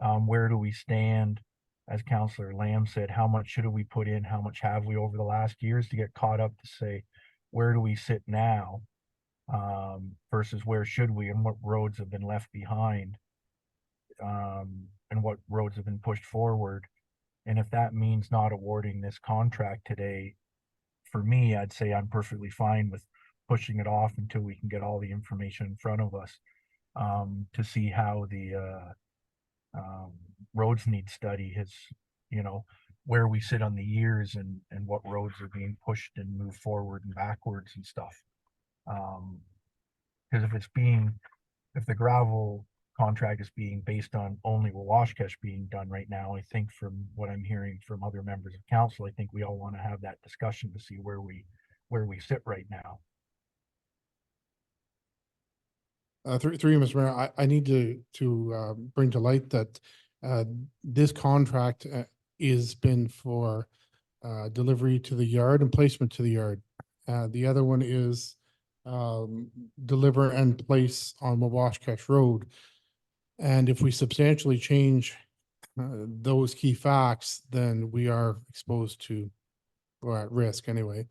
C: Where do we stand? As Councillor Lamb said, how much should we put in? How much have we over the last years to get caught up to say, where do we sit now? Versus where should we, and what roads have been left behind? And what roads have been pushed forward? And if that means not awarding this contract today, for me, I'd say I'm perfectly fine with pushing it off until we can get all the information in front of us to see how the roads need study has, you know, where we sit on the years and what roads are being pushed and moved forward and backwards and stuff. Because if the gravel contract is being based on only Wawashkesh being done right now, I think from what I'm hearing from other members of council, I think we all want to have that discussion to see where we sit right now.
U: Through you, Mr. Mayor, I need to bring to light that this contract is been for delivery to the yard and placement to the yard. The other one is deliver and place on Wawashkesh Road. And if we substantially change those key facts, then we are exposed to, or at risk anyway,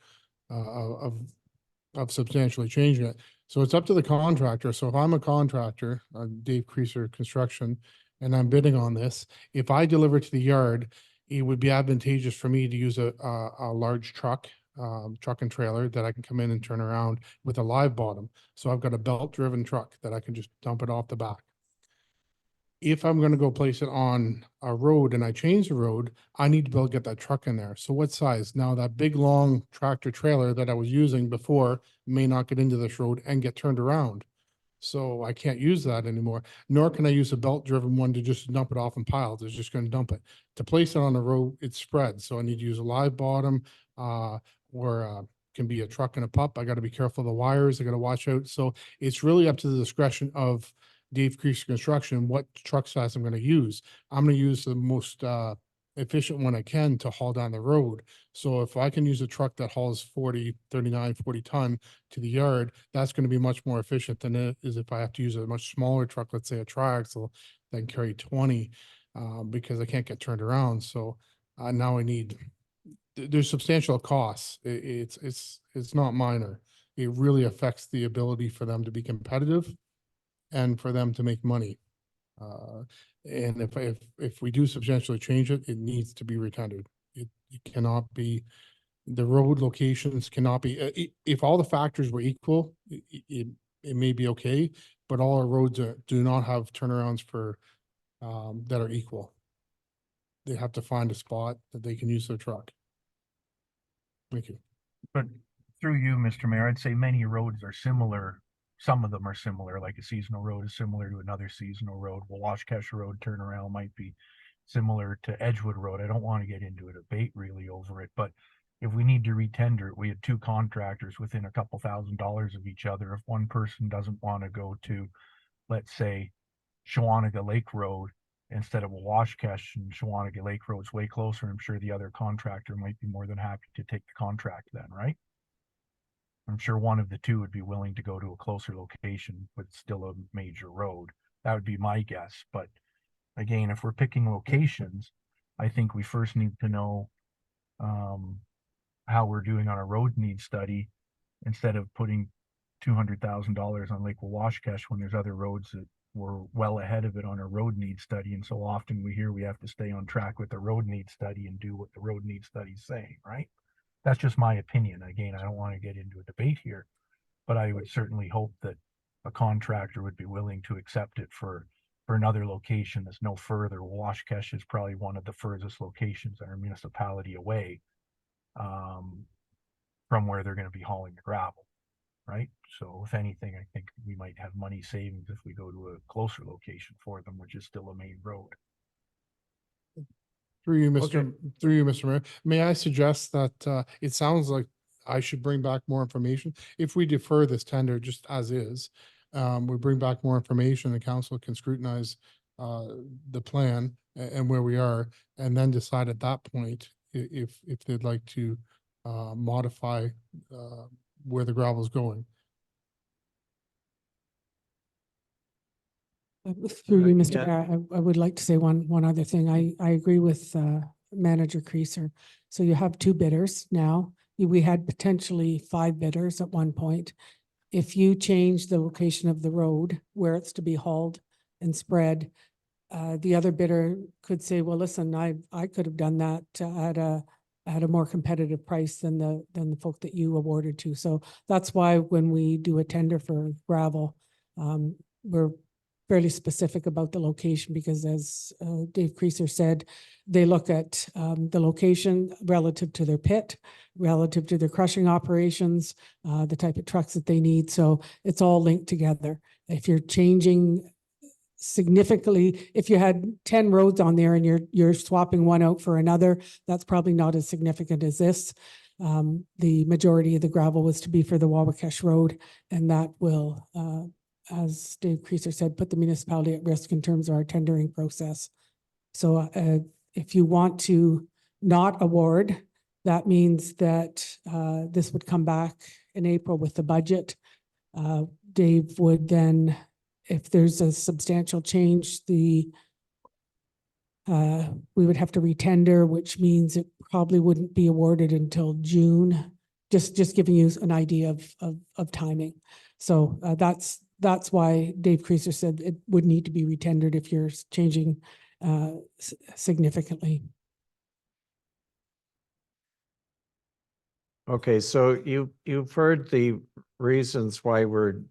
U: of substantially changing it. So it's up to the contractor. So if I'm a contractor, Dave Creaser Construction, and I'm bidding on this, if I deliver to the yard, it would be advantageous for me to use a large truck, truck and trailer that I can come in and turn around with a live bottom. So I've got a belt-driven truck that I can just dump it off the back. If I'm gonna go place it on a road and I change the road, I need to be able to get that truck in there. So what size? Now that big, long tractor trailer that I was using before may not get into this road and get turned around. So I can't use that anymore, nor can I use a belt-driven one to just dump it off in piles. It's just gonna dump it. To place it on the road, it's spread, so I need to use a live bottom, or can be a truck and a pup. I gotta be careful of the wires. I gotta watch out. So it's really up to the discretion of Dave Creaser Construction, what truck size I'm gonna use. I'm gonna use the most efficient one I can to haul down the road. So if I can use a truck that hauls 40 ton to the yard, that's gonna be much more efficient than it is if I have to use a much smaller truck, let's say a triaxle, that can carry 20, because I can't get turned around. So now I need, there's substantial costs. It's not minor. It really affects the ability for them to be competitive and for them to make money. And if we do substantially change it, it needs to be retendered. It cannot be, the road locations cannot be, if all the factors were equal, it may be okay, but all our roads do not have turnarounds for, that are equal. They have to find a spot that they can use their truck. Thank you.
C: But through you, Mr. Mayor, I'd say many roads are similar. Some of them are similar, like a seasonal road is similar to another seasonal road. Washcash Road turnaround might be similar to Edgewood Road. I don't want to get into a debate really over it, but if we need to retender it, we had two contractors within a couple $1,000s of each other. If one person doesn't want to go to, let's say, Shawanega Lake Road instead of a Washcash, and Shawanega Lake Road's way closer, I'm sure the other contractor might be more than happy to take the contract then, right? I'm sure one of the two would be willing to go to a closer location, but still a major road. That would be my guess. But again, if we're picking locations, I think we first need to know how we're doing on a road need study instead of putting $200,000 on Lake Washcash when there's other roads that were well ahead of it on a road need study. And so often we hear we have to stay on track with the road need study and do what the road need study is saying, right? That's just my opinion. Again, I don't want to get into a debate here, but I would certainly hope that a contractor would be willing to accept it for another location that's no further. Washcash is probably one of the furthest locations in our municipality away from where they're going to be hauling the gravel, right? So if anything, I think we might have money savings if we go to a closer location for them, which is still a main road.
U: Through you, Mr. Mayor, may I suggest that it sounds like I should bring back more information. If we defer this tender just as is, we bring back more information, the council can scrutinize the plan and where we are, and then decide at that point if they'd like to modify where the gravel is going.
H: Through you, Mr. Mayor, I would like to say one other thing. I agree with Manager Creaser. So you have two bidders now. We had potentially 5 bidders at one point. If you change the location of the road where it's to be hauled and spread, the other bidder could say, well, listen, I could have done that at a more competitive price than the folk that you awarded to. So that's why when we do a tender for gravel, we're fairly specific about the location, because as Dave Creaser said, they look at the location relative to their pit, relative to their crushing operations, the type of trucks that they need. So it's all linked together. If you're changing significantly, if you had 10 roads on there and you're swapping one out for another, that's probably not as significant as this. The majority of the gravel was to be for the Wawakesh Road, and that will, as Dave Creaser said, put the municipality at risk in terms of our tendering process. So if you want to not award, that means that this would come back in April with the budget. Dave would then, if there's a substantial change, we would have to retender, which means it probably wouldn't be awarded until June. Just giving you an idea of timing. So that's why Dave Creaser said it would need to be retendered if you're changing significantly.
A: Okay, so you've heard the reasons why we're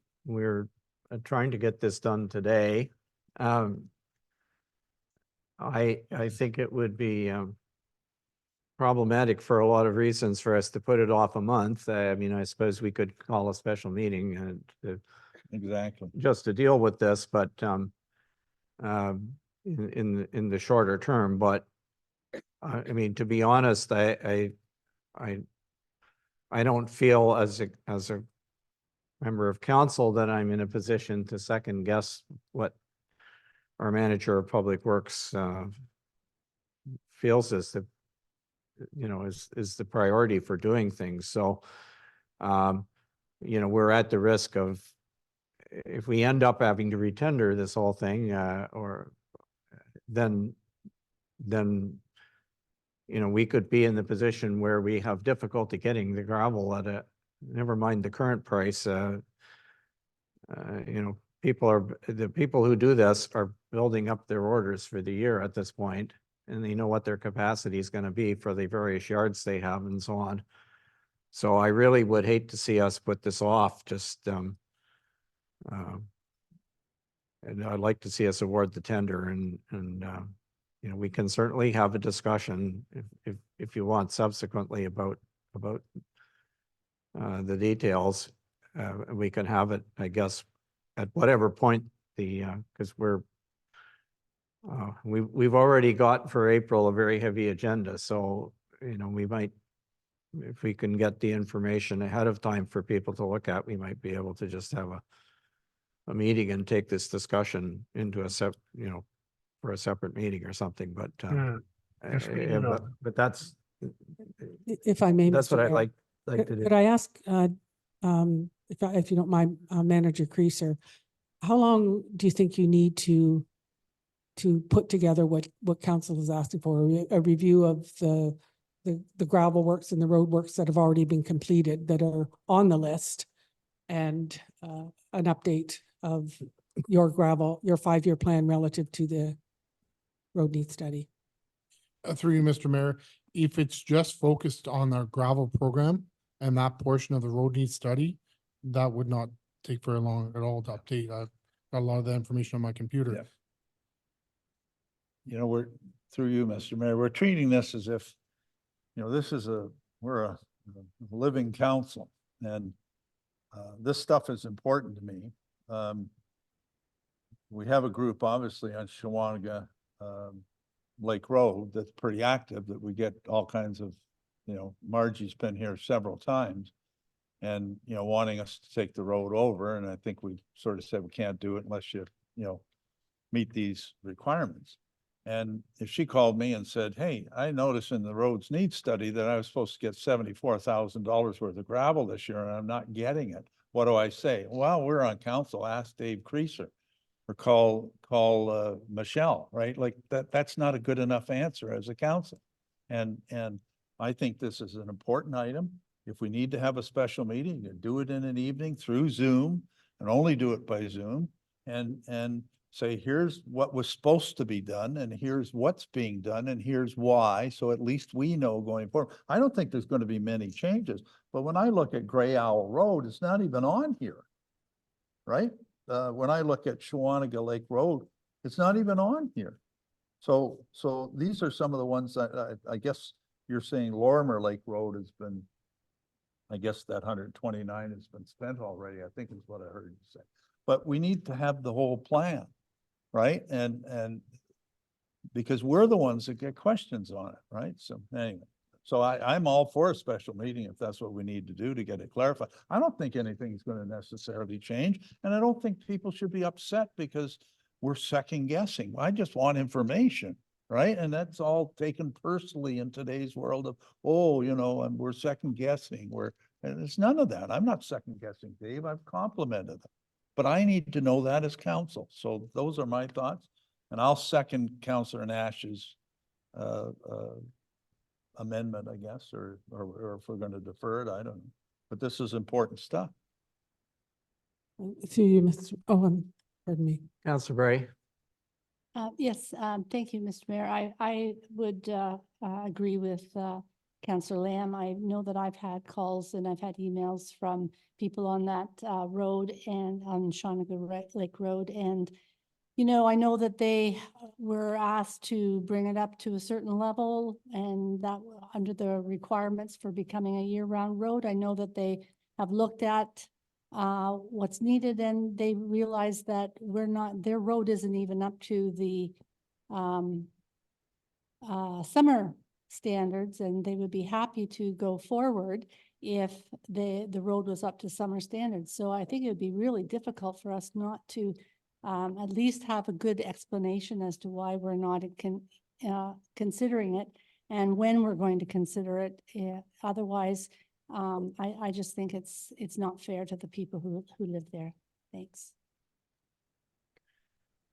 A: trying to get this done today. I think it would be problematic for a lot of reasons for us to put it off a month. I mean, I suppose we could call a special meeting and
E: Exactly.
A: just to deal with this, but in the shorter term. But I mean, to be honest, I don't feel as a member of council that I'm in a position to second guess what our manager of public works feels is the, is the priority for doing things. So, we're at the risk of, if we end up having to retender this whole thing, or then, we could be in the position where we have difficulty getting the gravel at never mind the current price. The people who do this are building up their orders for the year at this point, and they know what their capacity is going to be for the various yards they have and so on. So I really would hate to see us put this off, and I'd like to see us award the tender, and we can certainly have a discussion if you want subsequently about the details. We can have it, I guess, at whatever point because we've already got for April a very heavy agenda. So, we might, if we can get the information ahead of time for people to look at, we might be able to just have a meeting and take this discussion into for a separate meeting or something. But but that's,
H: If I may,
A: that's
H: Mr.
A: what I'd
H: Mayor,
A: like to do.
H: could I ask, if you don't mind, Manager Creaser, how long do you think you need to put together what council is asking for, a review of the gravel works and the road works that have already been completed that are on the list, and an update of your 5-year plan relative to the road need study?
U: Through you, Mr. Mayor, if it's just focused on our gravel program and that portion of the road need study, that would not take very long at all to update. I've got a lot of the information on my computer.
E: Yeah. We're, through you, Mr. Mayor, we're treating this as if, we're a living council, and this stuff is important to me. We have a group, obviously, on Shawanaga Lake Road that's pretty active, that we get all kinds of, Margie's been here several times and, wanting us to take the road over. And I think we sort of said we can't do it unless you, meet these requirements. And if she called me and said, hey, I noticed in the roads need study that I was supposed to get $74,000 worth of gravel this year and I'm not getting it, what do I say? Well, we're on council, ask Dave Creaser or call Michelle, right? Like that's not a good enough answer as a council. And I think this is an important item. If we need to have a special meeting, you do it in an evening through Zoom, and only do it by Zoom, and say, here's what was supposed to be done, and here's what's being done, and here's why. So at least we know going forward. I don't think there's going to be many changes, but when I look at Gray Owl Road, it's not even on here, right? When I look at Shawanaga Lake Road, it's not even on here. So these are some of the ones that I guess you're saying Lorimer Lake Road has been, I guess that 129 has been spent already, I think is what I heard you say. But we need to have the whole plan, right? And because we're the ones that get questions on it, right? So anyway, so I'm all for a special meeting if that's what we need to do to get it clarified. I don't think anything's going to necessarily change, and I don't think people should be upset because we're second guessing. I just want information, right? And that's all taken personally in today's world of, and we're second guessing. And it's none of that. I'm not second guessing, Dave. I've complimented them. But I need to know that as council. So those are my thoughts. And I'll second Councillor Nash's amendment, I guess, or if we're going to defer it, I don't know. But this is important stuff.
H: Through you, Mr. Pardon me.
A: Councillor Bray.
G: Yes, thank you, Mr. Mayor. I would agree with Councillor Lamb. I know that I've had calls and I've had emails from people on that road and on Shawnigan Lake Road. And, you know, I know that they were asked to bring it up to a certain level and that under the requirements for becoming a year-round road. I know that they have looked at what's needed and they realize that their road isn't even up to the summer standards, and they would be happy to go forward if the road was up to summer standards. So I think it would be really difficult for us not to at least have a good explanation as to why we're not considering it and when we're going to consider it. Otherwise, I just think it's not fair to the people who live there. Thanks.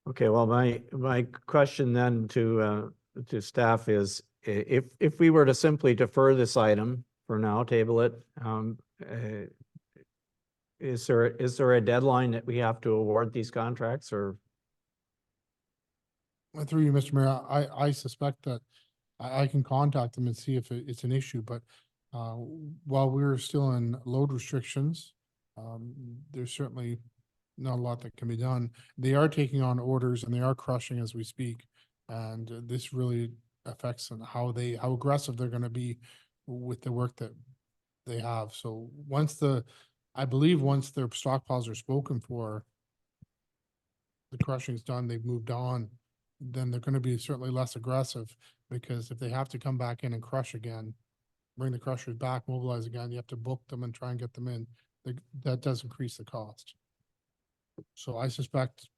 A: Okay, well, my question then to staff is, if we were to simply defer this item for now, table it, is there a deadline that we have to award these contracts, or?
U: Through you, Mr. Mayor, I suspect that I can contact them and see if it's an issue, but while we're still in load restrictions, there's certainly not a lot that can be done. They are taking on orders and they are crushing as we speak. And this really affects on how aggressive they're going to be with the work that they have. So I believe once their stockpiles are spoken for, the crushing's done, they've moved on, then they're going to be certainly less aggressive, because if they have to come back in and crush again, bring the crushers back, mobilize again, you have to book them and try and get them in. That does increase the cost. So I suspect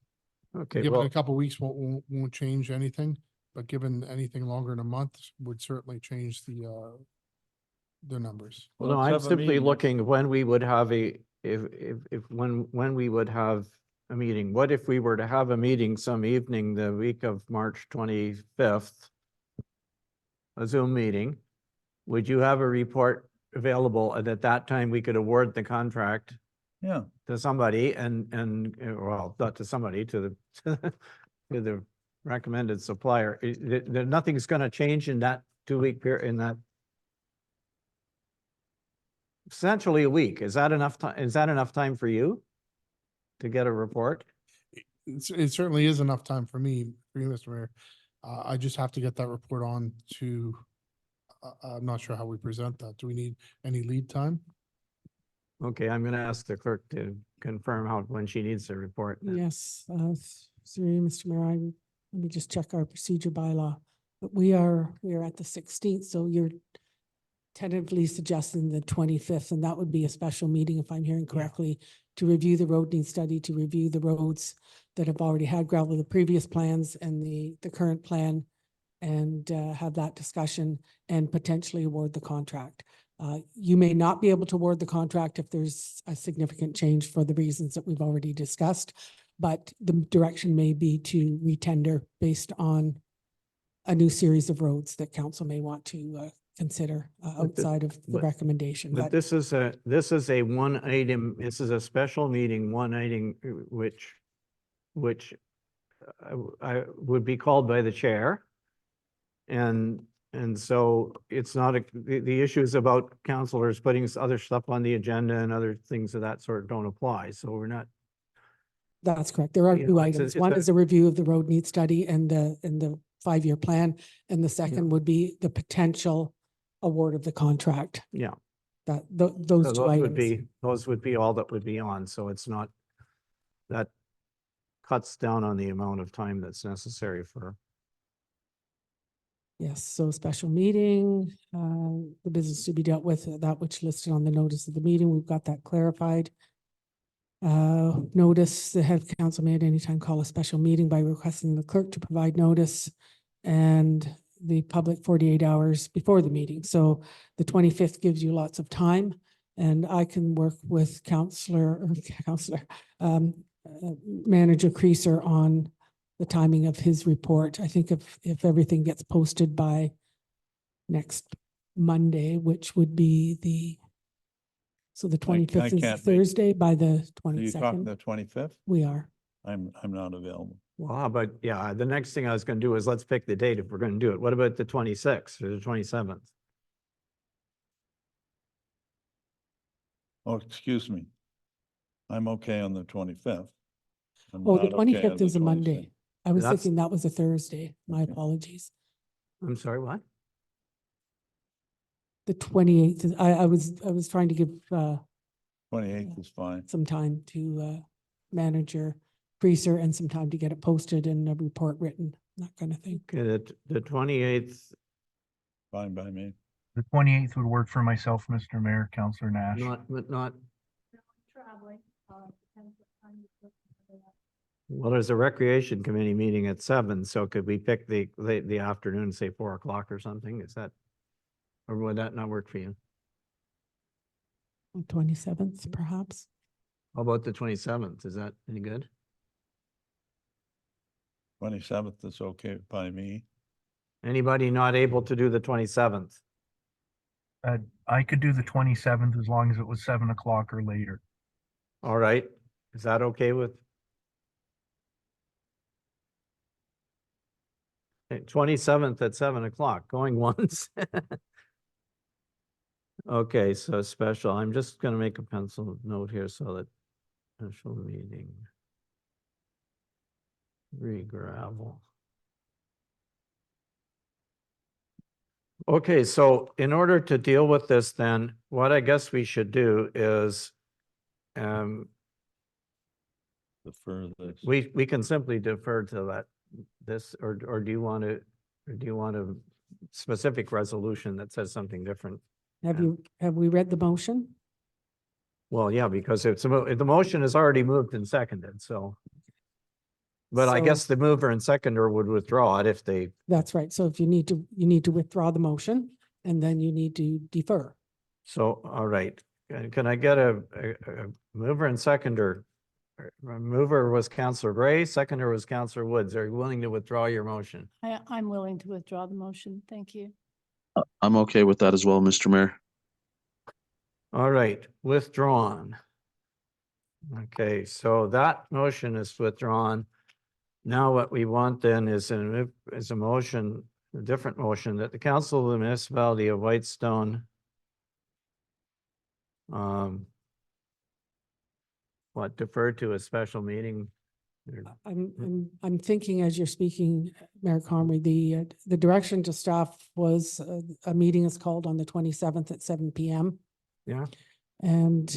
U: given a couple of weeks won't change anything, but given anything longer than a month would certainly change their numbers.
A: Well, no, I'm simply looking when we would have when we would have a meeting. What if we were to have a meeting some evening the week of March 25th, a Zoom meeting? Would you have a report available, and at that time we could award the contract?
E: Yeah.
A: To somebody and well, not to somebody, to the recommended supplier. Nothing's going to change in that 2-week period, in that essentially a week. Is that enough time? Is that enough time for you to get a report?
U: It certainly is enough time for you, Mr. Mayor. I just have to get that report on to, I'm not sure how we present that. Do we need any lead time?
A: Okay, I'm going to ask the clerk to confirm when she needs the report.
H: Yes, through you, Mr. Mayor, let me just check our procedure bylaw. But we are at the 16th, so you're tentatively suggesting the 25th, and that would be a special meeting, if I'm hearing correctly, to review the road need study, to review the roads that have already had gravel, the previous plans and the current plan, and have that discussion and potentially award the contract. You may not be able to award the contract if there's a significant change for the reasons that we've already discussed, but the direction may be to retender based on a new series of roads that council may want to consider outside of the recommendation.
A: But this is a one item, this is a special meeting, one item, which I would be called by the chair. And so it's not the issues about councilors putting other stuff on the agenda and other things of that sort don't apply. So we're not.
H: That's correct. There are two items. One is a review of the road need study and the 5-year plan. And the second would be the potential award of the contract.
A: Yeah.
H: Those two items.
A: Those would be all that would be on. So it's not, that cuts down on the amount of time that's necessary for.
H: Yes, so special meeting, the business to be dealt with, that which listed on the notice of the meeting, we've got that clarified. Notice the head of council may at any time call a special meeting by requesting the clerk to provide notice, and the public 48 hours before the meeting. So the 25th gives you lots of time, and I can work with Manager Creaser on the timing of his report. I think if everything gets posted by next Monday, which would be the So the
E: I
H: 25th is
E: can't make-
H: Thursday by the
E: Are you talking
H: 22nd.
E: the 25th?
H: We are.
E: I'm not available.
A: Well, how about, yeah, the next thing I was gonna do is let's pick the date if we're gonna do it. What about the 26th or the 27th?
E: Oh, excuse me. I'm okay on the 25th. I'm
H: Oh, the
E: not okay on
H: 25th
E: the
H: is a Monday.
E: 26th.
H: I was
A: That's-
H: thinking that was a Thursday. My apologies.
A: I'm sorry, what?
H: The 28th, I was trying to give
E: 28th is fine.
H: some time to manage your creaser and some time to get it posted and a report written, that kind of thing.
A: Okay, the 28th,
E: Fine by me.
C: The 28th would work for myself, Mr. Mayor, Counselor Nash.
A: not. Well, there's a recreation committee meeting at 7, so could we pick the afternoon, say 4 o'clock or something? Is that, or would that not work for you?
H: 27th, perhaps.
A: How about the 27th? Is that any good?
E: 27th is okay by me.
A: Anybody not able to do the 27th?
C: I could do the 27th as long as it was 7 o'clock or later.
A: All right, is that okay with? 27th at 7 o'clock, going once. Okay, so special, I'm just gonna make a pencil note here so that special meeting. Re-gravel. Okay, so in order to deal with this, then what I guess we should do is
E: Defer this.
A: we can simply defer to that, this, or do you want to, or do you want a specific resolution that says something different?
H: Have we read the motion?
A: Well, yeah, because it's, the motion is already moved and seconded, so. But I
H: So-
A: guess the mover and seconder would withdraw it if they,
H: That's right. So if you need to withdraw the motion and then you need to defer.
A: so, all right. Can I get a mover and seconder? Mover was Counselor Gray, seconder was Counselor Woods. Are you willing to withdraw your motion?
G: I'm willing to withdraw the motion. Thank you.
B: I'm okay with that as well, Mr. Mayor.
A: All right, withdrawn. Okay, so that motion is withdrawn. Now what we want then is a motion, a different motion, that the Council of the Municipality of Whitestone defer to a special meeting?
H: I'm thinking as you're speaking, Mayor Comrie, the direction to staff was a meeting is called on the 27th at 7 PM.
A: Yeah.
H: And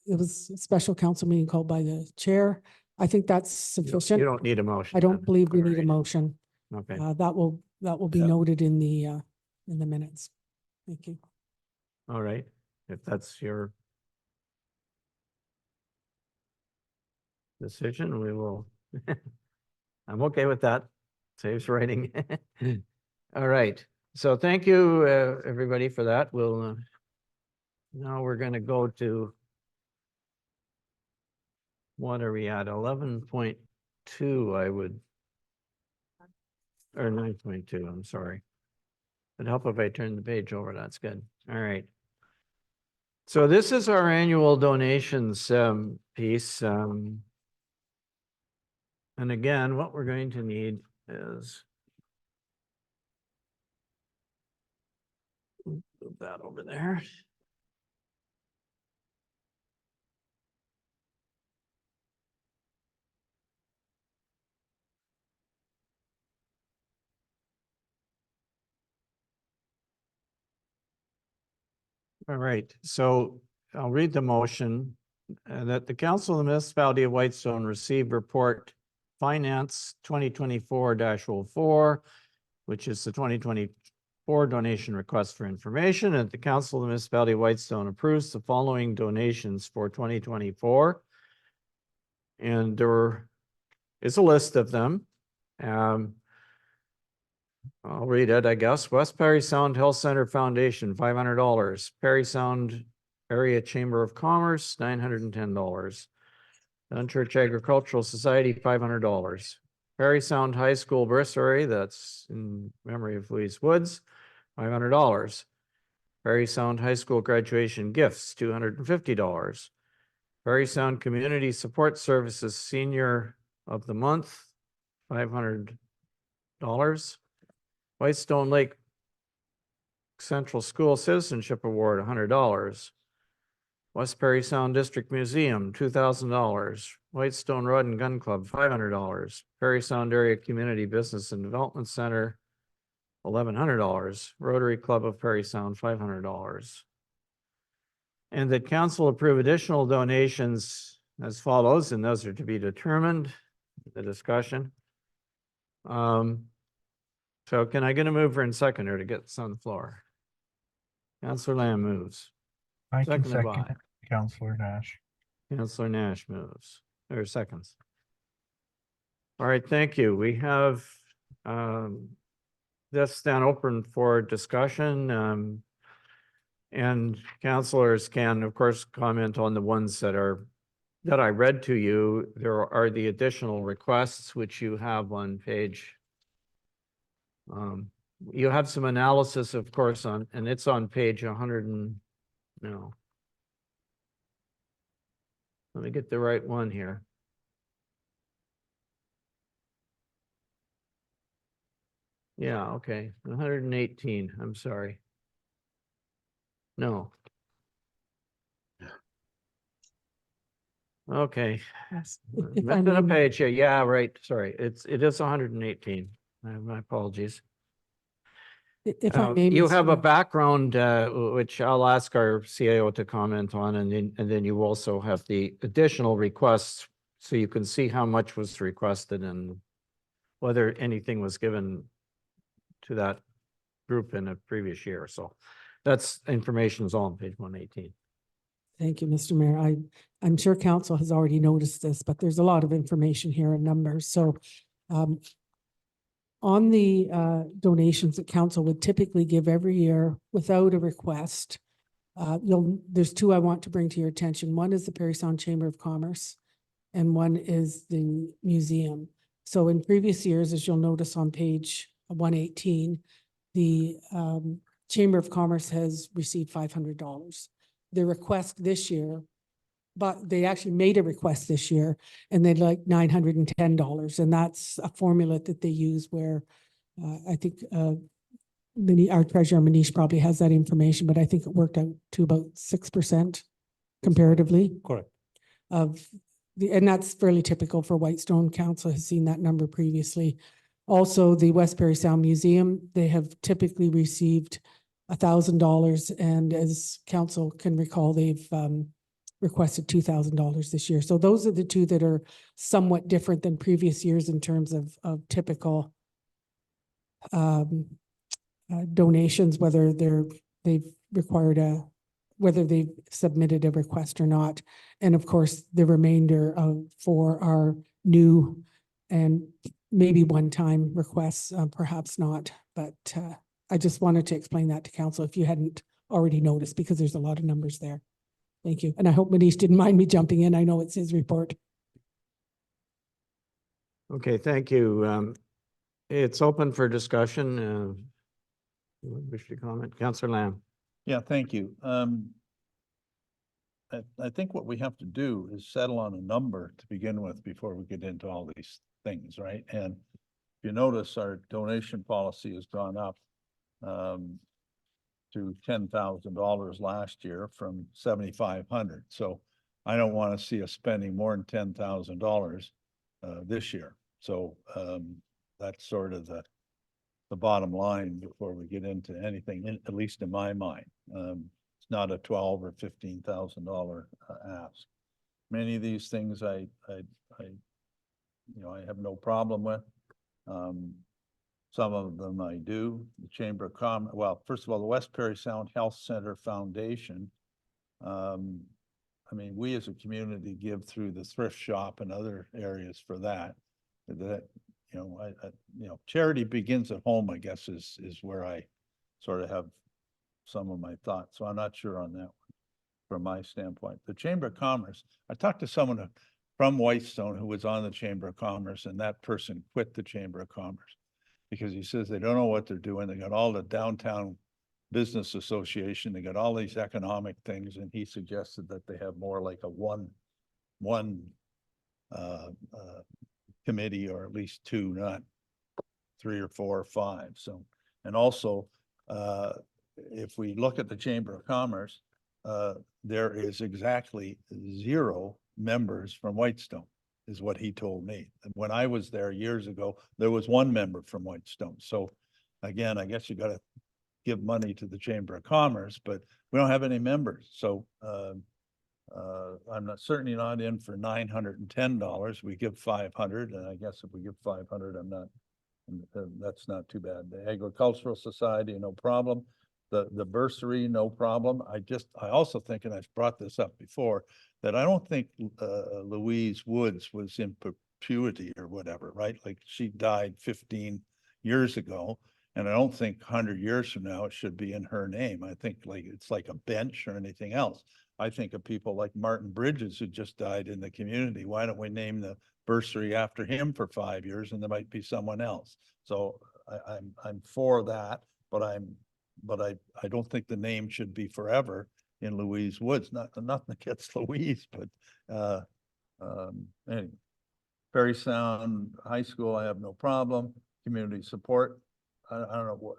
H: it was a special council meeting called by the chair. I think that's sufficient.
A: You don't need a motion.
H: I don't
A: then.
H: believe we need a
A: Alright.
H: motion.
A: Okay,
H: That will be
E: Yeah.
H: noted in the minutes. Thank you.
A: all right, if that's your decision, we will. I'm okay with that. Saves writing. All right, so thank you, everybody, for that. We'll, now we're gonna go to, what are we at? 11.2, I would, or 9.2, I'm sorry. It'd help if I turn the page over. That's good. All right. So this is our annual donations piece. And again, what we're going to need is move that over there. All right, so I'll read the motion that the Council of the Municipality of Whitestone receive report Finance 2024-04, which is the 2024 donation request for information, and the Council of the Municipality of Whitestone approves the following donations for 2024. And there is a list of them. I'll read it, I guess. West Perry Sound Health Center Foundation, $500. Perry Sound Area Chamber of Commerce, $910. Dunchurch Agricultural Society, $500. Perry Sound High School Bursary, that's in memory of Louise Woods, $500. Perry Sound High School graduation gifts, $250. Perry Sound Community Support Services Senior of the Month, $500. Whitestone Lake Central School Citizenship Award, $100. West Perry Sound District Museum, $2,000. Whitestone Rod and Gun Club, $500. Perry Sound Area Community Business and Development Center, $1,100. Rotary Club of Perry Sound, $500. And that council approve additional donations as follows, and those are to be determined, the discussion. So can I get a mover and seconder to get this on the floor? Councillor Lamb moves.
C: I can
A: Seconded
C: second
A: by
C: it, Counselor Nash.
A: Councillor Nash moves, or seconds. All right, thank you. We have this then open for discussion. And councilors can, of course, comment on the ones that I read to you. There are the additional requests which you have on page. You have some analysis, of course, and it's on page 100 and no. Let me get the right one here. Yeah, okay, 118, I'm sorry. No. Okay.
H: If I
A: Missing a
H: may-
A: page here. Yeah, right. Sorry. It is 118. My apologies.
H: If I may,
A: You
H: Mr.
A: have a
H: Mayor.
A: background, which I'll ask our CAO to comment on, and then you also have the additional requests, so you can see how much was requested and whether anything was given to that group in a previous year. So that's information is all on page 118.
H: Thank you, Mr. Mayor. I'm sure council has already noticed this, but there's a lot of information here and numbers. So on the donations that council would typically give every year without a request, there's two I want to bring to your attention. One is the Perry Sound Chamber of Commerce, and one is the museum. So in previous years, as you'll notice on page 118, the Chamber of Commerce has received $500. The request this year, but they actually made a request this year and they'd like $910. And that's a formula that they use where I think our treasurer Manish probably has that information, but I think it worked out to about 6% comparatively.
U: Correct.
H: And that's fairly typical for Whitestone. Council has seen that number previously. Also, the West Perry Sound Museum, they have typically received $1,000, and as council can recall, they've requested $2,000 this year. So those are the two that are somewhat different than previous years in terms of typical donations, whether they've submitted a request or not. And of course, the remainder for our new and maybe one-time requests, perhaps not, but I just wanted to explain that to council if you hadn't already noticed, because there's a lot of numbers there. Thank you. And I hope Manish didn't mind me jumping in. I know it's his report.
A: Okay, thank you. It's open for discussion. You wish to comment? Councillor Lamb.
E: Yeah, thank you. I think what we have to do is settle on a number to begin with before we get into all these things, right? And if you notice, our donation policy has gone up to $10,000 last year from $7,500. So I don't want to see us spending more than $10,000 this year. So that's sort of the bottom line before we get into anything, at least in my mind. It's not a $12,000 or $15,000 ask. Many of these things I have no problem with. Some of them I do. The Chamber of Commerce, well, first of all, the West Perry Sound Health Center Foundation. I mean, we as a community give through the thrift shop and other areas for that. Charity begins at home, I guess, is where I sort of have some of my thoughts. So I'm not sure on that one from my standpoint. The Chamber of Commerce, I talked to someone from Whitestone who was on the Chamber of Commerce, and that person quit the Chamber of Commerce because he says they don't know what they're doing. They got all the downtown business association. They got all these economic things, and he suggested that they have more like a one committee, or at least two, not 3 or 4 or 5. So, and also, if we look at the Chamber of Commerce, there is exactly 0 members from Whitestone, is what he told me. And when I was there years ago, there was 1 member from Whitestone. So again, I guess you got to give money to the Chamber of Commerce, but we don't have any members. So I'm certainly not in for $910. We give 500, and I guess if we give 500, that's not too bad. The Agricultural Society, no problem. The bursary, no problem. I also think, and I've brought this up before, that I don't think Louise Woods was in perpetuity or whatever, right? Like, she died 15 years ago, and I don't think 100 years from now it should be in her name. I think like it's like a bench or anything else. I think of people like Martin Bridges, who just died in the community. Why don't we name the bursary after him for 5 years, and there might be someone else? So I'm for that, but I don't think the name should be forever in Louise Woods. Nothing against Louise, but anyway. Perry Sound High School, I have no problem. Community support. I don't know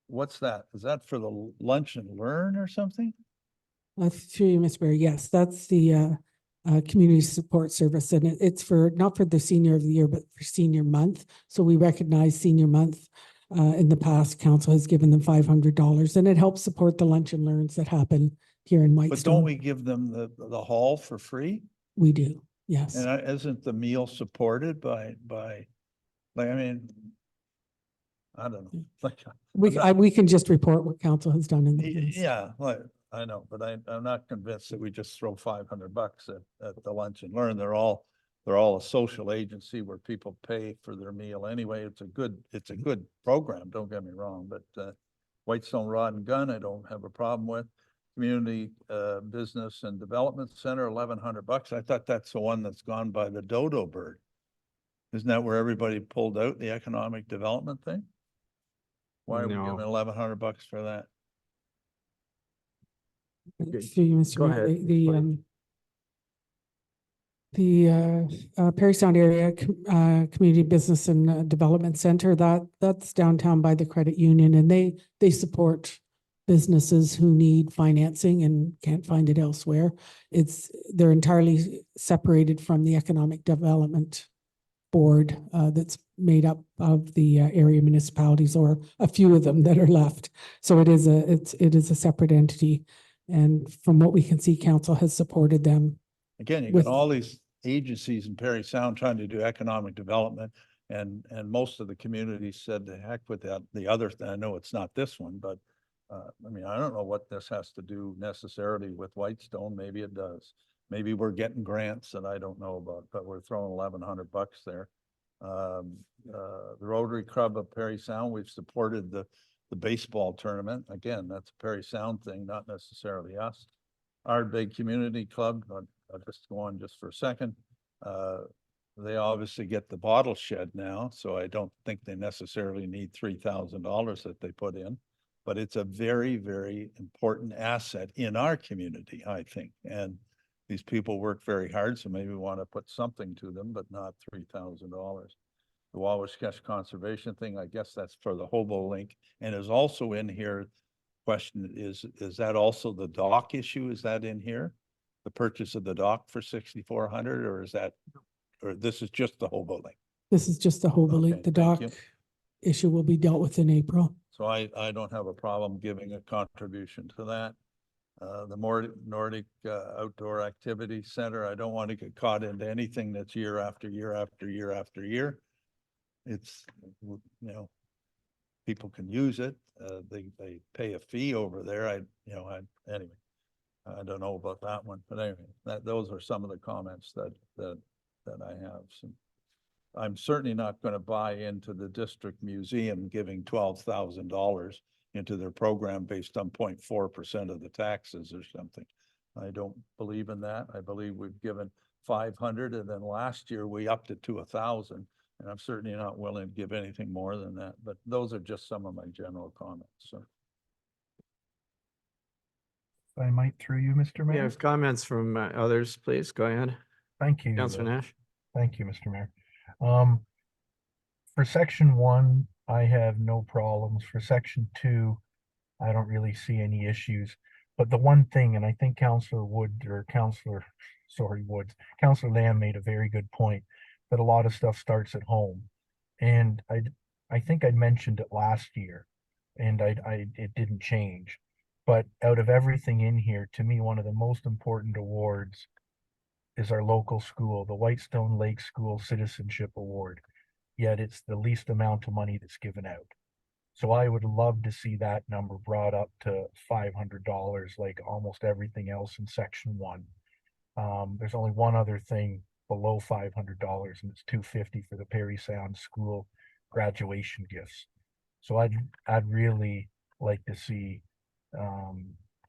E: what's that? Is that for the lunch and learn or something?
H: Through you, Ms. Barry. Yes, that's the community support service, and it's for not for the senior of the year, but for senior month. So we recognize senior month. In the past, council has given them $500, and it helps support the lunch and learns that happen here in Whitestone.
E: But don't we give them the hall for free?
H: We do, yes.
E: And isn't the meal supported by like, I mean, I don't know. Like,
H: We can just report what council has done in the past.
E: yeah, like, I know, but I'm not convinced that we just throw $500 at the lunch and learn. They're all a social agency where people pay for their meal anyway. It's a good program, don't get me wrong, but Whitestone Rod and Gun, I don't have a problem with. Community Business and Development Center, $1,100. I thought that's the one that's gone by the dodo bird. Isn't that where everybody pulled out the economic development thing? Why are we
A: No.
E: giving $1,100 for that?
H: Through you, Mr.
A: Go
H: Mayor,
A: ahead,
H: the Perry Sound Area Community Business and Development Center, that's downtown by the credit union, and they support businesses who need financing and can't find it elsewhere. They're entirely separated from the Economic Development Board that's made up of the area municipalities, or a few of them that are left. So it is a separate entity. And from what we can see, council has supported them.
E: Again, you
H: with-
E: got all these agencies in Perry Sound trying to do economic development, and most of the community said to heck with that. The other, I know it's not this one, but I mean, I don't know what this has to do necessarily with Whitestone. Maybe it does. Maybe we're getting grants that I don't know about, but we're throwing $1,100 there. The Rotary Club of Perry Sound, we've supported the baseball tournament. Again, that's a Perry Sound thing, not necessarily us. Ardbeg Community Club, I'll just go on just for a second. They obviously get the bottle shed now, so I don't think they necessarily need $3,000 that they put in. But it's a very, very important asset in our community, I think. And these people work very hard, so maybe we want to put something to them, but not $3,000. The Wawash Conservation thing, I guess that's for the Hobo Link, and is also in here. Question is that also the dock issue? Is that in here? The purchase of the dock for 6,400, or this is just the Hobo Link?
H: This is just the Hobo Link. The dock issue will be dealt with in April.
E: So I don't have a problem giving a contribution to that. The Nordic Outdoor Activity Center, I don't want to get caught into anything that's year after year after year after year. It's, people can use it. They pay a fee over there. Anyway, I don't know about that one, but anyway, those are some of the comments that I have. So I'm certainly not going to buy into the district museum giving $12,000 into their program based on 0.4% of the taxes or something. I don't believe in that. I believe we've given 500, and then last year we upped it to 1,000, and I'm certainly not willing to give anything more than that. But those are just some of my general comments. So
C: If I might through you, Mr.
A: We
C: Mayor.
A: have comments from others, please. Go ahead.
C: Thank you.
A: Councillor Nash.
C: Thank you, Mr. Mayor. For section 1, I have no problems. For section 2, I don't really see any issues. But the one thing, and I think Councillor Councillor Lamb made a very good point, that a lot of stuff starts at home. And I think I'd mentioned it last year, and it didn't change. But out of everything in here, to me, one of the most important awards is our local school, the Whitestone Lake School Citizenship Award. Yet it's the least amount of money that's given out. So I would love to see that number brought up to $500, like almost everything else in section 1. There's only one other thing below $500, and it's $250 for the Perry Sound School graduation gifts. So I'd really like to see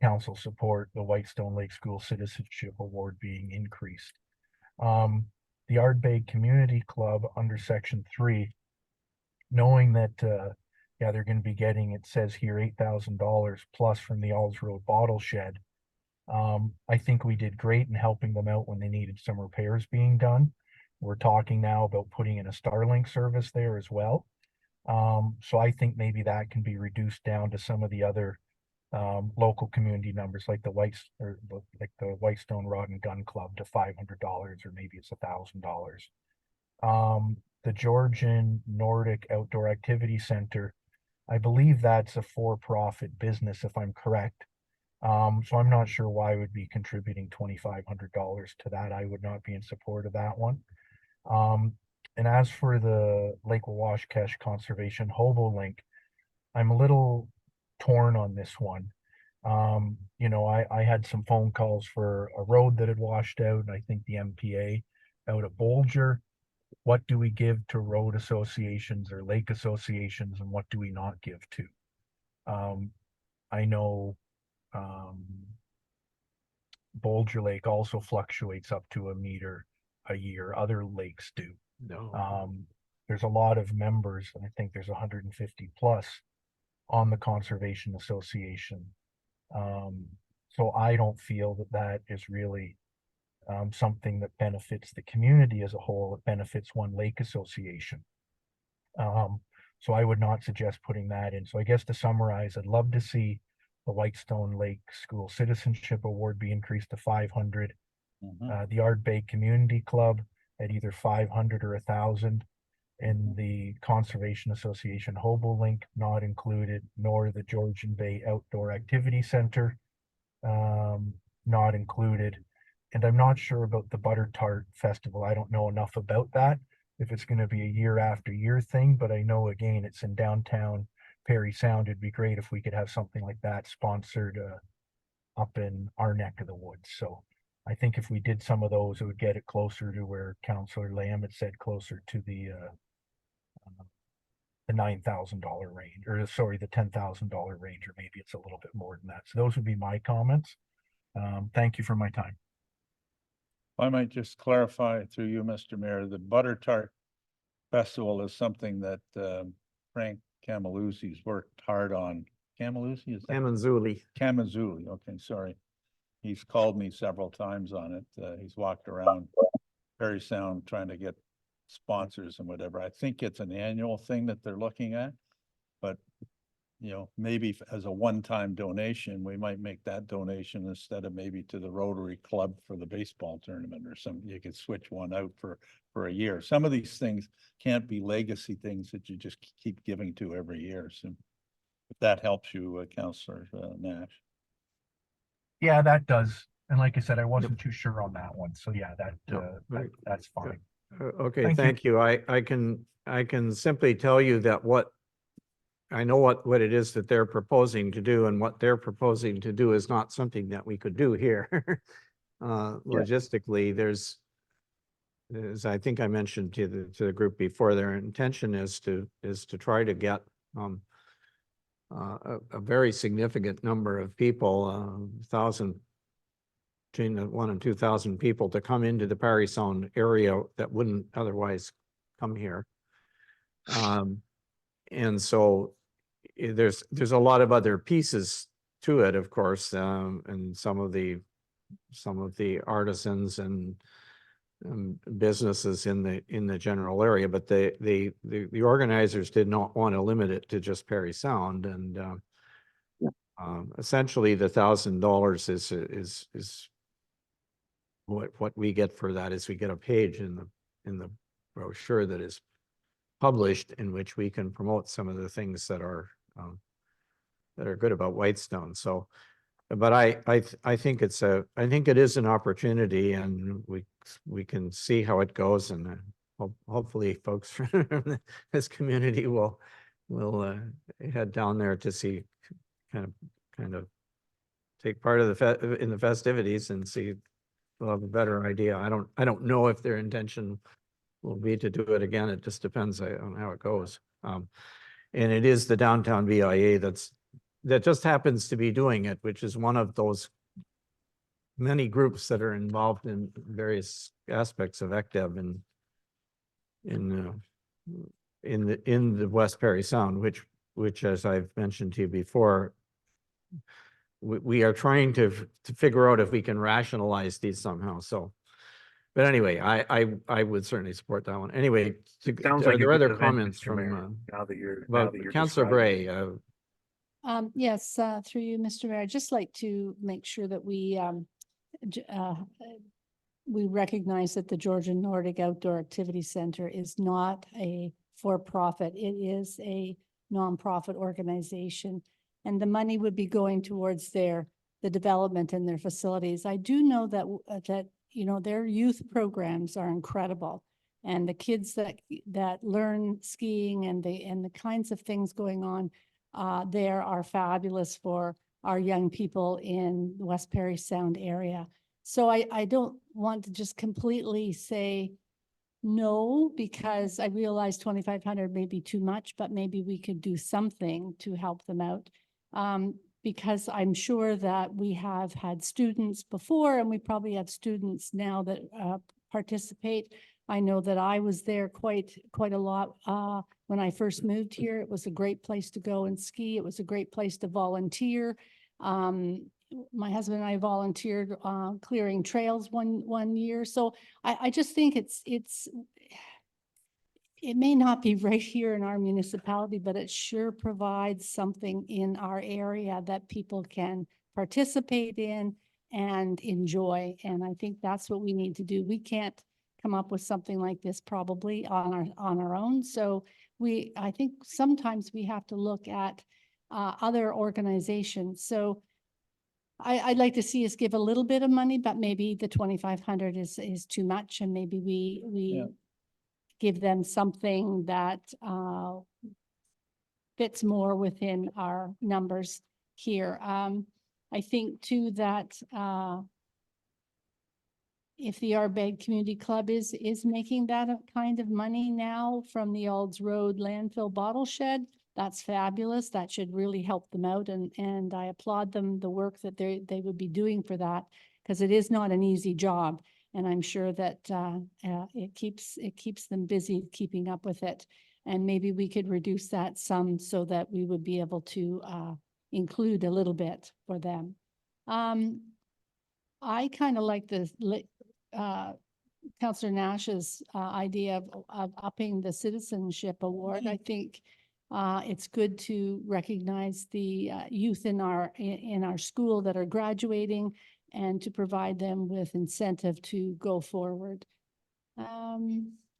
C: council support the Whitestone Lake School Citizenship Award being increased. The Ardbeg Community Club under section 3, knowing that they're going to be getting, it says here, $8,000 plus from the Alls Road Bottle Shed. I think we did great in helping them out when they needed some repairs being done. We're talking now about putting in a Starlink service there as well. So I think maybe that can be reduced down to some of the other local community numbers, like the Whitestone Rod and Gun Club, to $500, or maybe it's $1,000. The Georgian Nordic Outdoor Activity Center, I believe that's a for-profit business, if I'm correct. So I'm not sure why I would be contributing $2,500 to that. I would not be in support of that one. And as for the Lake Wawashkesh Conservation Hobo Link, I'm a little torn on this one. I had some phone calls for a road that had washed out, and I think the MPA out at Bolger. What do we give to road associations or lake associations, and what do we not give to? I know Bolger Lake also fluctuates up to 1 meter a year. Other lakes do.
A: No.
C: There's a lot of members, and I think there's 150 plus on the Conservation Association. So I don't feel that that is really something that benefits the community as a whole. It benefits one lake association. So I would not suggest putting that in. So I guess to summarize, I'd love to see the Whitestone Lake School Citizenship Award be increased to 500. The Ardbeg Community Club at either 500 or 1,000. And the Conservation Association Hobo Link not included, nor the Georgian Bay Outdoor Activity Center not included. And I'm not sure about the Butter Tart Festival. I don't know enough about that, if it's going to be a year after year thing, but I know, again, it's in downtown Perry Sound. It'd be great if we could have something like that sponsored up in our neck of the woods. So I think if we did some of those, it would get it closer to where Councillor Lamb had said, closer to the $9,000 range, or sorry, the $10,000 range, or maybe it's a little bit more than that. So those would be my comments. Thank you for my time.
E: I might just clarify through you, Mr. Mayor, the Butter Tart Festival is something that Frank Camaluzzi's worked hard on. Camaluzzi, is that?
A: Camanzuli.
E: Camanzuli, okay, sorry. He's called me several times on it. He's walked around Perry Sound trying to get sponsors and whatever. I think it's an annual thing that they're looking at, but maybe as a one-time donation, we might make that donation instead of maybe to the Rotary Club for the baseball tournament or something. You could switch one out for a year. Some of these things can't be legacy things that you just keep giving to every year. So if that helps you, Councillor Nash.
C: Yeah, that does. And like I said, I wasn't too sure on that one. So yeah, that's fine.
A: Okay, thank you. I can simply tell you that I know what it is that they're proposing to do, and what they're proposing to do is not something that we could do here. Logistically, there's, as I think I mentioned to the group before, their intention is to try to get a very significant number of people, 1,000, between 1,000 and 2,000 people to come into the Perry Sound area that wouldn't otherwise come here. And so there's a lot of other pieces to it, of course, and some of the artisans and businesses in the general area, but the organizers did not want to limit it to just Perry Sound, and essentially the $1,000 is what we get for that is we get a page in the brochure that is published in which we can promote some of the things that are good about Whitestone. So, but I think I think it is an opportunity, and we can see how it goes, and hopefully folks from this community will head down there to see kind of take part of in the festivities and see. We'll have a better idea. I don't know if their intention will be to do it again. It just depends on how it goes. And it is the downtown VIA that just happens to be doing it, which is one of those many groups that are involved in various aspects of ECDEV and in the West Perry Sound, which as I've mentioned to you before, we are trying to figure out if we can rationalize these somehow. So, but anyway, I would certainly support that one. Anyway,
C: Sounds
A: are
C: like a
A: there
C: good
A: other
C: event,
A: comments
C: Mr.
A: from
C: Mayor, now that you're
A: Councillor Bray?
G: Yes, through you, Mr. Mayor, I'd just like to make sure that we recognize that the Georgian Nordic Outdoor Activity Center is not a for-profit. It is a nonprofit organization, and the money would be going towards the development in their facilities. I do know that their youth programs are incredible, and the kids that learn skiing and the kinds of things going on there are fabulous for our young people in the West Perry Sound area. So I don't want to just completely say no, because I realize 2,500 may be too much, but maybe we could do something to help them out. Because I'm sure that we have had students before, and we probably have students now that participate. I know that I was there quite a lot when I first moved here. It was a great place to go and ski. It was a great place to volunteer. My husband and I volunteered clearing trails one year. So I just think it may not be right here in our municipality, but it sure provides something in our area that people can participate in and enjoy. And I think that's what we need to do. We can't come up with something like this probably on our own. So I think sometimes we have to look at other organizations. So I'd like to see us give a little bit of money, but maybe the 2,500 is too much, and maybe we give them something that fits more within our numbers here. I think too that if the Ardbeg Community Club is making that kind of money now from the Olds Road landfill bottle shed, that's fabulous. That should really help them out, and I applaud them the work that they would be doing for that, because it is not an easy job. And I'm sure that it keeps them busy keeping up with it. And maybe we could reduce that some so that we would be able to include a little bit for them. I kind of like Councillor Nash's idea of upping the citizenship award. I think it's good to recognize the youth in our school that are graduating, and to provide them with incentive to go forward.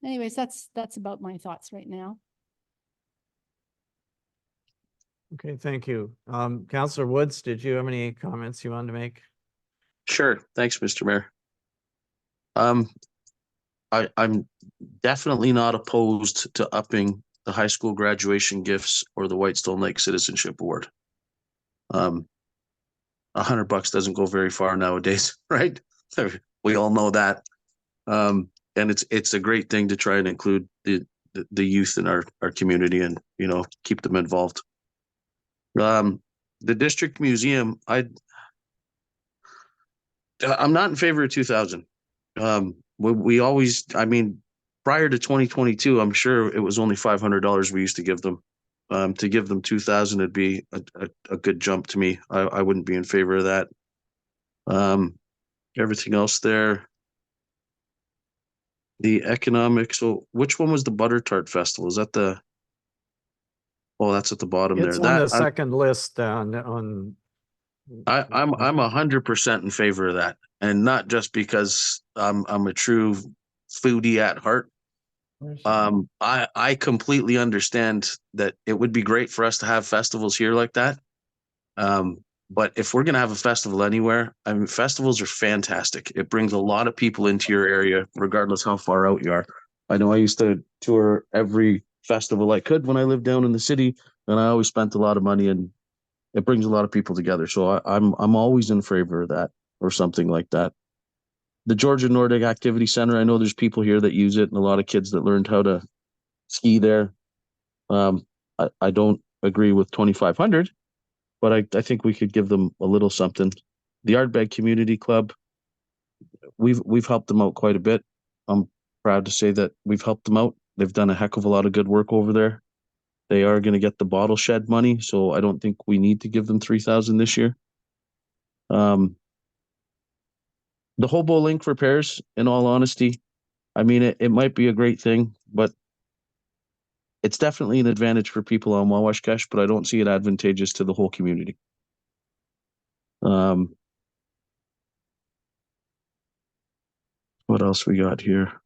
G: Anyways, that's about my thoughts right now.
A: Okay, thank you. Councillor Woods, did you have any comments you wanted to make?
B: Sure. Thanks, Mr. Mayor. I'm definitely not opposed to upping the high school graduation gifts or the Whitestone Lake Citizenship Award. $100 doesn't go very far nowadays, right? We all know that. And it's a great thing to try and include the youth in our community and, keep them involved. The district museum, I'm not in favor of 2,000. We always, prior to 2022, I'm sure it was only $500 we used to give them. To give them 2,000 would be a good jump to me. I wouldn't be in favor of that. Everything else there. The economic, so which one was the Butter Tart Festival? Is that the? Oh, that's at the bottom there.
A: It's on the
B: That,
A: second list on,
B: I'm 100% in favor of that. And not just because I'm a true foodie at heart. I completely understand that it would be great for us to have festivals here like that. But if we're gonna have a festival anywhere, I mean, festivals are fantastic. It brings a lot of people into your area, regardless how far out you are. I know I used to tour every festival I could when I lived down in the city, and I always spent a lot of money, and it brings a lot of people together. So I'm always in favor of that or something like that. The Georgia Nordic Activity Center, I know there's people here that use it and a lot of kids that learned how to ski there. I don't agree with 2,500, but I think we could give them a little something. The Ardbeg Community Club, we've helped them out quite a bit. I'm proud to say that we've helped them out. They've done a heck of a lot of good work over there. They are going to get the bottle shed money, so I don't think we need to give them 3,000 this year. The Hobo Link repairs, in all honesty, I mean, it might be a great thing, but it's definitely an advantage for people on Wawashkesh, but I don't see it advantageous to the whole community. What else we got here?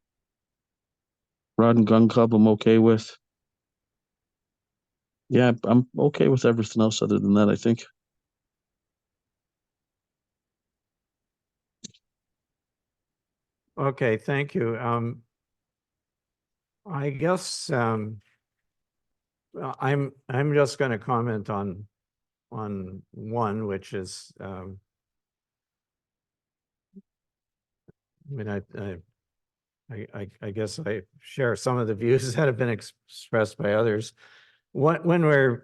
B: Rod and Gun Club, I'm okay with. Yeah, I'm okay with everything else other than that, I think.
A: okay, thank you. I guess, I'm just gonna comment on one, which is, I mean, I guess I share some of the views that have been expressed by others. When I'm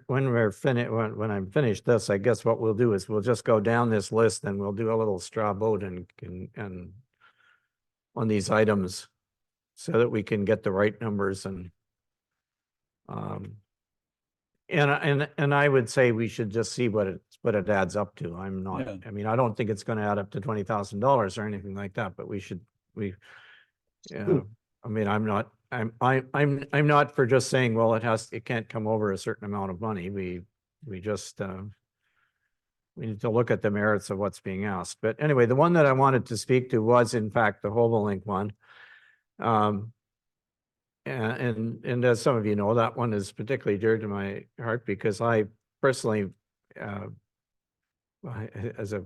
A: finished this, I guess what we'll do is we'll just go down this list and we'll do a little straw vote and on these items so that we can get the right numbers and I would say we should just see what it adds up to. I'm not,
E: Yeah.
A: I mean, I don't think it's going to add up to $20,000 or anything like that, but yeah, I mean, I'm not for just saying, well, it can't come over a certain amount of money. We just, we need to look at the merits of what's being asked. But anyway, the one that I wanted to speak to was in fact the Hobolink one. And as some of you know, that one is particularly dear to my heart because I personally, as a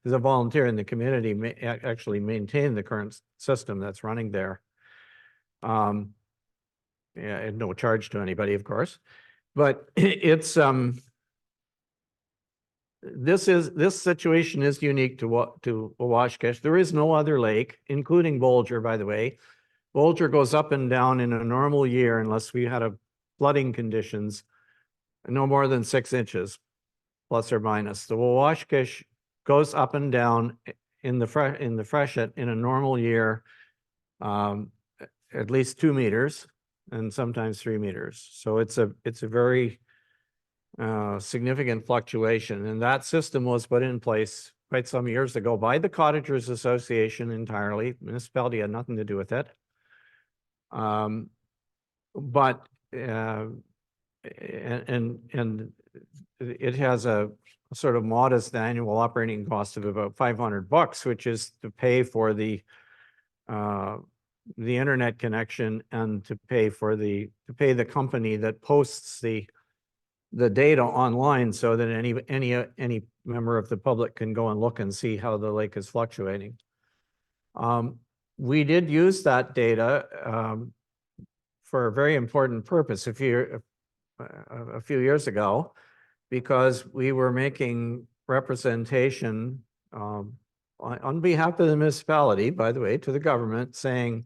A: volunteer in the community, actually maintain the current system that's running there. Yeah, and no charge to anybody, of course, but it's this situation is unique to Wawashkesh. There is no other lake, including Bolger, by the way. Bolger goes up and down in a normal year, unless we had a flooding conditions, no more than 6 inches, plus or minus. The Wawashkesh goes up and down in the freshet in a normal year, at least 2 meters and sometimes 3 meters. So it's a very significant fluctuation, and that system was put in place quite some years ago by the Cottagers Association entirely. Municipality had nothing to do with it. But and it has a sort of modest annual operating cost of about $500, which is to pay for the internet connection and to pay the company that posts the data online so that any member of the public can go and look and see how the lake is fluctuating. We did use that data for a very important purpose a few years ago, because we were making representation on behalf of the municipality, by the way, to the government, saying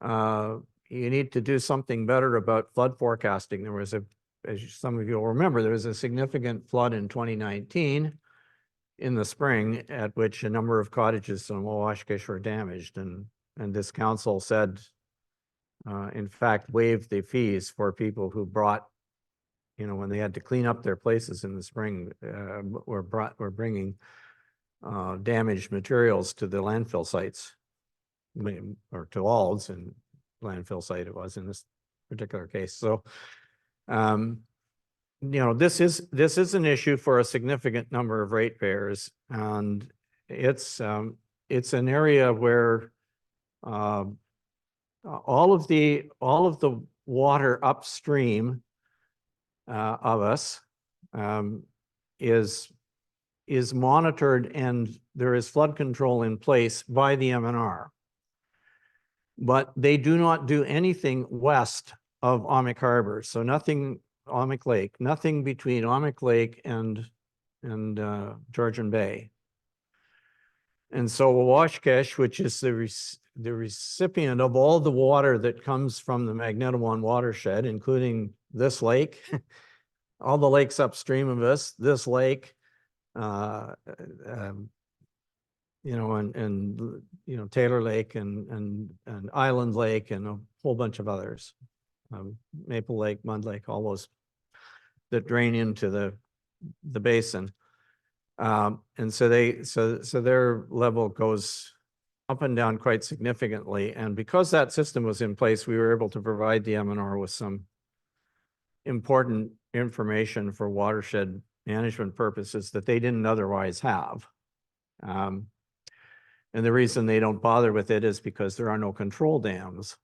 A: you need to do something better about flood forecasting. There was as some of you will remember, there was a significant flood in 2019 in the spring, at which a number of cottages in Wawashkesh were damaged, and this council said, in fact, waived the fees for people who brought you know, when they had to clean up their places in the spring, were bringing damaged materials to the landfill sites. Or to Alds, and landfill site it was in this particular case. So, you know, this is an issue for a significant number of ratepayers, and it's an area where all of the water upstream of us is monitored, and there is flood control in place by the MNR. But they do not do anything west of Amic Harbor. So nothing, Amic Lake, nothing between Amic Lake and Georgian Bay. And so Awashkesh, which is the recipient of all the water that comes from the Magnetawan watershed, including this lake, all the lakes upstream of us, this lake, you know, and you know, Taylor Lake and Island Lake and a whole bunch of others, Maple Lake, Mud Lake, all those that drain into the basin. And so their level goes up and down quite significantly. And because that system was in place, we were able to provide the MNR with some important information for watershed management purposes that they didn't otherwise have. And the reason they don't bother with it is because there are no control dams,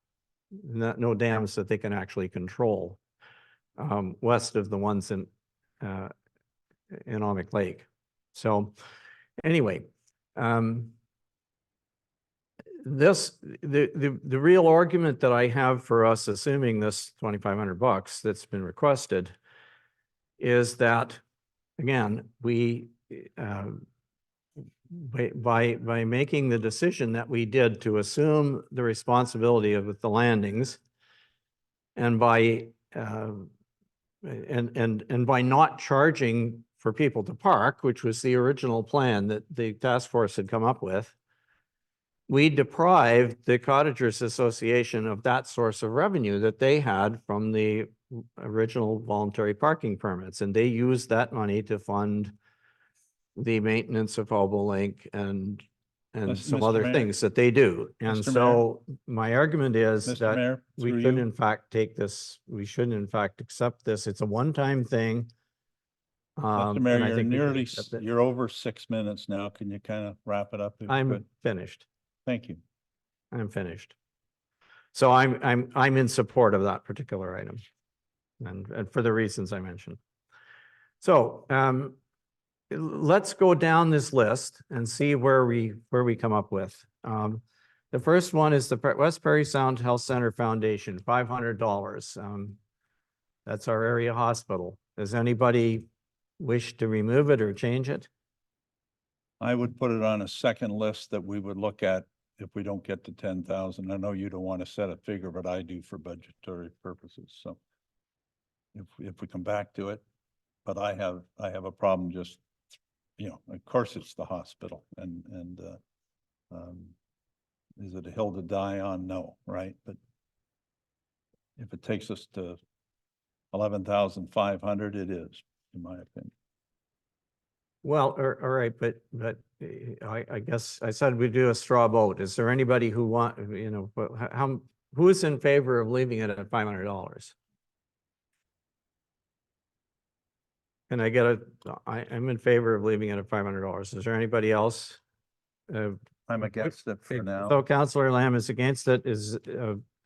A: no dams that they can actually control west of the ones in Amic Lake. So anyway, the real argument that I have for us assuming this $2,500 that's been requested is that, again, we by making the decision that we did to assume the responsibility of the landings, and by by not charging for people to park, which was the original plan that the task force had come up with, we deprived the Cottagers Association of that source of revenue that they had from the original voluntary parking permits, and they used that money to fund the maintenance of Hobo Link and some
E: Mr.
A: other
E: Mayor?
A: things that they do. And
E: Mr.
A: so my argument is
E: Mr.
A: that
E: Mayor,
A: we
E: through
A: should
E: you.
A: in fact take this, we should in fact accept this. It's a one-time thing.
E: Mr.
A: and
E: Mayor,
A: I
E: you're
A: think we should
E: nearly,
A: accept it.
E: you're over 6 minutes now. Can you kind of wrap it up? If you
A: I'm
E: could?
A: finished.
E: Thank you.
A: I'm finished. So I'm in support of that particular item, and for the reasons I mentioned. So let's go down this list and see where we come up with. The first one is the West Prairie Sound Health Center Foundation, $500. That's our area hospital. Does anybody wish to remove it or change it?
E: I would put it on a second list that we would look at if we don't get to 10,000. I know you don't want to set a figure, but I do for budgetary purposes. So if we come back to it, but I have a problem just, you know, of course it's the hospital and is it a hill to die on? No, right? But if it takes us to 11,500, it is, in my opinion.
A: Well, all right, but I guess I said we do a straw vote. Is there anybody who who is in favor of leaving it at $500? Can I get I'm in favor of leaving it at $500. Is there anybody else?
E: I'm against it for now.
A: So Councillor Lamb is against it. Is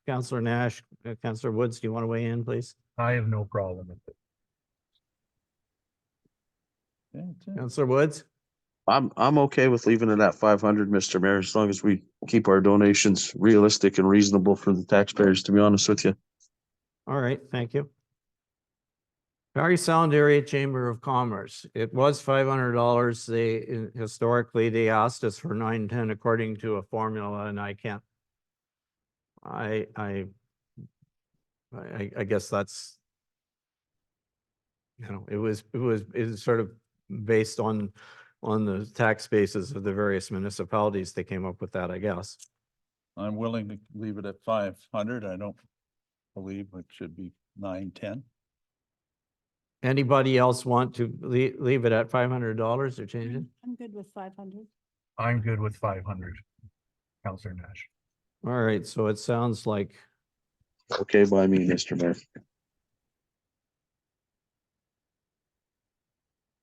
A: Councillor Nash, Councillor Woods, do you want to weigh in, please?
C: I have no problem with it.
A: Councillor Woods?
B: I'm okay with leaving it at 500, Mr. Mayor, as long as we keep our donations realistic and reasonable for the taxpayers, to be honest with you.
A: All right, thank you. Parry Sound Area Chamber of Commerce. It was $500. Historically, they asked us for $910 according to a formula, and I can't. I guess that's, you know, it was sort of based on the tax bases of the various municipalities. They came up with that, I guess.
E: I'm willing to leave it at 500. I don't believe it should be 910.
A: Anybody else want to leave it at $500 or change it?
G: I'm good with 500.
C: I'm good with 500. Counselor Nash.
A: All right, so it sounds like,
B: Okay by me, Mr. Mayor.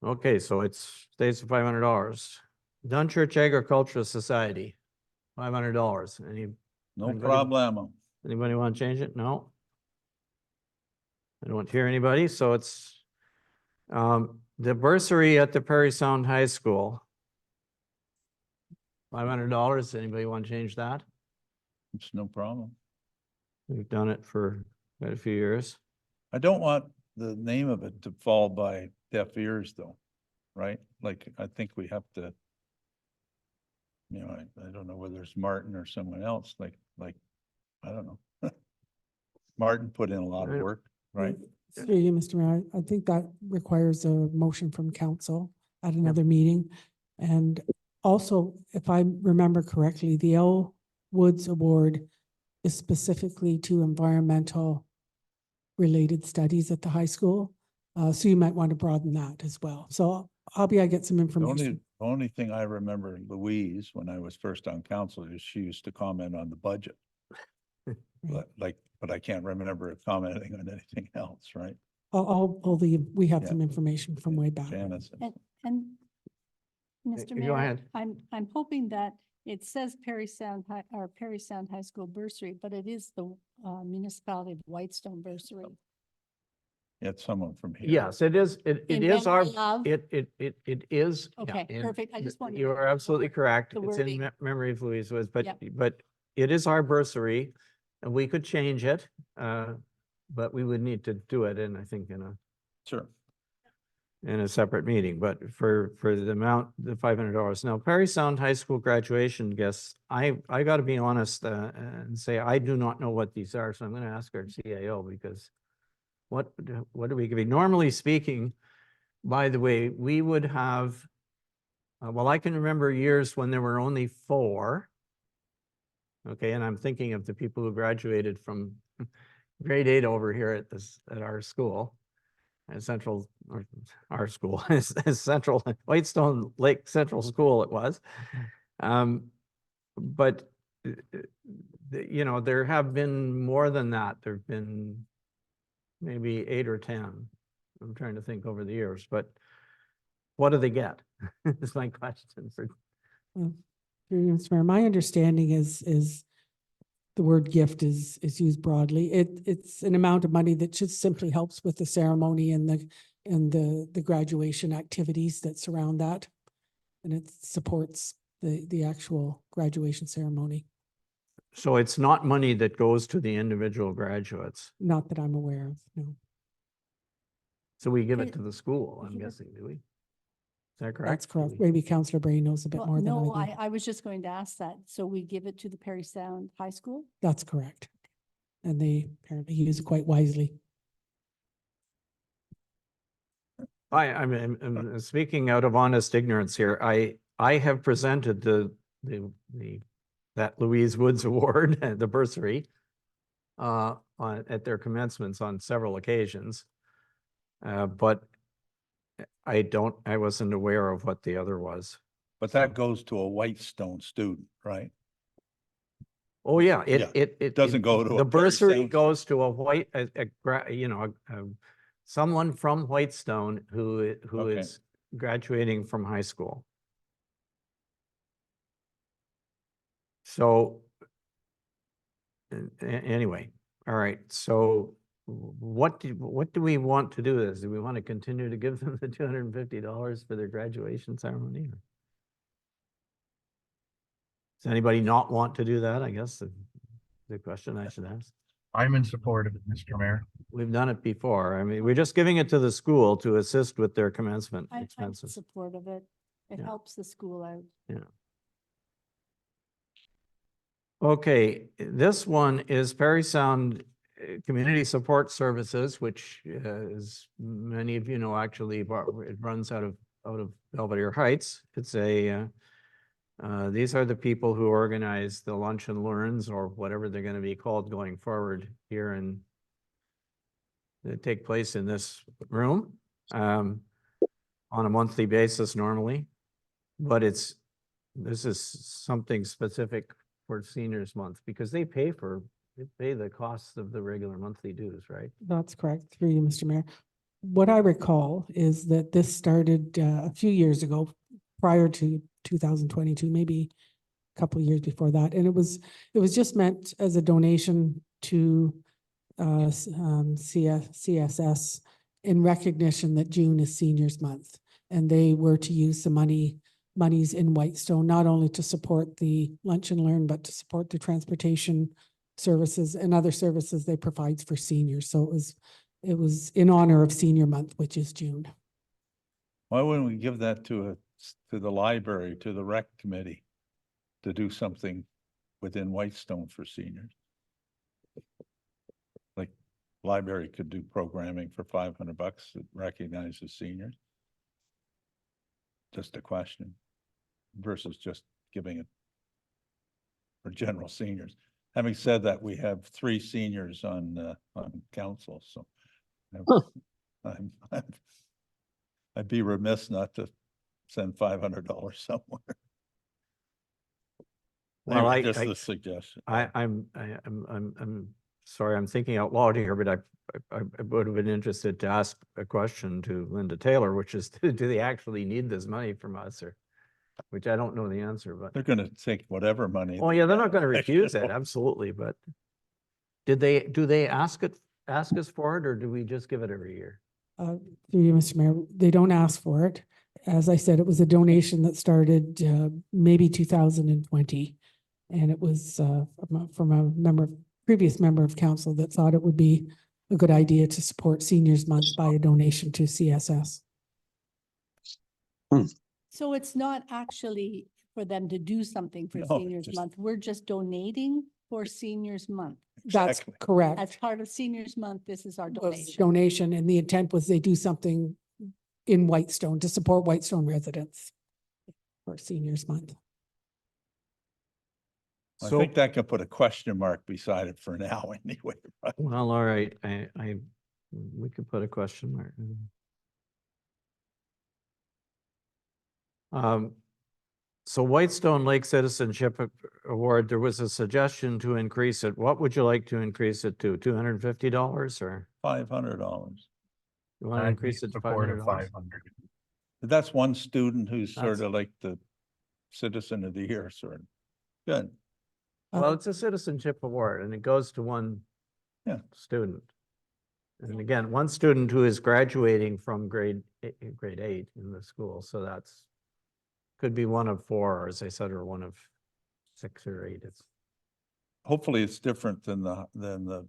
A: okay, so it stays at $500. Dunchurch Agricultural Society, $500.
E: No
A: Anybody-
E: problemo.
A: Anybody want to change it? No? I don't hear anybody, so it's the bursary at the Prairie Sound High School. $500. Anybody want to change that?
E: It's no problem.
A: We've done it for quite a few years.
E: I don't want the name of it to fall by deaf ears though, right? Like, I think we have to, you know, I don't know whether it's Martin or someone else, like, I don't know. Martin put in a lot of work, right?
H: Through you, Mr. Mayor, I think that requires a motion from council at another meeting. And also, if I remember correctly, the L. Woods Award is specifically to environmental related studies at the high school. So you might want to broaden that as well. So I'll get some
E: The
H: information.
E: only thing I remember Louise, when I was first on council, is she used to comment on the budget. But I can't remember her commenting on anything else, right?
H: We have
E: Yeah.
H: some information from way back.
E: Janice.
G: And Mr.
A: Go
G: Mayor,
A: ahead.
G: I'm hoping that it says Perry Sound High, or Perry Sound High School bursary, but it is the municipality of Whitestone bursary.
E: It's someone from here.
A: Yes, it is. It
G: In
A: is our,
G: memory of?
A: it is. yeah,
G: Okay,
A: in-
G: perfect. I just wanted
A: You
G: to
A: are absolutely correct.
G: the
A: It's in
G: wording.
A: memory of Louise Woods, but,
G: Yep.
A: but it is our bursary and we could change it. But we would need to do it in, I think,
E: Sure.
A: in a separate meeting, but for the amount, the $500. Now, Perry Sound High School graduation guests, I got to be honest and say, I do not know what these are, so I'm going to ask our CAO because what are we giving? Normally speaking, by the way, we would have, well, I can remember years when there were only 4. Okay, and I'm thinking of the people who graduated from grade 8 over here at our school. At Central, or our school, Central, Whitestone Lake Central School it was. But, you know, there have been more than that. There've been maybe 8 or 10. I'm trying to think over the years, but what do they get? Is my question for.
H: Through you, Mr. Mayor, my understanding is the word gift is used broadly. It's an amount of money that just simply helps with the ceremony and the graduation activities that surround that. And it supports the actual graduation ceremony.
A: So it's not money that goes to the individual graduates.
H: Not that I'm aware of, no.
A: So we give it
G: It-
A: to the school, I'm
G: Yeah.
A: guessing, do we? Is that correct?
H: That's
A: Do
H: correct.
A: we-
H: Maybe Councillor Bray knows a bit
G: Well,
H: more than
G: no,
H: I do.
G: I was just going to ask that. So we give it to the Perry Sound High School?
H: That's correct. And they apparently use it quite wisely.
A: I'm speaking out of honest ignorance here. I have presented that Louise Woods Award, the bursary, at their commencements on several occasions. But I wasn't aware of what the other was.
E: But that goes to a Whitestone student, right?
A: Oh, yeah,
E: Yeah,
A: it
E: doesn't go to
A: the
E: a Perry
A: bursary
E: Sound.
A: goes to someone from Whitestone who
E: Okay.
A: is graduating from high school. So anyway, all right, so what do we want to do this? Do we want to continue to give them the $250 for their graduation ceremony? Does anybody not want to do that? I guess the question I should ask.
C: I'm in support of it, Mr. Mayor.
A: We've done it before. I mean, we're just giving it to the school to assist with their commencement
G: I'm in
A: expenses.
G: support of it. It
A: Yeah.
G: helps the school out.
A: Yeah. Okay, this one is Perry Sound Community Support Services, which as many of you know, actually it runs out of Belvedere Heights. It's these are the people who organize the lunch and learns, or whatever they're going to be called going forward here, and they take place in this room. on a monthly basis normally, but this is something specific for Seniors Month because they pay the costs of the regular monthly dues, right?
H: That's correct, through you, Mr. Mayor. What I recall is that this started a few years ago, prior to 2022, maybe a couple of years before that. And it was just meant as a donation to CSS in recognition that June is Seniors Month. And they were to use the monies in Whitestone, not only to support the Lunch and Learn, but to support the transportation services and other services they provide for seniors. So it was in honor of Senior Month, which is June.
E: Why wouldn't we give that to the library, to the rec committee to do something within Whitestone for seniors? Like library could do programming for $500 that recognizes seniors. Just a question versus just giving it for general seniors. Having said that, we have 3 seniors on council, so I'd be remiss not to send $500 somewhere.
A: Well,
E: Anyway, just a suggestion.
A: I'm sorry, I'm thinking out loud here, but I would have been interested to ask a question to Linda Taylor, which is, do they actually need this money from us, or, which I don't know the answer, but.
E: They're gonna take whatever money.
A: Oh, yeah, they're not gonna refuse it, absolutely, but do they ask us for it, or do we just give it every year?
H: Through you, Mr. Mayor, they don't ask for it. As I said, it was a donation that started maybe 2020. And it was from a previous member of council that thought it would be a good idea to support Seniors Month by a donation to CSS.
G: So it's not actually for them to do something for
E: No,
G: Seniors
E: just-
G: Month. We're just donating for Seniors Month.
H: That's
E: Exactly.
H: correct.
G: As part of Seniors Month, this is our
H: Was
G: donation.
H: donation, and the intent was they do something in Whitestone to support Whitestone residents for Seniors Month.
E: I
A: So-
E: think that could put a question mark beside it for now anyway. Right?
A: Well, all right, we could put a question mark. So Whitestone Lake Citizenship Award, there was a suggestion to increase it. What would you like to increase it to? $250 or
E: $500.
A: you want to increase it to $500?
E: That's one student who's sort
A: That's-
E: of like the citizen of the year, sort of. Good.
A: Well, it's a citizenship award and it goes to one
E: Yeah.
A: student. And again, one student who is graduating from grade 8 in the school. So that's, could be one of 4, or as I said, or one of 6 or 8. It's,
E: Hopefully it's different than the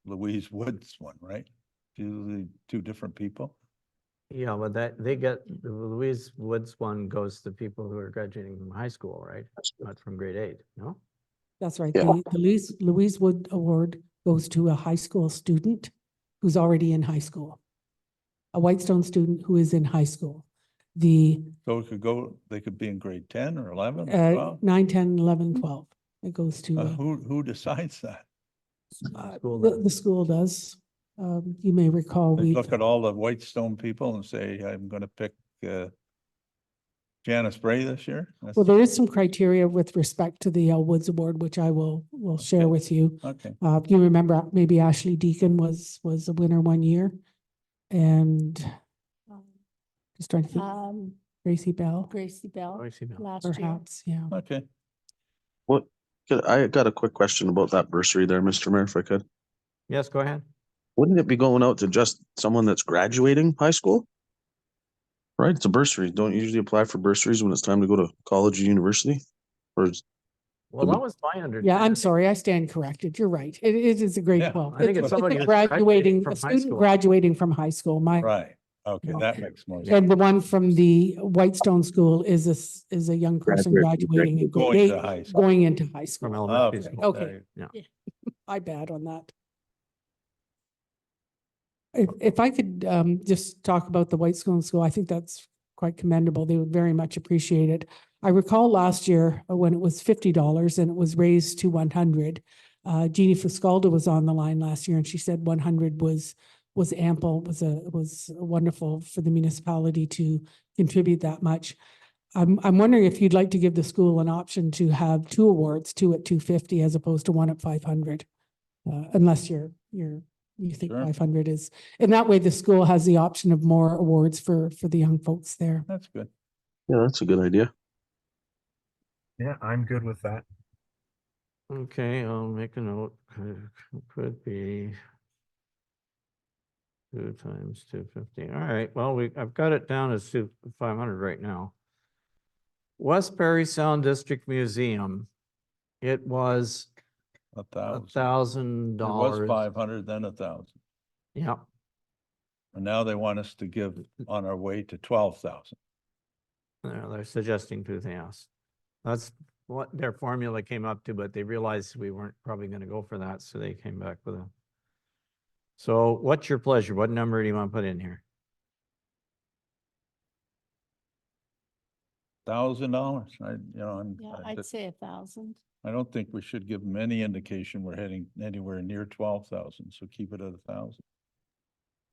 E: Louise Woods one, right? Usually 2 different people.
A: yeah, but the Louise Woods one goes to people who are graduating from high school, right? Not from grade 8, no?
H: That's right.
B: Yeah.
H: The Louise Wood Award goes to a high school student who's already in high school. A Whitestone student who is in high school. The
E: So it could go, they could be in grade 10 or 11 or 12.
H: 9, 10, 11, 12. It goes to
E: Who decides that?
A: School
H: the
A: does.
H: school does. You may recall
E: They
H: we
E: look at all the Whitestone people and say, I'm gonna pick Janice Bray this year.
H: well, there is some criteria with respect to the Woods Award, which I will share with you.
E: Okay.
H: You remember maybe Ashley Deacon was a winner one year, and just trying to think, Gracie Bell,
G: Gracie Bell
A: Gracie Bell.
G: last year.
H: perhaps, yeah.
E: Okay.
B: I got a quick question about that bursary there, Mr. Mayor, if I could.
A: Yes, go ahead.
B: Wouldn't it be going out to just someone that's graduating high school? Right, it's a bursary. Don't you usually apply for bursaries when it's time to go to college or university? Or
A: Well, that was my understanding.
H: Yeah, I'm sorry, I stand corrected. You're right. It is a grade
E: Yeah,
H: 12.
A: I think it's
H: a
A: somebody who's
H: graduating,
A: from
H: a
A: high
H: student
A: school.
H: graduating from high school.
E: Right. Okay,
H: No.
E: that makes more sense.
H: And the one from the Whitestone School is a young person graduating in grade
E: Going to
H: 8,
E: high school.
H: going into high school.
A: From elementary
E: Okay.
A: school.
H: Okay.
A: Yeah.
H: I bad on that. If I could just talk about the Whitestone School, I think that's quite commendable. They would very much appreciate it. I recall last year when it was $50 and it was raised to 100. Jeannie Fuscalda was on the line last year and she said 100 was was ample, was wonderful for the municipality to contribute that much. I'm wondering if you'd like to give the school an option to have two awards, two at 250 as opposed to one at 500. Unless you think
E: Sure.
H: 500 is, and that way the school has the option of more awards for the young folks there.
E: That's good.
B: Yeah, that's a good idea.
C: Yeah, I'm good with that.
A: Okay, I'll make a note. Could be 2 times 250. All right, well, I've got it down as 500 right now. West Perry Sound District Museum. It was
E: $1,000. It was
A: $1,000.
E: 500, then 1,000.
A: Yeah,
E: And now they want us to give on our way to 12,000.
A: they're suggesting 2,000. That's what their formula came up to, but they realized we weren't probably going to go for that, so they came back with a. So what's your pleasure? What number do you want to put in here?
E: $1,000.
G: Yeah, I'd say 1,000.
E: I don't think we should give them any indication we're heading anywhere near 12,000, so keep it at 1,000.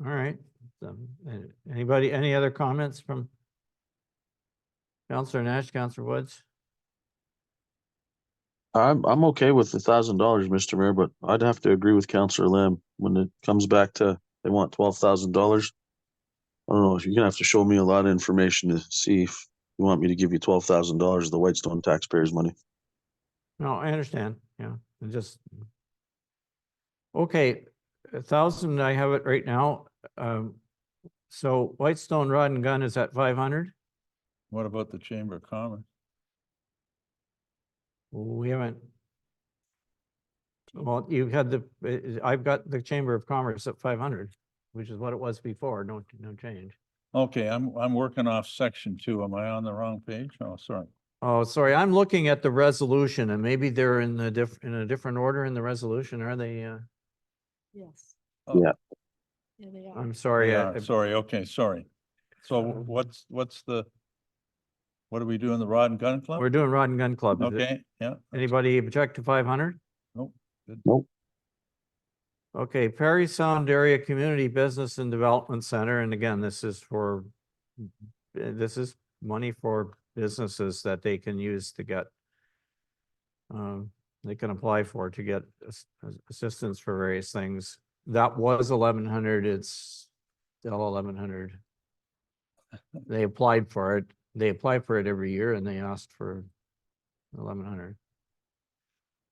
A: All right. Anybody, any other comments from Councillor Nash, Councillor Woods?
B: I'm okay with $1,000, Mr. Mayor, but I'd have to agree with Councillor Lamb when it comes back to they want $12,000. I don't know if you're gonna have to show me a lot of information to see if you want me to give you $12,000 of the Whitestone taxpayers' money.
A: No, I understand. Yeah, just. Okay, 1,000, I have it right now. So Whitestone Rod and Gun is at 500.
E: What about the Chamber of Commerce?
A: We haven't. Well, you had I've got the Chamber of Commerce at 500, which is what it was before. No change.
E: Okay, I'm working off section 2. Am I on the wrong page? Oh, sorry.
A: Oh, sorry. I'm looking at the resolution, and maybe they're in a different order in the resolution. Are they?
G: Yes.
E: Oh,
B: Yeah.
G: Yeah, they are.
A: I'm sorry.
E: Sorry. Okay, sorry. So what's what are we doing? The Rod and Gun Club?
A: We're doing Rod and Gun Club. Is it-
E: Okay, yeah.
A: Anybody object to 500?
E: Nope. Good.
B: Nope.
A: Okay, Perry Sound Area Community Business and Development Center, and again, this is money for businesses that they can use to get. They can apply for to get assistance for various things. That was 1,100. It's still 1,100. They applied for it. They apply for it every year, and they asked for 1,100.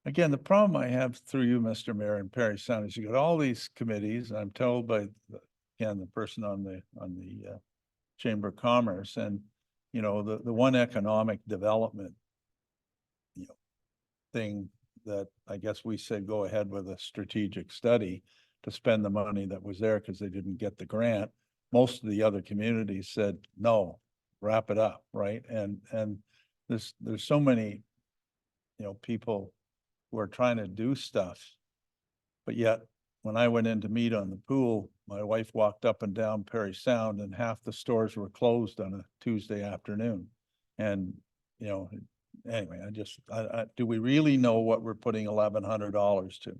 E: Again, the problem I have through you, Mr. Mayor, and Perry Sound is you got all these committees. I'm told by, again, the person on the Chamber of Commerce, and, the one economic development, thing that I guess we said, go ahead with a strategic study to spend the money that was there because they didn't get the grant. Most of the other communities said, no, wrap it up, right? And there's so many, people who are trying to do stuff. But yet, when I went in to meet on the pool, my wife walked up and down Perry Sound and half the stores were closed on a Tuesday afternoon. And, anyway, do we really know what we're putting $1,100 to?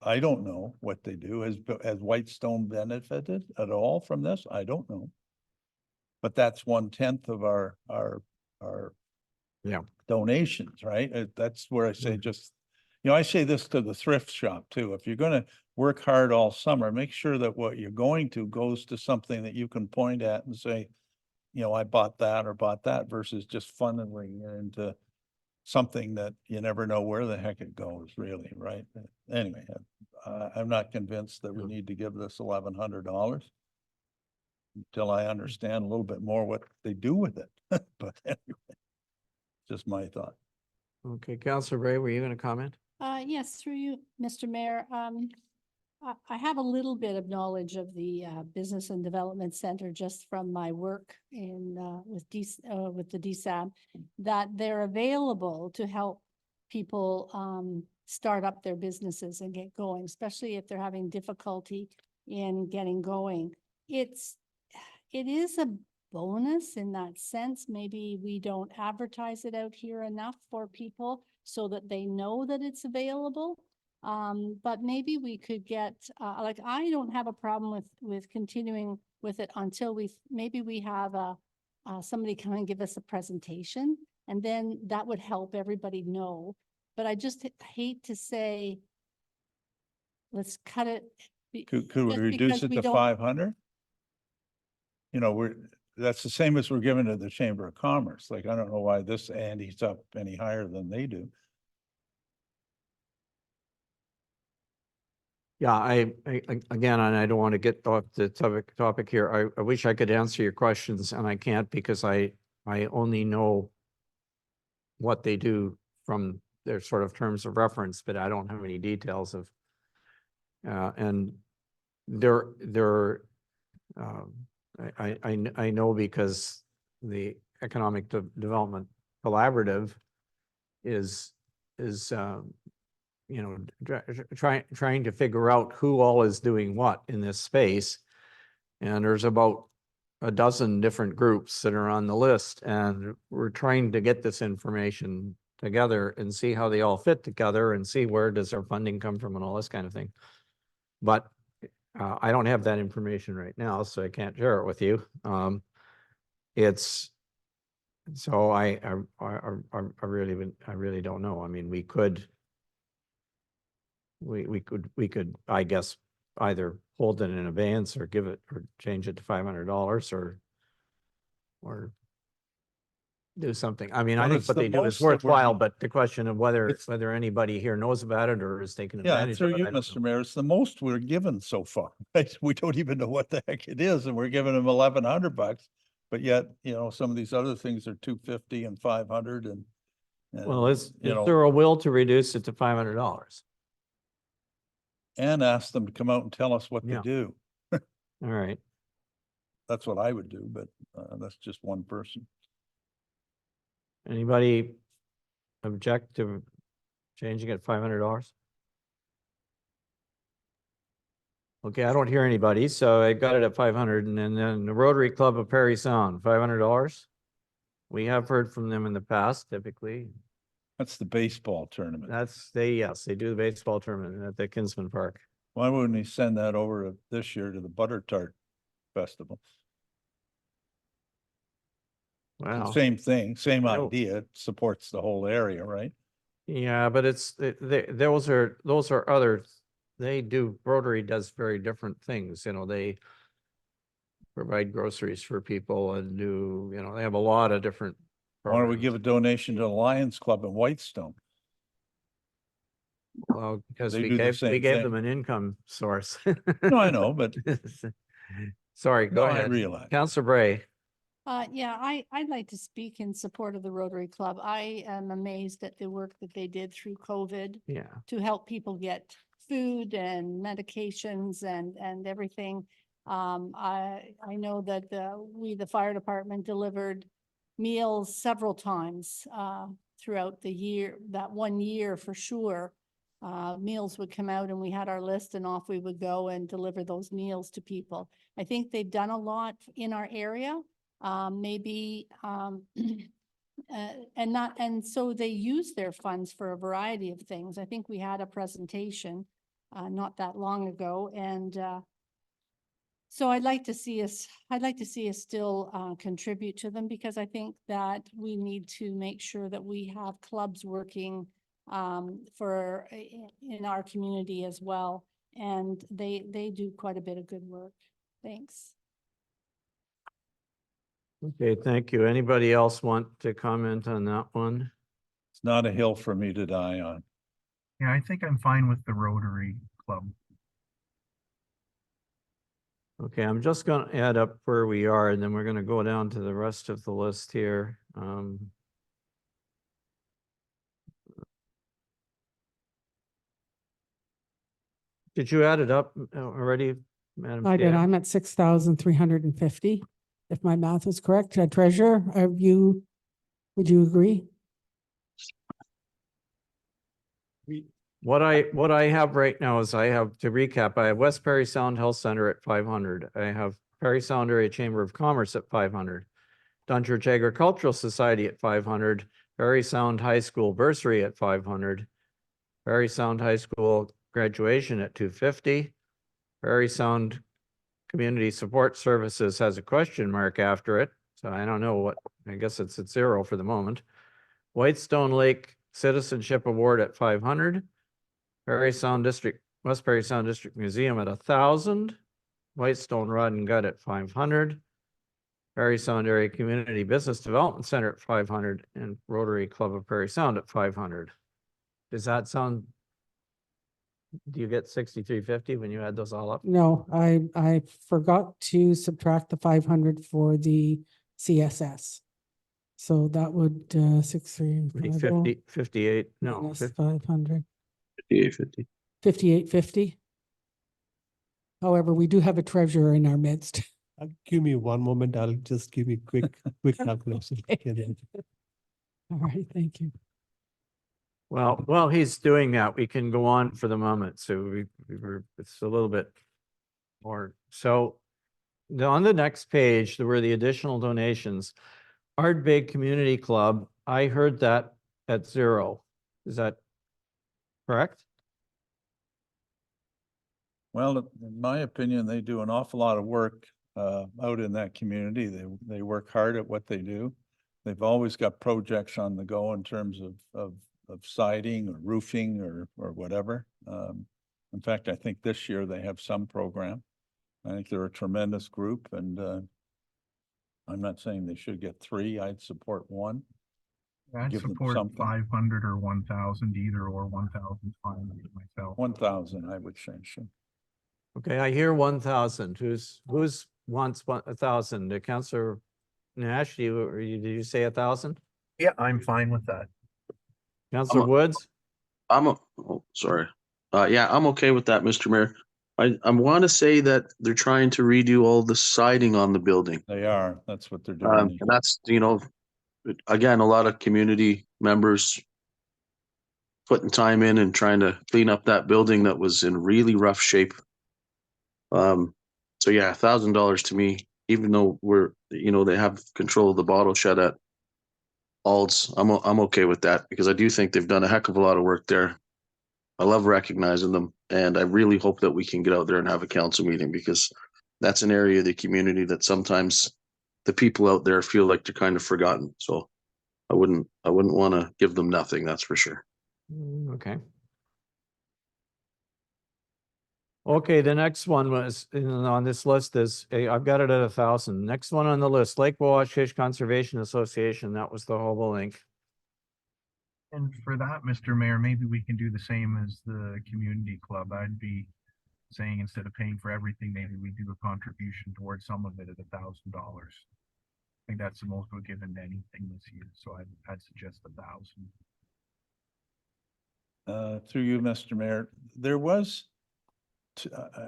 E: I don't know what they do. Has Whitestone benefited at all from this? I don't know. But that's 1/10 of our
A: Yeah.
E: donations, right? That's where I say just, I say this to the thrift shop too. If you're gonna work hard all summer, make sure that what you're going to goes to something that you can point at and say, I bought that or bought that versus just funneling into something that you never know where the heck it goes, really, right? Anyway, I'm not convinced that we need to give this $1,100 until I understand a little bit more what they do with it. But anyway, just my thought.
A: Okay, Councillor Ray, were you going to comment?
G: Yes, through you, Mr. Mayor. I have a little bit of knowledge of the Business and Development Center just from my work with the DSAM, that they're available to help people start up their businesses and get going, especially if they're having difficulty in getting going. It is a bonus in that sense. Maybe we don't advertise it out here enough for people so that they know that it's available. But maybe we could get, like, I don't have a problem with continuing with it until maybe we have somebody come and give us a presentation, and then that would help everybody know. But I just hate to say, let's cut it.
E: Could we
G: just
E: reduce
G: because
E: it
G: we
E: to
G: don't-
E: 500? You know, that's the same as we're giving to the Chamber of Commerce. Like, I don't know why this ante's up any higher than they do.
A: Yeah, again, and I don't want to get off the topic here. I wish I could answer your questions, and I can't because I only know what they do from their sort of terms of reference, but I don't have any details of, and I know because the Economic Development Collaborative is you know, trying to figure out who all is doing what in this space. And there's about a dozen different groups that are on the list, and we're trying to get this information together and see how they all fit together and see where does our funding come from and all this kind of thing. But I don't have that information right now, so I can't share it with you. So I really don't know. I mean, we could, I guess, either hold it in abeyance or give it, or change it to $500 or do something. I mean, I
E: Well,
A: think
E: it's
A: what
E: the
A: they do
E: most
A: is
E: that we're-
A: worthwhile, but the question of whether
E: It's-
A: anybody here knows about it or is taking
E: Yeah,
A: advantage of
E: through
A: it.
E: you,
A: I don't
E: Mr.
A: know.
E: Mayor, it's the most we're given so far. Right? We don't even know what the heck it is, and we're giving them $1,100. But yet, you know, some of these other things are $250 and $500 and
A: Well, is
E: you know,
A: there a will to reduce it to $500?
E: and ask them to come out and tell us what
A: Yeah.
E: they do.
A: All right.
E: That's what I would do, but that's just one person.
A: Anybody object to changing it $500? Okay, I don't hear anybody, so I got it at 500, and then the Rotary Club of Perry Sound, $500. We have heard from them in the past, typically.
E: That's the baseball tournament.
A: Yes, they do the baseball tournament at the Kinsman Park.
E: Why wouldn't he send that over this year to the Butter Tart Festival?
A: Wow.
E: Same thing, same
A: I don't-
E: idea, it supports the whole area, right?
A: Yeah, but those are other, Rotary does very different things, you know, they provide groceries for people and they have a lot of different.
E: Why don't we
A: programs.
E: give a donation to the Lions Club in Whitestone?
A: Well, because
E: They
A: we
E: do the
A: gave
E: same
A: them
E: thing.
A: an income source.
E: No, I know, but
A: Sorry, go
E: No, I
A: ahead.
E: realize.
A: Counselor Bray.
G: Yeah, I'd like to speak in support of the Rotary Club. I am amazed at the work that they did through COVID
A: Yeah.
G: to help people get food and medications and everything. I know that the fire department delivered meals several times throughout the year, that 1 year for sure. Meals would come out and we had our list and off we would go and deliver those meals to people. I think they've done a lot in our area. Maybe and so they use their funds for a variety of things. I think we had a presentation not that long ago, and so I'd like to see us still contribute to them, because I think that we need to make sure that we have clubs working in our community as well, and they do quite a bit of good work. Thanks.
A: Okay, thank you. Anybody else want to comment on that one?
E: it's not a hill for me to die on.
C: Yeah, I think I'm fine with the Rotary Club.
A: Okay, I'm just gonna add up where we are, and then we're gonna go down to the rest of the list here. Did you add it up already, Madam
H: I did.
A: Chair?
H: I'm at 6,350. If my math is correct, Treasurer, would you agree?
A: What I have right now is to recap, I have West Perry Sound Health Center at 500. I have Perry Sound Area Chamber of Commerce at 500. Dunchurch Agricultural Society at 500. Perry Sound High School Bursary at 500. Prairie Sound High School graduation at 250. Prairie Sound Community Support Services has a question mark after it, so I don't know what, I guess it's at 0 for the moment. Whitestone Lake Citizenship Award at 500. Prairie Sound District, West Prairie Sound District Museum at 1,000. Whitestone Rod and Gut at 500. Prairie Sound Area Community Business Development Center at 500 and Rotary Club of Prairie Sound at 500. Does that sound, do you get 6,350 when you add those all up?
H: No, I forgot to subtract the 500 for the CSS. So that would, 6,350
A: 58, no,
H: minus
A: 50.
H: 500,
B: 5850.
H: 5850. However, we do have a treasurer in our midst.
T: Give me one moment. I'll just give you quick calculation.
H: Okay. All right, thank you.
A: Well, while he's doing that, we can go on for the moment. So it's a little bit more. So on the next page, there were the additional donations. Ardbeg Community Club, I heard that at 0. Is that correct?
E: Well, in my opinion, they do an awful lot of work out in that community. They work hard at what they do. They've always got projects on the go in terms of siding or roofing or whatever. In fact, I think this year they have some program. I think they're a tremendous group, and I'm not saying they should get 3. I'd support 1.
C: I'd
E: Give them
C: support
E: something.
C: 500 or 1,000 either, or 1,000 is fine with myself.
E: 1,000, I would say, sure.
A: Okay, I hear 1,000. Who's wants 1,000? Councillor Nash, did you say 1,000?
C: Yeah, I'm fine with that.
A: Councillor Woods?
B: Sorry. Yeah, I'm okay with that, Mr. Mayor. I want to say that they're trying to redo all the siding on the building.
E: They are. That's what they're doing.
B: And that's, again, a lot of community members putting time in and trying to clean up that building that was in really rough shape. So yeah, $1,000 to me, even though they have control of the bottle shed at Alds, I'm okay with that, because I do think they've done a heck of a lot of work there. I love recognizing them, and I really hope that we can get out there and have a council meeting, because that's an area of the community that sometimes the people out there feel like they're kind of forgotten. So I wouldn't want to give them nothing, that's for sure.
A: Okay. Okay, the next one was on this list is, I've got it at 1,000. Next one on the list, Lake Wawash Conservation Association. That was the Hobo-Link.
C: And for that, Mr. Mayor, maybe we can do the same as the community club. I'd be saying, instead of paying for everything, maybe we do a contribution towards some of it at $1,000. I think that's the most we're given to anything this year, so I'd suggest 1,000.
E: Through you, Mr. Mayor, there was,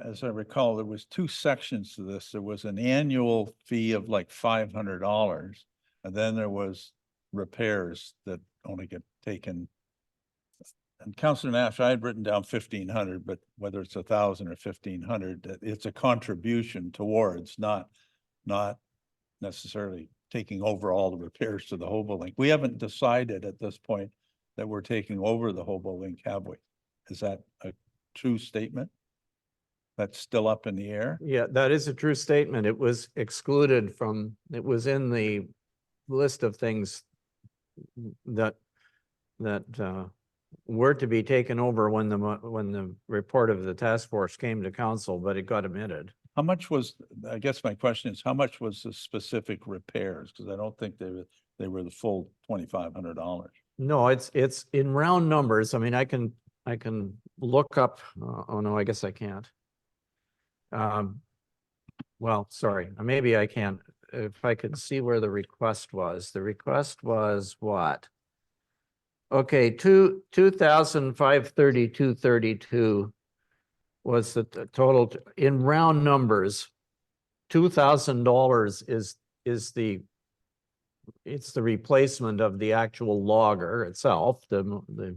E: as I recall, there was 2 sections to this. There was an annual fee of like $500, and then there was repairs that only get taken. And Councillor Nash, I had written down 1,500, but whether it's 1,000 or 1,500, it's a contribution towards, not necessarily taking over all the repairs to the Hobo-Link. We haven't decided at this point that we're taking over the Hobo-Link, have we? Is that a true statement? That's still up in the air?
A: Yeah, that is a true statement. It was excluded from, it was in the list of things that were to be taken over when the report of the task force came to council, but it got omitted.
E: How much was, I guess my question is, how much was the specific repairs? Because I don't think they were the full $2,500.
A: No, it's in round numbers. I mean, I can look up, oh no, I guess I can't. Well, sorry, maybe I can. If I could see where the request was. The request was what? Okay, 2,532.32 was the total in round numbers. $2,000 is the replacement of the actual logger itself, the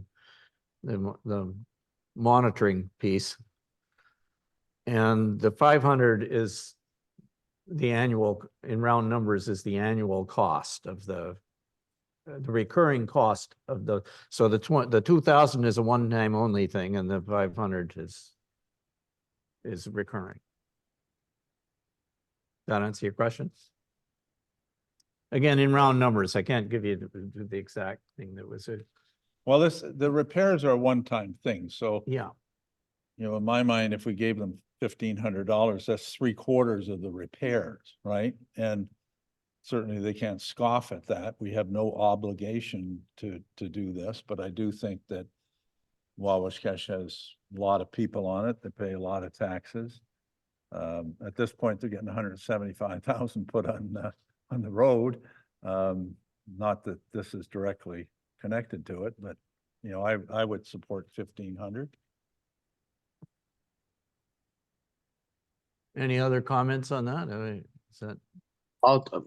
A: monitoring piece. And the 500 is the annual, in round numbers, is the annual cost of the the recurring cost of so the 2,000 is a one-time only thing and the 500 is recurring. That answer your question? Again, in round numbers, I can't give you the exact thing that was it.
E: Well, the repairs are a one-time thing, so.
A: Yeah.
E: You know, in my mind, if we gave them $1,500, that's 3/4 of the repairs, right? And certainly they can't scoff at that. We have no obligation to do this, but I do think that Wawash has a lot of people on it. They pay a lot of taxes. At this point, they're getting 175,000 put on the road. Not that this is directly connected to it, but you know, I would support 1,500.
A: Any other comments on that? Is that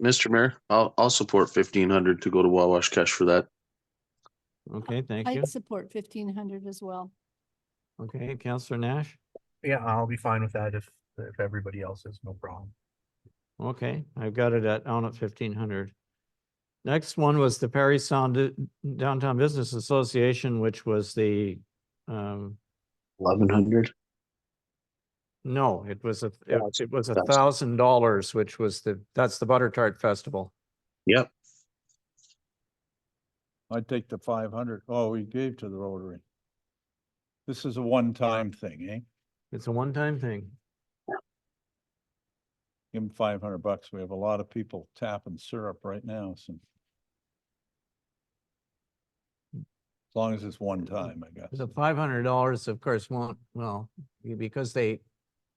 B: Mr. Mayor, I'll support 1,500 to go to Wawash Cash for that.
A: okay? Thank you.
G: I'd support 1,500 as well.
A: Okay, Councillor Nash.
C: Yeah, I'll be fine with that if everybody else is, no problem.
A: Okay, I've got it on at 1,500. Next one was the Perry Sound Downtown Business Association, which was the
B: 1,100.
A: no, it was it was
B: $1,000.
A: $1,000, which was that's the Butter Tart Festival.
B: Yep.
E: I'd take the 500. Oh, we gave to the Rotary. This is a one-time thing, eh?
A: It's a one-time thing.
E: Give them $500. We have a lot of people tapping syrup right now, so. As long as it's one time, I guess.
A: The $500, of course, won't, well, because they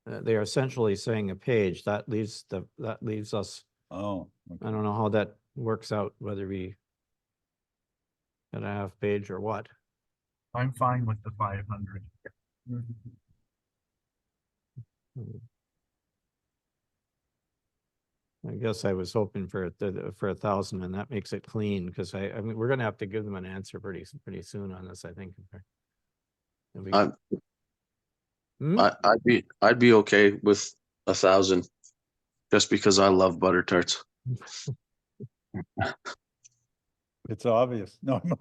A: are essentially saying a page, that leaves us,
E: Oh,
A: I don't know how that works out, whether we got a half page or what.
C: I'm fine with the 500.
A: I guess I was hoping for 1,000, and that makes it clean, because I mean, we're gonna have to give them an answer pretty soon on this, I think.
B: I'd be okay with 1,000, just because I love butter tarts.
E: it's obvious. No, I'm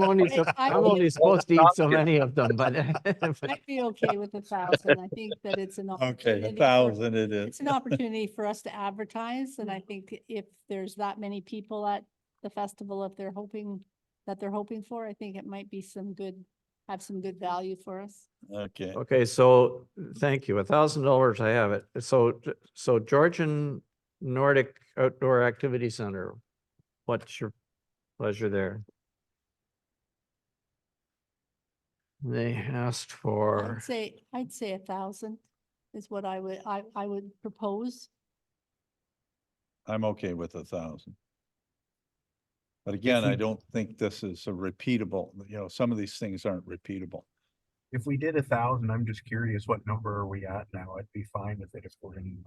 E: only kidding.
A: I'm only supposed to eat so many of them, but
G: I'd be okay with 1,000. I think that it's an
E: Okay,
G: opportunity.
E: 1,000 it is.
G: It's an opportunity for us to advertise, and I think if there's that many people at the festival, if they're hoping for, I think it might be have some good value for us.
E: Okay.
A: Okay, so thank you. $1,000, I have it. So Georgian Nordic Outdoor Activity Center, what's your pleasure there? They asked for,
G: I'd say 1,000 is what I would propose.
E: I'm okay with 1,000. But again, I don't think this is a repeatable, you know, some of these things aren't repeatable.
C: If we did 1,000, I'm just curious, what number are we at now? I'd be fine with it if we're in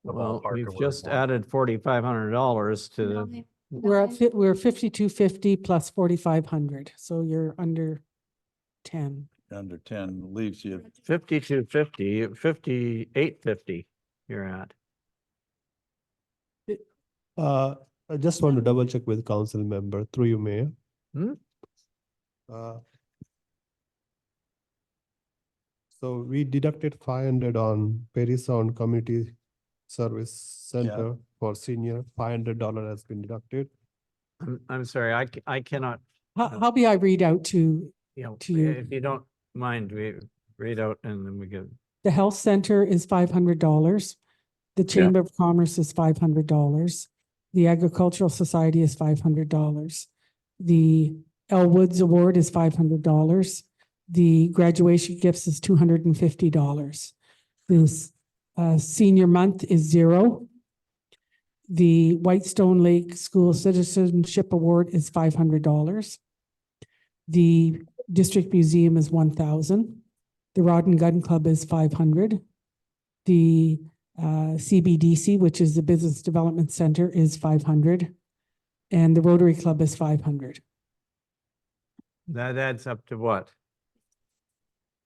C: the
A: well,
C: ballpark
A: we've
C: of where
A: just
C: we want.
A: added $4,500 to the,
H: We're 5,250 plus 4,500, so you're under 10.
E: Under 10 leaves you.
A: 5,250, 5,850 you're at.
T: I just want to double check with council member through you, Mayor. So we deducted 500 on Perry Sound Community Service Center for senior. $500 has been deducted.
A: I'm sorry, I cannot,
H: How about I read out to
A: you
H: to you?
A: if you don't mind, we read out and then we get.
H: The health center is $500. The Chamber of Commerce is $500. The Agricultural Society is $500. The El Woods Award is $500. The graduation gifts is $250. This senior month is $0. The Whitestone Lake School Citizenship Award is $500. The District Museum is $1,000. The Rod and Gun Club is $500. The CBDC, which is the Business Development Center, is $500. And the Rotary Club is $500.
A: That adds up to what?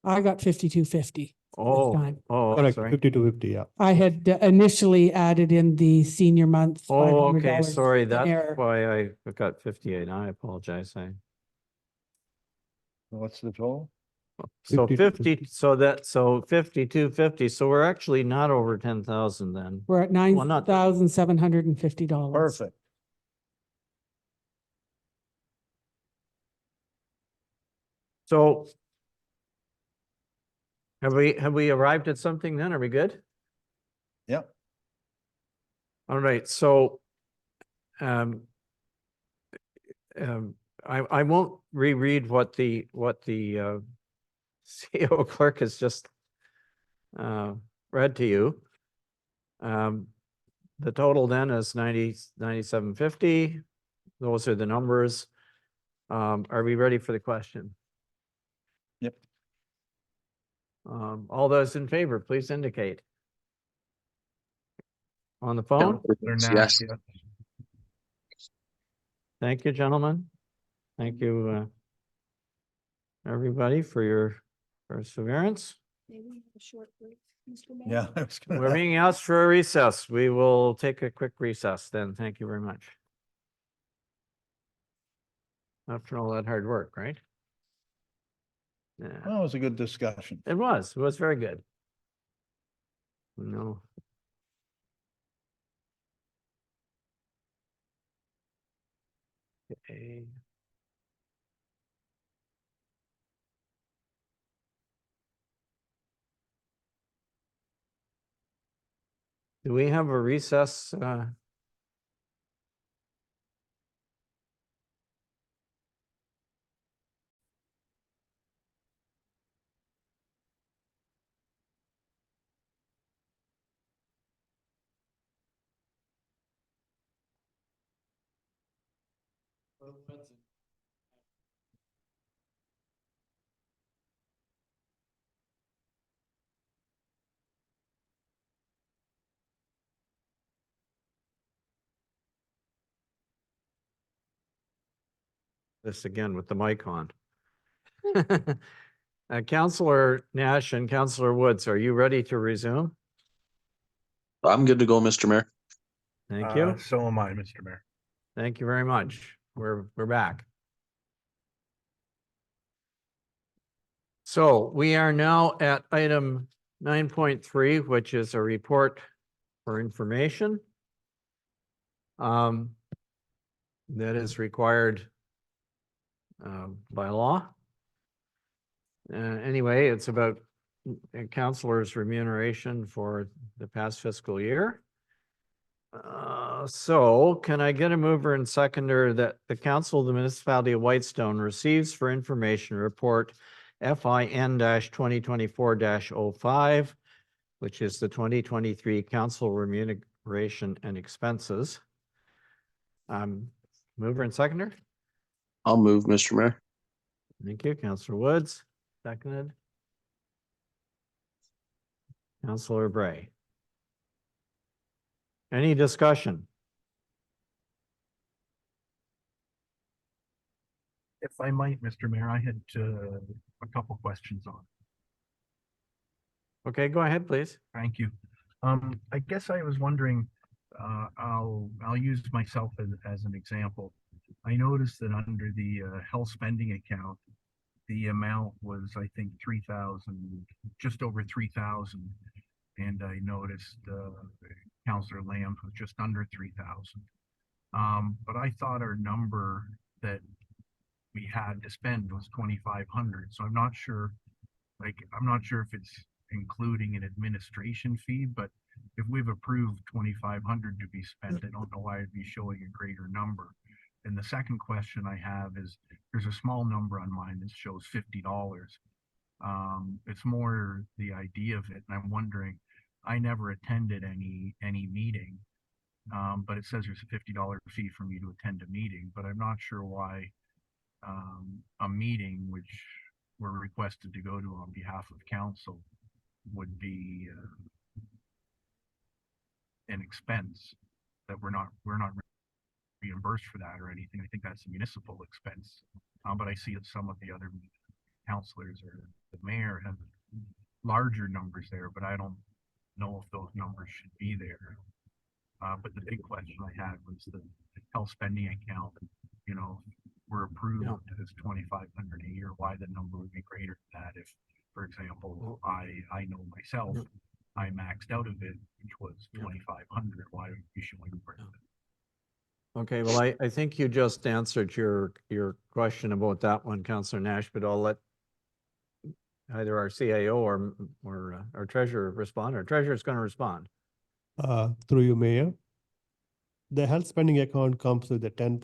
H: I got 5,250.
A: Oh,
H: time.
A: oh,
T: Correct,
A: sorry.
T: 50 to 50, yeah.
H: I had initially added in the senior month.
A: Oh, okay,
H: $500
A: sorry,
H: in
A: that's
H: error.
A: why I got 58. I apologize.
E: What's the total?
A: So
T: 50 to
A: 50, so 5250, so we're actually not over 10,000 then.
H: We're at
A: Well, not-
H: $9,750.
E: Perfect.
A: So have we arrived at something then? Are we good?
E: Yep.
A: All right, so I won't reread what the CO clerk has just read to you. The total then is 9750. Those are the numbers. Are we ready for the question?
E: Yep.
A: All those in favor, please indicate. On the phone?
B: Yes.
A: Thank you, gentlemen. Thank you, everybody, for your perseverance.
G: May we have a short break, Mr. Mayor?
E: Yeah. I was gonna
A: We're being asked for a recess. We will take a quick recess then. Thank you very much. After all that hard work, right? Yeah,
E: Well, it was a good discussion.
A: it was very good. No. Okay. Do we have a recess? This again with the mic on. Counselor Nash and Counselor Woods, are you ready to resume?
B: I'm good to go, Mr. Mayor.
A: Thank you.
C: So am I, Mr. Mayor.
A: Thank you very much. We're back. So we are now at item 9.3, which is a report for information. That is required by law. Anyway, it's about counselors' remuneration for the past fiscal year. So can I get a mover and seconder that the Council of the Municipality of Whitestone receives for information report FIN 2024-05, which is the 2023 council remuneration and expenses. Mover and seconder?
B: I'll move, Mr. Mayor.
A: Thank you, Councillor Woods. Seconded. Councillor Bray. Any discussion?
C: If I might, Mr. Mayor, I had a couple questions on.
A: Okay, go ahead, please.
C: Thank you. I guess I was wondering, I'll use myself as an example. I noticed that under the health spending account, the amount was, I think, 3,000, just over 3,000. And I noticed Councillor Lamb's was just under 3,000. But I thought our number that we had to spend was 2,500. So I'm not sure if it's including an administration fee, but if we've approved 2,500 to be spent, I don't know why it'd be showing a greater number. And the second question I have is, there's a small number on mine that shows $50. It's more the idea of it, and I'm wondering, I never attended any meeting, but it says there's a $50 fee for me to attend a meeting, but I'm not sure why a meeting which we're requested to go to on behalf of council would be an expense that we're not reimbursed for that or anything. I think that's a municipal expense. But I see that some of the other councilors or the mayor have larger numbers there, but I don't know if those numbers should be there. But the big question I had was the health spending account, you know, we're approved as 2,500 a year, why the number would be greater than that if, for example, I know myself, I maxed out of it, which was 2,500, why would we showing more?
A: Okay, well, I think you just answered your question about that one, Councillor Nash, but I'll let either our CAO or our treasurer respond. Our treasurer's going to respond.
T: Through you, Mayor. The health spending account comes with a 10%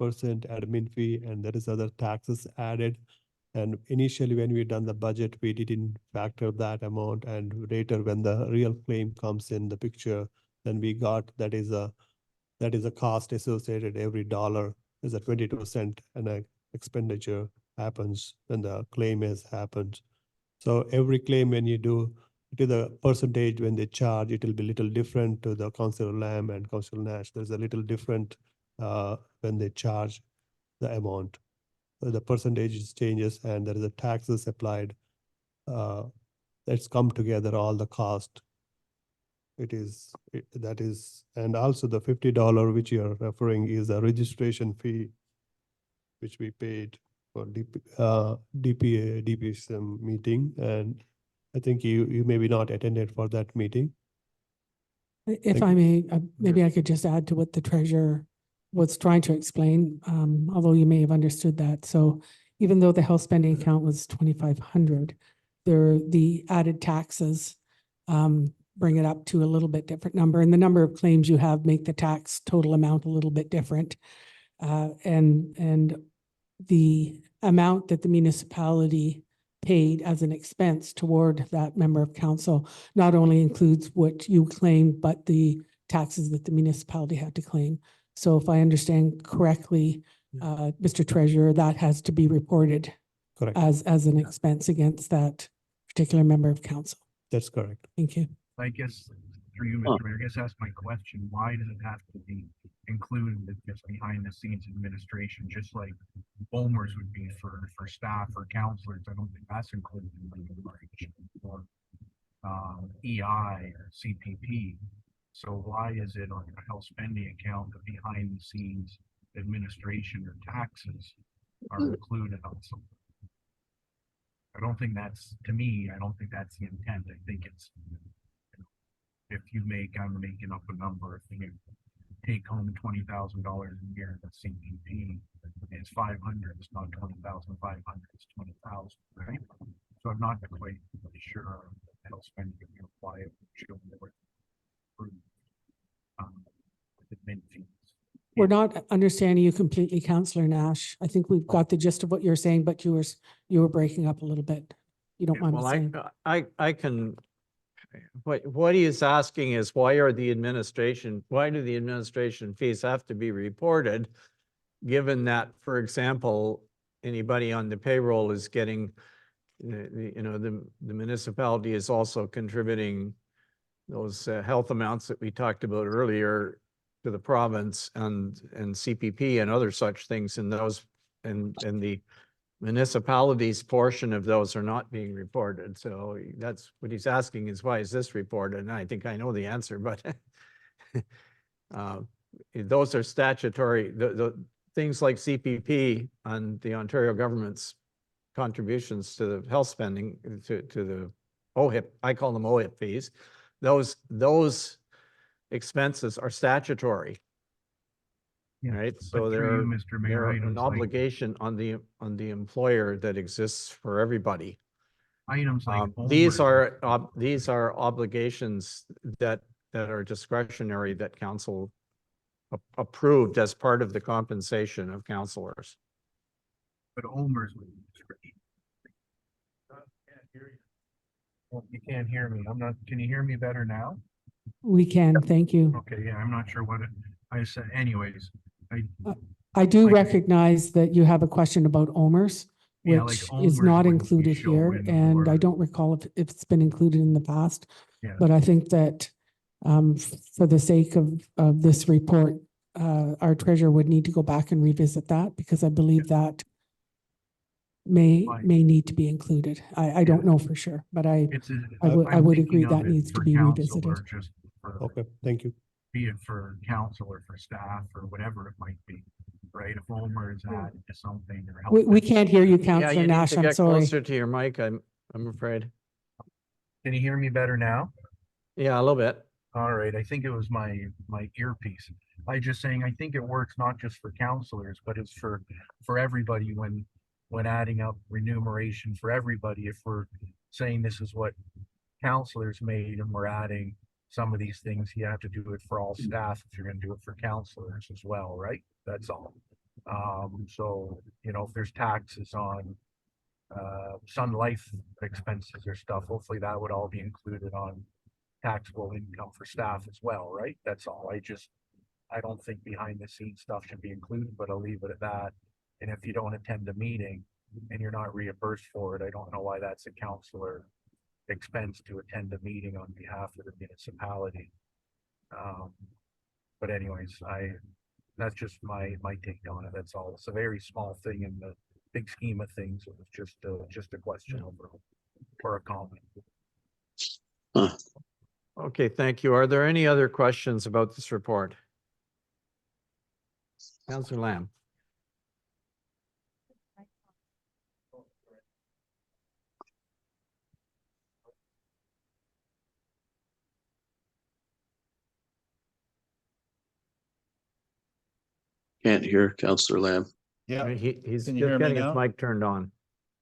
T: admin fee, and there is other taxes added. And initially, when we done the budget, we didn't factor that amount. And later, when the real claim comes in the picture, then we got that is a cost associated. Every dollar is a 22-cent, and an expenditure happens when the claim has happened. So every claim when you do, to the percentage when they charge, it will be a little different to the Councillor Lamb and Councillor Nash. There's a little different when they charge the amount. So the percentage changes and there is a taxes applied. That's come together, all the cost. That is, and also the $50 which you are referring is a registration fee, which we paid for DPSM meeting, and I think you maybe not attended for that meeting.
H: If I may, maybe I could just add to what the treasurer was trying to explain, although you may have understood that. So even though the health spending account was 2,500, the added taxes bring it up to a little bit different number, and the number of claims you have make the tax total amount a little bit different. And the amount that the municipality paid as an expense toward that member of council not only includes what you claim, but the taxes that the municipality had to claim. So if I understand correctly, Mr. Treasurer, that has to be reported
T: Correct.
H: as an expense against that particular member of council.
T: That's correct.
H: Thank you.
C: I guess through you, Mr. Mayor, I guess that's my question. Why does it have to be included with just behind the scenes administration, just like OMERS would be for staff or counselors? I don't think that's included in the or EI or CPP. So why is it on a health spending account, the behind the scenes administration or taxes are included on something? I don't think that's, to me, I don't think that's the intent. I think it's, if you make, I'm making up a number, if you take home $20,000 a year, that's CPP, it's 500, it's not 20,500, it's 20,000, right? So I'm not quite sure health spending why it should be.
H: We're not understanding you completely, Councillor Nash. I think we've got the gist of what you're saying, but you were breaking up a little bit. You don't mind me saying?
A: I can, what he is asking is why do the administration fees have to be reported, given that, for example, anybody on the payroll is getting, the municipality is also contributing those health amounts that we talked about earlier to the province, and CPP and other such things, and those and the municipalities' portion of those are not being reported. So that's what he's asking, is why is this reported? And I think I know the answer, but those are statutory, the things like CPP and the Ontario government's contributions to the health spending, to the OHIP, I call them OHIP fees. Those expenses are statutory.
C: Yeah,
A: right?
C: but
A: So
C: through
A: they're,
C: you, Mr. Mayor,
A: they're
C: items
A: an
C: like-
A: obligation on the employer that exists for everybody.
C: Items like
A: These
C: OMERS.
A: are obligations that are discretionary, that council approved as part of the compensation of councillors.
C: But OMERS would be discretion. Well, you can't hear me. Can you hear me better now?
H: We can, thank you.
C: Okay, yeah, I'm not sure what I said. Anyways,
H: I do
C: like-
H: recognize that you have a question about OMERS,
C: Yeah,
H: which
C: like
H: is
C: OMERS
H: not
C: wouldn't be
H: included here,
C: showing
H: and I
C: or-
H: don't recall if it's been included in the past.
C: Yeah.
H: But I think that for the sake of this report, our treasurer would need to go back and revisit that, because I believe that may
U: Right.
H: need to be included. I don't know for sure, but I
U: I'm
H: would
U: thinking
H: agree
U: of
H: that
U: it
H: needs to
U: for
H: be
U: council or
H: revisited.
U: just for-
T: Okay, thank you.
U: Be it for council or for staff or whatever it might be, right? If Homer is added to something or.
H: We
U: helping-
H: can't hear you,
A: Yeah,
H: Councillor
A: you need
H: Nash,
A: to
H: I'm
A: get
H: sorry.
A: closer to your mic, I'm afraid.
U: Can you hear me better now?
A: Yeah, a little bit.
U: All right, I think it was my earpiece. I just saying, I think it works not just for counselors, but it's for everybody when adding up remuneration for everybody. If we're saying this is what counselors made and we're adding some of these things, you have to do it for all staff if you're gonna do it for counselors as well, right? That's all. So, you know, if there's taxes on Sun Life expenses or stuff, hopefully that would all be included on taxable income for staff as well, right? That's all. I don't think behind the scenes stuff should be included, but I'll leave it at that. And if you don't attend a meeting and you're not reimbursed for it, I don't know why that's a counselor expense to attend a meeting on behalf of the municipality. But anyways, that's just my take on it. That's all. It's a very small thing in the big scheme of things. It was just a question overall or a comment.
A: Okay, thank you. Are there any other questions about this report? Councillor Lamb.
B: Can't hear Counselor Lamb.
E: Yeah,
A: He's
E: Can
A: just
E: you hear me
A: getting his
E: now?
A: mic turned on.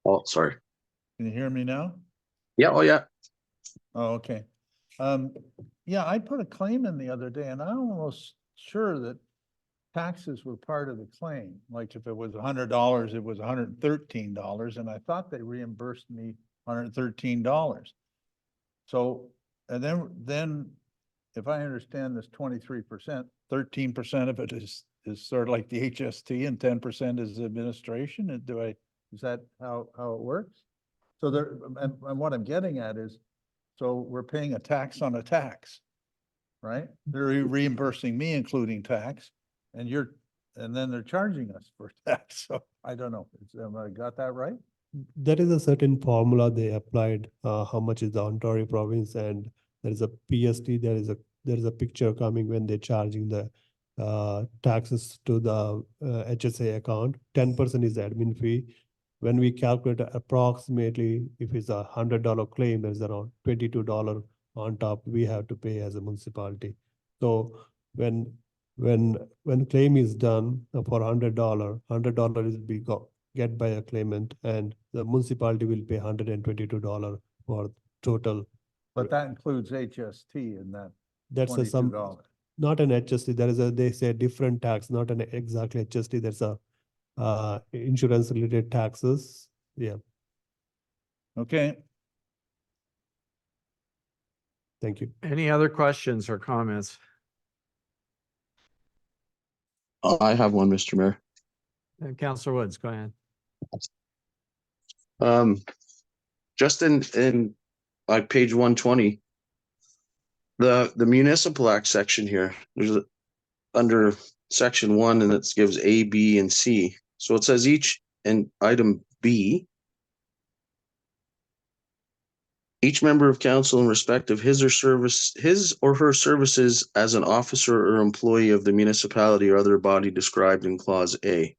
B: Oh, sorry.
E: can you hear me now?
B: Yeah, oh yeah.
E: Oh, okay. Yeah, I put a claim in the other day and I'm almost sure that taxes were part of the claim. Like if it was $100, it was $113, and I thought they reimbursed me $113. So, and then if I understand this 23%, 13% of it is sort of like the HST and 10% is administration. And is that how it works? So there, and what I'm getting at is, so we're paying a tax on a tax, right? They're reimbursing me, including tax, and then they're charging us for tax. So I don't know. Have I got that right?
T: There is a certain formula they applied, how much is the Ontario province, and there is a PST, there is a picture coming when they're charging the taxes to the HSA account. 10% is the admin fee. When we calculate approximately, if it's $100 claim, there's around $22 on top we have to pay as a municipality. So when claim is done for $100 is get by a claimant, and the municipality will pay $122 for total.
E: But that includes HST in that
T: That's some,
E: $22.
T: not an HST. They say different tax, not an exactly HST. There's a insurance related taxes. Yeah.
E: Okay.
T: Thank you.
A: Any other questions or comments?
B: I have one, Mr. Mayor.
A: Councillor Woods, go ahead.
B: Just in like page 120, the Municipal Act section here, there's under section 1, and it gives A, B, and C. So it says each in item B, each member of council in respect of his or her services as an officer or employee of the municipality or other body described in clause A.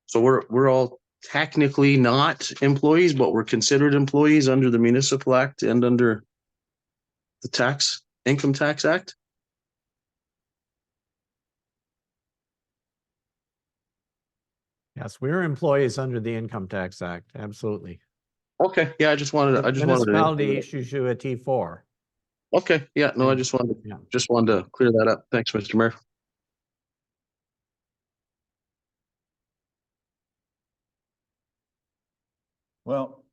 B: So we're all technically not employees, but we're considered employees under the Municipal Act and under the Income Tax Act.
A: Yes, we're employees under the Income Tax Act, absolutely.
B: Okay, yeah, I just wanted to.
A: Municipality issues you a T4.
B: Okay, yeah, no, I just wanted to clear that up. Thanks, Mr. Mayor.
E: Well,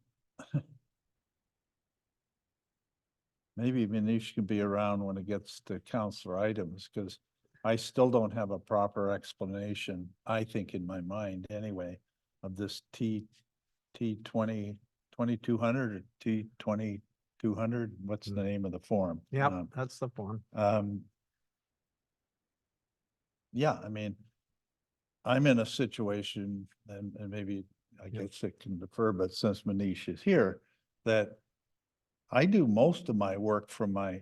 E: maybe Manish can be around when it gets to councillor items, because I still don't have a proper explanation, I think in my mind anyway, of this T2200 or T2200. What's the name of the form?
A: Yep, that's the form.
E: Yeah, I mean, I'm in a situation, and maybe I guess it can defer, but since Manish is here, that I do most of my work from my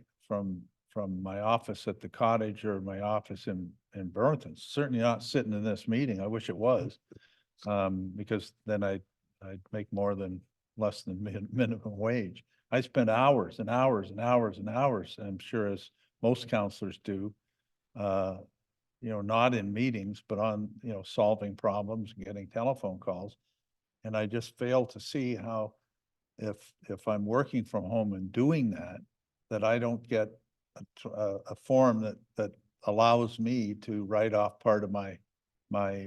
E: office at the cottage or my office in Burlington. Certainly not sitting in this meeting. I wish it was. Because then I'd make less than minimum wage. I spend hours and hours and hours and hours, I'm sure as most counselors do, not in meetings, but on, solving problems, getting telephone calls. And I just fail to see how if I'm working from home and doing that I don't get a form that allows me to write off part of my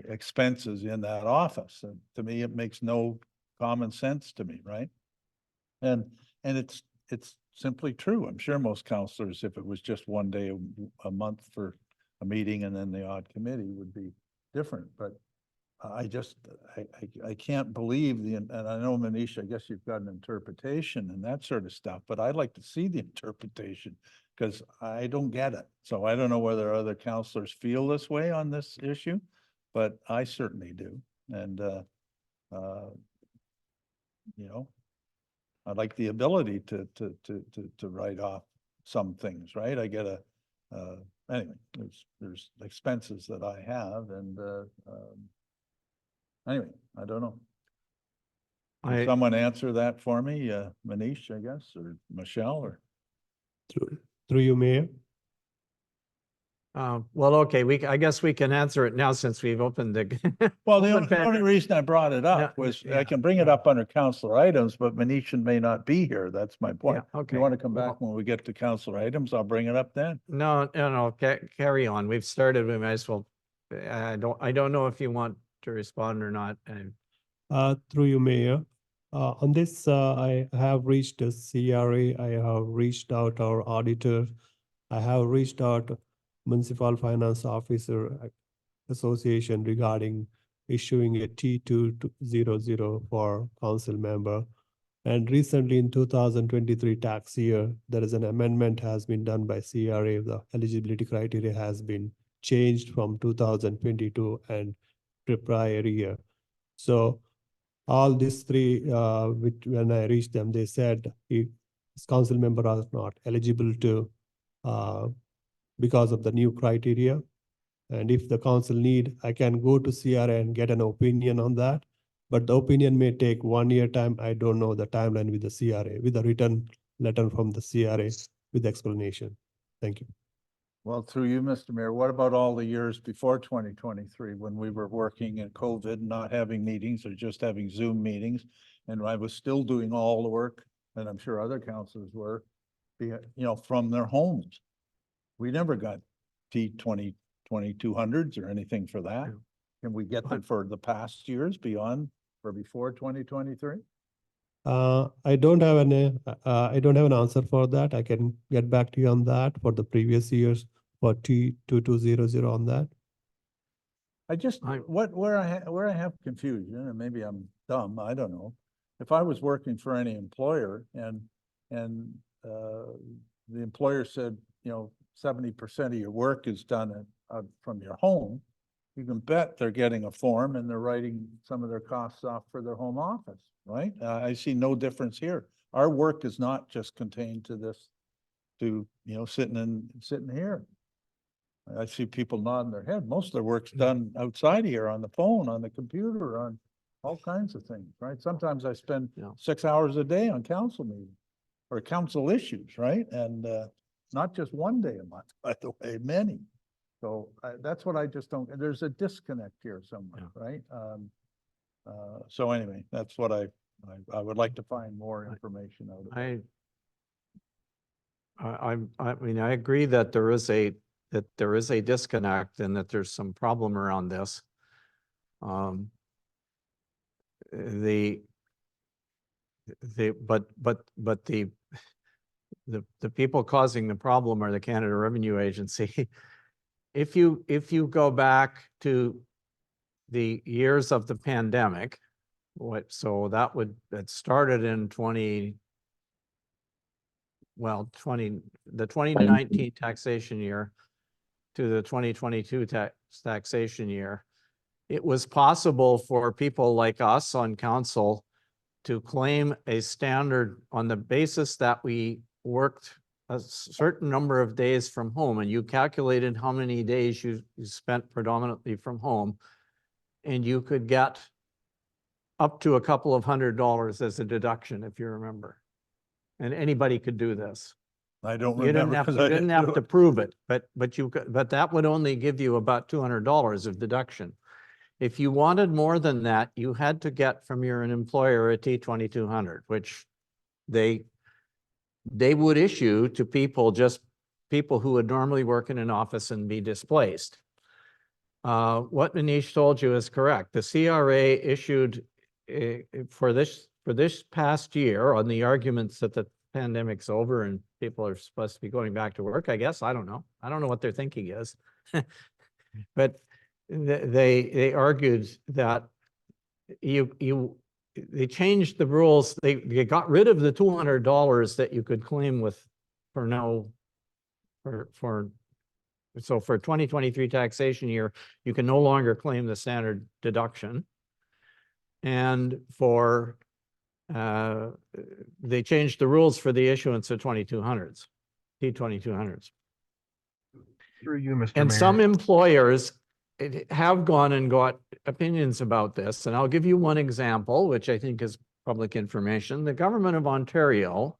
E: expenses in that office. And to me, it makes no common sense to me, right? And it's simply true. I'm sure most counselors, if it was just one day a month for a meeting and then the odd committee would be different, but I can't believe and I know, Manish, I guess you've got an interpretation and that sort of stuff, but I'd like to see the interpretation because I don't get it. So I don't know whether other counselors feel this way on this issue, but I certainly do. And, I'd like the ability to write off some things, right? I get anyway, there's expenses that I have and, anyway, I don't know. Can someone answer that for me? Manish, I guess, or Michelle, or?
T: Through you, Mayor.
A: Well, okay, I guess we can answer it now since we've opened the.
E: Well, the only reason I brought it up was I can bring it up under council items, but Manish may not be here. That's my point.
A: Yeah, okay.
E: You want to come back when we get to council items? I'll bring it up then.
A: No, carry on. We've started, we might as well. I don't know if you want to respond or not.
T: Through you, Mayor. On this, I have reached the CRA, I have reached out our auditor, I have reached out Municipal Finance Officer Association regarding issuing a T200 for council member. And recently in 2023 tax year, there is an amendment has been done by CRA. The eligibility criteria has been changed from 2022 and the prior year. So all these three, which when I reached them, they said if council member are not eligible to because of the new criteria. And if the council need, I can go to CRA and get an opinion on that. But the opinion may take 1 year time. I don't know the timeline with the CRA, with a written letter from the CRA with explanation. Thank you.
E: Well, through you, Mr. Mayor, what about all the years before 2023 when we were working in COVID, not having meetings or just having Zoom meetings? And I was still doing all the work, and I'm sure other councilors were, from their homes. We never got T2200s or anything for that. Can we get that for the past years before 2023?
T: I don't have an answer for that. I can get back to you on that for the previous years for T2200 on that.
E: Where I have confusion, and maybe I'm dumb, I don't know. If I was working for any employer and the employer said, 70% of your work is done from your home, you can bet they're getting a form and they're writing some of their costs off for their home office, right? I see no difference here. Our work is not just contained to this, sitting here. I see people nodding their head. Most of their work's done outside here on the phone, on the computer, on all kinds of things, right? Sometimes I spend 6 hours a day on council meetings or council issues, right? And not just one day a month, by the way, many. So that's what I just don't, there's a disconnect here somewhere, right? So anyway, that's what I would like to find more information out of.
A: I mean, I agree that there is a disconnect and that there's some problem around this. The people causing the problem are the Canada Revenue Agency. If you go back to the years of the pandemic, it started in the 2019 taxation year to the 2022 taxation year. it was possible for people like us on council to claim a standard on the basis that we worked a certain number of days from home, and you calculated how many days you spent predominantly from home, and you could get up to a couple of $100 as a deduction, if you remember. And anybody could do this.
E: I don't
A: You didn't
E: remember.
A: have,
E: 'cause
A: you
E: I
A: didn't
E: do
A: have to
E: it.
A: prove it, but that would only give you about $200 of deduction. If you wanted more than that, you had to get from your employer a T2200, which they would issue to people, just people who would normally work in an office and be displaced. What Manish told you is correct. The CRA issued for this past year on the arguments that the pandemic's over and people are supposed to be going back to work, I guess. I don't know. I don't know what their thinking is. But they argued that they changed the rules. They got rid of the $200 that you could claim with for 2023 taxation year, you can no longer claim the standard deduction. And for they changed the rules for the issuance of T2200s.
C: Through you, Mr.
A: And
C: Mayor.
A: some employers have gone and got opinions about this. And I'll give you one example, which I think is public information. The government of Ontario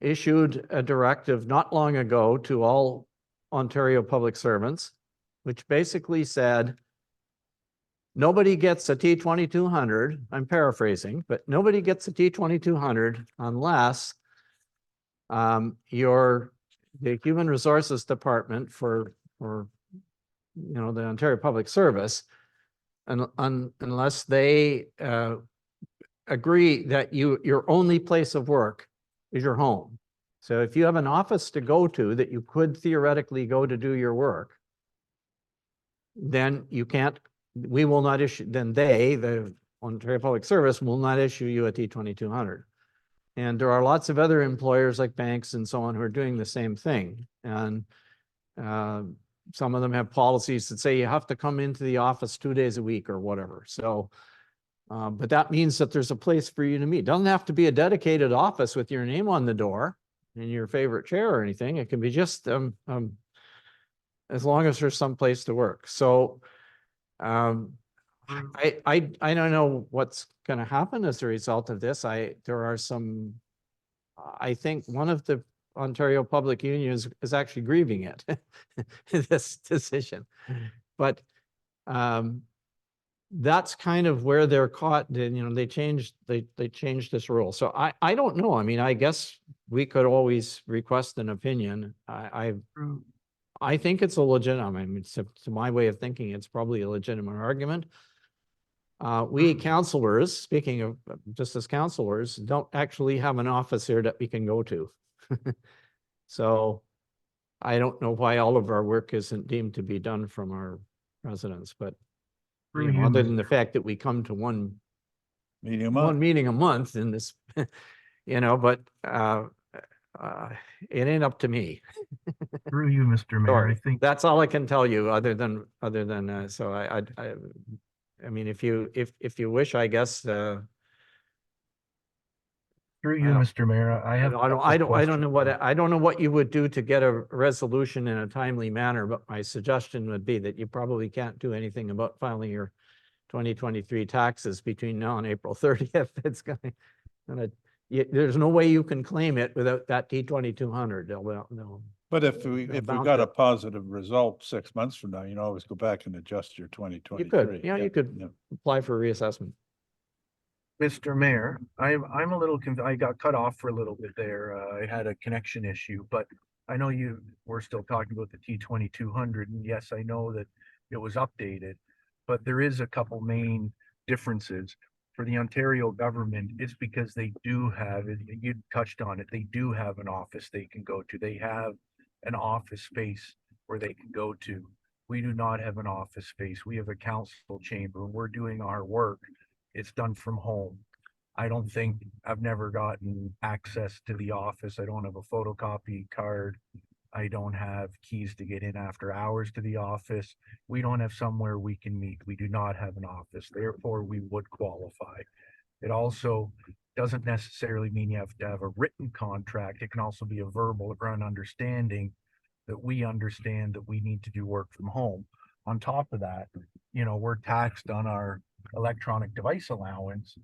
A: issued a directive not long ago to all Ontario public servants, which basically said, nobody gets a T2200, I'm paraphrasing, but nobody gets a T2200 unless the Human Resources Department for the Ontario Public Service, unless they agree that your only place of work is your home. So if you have an office to go to that you could theoretically go to do your work, then you can't, we will not issue, then the Ontario Public Service will not issue you a T2200. And there are lots of other employers like banks and so on who are doing the same thing. And some of them have policies that say you have to come into the office 2 days a week or whatever. So, but that means that there's a place for you to meet. Doesn't have to be a dedicated office with your name on the door and your favorite chair or anything. It can be just as long as there's some place to work. So I don't know what's going to happen as a result of this. I think one of the Ontario public unions is actually grieving it, this decision. But that's kind of where they're caught. They changed this rule. So I don't know. I mean, I guess we could always request an opinion. I think it's a legitimate, I mean, to my way of thinking, it's probably a legitimate argument. We counselors, speaking of just as counselors, don't actually have an office here that we can go to. So I don't know why all of our work isn't deemed to be done from our residence, but other than the fact that we come to one meeting a month in this, but it ain't up to me.
C: Through you, Mr. Mayor,
A: Sorry.
C: I think
A: That's all I can tell you other than so I mean, if you wish, I guess,
C: through you, Mr. Mayor, I have.
A: I don't know what you would do to get a resolution in a timely manner, but my suggestion would be that you probably can't do anything about filing your 2023 taxes between now and April 30th. It's there's no way you can claim it without that T2200. They'll
E: But if we
A: bound
E: got
A: to.
E: a positive result 6 months from now, you can always go back and adjust your 2023.
A: You could, you could apply for reassessment.
C: Mr. Mayor, I'm a little, I got cut off for a little bit there. I had a connection issue, but I know we're still talking about the T2200. And yes, I know that it was updated, but there is a couple main differences. For the Ontario government, it's because they do have, you touched on it, they do have an office they can go to. They have an office space where they can go to. We do not have an office space. We have a council chamber. We're doing our work. It's done from home. I've never gotten access to the office. I don't have a photocopy card. I don't have keys to get in after hours to the office. We don't have somewhere we can meet. We do not have an office, therefore we would qualify. It also doesn't necessarily mean you have to have a written contract. It can also be a verbal or an understanding that we understand that we need to do work from home. On top of that, you know, we're taxed on our electronic device allowance,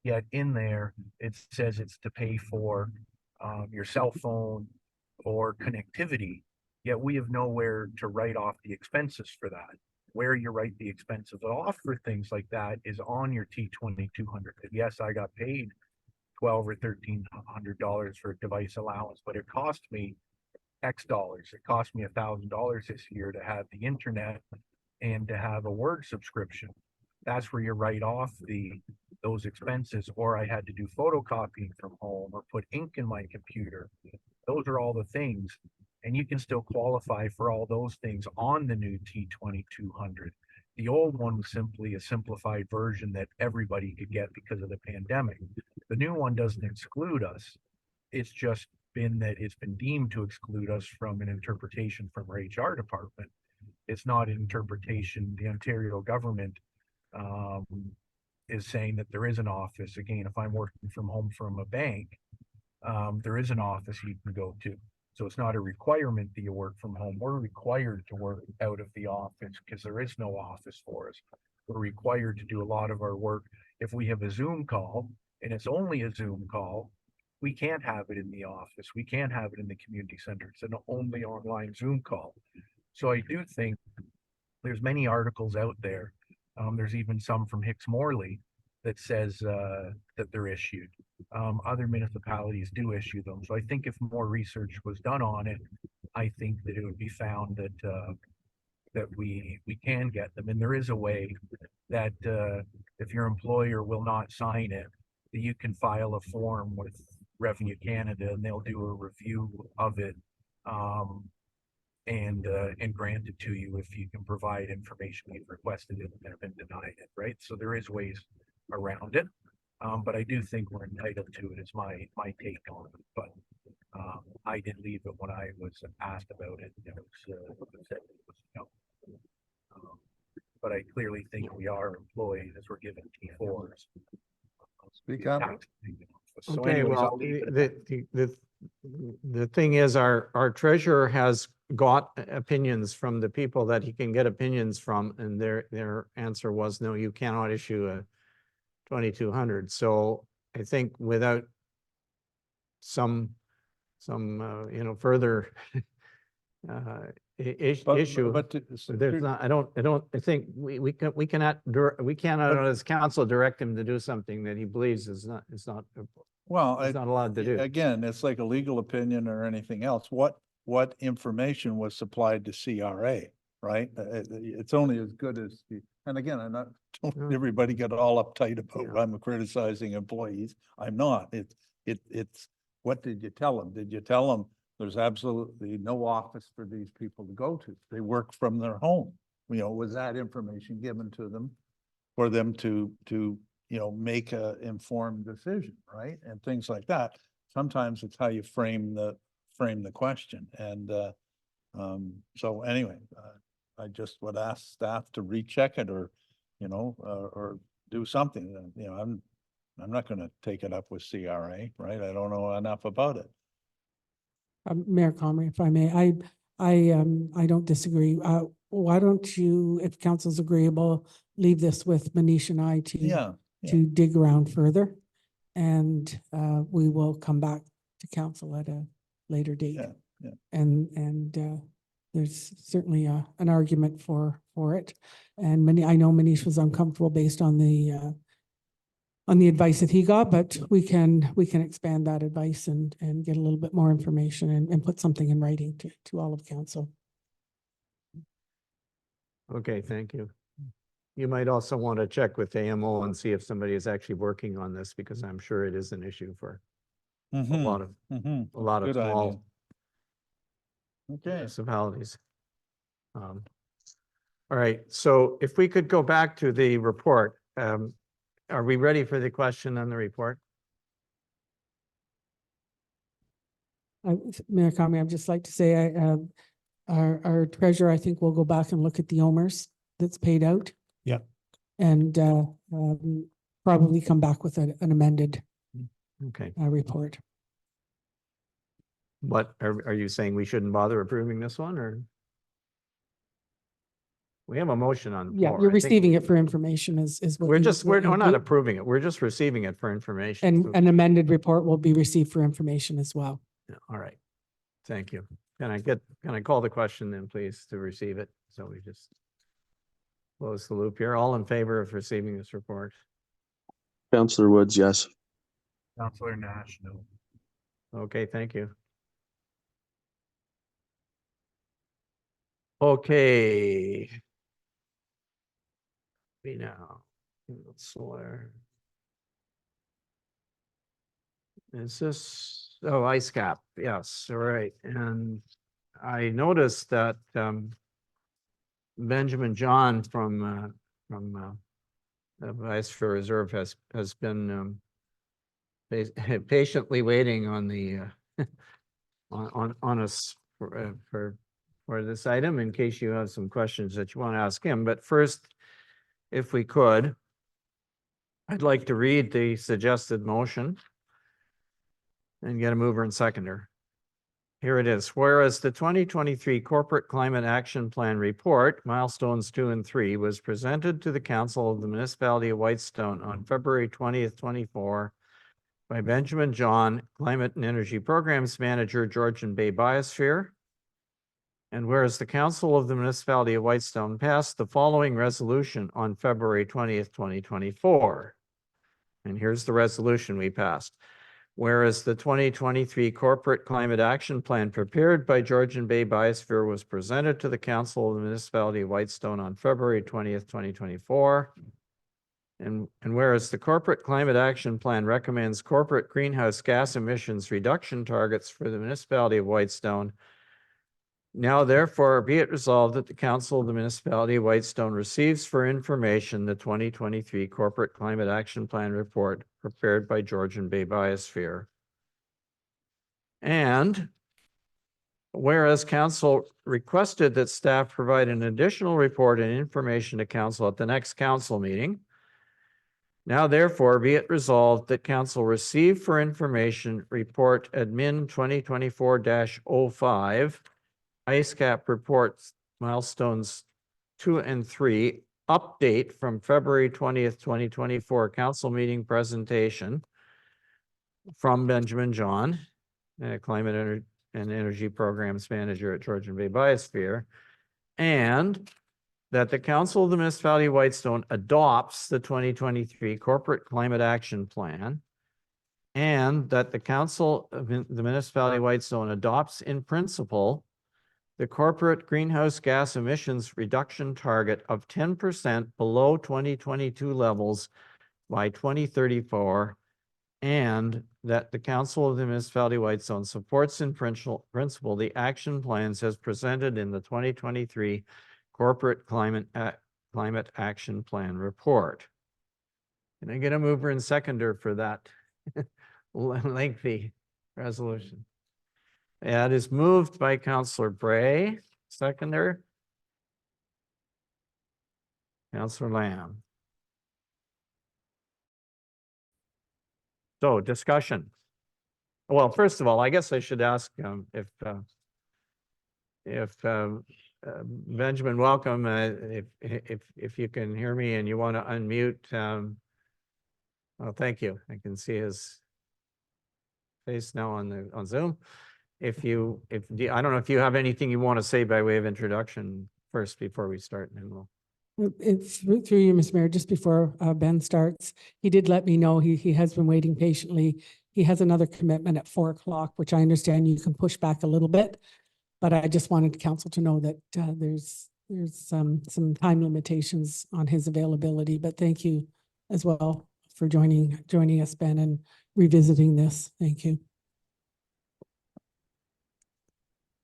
C: yet in there, it says it's to pay for your cell phone or connectivity, yet we have nowhere to write off the expenses for that. Where you write the expenses off for things like that is on your T2200. Yes, I got paid $1,200 or $1,300 for a device allowance, but it cost me X dollars. It cost me $1,000 this year to have the internet and to have a Word subscription. That's where you write off those expenses, or I had to do photocopying from home or put ink in my computer. Those are all the things, and you can still qualify for all those things on the new T2200. The old one was simply a simplified version that everybody could get because of the pandemic. The new one doesn't exclude us. It's just been that it's been deemed to exclude us from an interpretation from our HR department. It's not an interpretation. The Ontario government is saying that there is an office. Again, if I'm working from home from a bank, there is an office you can go to. So it's not a requirement that you work from home. We're required to work out of the office because there is no office for us. We're required to do a lot of our work. If we have a Zoom call and it's only a Zoom call, we can't have it in the office. We can't have it in the community center. It's an only online Zoom call. So I do think there's many articles out there. There's even some from Hicks Morley that says that they're issued. Other municipalities do issue them. So I think if more research was done on it, I think that it would be found that we can get them. And there is a way that if your employer will not sign it, that you can file a form with Revenue Canada and they'll do a review of it and grant it to you if you can provide information you've requested it and have been denied it, right? So there is ways around it. But I do think we're entitled to it, is my take on it. But I did leave it when I was asked about it. It was said it was no. But I clearly think we are employed as we're given T4s.
E: Speak up.
A: Okay,
C: anyways,
A: well,
C: I'll leave it at
A: the thing is, our treasurer has got opinions from the people that he can get opinions from, and their answer was, no, you cannot issue a 2200. So I think without some further issue,
E: But
A: there's not, I think we cannot as council direct him to do something that he believes is not
E: well,
A: he's not allowed to do.
E: Again, it's like a legal opinion or anything else. What information was supplied to CRA, right? It's only as good as and again, don't everybody get all uptight about I'm criticizing employees. I'm not. It's what did you tell them? Did you tell them there's absolutely no office for these people to go to? They work from their home. Was that information given to them for them to make a informed decision, right? And things like that. Sometimes it's how you frame the question. And so anyway, I just would ask staff to recheck it or do something. I'm not going to take it up with CRA, right? I don't know enough about it.
H: Mayor Comrie, if I may, I don't disagree. Why don't you, if council's agreeable, leave this with Manish and I to dig around further, and we will come back to council at a later date. And there's certainly an argument for it, and I know Manish was uncomfortable based on the advice that he got, but we can expand that advice and get a little bit more information and put something in writing to all of council.
A: Okay, thank you. You might also want to check with AMO and see if somebody is actually working on this, because I'm sure it is an issue for a lot of
E: Good
A: small
E: idea. Okay.
A: municipalities. All right, so if we could go back to the report, are we ready for the question on the report?
H: Mayor Conley, I'd just like to say, our treasurer, I think, will go back and look at the OMERS that's paid out.
T: Yeah.
H: And probably come back with an amended
A: Okay.
H: report.
A: What, are you saying we shouldn't bother approving this one, or? We have a motion on the
H: Yeah,
A: floor.
H: you're
A: I think
H: receiving it for information is what.
A: We're
H: you-
A: just,
H: what
A: we're
H: you
A: not
H: do.
A: approving it. We're just receiving it for information.
H: And
A: So-
H: an amended report will be received for information as well.
A: Yeah, all right. Thank you. Can I call the question then, please, to receive it? So we just close the loop here. All in favor of receiving this report?
B: Counselor Woods, yes.
C: Counselor Nash, no.
A: Okay, thank you. Okay. We now. Solar. Is this, oh, ice cap, yes, all right, and I noticed that Benjamin John from the Biosphere Reserve has been patiently waiting on the on us for this item in case you have some questions that you want to ask him. But first, if we could, I'd like to read the suggested motion and get a mover and seconder. Here it is. Whereas the 2023 Corporate Climate Action Plan Report, milestones 2 and 3, was presented to the Council of the Municipality of Whitestone on February 20th, 24 by Benjamin John, Climate and Energy Programs Manager, Georgian Bay Biosphere. And whereas the Council of the Municipality of Whitestone passed the following resolution on February 20th, 2024. And here's the resolution we passed. Whereas the 2023 Corporate Climate Action Plan prepared by Georgian Bay Biosphere was presented to the Council of the Municipality of Whitestone on February 20th, 2024. And whereas the Corporate Climate Action Plan recommends corporate greenhouse gas emissions reduction targets for the Municipality of Whitestone, now therefore be it resolved that the Council of the Municipality of Whitestone receives for information the 2023 Corporate Climate Action Plan report prepared by Georgian Bay Biosphere. And whereas Council requested that staff provide an additional report and information to Council at the next Council meeting, now therefore be it resolved that Council receive for information report admin 2024-05 ice cap reports milestones 2 and 3 update from February 20th, 2024 council meeting presentation from Benjamin John, Climate and Energy Programs Manager at Georgian Bay Biosphere, and that the Council of the Municipality of Whitestone adopts the 2023 Corporate Climate Action Plan, and that the Council of the Municipality of Whitestone adopts in principle the corporate greenhouse gas emissions reduction target of 10% below 2022 levels by 2034, and that the Council of the Municipality of Whitestone supports in principle the action plans as presented in the 2023 Corporate Climate Action Plan report. Can I get a mover and seconder for that lengthy resolution? Yeah, it is moved by Councillor Bray, seconder. Councillor Lamb. So discussion. Well, first of all, I guess I should ask if Benjamin, welcome. If you can hear me and you want to unmute, well, thank you. I can see his face now on Zoom. I don't know if you have anything you want to say by way of introduction first before we start, and then we'll.
H: It's through you, Mr. Mayor, just before Ben starts, he did let me know he has been waiting patiently. He has another commitment at 4 o'clock, which I understand you can push back a little bit, but I just wanted council to know that there's some time limitations on his availability, but thank you as well for joining us, Ben, and revisiting this. Thank you.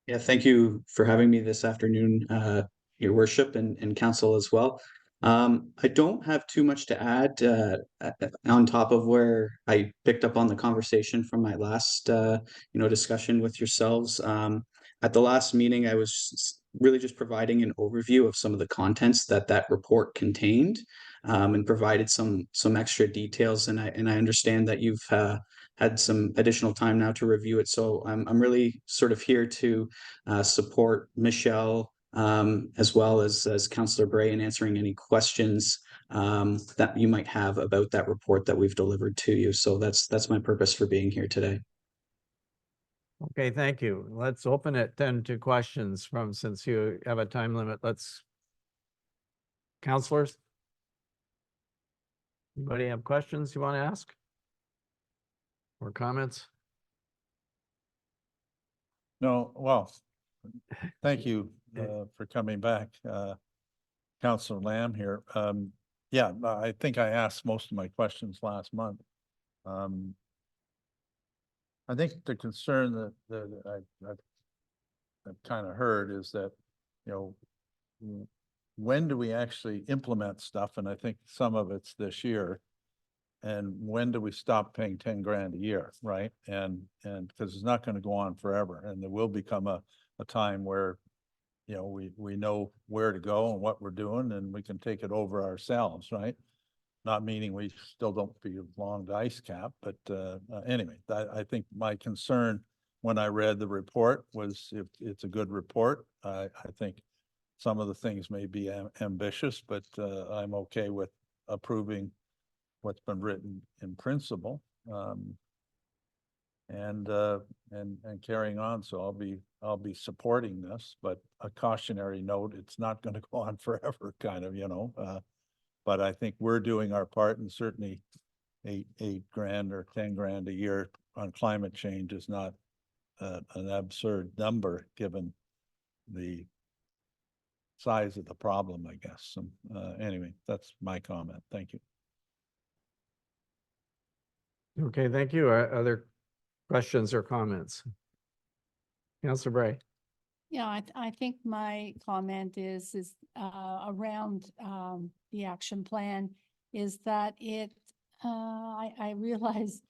I: Yeah, thank you for having me this afternoon, Your Worship and Council as well. I don't have too much to add on top of where I picked up on the conversation from my last discussion with yourselves. At the last meeting, I was really just providing an overview of some of the contents that report contained, and provided some extra details. And I understand that you've had some additional time now to review it. So I'm really sort of here to support Michelle, as well as Councillor Bray, in answering any questions that you might have about that report that we've delivered to you. So that's my purpose for being here today.
A: Okay, thank you. Let's open it then to questions from, since you have a time limit, councillors. Anybody have questions you want to ask? Or comments?
E: No, well, thank you for coming back, Councillor Lamb here. Yeah, I think I asked most of my questions last month. I think the concern that I've kind of heard is that, when do we actually implement stuff? And I think some of it's this year. And when do we stop paying 10 grand a year, right? And because it's not going to go on forever, and there will become a time where, we know where to go and what we're doing, and we can take it over ourselves, right? Not meaning we still don't belong to IceCap, but anyway, I think my concern when I read the report was, if it's a good report, I think some of the things may be ambitious, but I'm okay with approving what's been written in principle, and carrying on. So I'll be supporting this, but a cautionary note: it's not going to go on forever, kind of, but I think we're doing our part, and certainly eight grand or 10 grand a year on climate change is not an absurd number given the size of the problem, I guess. Anyway, that's my comment. Thank you.
A: Okay, thank you. Other questions or comments? Councillor Bray.
G: Yeah, I think my comment is around the action plan, is that I realize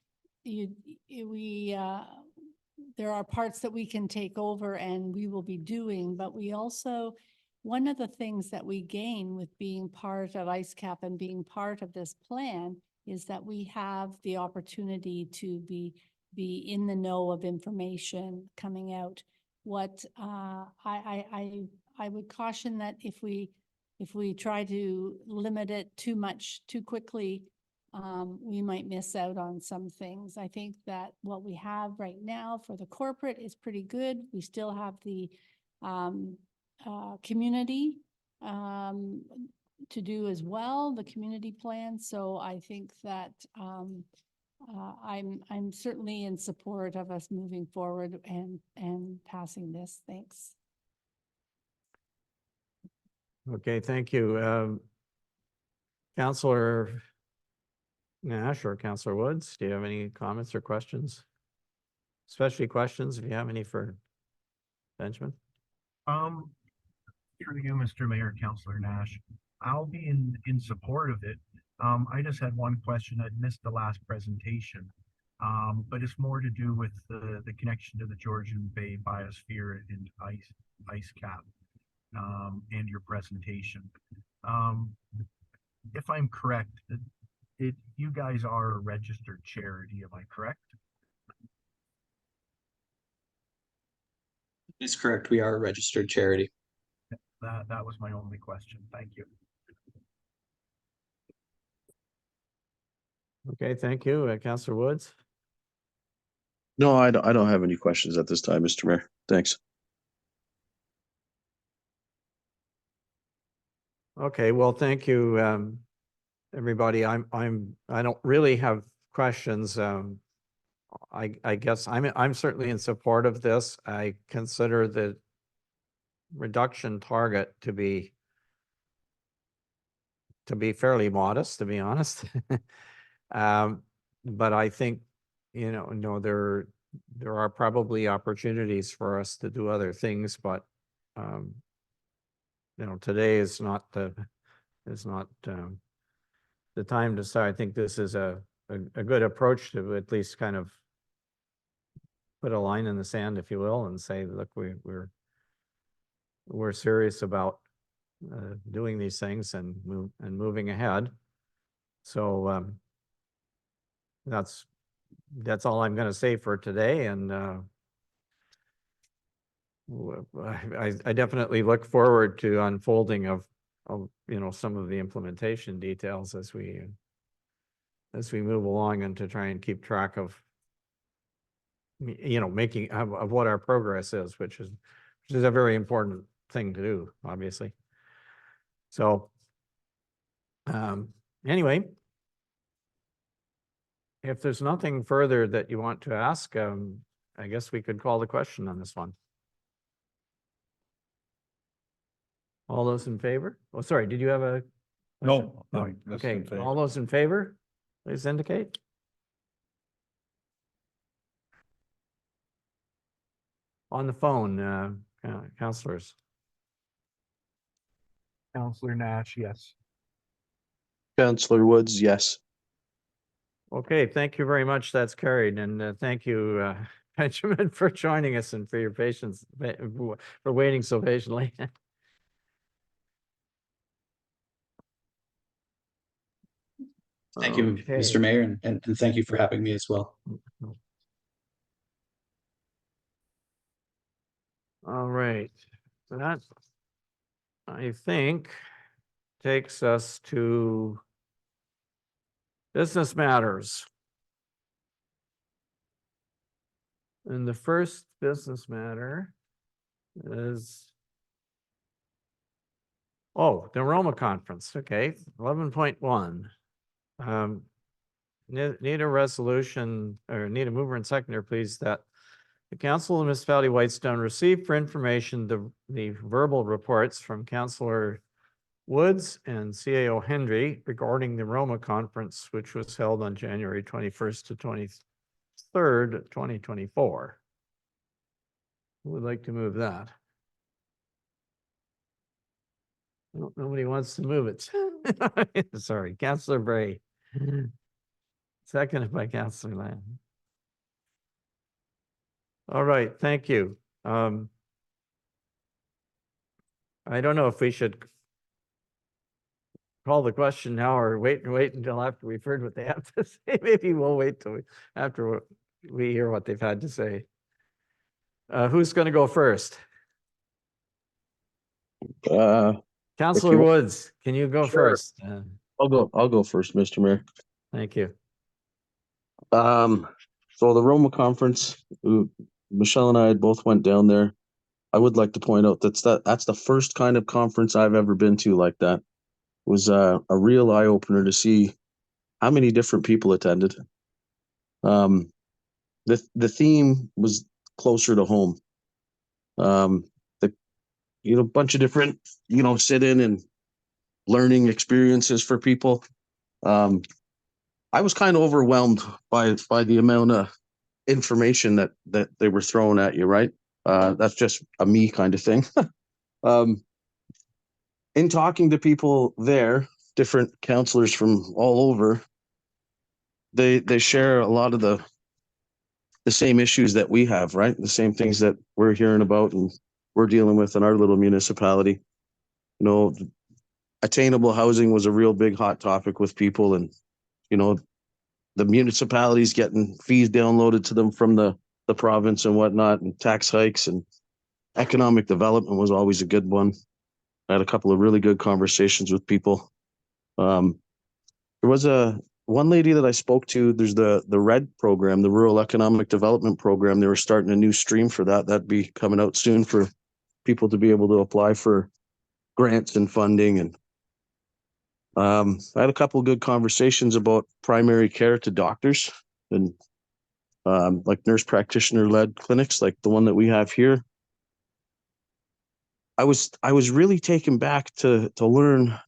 G: there are parts that we can take over and we will be doing, but we also, one of the things that we gain with being part of IceCap and being part of this plan is that we have the opportunity to be in the know of information coming out. What I would caution that if we try to limit it too much too quickly, we might miss out on some things. I think that what we have right now for the corporate is pretty good. We still have the community to do as well, the community plan. So I think that I'm certainly in support of us moving forward and passing this. Thanks.
A: Okay, thank you. Councillor Nash or Councillor Woods, do you have any comments or questions? Especially questions, if you have any for Benjamin.
C: Through you, Mr. Mayor, Councillor Nash, I'll be in support of it. I just had one question. I missed the last presentation, but it's more to do with the connection to the Georgian Bay Biosphere and IceCap, and your presentation. If I'm correct, you guys are a registered charity, am I correct?
I: It's correct. We are a registered charity.
C: That was my only question. Thank you.
A: Okay, thank you. Councillor Woods.
B: No, I don't have any questions at this time, Mr. Mayor. Thanks.
A: Okay, well, thank you, everybody. I don't really have questions. I guess I'm certainly in support of this. I consider the reduction target to be fairly modest, to be honest. But I think, there are probably opportunities for us to do other things, but today is not the is not the time to start. I think this is a good approach to at least kind of put a line in the sand, if you will, and say, look, we're serious about doing these things and moving ahead. So that's all I'm going to say for today. And I definitely look forward to unfolding of some of the implementation details as we move along, and to try and keep track of making of what our progress is, which is a very important thing to do, obviously. So anyway, if there's nothing further that you want to ask, I guess we could call the question on this one. All those in favor? Oh, sorry, did you have a?
E: No.
A: question?
E: no, just
A: Okay,
E: in favor.
A: all those in favor, please indicate. On the phone, councilors.
C: Counselor Nash, yes.
B: Councillor Woods, yes.
A: Okay, thank you very much. That's carried. And thank you, Benjamin, for joining us and for your patience, for waiting so patiently.
I: Thank you, Mr. Mayor, and thank you for having me as well.
A: All right, so that, I think, takes us to business matters. And the first business matter is, the Roma conference. Okay, 11.1. Need a resolution, or need a mover and seconder, please, that the Council of the Municipality of Whitestone receive for information the verbal reports from Councillor Woods and CAO Hendry regarding the Roma conference, which was held on January 21st to 23rd, 2024. Who would like to move that? No, nobody wants to move it. Sorry, Councillor Bray. Seconded by Councillor Lamb. All right, thank you. I don't know if we should call the question now or wait until after we've heard what they have to say. Maybe we'll wait till after we hear what they've had to say. Who's going to go first? Councillor Woods, can you go first?
B: I'll go first, Mr. Mayor.
A: Thank you.
B: So the Roma conference, Michelle and I both went down there. I would like to point out that's the first kind of conference I've ever been to like that. It was a real eye opener to see how many different people attended. The theme was closer to home. Bunch of different, sit in and learning experiences for people. I was kind of overwhelmed by the amount of information that they were throwing at you, right? That's just a me kind of thing. In talking to people there, different counselors from all over, they share a lot of the same issues that we have, right? The same things that we're hearing about and we're dealing with in our little municipality. Attainable housing was a real big hot topic with people, and the municipalities getting fees downloaded to them from the province and whatnot, and tax hikes, and economic development was always a good one. I had a couple of really good conversations with people. There was one lady that I spoke to. There's the RED program, the Rural Economic Development Program. They were starting a new stream for that. That'd be coming out soon for people to be able to apply for grants and funding. And I had a couple of good conversations about primary care to doctors and like nurse practitioner led clinics like the one that we have here. I was really taken back to learn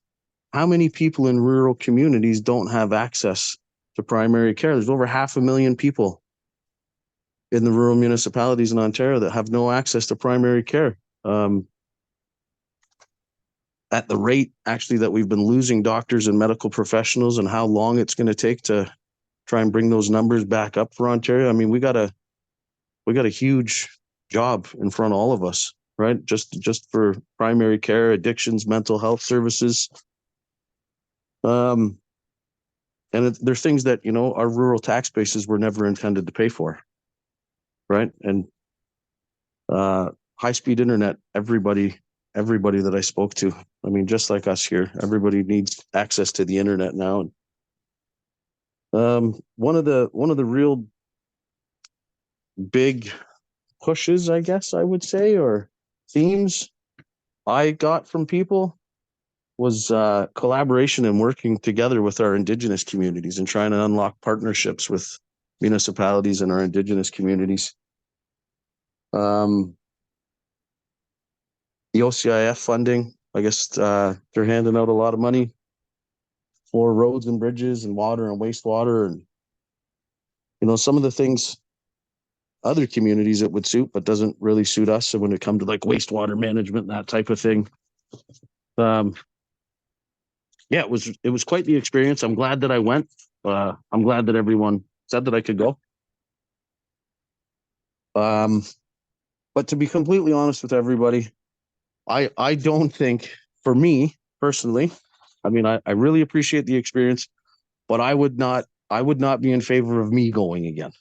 B: how many people in rural communities don't have access to primary care. There's over 500,000 people in the rural municipalities in Ontario that have no access to primary care. at the rate actually that we've been losing doctors and medical professionals and how long it's going to take to try and bring those numbers back up for Ontario. I mean, we got a huge job in front of all of us, right? Just for primary care, addictions, mental health services. And there's things that, you know, our rural tax bases were never intended to pay for, right? And high-speed internet, everybody that I spoke to, I mean, just like us here, everybody needs access to the internet now. One of the real big pushes, I guess I would say, or themes I got from people was collaboration and working together with our Indigenous communities and trying to unlock partnerships with municipalities and our Indigenous communities. The OCIF funding, I guess they're handing out a lot of money for roads and bridges and water and wastewater, and you know, some of the things other communities it would suit, but doesn't really suit us. So when it comes to like wastewater management and that type of thing, yeah, it was quite the experience. I'm glad that I went. I'm glad that everyone said that I could go. But to be completely honest with everybody, I don't think, for me personally, I mean, I really appreciate the experience, but I would not be in favor of me going again.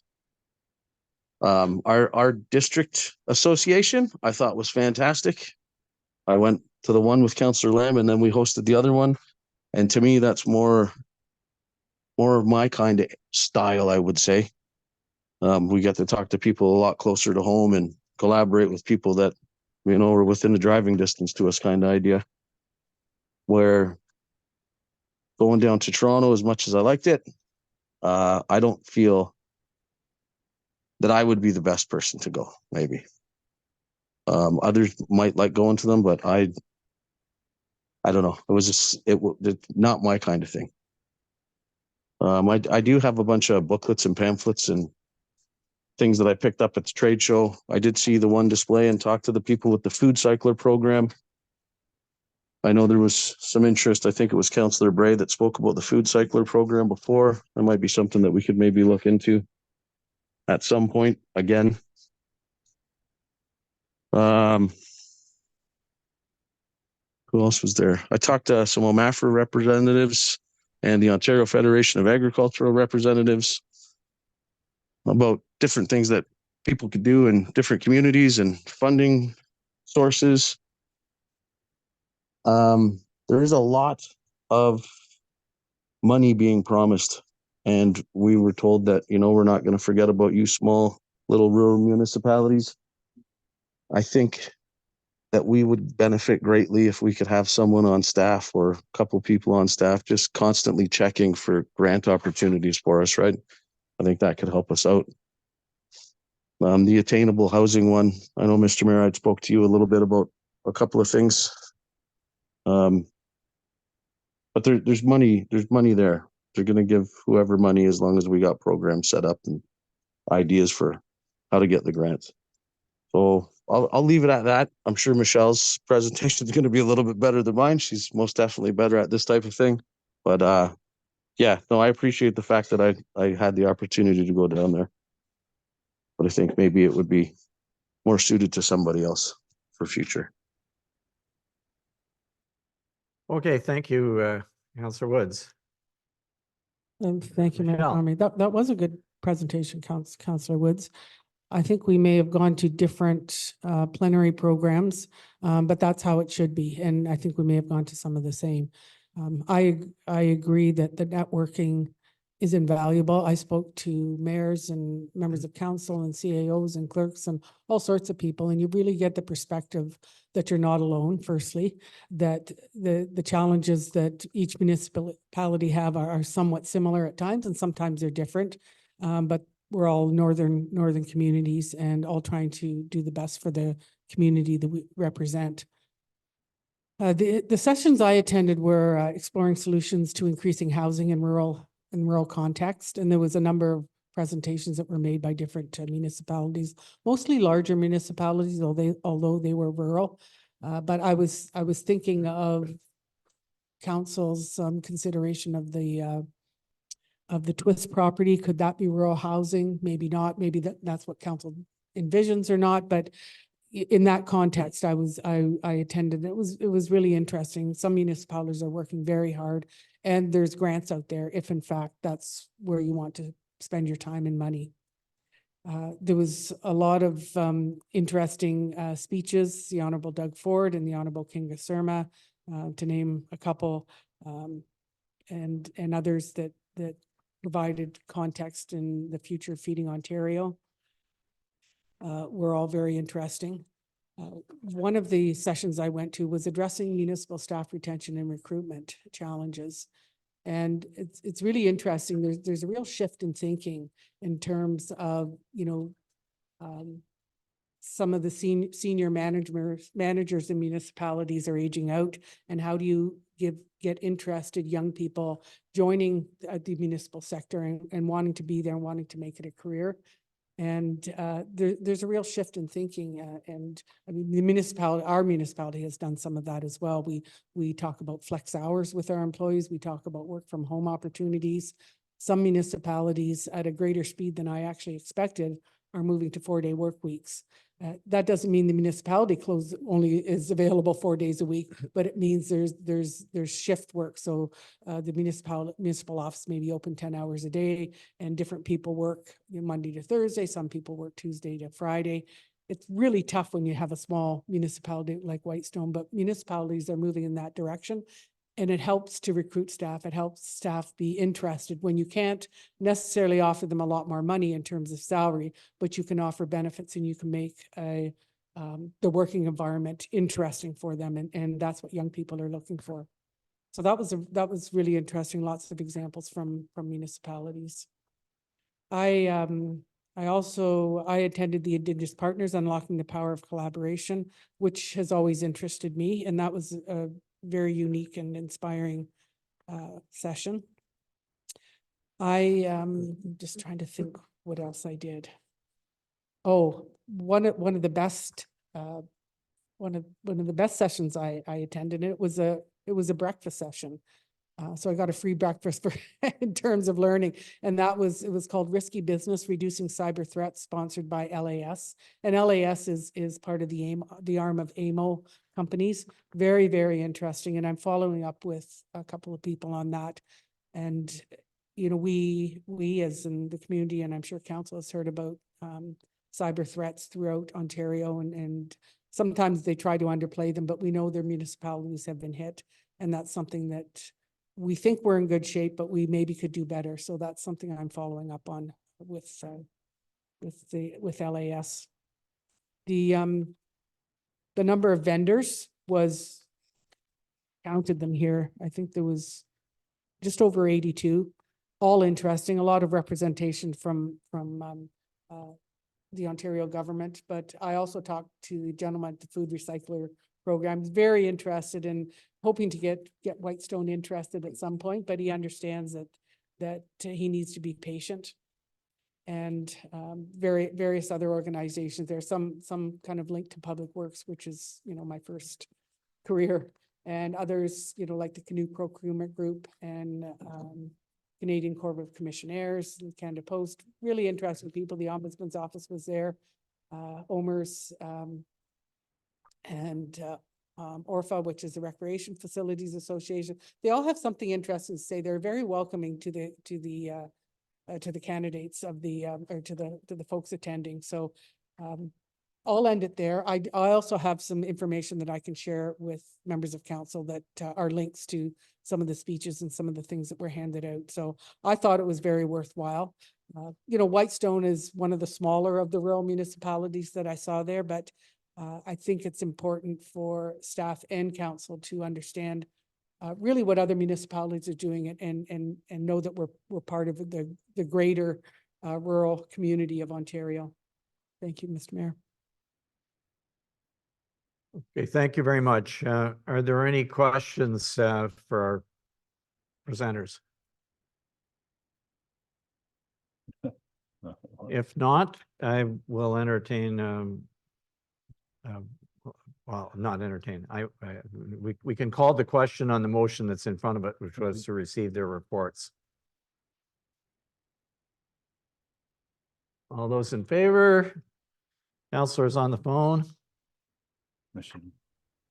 B: Our district association, I thought was fantastic. I went to the one with Councillor Lamb, and then we hosted the other one. And to me, that's more of my kind of style, I would say. We get to talk to people a lot closer to home and collaborate with people that, you know, are within the driving distance to us kind of idea. Where going down to Toronto, as much as I liked it, I don't feel that I would be the best person to go, maybe. Others might like going to them, but I don't know. It was just, it's not my kind of thing. I do have a bunch of booklets and pamphlets and things that I picked up at the trade show. I did see the one display and talk to the people with the food cycler program. I know there was some interest. I think it was Councillor Bray that spoke about the food cycler program before. That might be something that we could maybe look into at some point again. Who else was there? I talked to some OMAFRA representatives and the Ontario Federation of Agricultural representatives about different things that people could do in different communities and funding sources. There is a lot of money being promised, and we were told that, you know, we're not going to forget about you small little rural municipalities. I think that we would benefit greatly if we could have someone on staff or a couple people on staff just constantly checking for grant opportunities for us, right? I think that could help us out. The attainable housing one, I know, Mr. Mayor, I spoke to you a little bit about a couple of things. But there's money there. They're going to give whoever money as long as we got programs set up and ideas for how to get the grants. So I'll leave it at that. I'm sure Michelle's presentation is going to be a little bit better than mine. She's most definitely better at this type of thing. But yeah, no, I appreciate the fact that I had the opportunity to go down there. But I think maybe it would be more suited to somebody else for future.
A: Okay, thank you, Councillor Woods.
H: Thank you, Mayor
A: Michelle.
H: Conley. That was a good presentation, Councillor Woods. I think we may have gone to different plenary programs, but that's how it should be. And I think we may have gone to some of the same. I agree that the networking is invaluable. I spoke to mayors and members of council and CAOs and clerks and all sorts of people, and you really get the perspective that you're not alone, firstly, that the challenges that each municipality have are somewhat similar at times, and sometimes they're different. But we're all northern communities and all trying to do the best for the community that we represent. The sessions I attended were exploring solutions to increasing housing in rural context, and there was a number of presentations that were made by different municipalities, mostly larger municipalities, although they were rural. But I was thinking of council's consideration of the Twist property. Could that be rural housing? Maybe not. Maybe that's what council envisions or not, but in that context, I attended. It was really interesting. Some municipalities are working very hard, and there's grants out there if in fact that's where you want to spend your time and money. There was a lot of interesting speeches, the Honorable Doug Ford and the Honorable Kinga Surma, to name a couple, and others that provided context in the future of Feeding Ontario. Were all very interesting. One of the sessions I went to was addressing municipal staff retention and recruitment challenges. And it's really interesting. There's a real shift in thinking in terms of, some of the senior managers in municipalities are aging out, and how do you get interested young people joining the municipal sector and wanting to be there and wanting to make it a career. And there's a real shift in thinking, and I mean, our municipality has done some of that as well. We talk about flex hours with our employees. We talk about work from home opportunities. Some municipalities, at a greater speed than I actually expected, are moving to 4-day work weeks. That doesn't mean the municipality only is available 4 days a week, but it means there's shift work. So the municipal office may be open 10 hours a day, and different people work Monday to Thursday. Some people work Tuesday to Friday. It's really tough when you have a small municipality like Whitestone, but municipalities are moving in that direction. And it helps to recruit staff. It helps staff be interested when you can't necessarily offer them a lot more money in terms of salary, but you can offer benefits and you can make the working environment interesting for them. And that's what young people are looking for. So that was really interesting. Lots of examples from municipalities. I attended the Indigenous Partners Unlocking the Power of Collaboration, which has always interested me. And that was a very unique and inspiring session. I'm just trying to think what else I did. Oh, one of the best sessions I attended. It was a breakfast session. So I got a free breakfast in terms of learning, and it was called Risky Business: Reducing Cyber Threats, sponsored by LAS. And LAS is part of the arm of AMO companies. Very, very interesting. And I'm following up with a couple of people on that. And, we as in the community, and I'm sure council has heard about cyber threats throughout Ontario, and sometimes they try to underplay them, but we know their municipalities have been hit. And that's something that we think we're in good shape, but we maybe could do better. So that's something I'm following up on with LAS. The number of vendors was, counted them here, I think there was just over 82, all interesting, a lot of representation from the Ontario government. But I also talked to the gentleman at the food recycler program, very interested in hoping to get Whitestone interested at some point, but he understands that he needs to be patient. And various other organizations. There's some kind of link to Public Works, which is, my first career, and others, like the Canoe Procurement Group and Canadian Corps of Commissionaires, and Canada Post. Really interesting people. The Ombudsman's Office was there, OMERS, and ORFA, which is the Recreation Facilities Association. They all have something interesting to say. They're very welcoming to the candidates of or to the folks attending. So I'll end it there. I also have some information that I can share with members of council that are links to some of the speeches and some of the things that were handed out. So I thought it was very worthwhile. Whitestone is one of the smaller of the rural municipalities that I saw there, but I think it's important for staff and council to understand really what other municipalities are doing and know that we're part of the greater rural community of Ontario. Thank you, Mr. Mayor.
A: Okay, thank you very much. Are there any questions for our presenters? If not, I will entertain well, not entertain. We can call the question on the motion that's in front of it, which was to receive their reports. All those in favor? Counselors on the phone?
E: Mission.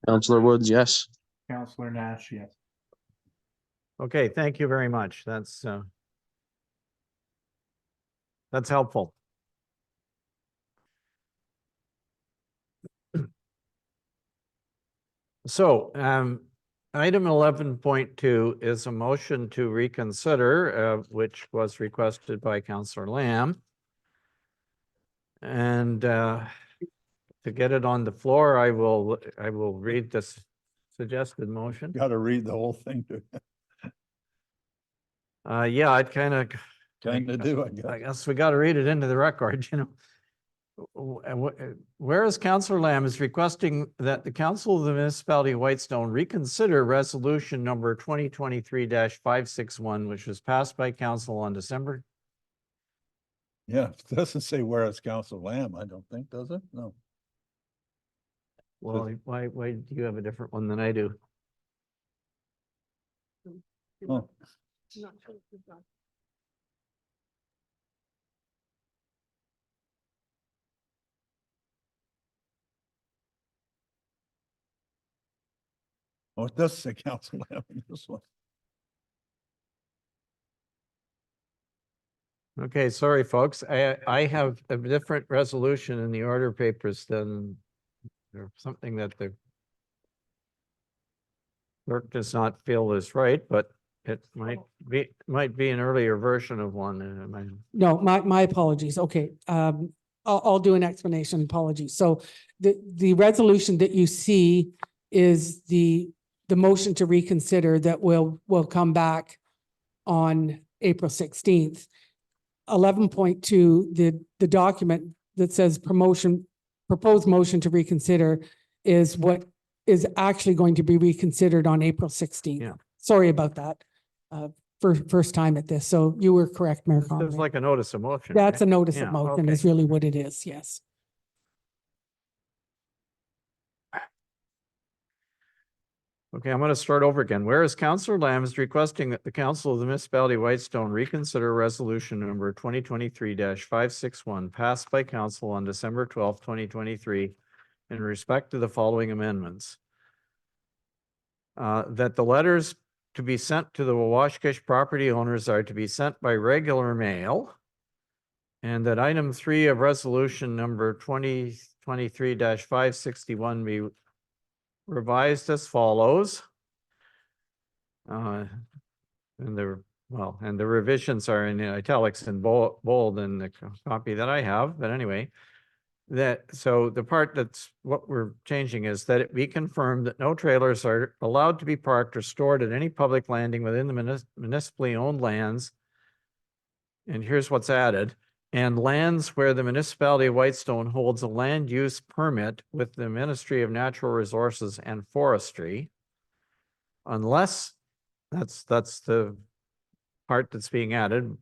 B: Counselor Woods, yes.
C: Counselor Nash, yes.
A: Okay, thank you very much. That's helpful. So, item 11.2 is a motion to reconsider, which was requested by Councillor Lamb. And to get it on the floor, I will read this suggested motion.
E: Got to read the whole thing.
A: Yeah, I'd kind of
E: do,
A: I guess we got to read it into the record, you know. Whereas Councillor Lamb is requesting that the Council of the Municipality of Whitestone reconsider resolution number 2023-561, which was passed by council on December.
E: Yeah, it doesn't say whereas Council Lamb, I don't think, does it? No.
A: Well, why do you have a different one than I do?
E: Oh. Oh, it does say Council Lamb in this one.
A: Okay, sorry, folks. I have a different resolution in the order papers than or something that the clerk does not feel is right, but it might be an earlier version of one.
H: No, my apologies. Okay, I'll do an explanation. Apologies. So the resolution that you see is the motion to reconsider that will come back on April 16th. 11.2, the document that says proposed motion to reconsider is what is actually going to be reconsidered on April 16th.
A: Yeah.
H: Sorry about that. First time at this. So you were correct, Mayor
A: It's
H: Conley.
A: like a notice of motion.
H: That's
A: right?
H: a notice
A: Yeah,
H: of motion
A: okay.
H: is really what it is. Yes.
A: Okay, I'm going to start over again. Whereas Councillor Lamb is requesting that the Council of the Municipality of Whitestone reconsider resolution number 2023-561 passed by council on December 12th, 2023 in respect to the following amendments. That the letters to be sent to the Wawashkish property owners are to be sent by regular mail. And that item 3 of resolution number 2023-561 be revised as follows. And the revisions are in italics and bold in the copy that I have, but anyway, so the part that's what we're changing is that it be confirmed that no trailers are allowed to be parked or stored at any public landing within the municipally owned lands. And here's what's added. And lands where the municipality of Whitestone holds a land use permit with the Ministry of Natural Resources and Forestry. Unless, that's the part that's being added,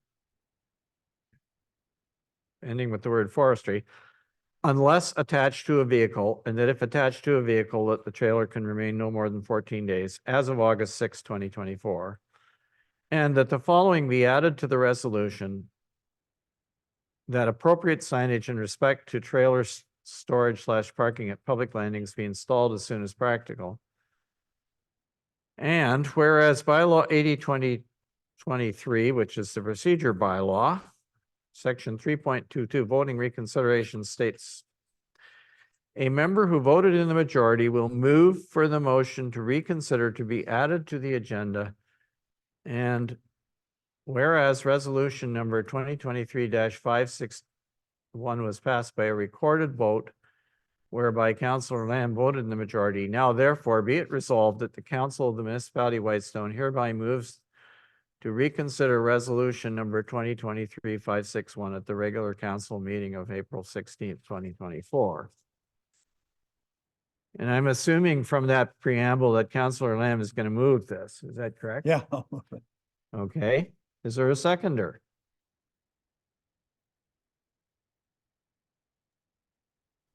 A: ending with the word forestry, unless attached to a vehicle, and that if attached to a vehicle, that the trailer can remain no more than 14 days as of August 6, 2024. And that the following be added to the resolution: that appropriate signage in respect to trailers storage / parking at public landings be installed as soon as practical. And whereas bylaw 80/2023, which is the procedure bylaw, section 3.22 voting reconsideration states, a member who voted in the majority will move for the motion to reconsider to be added to the agenda. And whereas resolution number 2023-561 was passed by a recorded vote whereby Councillor Lamb voted in the majority, now therefore be it resolved that the Council of the Municipality of Whitestone hereby moves to reconsider resolution number 2023-561 at the regular council meeting of April 16th, 2024. And I'm assuming from that preamble that Councillor Lamb is going to move this. Is that correct?
E: Yeah.
A: Okay. Is there a seconder?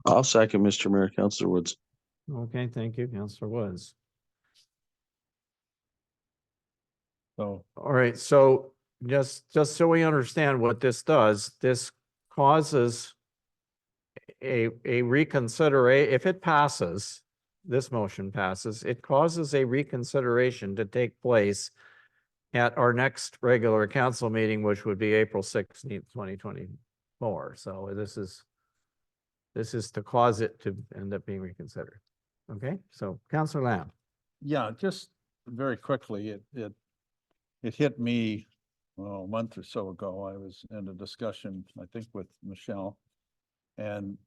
B: I'll second, Mr. Mayor, Counselor Woods.
A: Okay, thank you, Counselor Woods.
E: So
A: All right, so just so we understand what this does, this causes a reconsideration, if it passes, this motion passes, it causes a reconsideration to take place at our next regular council meeting, which would be April 16th, 2024. So this is to cause it to end up being reconsidered. Okay, so Counselor Lamb.
E: yeah, just very quickly, it hit me, well, a month or so ago. I was in a discussion, I think, with Michelle. And,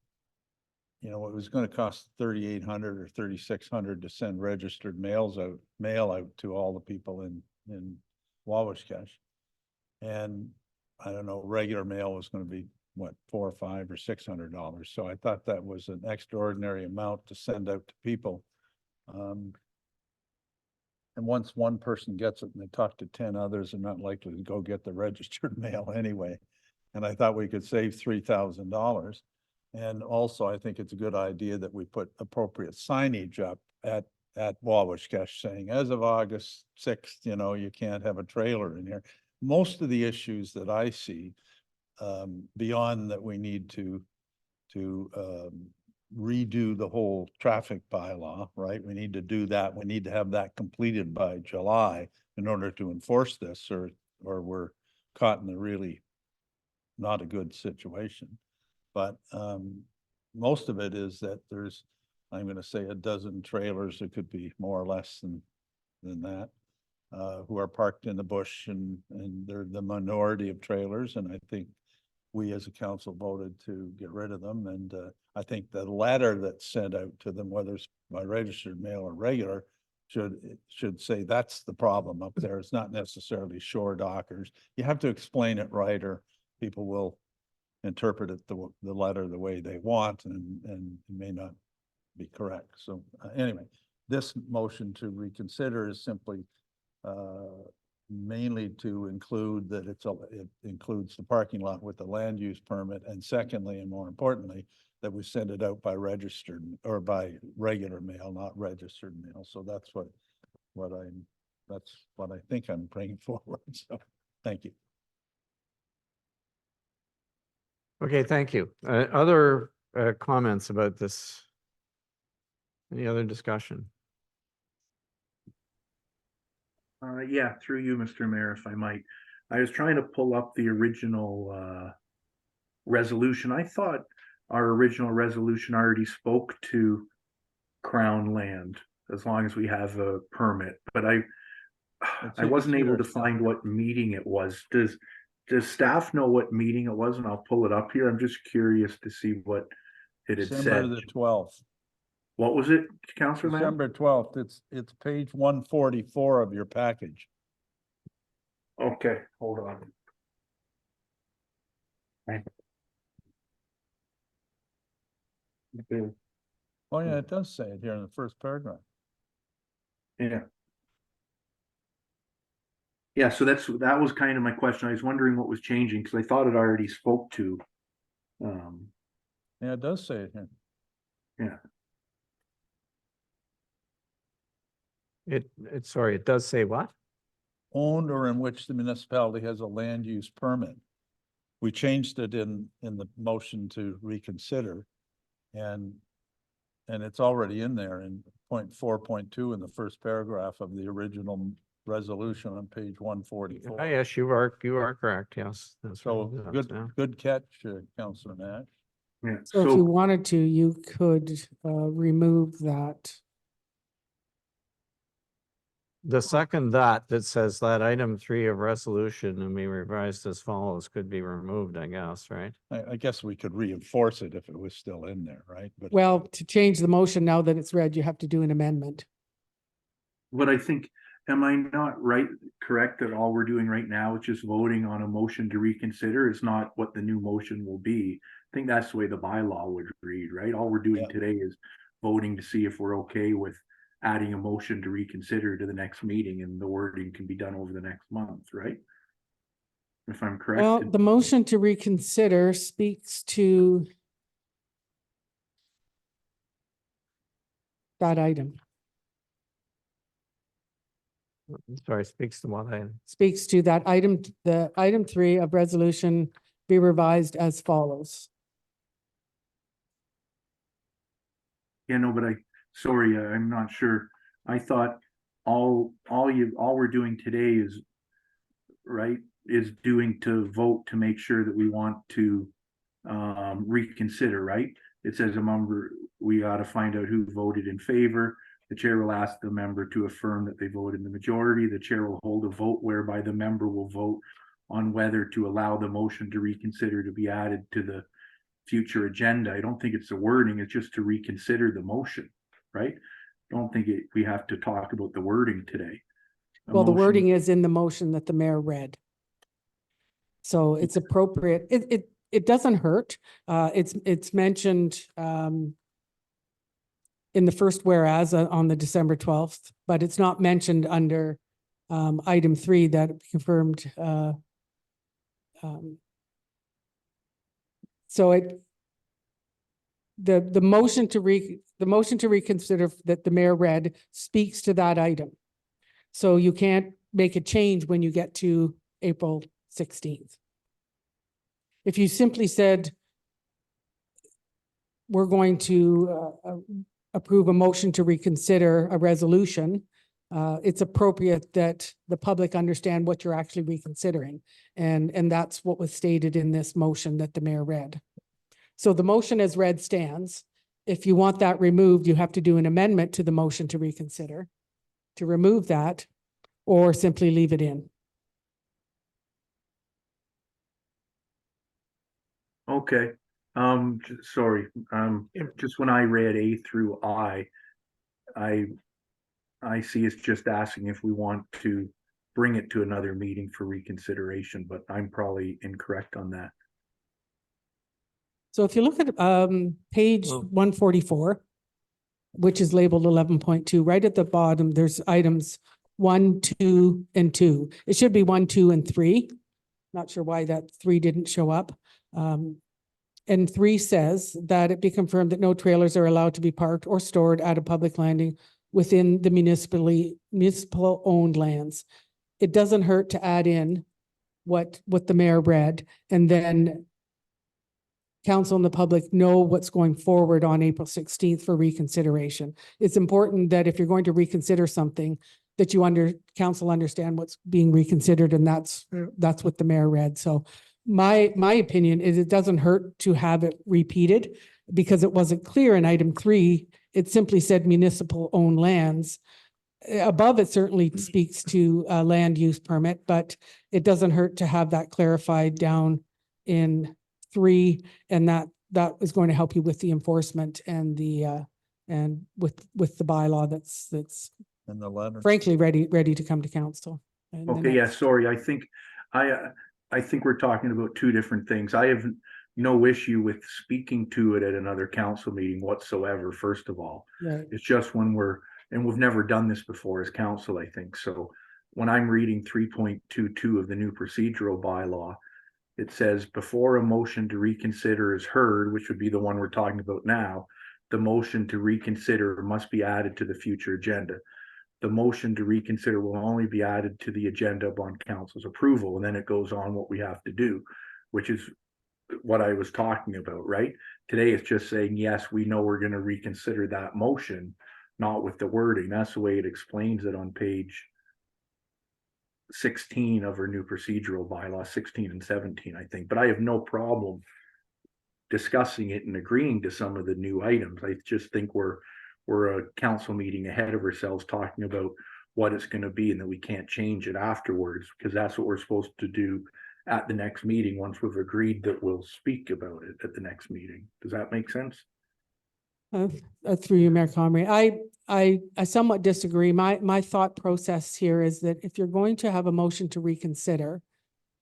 E: you know, it was gonna cost $3,800 or $3,600 to send registered mail out to all the people in Wawashkesh. And I don't know, regular mail was gonna be what, $400 or $500 or $600. So I thought that was an extraordinary amount to send out to people. And once one person gets it and they talk to 10 others, they're not likely to go get the registered mail anyway. And I thought we could save $3,000. And also, I think it's a good idea that we put appropriate signage up at Wawashkesh saying, as of August 6th, you know, you can't have a trailer in here. Most of the issues that I see, beyond that we need to redo the whole traffic bylaw, right? We need to do that. We need to have that completed by July in order to enforce this, or we're caught in a really not a good situation. But most of it is that there's, I'm going to say, a dozen trailers, it could be more or less than that, who are parked in the bush, and they're the minority of trailers. And I think we as a council voted to get rid of them. And I think the letter that's sent out to them, whether it's by registered mail or regular, should say that's the problem up there. It's not necessarily shore dockers. You have to explain it right, or people will interpret it the letter the way they want, and it may not be correct. So anyway, this motion to reconsider is simply mainly to include that it includes the parking lot with the land use permit, and secondly, and more importantly, that we send it out by registered or by regular mail, not registered mail. So that's what I think I'm bringing forward. So thank you.
A: Okay, thank you. Other comments about this? Any other discussion?
F: Yeah, through you, Mr. Mayor, if I might. I was trying to pull up the original resolution. I thought our original resolution already spoke to Crown land, as long as we have a permit, but I wasn't able to find what meeting it was. Does staff know what meeting it was? And I'll pull it up here. I'm just curious to see what it had said.
E: December the 12th.
F: What was it, Councilor Lamb?
E: December 12th. It's page 144 of your package.
F: Okay, hold on. Okay.
E: Oh yeah, it does say it here in the first paragraph.
F: Yeah. Yeah, so that was kind of my question. I was wondering what was changing, because I thought it already spoke to.
E: Yeah, it does say it here.
F: Yeah.
A: Sorry, it does say what?
E: Owned or in which the municipality has a land use permit. We changed it in the motion to reconsider, and it's already in there in 0.4.2 in the first paragraph of the original resolution on page 144.
A: Yes, you are correct. Yes. That's
E: So
A: right.
E: good catch, Councilor Nash.
F: Yeah.
H: So if you wanted to, you could remove that.
A: The second that says that item 3 of resolution and be revised as follows could be removed, I guess, right?
E: I guess we could reinforce it if it was still in there, right? But
H: Well, to change the motion now that it's read, you have to do an amendment.
F: But I think, am I not correct that all we're doing right now is just voting on a motion to reconsider? Is not what the new motion will be. I think that's the way the bylaw would read, right? All we're doing today is voting to see if we're okay with adding a motion to reconsider to the next meeting, and the wording can be done over the next month, right? If I'm correct.
H: Well, the motion to reconsider speaks to that item.
A: Sorry, speaks to what I,
H: Speaks to that item, the item 3 of resolution be revised as follows.
F: Yeah, no, but sorry, I'm not sure. I thought all we're doing today is, right, is doing to vote to make sure that we want to reconsider, right? It says a member, we ought to find out who voted in favor. The chair will ask the member to affirm that they voted in the majority. The chair will hold a vote whereby the member will vote on whether to allow the motion to reconsider to be added to the future agenda. I don't think it's the wording, it's just to reconsider the motion, right? Don't think we have to talk about the wording today.
H: Well, the
F: motion-
H: wording is in the motion that the mayor read. So it's appropriate. It doesn't hurt. It's mentioned in the first whereas on the December 12th, but it's not mentioned under item 3 that confirmed. So the motion to reconsider that the mayor read speaks to that item. So you can't make a change when you get to April 16th. If you simply said, we're going to approve a motion to reconsider a resolution, it's appropriate that the public understand what you're actually reconsidering. And that's what was stated in this motion that the mayor read. So the motion as read stands. If you want that removed, you have to do an amendment to the motion to reconsider to remove that, or simply leave it in.
F: Okay, sorry, just when I read A through I see it's just asking if we want to bring it to another meeting for reconsideration, but I'm probably incorrect on that.
H: So if you look at page 144, which is labeled 11.2, right at the bottom, there's items 1, 2, and 2. It should be 1, 2, and 3. Not sure why that 3 didn't show up. And 3 says that it be confirmed that no trailers are allowed to be parked or stored at a public landing within the municipal owned lands. It doesn't hurt to add in what the mayor read, and then council and the public know what's going forward on April 16th for reconsideration. It's important that if you're going to reconsider something, that council understand what's being reconsidered, and that's what the mayor read. So my opinion is it doesn't hurt to have it repeated, because it wasn't clear in item 3. It simply said municipal owned lands. Above it certainly speaks to a land use permit, but it doesn't hurt to have that clarified down in 3, and that is going to help you with the enforcement and the and with the bylaw that's
E: And the letter.
H: frankly ready to come to council.
F: Okay, yeah, sorry, I think we're talking about two different things. I have no issue with speaking to it at another council meeting whatsoever, first of all.
H: Right.
F: It's just when we've never done this before as council, I think. So when I'm reading 3.22 of the new procedural bylaw, it says before a motion to reconsider is heard, which would be the one we're talking about now, the motion to reconsider must be added to the future agenda. The motion to reconsider will only be added to the agenda upon council's approval. And then it goes on what we have to do, which is what I was talking about, right? Today it's just saying, yes, we know we're going to reconsider that motion, not with the wording. That's the way it explains it on page 16 of our new procedural bylaw, 16 and 17, I think. But I have no problem discussing it and agreeing to some of the new items. I just think we're a council meeting ahead of ourselves talking about what it's going to be, and that we can't change it afterwards, because that's what we're supposed to do at the next meeting once we've agreed that we'll speak about it at the next meeting. Does that make sense?
H: Through you, Mayor Comrie, I somewhat disagree. My thought process here is that if you're going to have a motion to reconsider,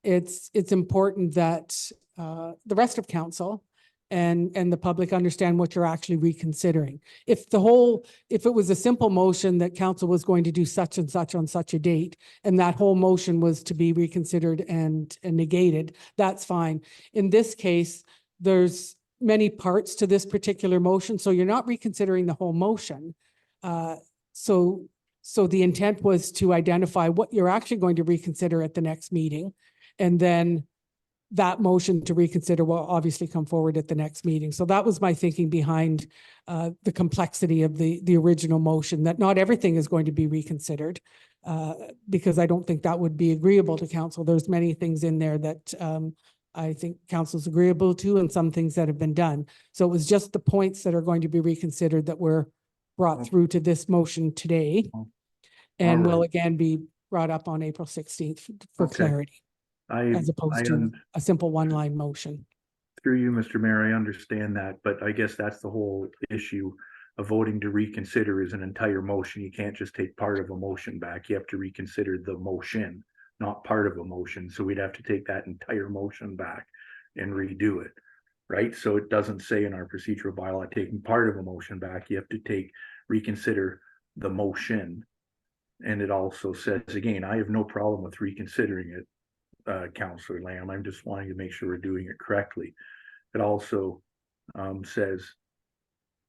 H: it's important that the rest of council and the public understand what you're actually reconsidering. If it was a simple motion that council was going to do such and such on such a date, and that whole motion was to be reconsidered and negated, that's fine. In this case, there's many parts to this particular motion, so you're not reconsidering the whole motion. So the intent was to identify what you're actually going to reconsider at the next meeting. And then that motion to reconsider will obviously come forward at the next meeting. So that was my thinking behind the complexity of the original motion, that not everything is going to be reconsidered, because I don't think that would be agreeable to council. There's many things in there that I think council's agreeable to, and some things that have been done. So it was just the points that are going to be reconsidered that were brought through to this motion today, and will
F: Alright.
H: again be brought up on April 16th for
F: Okay.
H: clarity, as
F: I
H: opposed to a simple one-line motion.
F: Through you, Mr. Mayor, I understand that, but I guess that's the whole issue of voting to reconsider is an entire motion. You can't just take part of a motion back. You have to reconsider the motion, not part of a motion. So we'd have to take that entire motion back and redo it, right? So it doesn't say in our procedural bylaw taking part of a motion back. You have to reconsider the motion. And it also says, again, I have no problem with reconsidering it, Councillor Lamb. I'm just wanting to make sure we're doing it correctly. It also says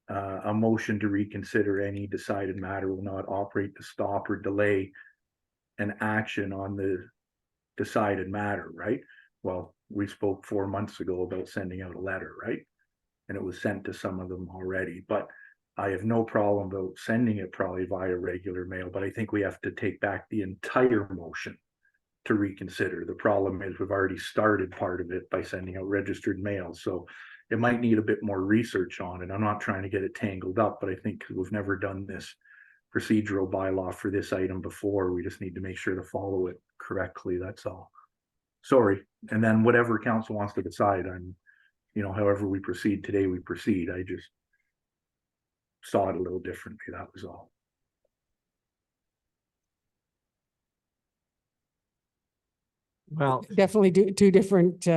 F: a motion to reconsider any decided matter will not operate to stop or delay an action on the decided matter, right? Well, we spoke 4 months ago about sending out a letter, right? And it was sent to some of them already, but I have no problem about sending it probably via regular mail, but I think we have to take back the entire motion to reconsider. The problem is we've already started part of it by sending out registered mail. So it might need a bit more research on it. I'm not trying to get it tangled up, but I think we've never done this procedural bylaw for this item before. We just need to make sure to follow it correctly. That's all. Sorry. And then whatever council wants to decide on, however we proceed today, we proceed. I just saw it a little differently. That was all.
A: Well,
H: Definitely two different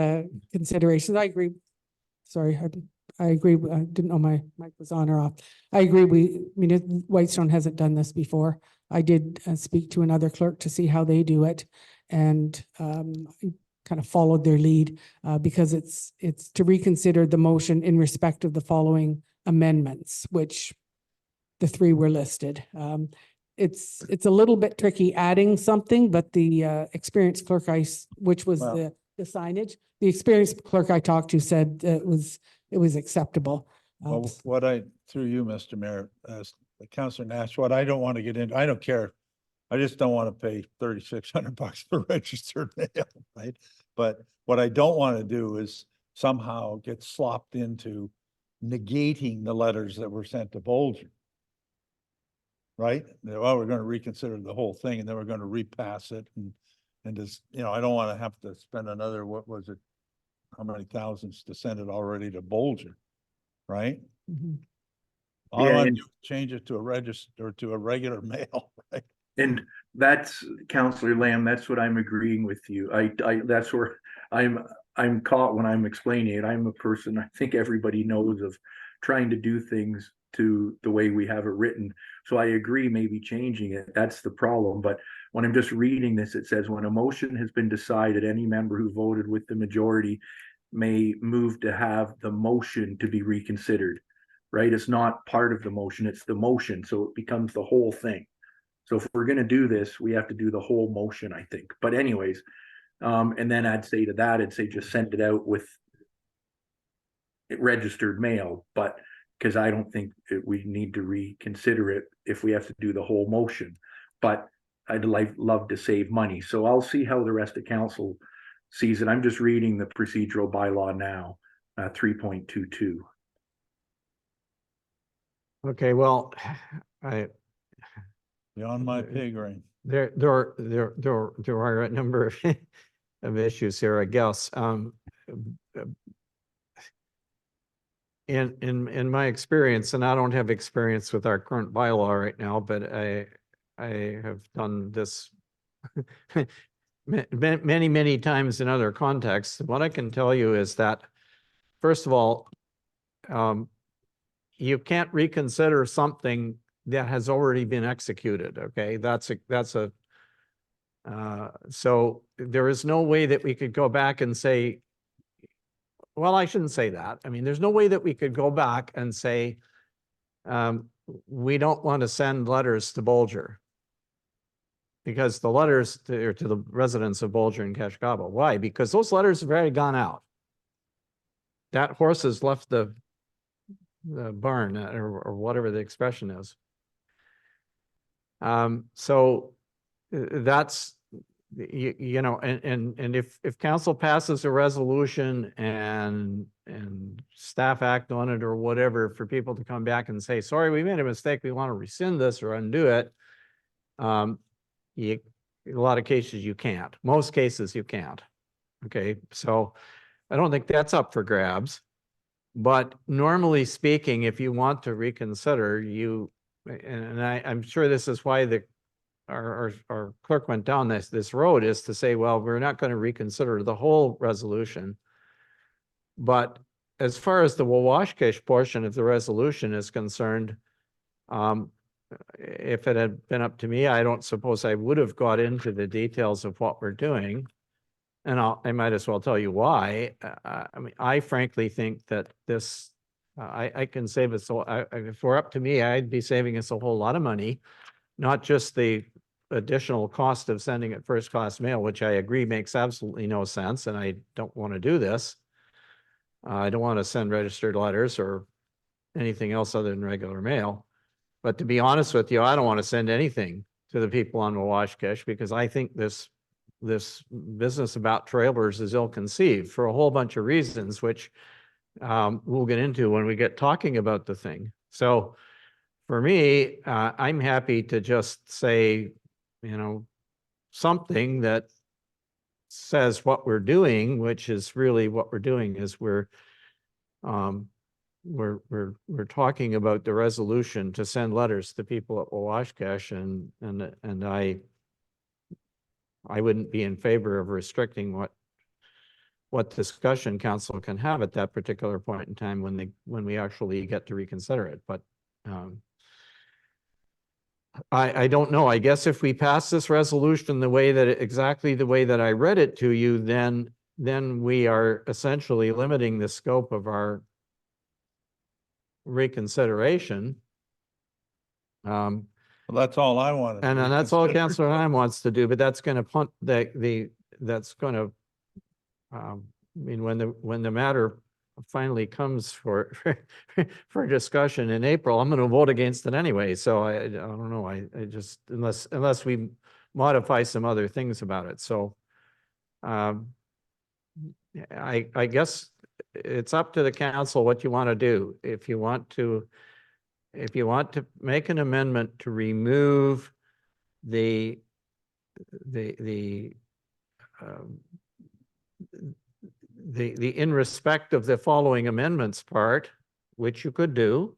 H: considerations. I agree. Sorry, I agree. I didn't know my mic was on or off. I agree. Whitestone hasn't done this before. I did speak to another clerk to see how they do it, and kind of followed their lead because it's to reconsider the motion in respect of the following amendments, which the 3 were listed. It's a little bit tricky adding something, but the experienced clerk which was the signage, the experienced clerk I talked to said it was acceptable.
E: Well, through you, Mr. Mayor, Councillor Nash, what I don't want to get into, I don't care. I just don't want to pay $3,600 for registered mail, right? But what I don't want to do is somehow get slopped into negating the letters that were sent to Bolger. Right? Well, we're going to reconsider the whole thing and then we're going to repass it and just, I don't want to have to spend another, what was it? How many thousands to send it already to Bolger, right? All I want to do is change it to a register or to a regular mail, right?
F: And that's, Councillor Lamb, that's what I'm agreeing with you. That's where I'm caught when I'm explaining it. I'm a person, I think everybody knows, of trying to do things to the way we have it written. So I agree, maybe changing it, that's the problem. But when I'm just reading this, it says when a motion has been decided, any member who voted with the majority may move to have the motion to be reconsidered, right? It's not part of the motion, it's the motion. So it becomes the whole thing. So if we're going to do this, we have to do the whole motion, I think. But anyways, and then I'd say to that, I'd say just send it out with registered mail, but because I don't think we need to reconsider it if we have to do the whole motion. But I'd love to save money. So I'll see how the rest of council sees it. I'm just reading the procedural bylaw now, 3.22.
A: okay, well,
E: Beyond my pay grade.
A: there are a number of issues here, I guess. In my experience, and I don't have experience with our current bylaw right now, but I have done this many times in other contexts. What I can tell you is that, first of all, you can't reconsider something that has already been executed. Okay, so there is no way that we could go back and say, well, I shouldn't say that. I mean, there's no way that we could go back and say, we don't want to send letters to Bolger. Because the letters to the residents of Bolger and Kashkaba. Why? Because those letters have already gone out. That horse has left the barn, or whatever the expression is. So that's, you know, and if council passes a resolution and staff act on it or whatever, for people to come back and say, sorry, we made a mistake, we want to rescind this or undo it. A lot of cases you can't. Most cases you can't. Okay, so I don't think that's up for grabs. But normally speaking, if you want to reconsider, I'm sure this is why our clerk went down this road, is to say, well, we're not going to reconsider the whole resolution. But as far as the Wawashkish portion of the resolution is concerned, if it had been up to me, I don't suppose I would have got into the details of what we're doing. And I might as well tell you why. I mean, I frankly think that this, I can save us, if we're up to me, I'd be saving us a whole lot of money, not just the additional cost of sending it first class mail, which I agree makes absolutely no sense, and I don't want to do this. I don't want to send registered letters or anything else other than regular mail. But to be honest with you, I don't want to send anything to the people on Wawashkish, because I think this business about trailers is ill-conceived for a whole bunch of reasons, which we'll get into when we get talking about the thing. So for me, I'm happy to just say, you know, something that says what we're doing, which is really what we're doing is we're talking about the resolution to send letters to people at Wawashkish, and I wouldn't be in favor of restricting what discussion council can have at that particular point in time when we actually get to reconsider it. But I don't know. I guess if we pass this resolution exactly the way that I read it to you, then we are essentially limiting the scope of our reconsideration.
E: Well, that's all I wanted.
A: And then that's all Councillor Heim wants to do, but that's going to punt that's going to, I mean, when the matter finally comes for discussion in April, I'm going to vote against it anyway. So I don't know. I just, unless we modify some other things about it. So I guess it's up to the council what you want to do. If you want to make an amendment to remove the in respect of the following amendments part, which you could do.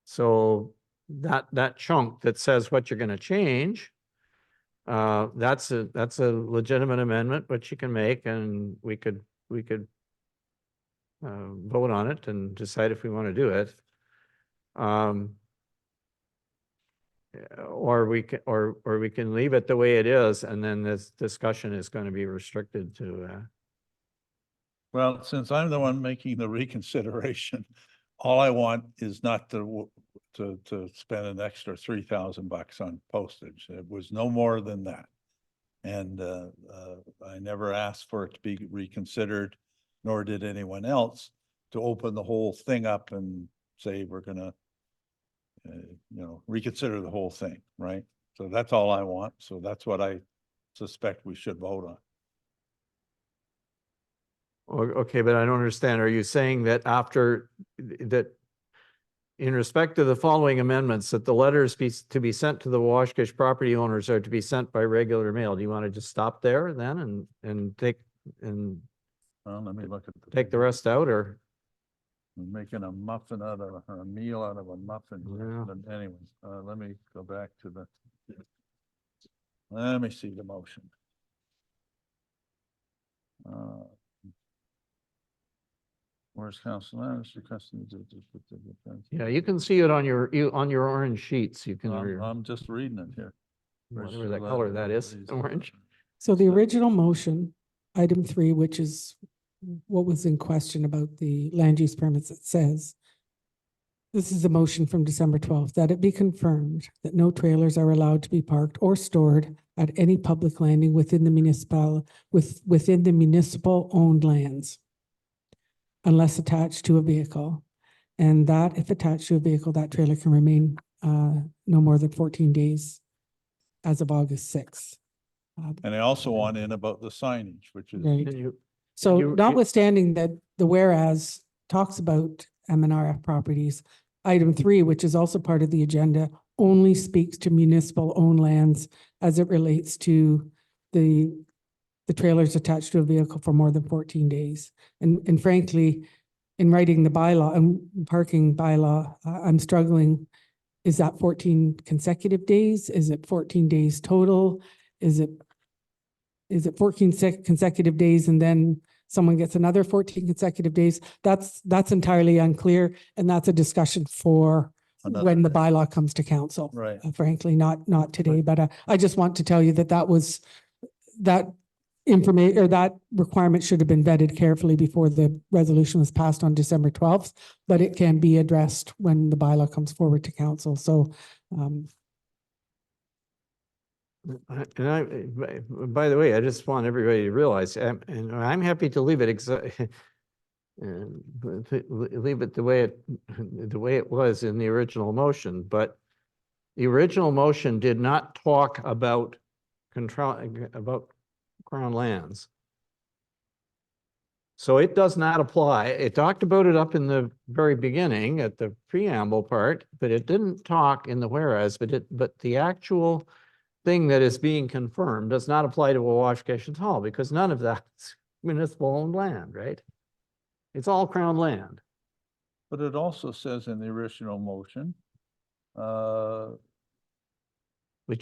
A: So that chunk that says what you're going to change, that's a legitimate amendment, which you can make, and we could vote on it and decide if we want to do it. Or we can leave it the way it is, and then this discussion is going to be restricted to.
E: Well, since I'm the one making the reconsideration, all I want is not to spend an extra $3,000 on postage. It was no more than that. And I never asked for it to be reconsidered, nor did anyone else, to open the whole thing up and say we're gonna reconsider the whole thing, right? So that's all I want. So that's what I suspect we should vote on.
A: Okay, but I don't understand. Are you saying that after that, in respect to the following amendments, that the letters to be sent to the Wawashkish property owners are to be sent by regular mail? Do you want to just stop there then and take
E: Well, let me look at
A: take the rest out, or?
E: I'm making a muffin out of a meal out of a muffin.
A: Yeah.
E: But anyways, let me go back to let me see the motion. Where's Council Anderson requesting
A: Yeah, you can see it on your orange sheets. You can
E: I'm just reading it here.
A: whatever that color that is, orange.
H: So the original motion, item 3, which is what was in question about the land use permits, it says This is a motion from December 12th, that it be confirmed that no trailers are allowed to be parked or stored at any public landing within the within the municipal owned lands unless attached to a vehicle. And that if attached to a vehicle, that trailer can remain no more than 14 days as of August 6th.
E: And I also want in about the signage, which is.
H: Right. So notwithstanding that the whereas talks about MNRF properties, item 3, which is also part of the agenda, only speaks to municipal owned lands as it relates to the trailers attached to a vehicle for more than 14 days. And frankly, in writing the bylaw and parking bylaw, I'm struggling. Is that 14 consecutive days? Is it 14 days total? Is it 14 consecutive days and then someone gets another 14 consecutive days? That's entirely unclear, and that's a discussion for when the bylaw comes to council.
E: Right.
H: Frankly, not today, but I just want to tell you that information or that requirement should have been vetted carefully before the resolution was passed on December 12th, but it can be addressed when the bylaw comes forward to council. So,
A: by the way, I just want everybody to realize, and I'm happy to leave it leave it the way it was in the original motion, but the original motion did not talk about Crown lands. So it does not apply. It talked about it up in the very beginning at the preamble part, but it didn't talk in the whereas, but the actual thing that is being confirmed does not apply to Awashkeshett Hall because none of that's municipal owned land, right? It's all Crown land.
E: But it also says in the original motion,
A: But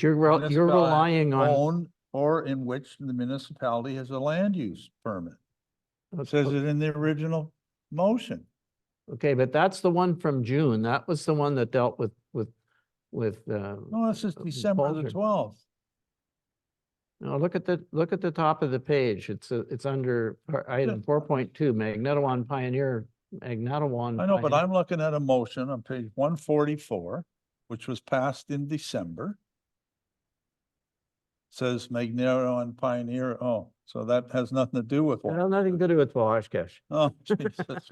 A: you're relying on.
E: own or in which the municipality has a land use permit. It says it in the original motion.
A: Okay, but that's the one from June. That was the one that dealt with.
E: No, this is December the 12th.
A: No, look at the top of the page. It's under item 4.2, Magnetawan Pioneer.
E: I know, but I'm looking at a motion on page 144, which was passed in December. Says Magnetawan Pioneer. Oh, so that has nothing to do with
A: It has nothing to do with Washkesh.
E: Oh, Jesus.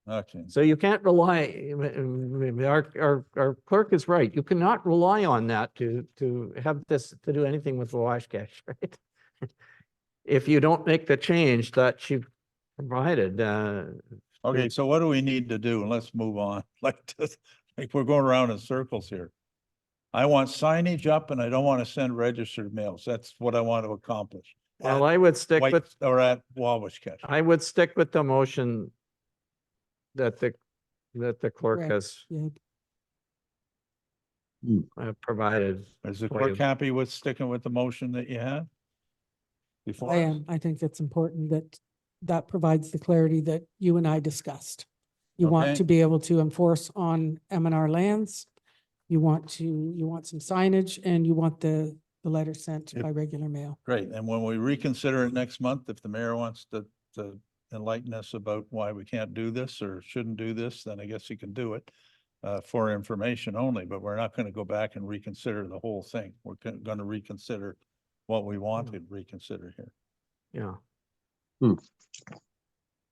E: Okay.
A: So you can't rely, our clerk is right. You cannot rely on that to have this, to do anything with Washkesh, right? If you don't make the change that she provided.
E: Okay, so what do we need to do? And let's move on. Like we're going around in circles here. I want signage up and I don't want to send registered mails. That's what I want to accomplish.
A: Well, I would stick with.
E: Or at Wawashkesh.
A: I would stick with the motion that the clerk
H: Correct.
A: has
H: Yeah.
A: provided.
E: Is the
A: for
E: clerk
A: you.
E: happy with sticking with the motion that you had? Before?
H: I am. I think it's important that provides the clarity that you and I discussed. You want
E: Okay.
H: to be able to enforce on M&R lands. You want some signage and you want the letter sent by regular mail.
E: Great. And when we reconsider it next month, if the mayor wants to enlighten us about why we can't do this or shouldn't do this, then I guess he can do it for information only, but we're not going to go back and reconsider the whole thing. We're going to reconsider what we want to reconsider here.
A: Yeah.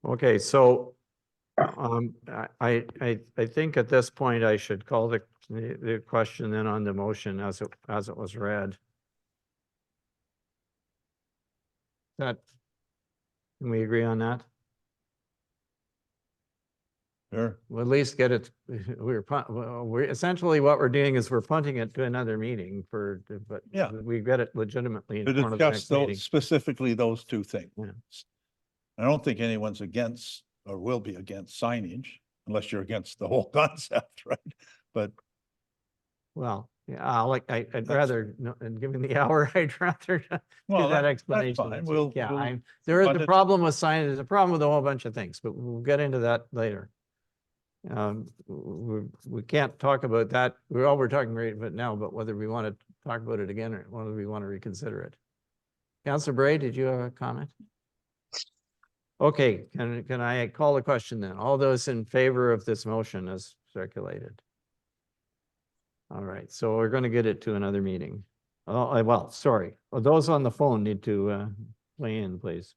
A: Okay, so I think at this point I should call the question then on the motion as it was read. Can we agree on that?
E: Sure.
A: We'll at least get it. We're essentially what we're doing is we're punting it to another meeting but
E: Yeah.
A: we get it legitimately
E: To
A: in front of the
E: discuss
A: next meeting.
E: specifically those two things.
A: Yeah.
E: I don't think anyone's against or will be against signage unless you're against the whole concept, right? But
A: Well, yeah, I'd rather, and given the hour, I'd rather do
E: Well,
A: that
E: that's
A: explanation.
E: fine. We'll-
A: The problem with sign is a problem with a whole bunch of things, but we'll get into that later. We can't talk about that. We're talking right about now, but whether we want to talk about it again or whether we want to reconsider it. Councillor Bray, did you have a comment? Okay, can I call the question then? All those in favor of this motion as circulated? All right, so we're going to get it to another meeting. Oh, well, sorry. Well, those on the phone need to weigh in, please.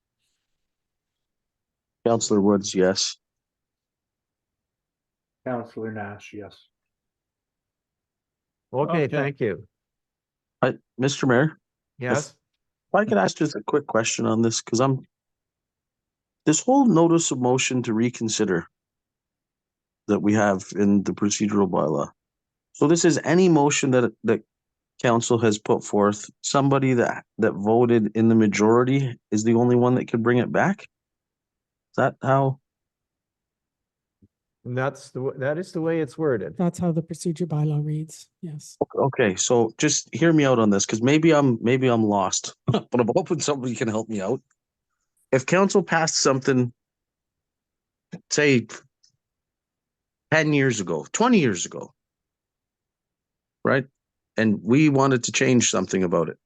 B: Counselor Woods, yes.
F: Counselor Nash, yes.
A: Okay, thank you.
B: Mr. Mayor,
A: Yes?
B: if I could ask just a quick question on this, because this whole notice of motion to reconsider that we have in the procedural bylaw. So this is any motion that council has put forth, somebody that voted in the majority is the only one that could bring it back? Is that how?
A: That is the way it's worded.
H: That's how the procedure bylaw reads. Yes.
B: Okay, so just hear me out on this, because maybe I'm lost, but I'm hoping somebody can help me out. If council passed something, say 10 years ago, 20 years ago, right? And we wanted to change something about it,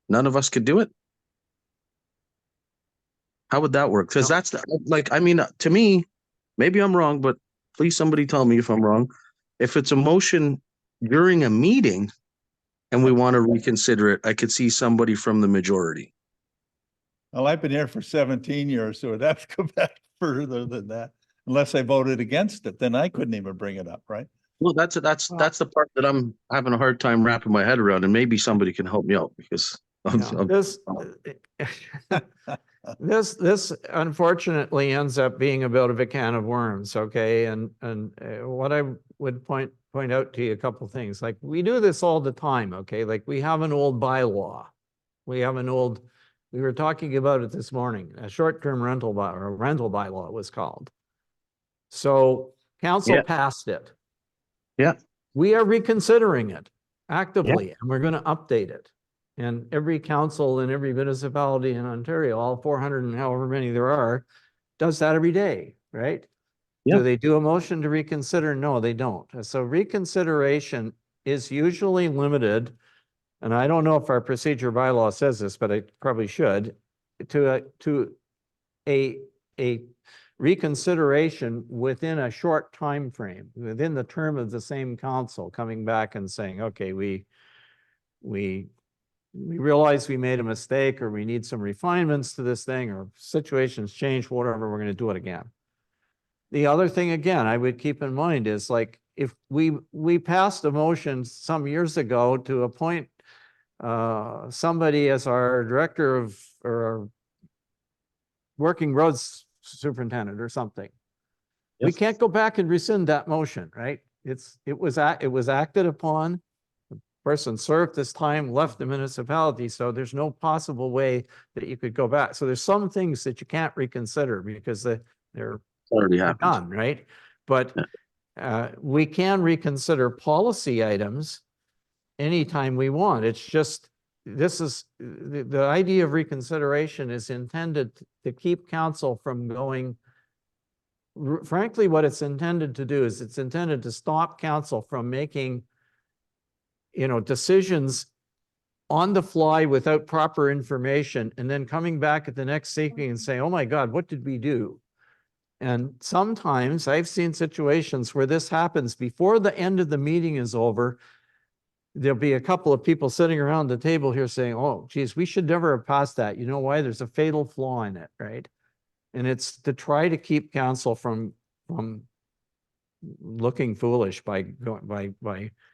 B: none of us could do it? How would that work? Because that's to me, maybe I'm wrong, but please somebody tell me if I'm wrong. If it's a motion during a meeting and we want to reconsider it, I could see somebody from the majority.
E: Well, I've been here for 17 years, so it'd have to go back further than that. Unless I voted against it, then I couldn't even bring it up, right?
B: Well, that's the part that I'm having a hard time wrapping my head around, and maybe somebody can help me out because
A: This unfortunately ends up being a bit of a can of worms, okay? And what I would point out to you a couple things, like we do this all the time, okay? Like we have an old bylaw. We were talking about it this morning, a short-term rental bylaw, or rental bylaw it was called. So council passed it.
B: Yeah.
A: We are reconsidering it actively, and we're going to update it. And every council in every municipality in Ontario, all 400 and however many there are, does that every day, right?
B: Yeah.
A: Do they do a motion to reconsider? No, they don't. So reconsideration is usually limited, and I don't know if our procedure bylaw says this, but it probably should, to a reconsideration within a short time frame, within the term of the same council, coming back and saying, okay, we realize we made a mistake, or we need some refinements to this thing, or situations change, whatever, we're going to do it again. The other thing, again, I would keep in mind is like, if we passed a motion some years ago to appoint somebody as our director of, or our working roads superintendent or something. We can't go back and rescind that motion, right? It was acted upon. The person served this time, left the municipality, so there's no possible way that you could go back. So there's some things that you can't reconsider because they're
B: already happened,
A: done, right? But we can reconsider policy items anytime we want. It's just, this is, the idea of reconsideration is intended to keep council from going, frankly, what it's intended to do is it's intended to stop council from making, decisions on the fly without proper information, and then coming back at the next meeting and saying, oh my God, what did we do? And sometimes I've seen situations where this happens before the end of the meeting is over. There'll be a couple of people sitting around the table here saying, oh, geez, we should never have passed that. You know why? There's a fatal flaw in it, right? And it's to try to keep council from looking foolish by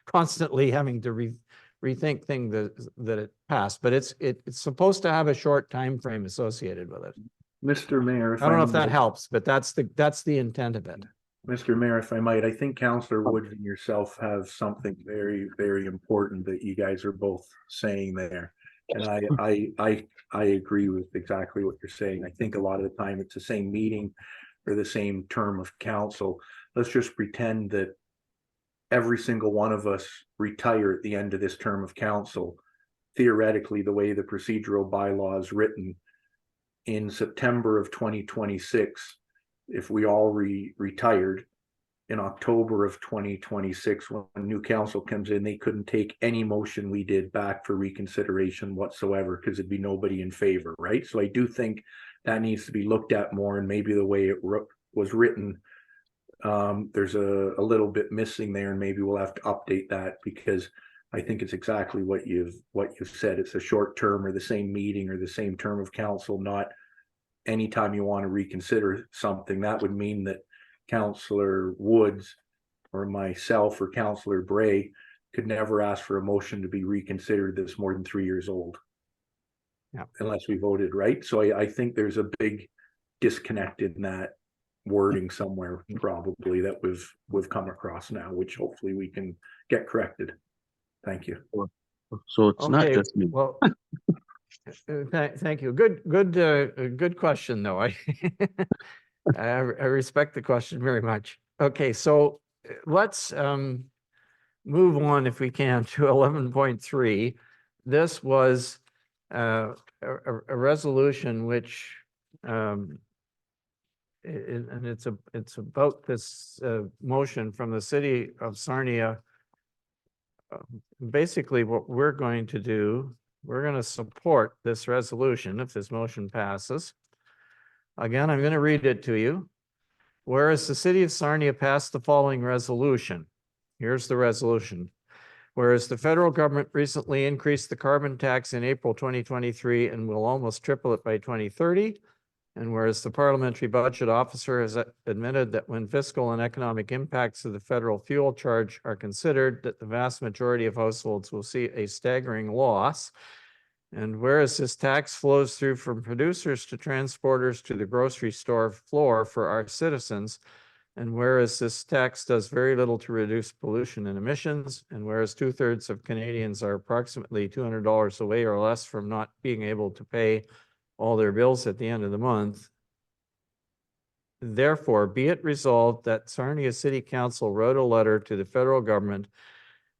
A: constantly having to rethink things that it passed. But it's supposed to have a short time frame associated with it.
F: Mr. Mayor,
A: I don't know if that helps, but that's the intent of it.
F: Mr. Mayor, if I might, I think Councillor Woods and yourself have something very, very important that you guys are both saying there. And I agree with exactly what you're saying. I think a lot of the time it's the same meeting or the same term of council. Let's just pretend that every single one of us retire at the end of this term of council. Theoretically, the way the procedural bylaw is written, in September of 2026, if we all retired, in October of 2026, when new council comes in, they couldn't take any motion we did back for reconsideration whatsoever, because it'd be nobody in favor, right? So I do think that needs to be looked at more, and maybe the way it was written, there's a little bit missing there, and maybe we'll have to update that, because I think it's exactly what you've said. It's a short term or the same meeting or the same term of council, not anytime you want to reconsider something. That would mean that Councillor Woods or myself or Councillor Bray could never ask for a motion to be reconsidered that's more than 3 years old.
A: Yeah.
F: Unless we voted, right? So I think there's a big disconnect in that wording somewhere, probably, that we've come across now, which hopefully we can get corrected. Thank you.
B: So it's not
A: Okay,
B: just me.
A: well, thank you. Good question, though. I respect the question very much. Okay, so let's move on, if we can, to 11.3. This was a resolution which and it's about this motion from the city of Sarnia. Basically, what we're going to do, we're going to support this resolution if this motion passes. Again, I'm going to read it to you. Whereas the city of Sarnia passed the following resolution. Here's the resolution. Whereas the federal government recently increased the carbon tax in April 2023 and will almost triple it by 2030. And whereas the parliamentary budget officer has admitted that when fiscal and economic impacts of the federal fuel charge are considered, that the vast majority of households will see a staggering loss. And whereas this tax flows through from producers to transporters to the grocery store floor for our citizens, and whereas this tax does very little to reduce pollution and emissions, and whereas 2/3 of Canadians are approximately $200 away or less from not being able to pay all their bills at the end of the month, therefore be it resolved that Sarnia City Council wrote a letter to the federal government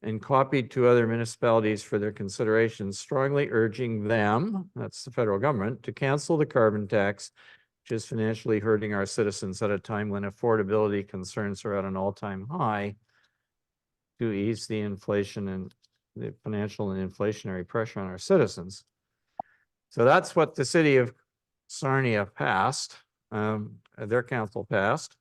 A: and copied to other municipalities for their consideration, strongly urging them, that's the federal government, to cancel the carbon tax, which is financially hurting our citizens at a time when affordability concerns are at an all-time high, to ease the inflation and the financial and inflationary pressure on our citizens. So that's what the city of Sarnia passed, their council passed.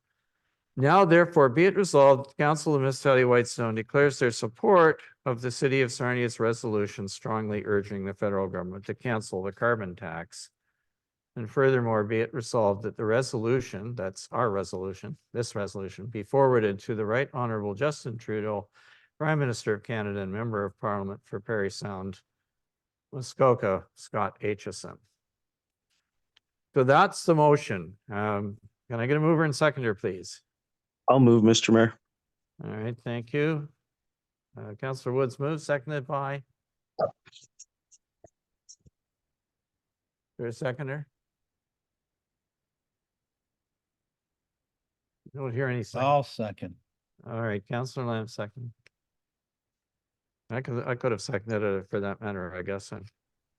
A: Now, therefore, be it resolved, the Council of Municipality of Whitestone declares their support of the city of Sarnia's resolution, strongly urging the federal government to cancel the carbon tax. And furthermore, be it resolved that the resolution, that's our resolution, this resolution, be forwarded to the Right Honorable Justin Trudeau, Prime Minister of Canada and Member of Parliament for Parry Sound, Muskoka, Scott Aitchison. So that's the motion. Can I get a mover and seconder, please?
B: I'll move, Mr. Mayor.
A: All right, thank you. Councillor Woods moves, seconded by. There's a seconder? Don't hear any second.
E: I'll second.
A: All right, Councillor Lamb second. I could have seconded it for that matter, I guess. I'm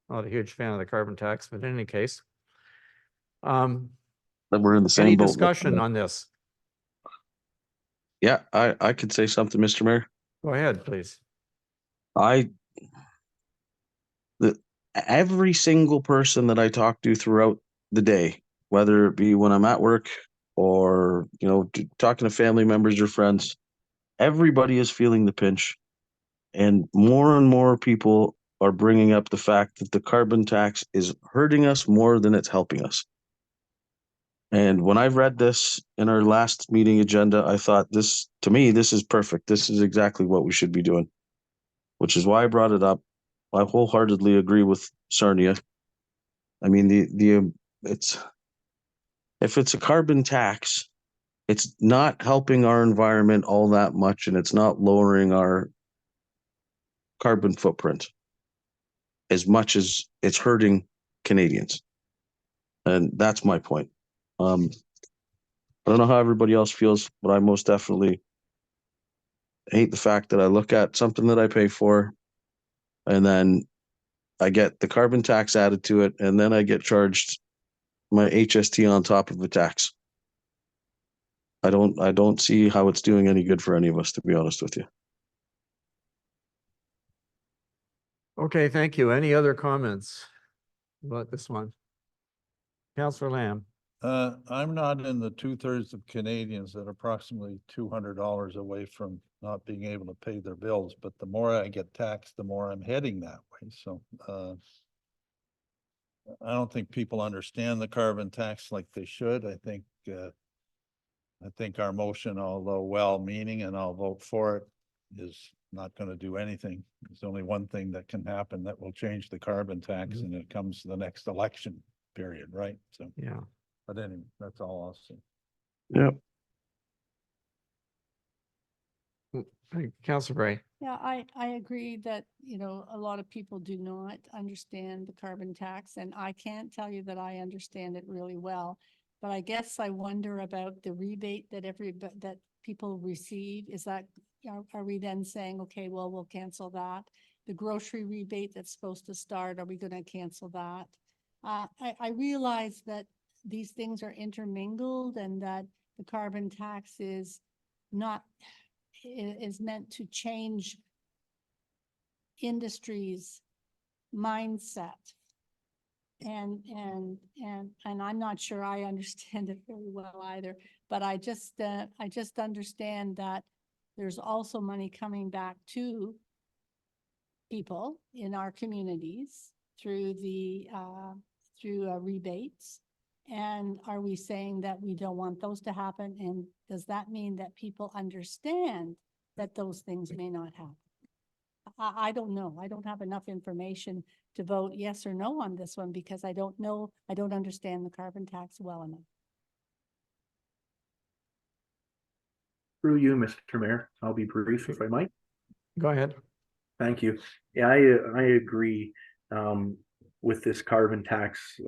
A: not a huge fan of the carbon tax, but in any case.
B: Then we're in the same
A: Any
B: boat.
A: discussion on this?
B: Yeah, I could say something, Mr. Mayor.
A: Go ahead, please.
B: Every single person that I talk to throughout the day, whether it be when I'm at work or, talking to family members or friends, everybody is feeling the pinch. And more people are bringing up the fact that the carbon tax is hurting us more than it's helping us. And when I read this in our last meeting agenda, I thought this is perfect. This is exactly what we should be doing, which is why I brought it up. I wholeheartedly agree with Sarnia. I mean, if it's a carbon tax, it's not helping our environment all that much, and it's not lowering our carbon footprint as much as it's hurting Canadians. And that's my point. I don't know how everybody else feels, but I most definitely hate the fact that I look at something that I pay for and then I get the carbon tax added to it, and then I get charged my HST on top of the tax. I don't see how it's doing any good for any of us, to be honest with you.
A: Okay, thank you. Any other comments about this one? Counselor Lamb.
E: I'm not in the 2/3 of Canadians that are approximately $200 away from not being able to pay their bills, but the more I get taxed, the more I'm heading that way. So, I don't think people understand the carbon tax like they should. I think our motion, although well-meaning, and I'll vote for it, is not going to do anything. There's only one thing that can happen that will change the carbon tax, and it comes to the next election period, right? So,
A: Yeah.
E: but anyway, that's all I'll say.
B: Yep.
A: Counselor Bray.
G: Yeah, I agree that, you know, a lot of people do not understand the carbon tax, and I can't tell you that I understand it really well. But I guess I wonder about the rebate that that people receive. Is that, are we then saying, okay, well, we'll cancel that? The grocery rebate that's supposed to start, are we gonna cancel that? I realize that these things are intermingled and that the carbon tax is not, is meant to change industry's mindset. And I'm not sure I understand it very well either, but I just understand that there's also money coming back to people in our communities through the rebates. And are we saying that we don't want those to happen? And does that mean that people understand that those things may not happen? I don't know. I don't have enough information to vote yes or no on this one because I don't know, I don't understand the carbon tax well enough.
F: Through you, Mr. Mayor, I'll be brief if I might.
A: Go ahead.
F: Thank you. Yeah, I agree with this carbon tax,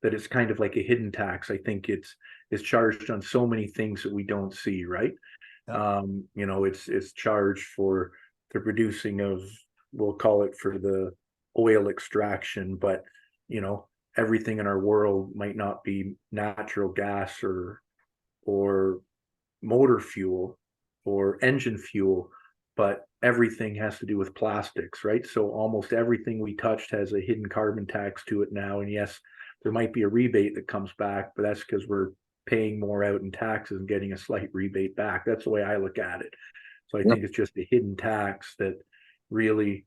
F: that it's kind of like a hidden tax. I think it's charged on so many things that we don't see, right? You know, it's charged for the producing of, we'll call it for the oil extraction, but you know, everything in our world might not be natural gas or motor fuel or engine fuel, but everything has to do with plastics, right? So almost everything we touched has a hidden carbon tax to it now. And yes, there might be a rebate that comes back, but that's because we're paying more out in taxes and getting a slight rebate back. That's the way I look at it. So I think it's just a hidden tax that really,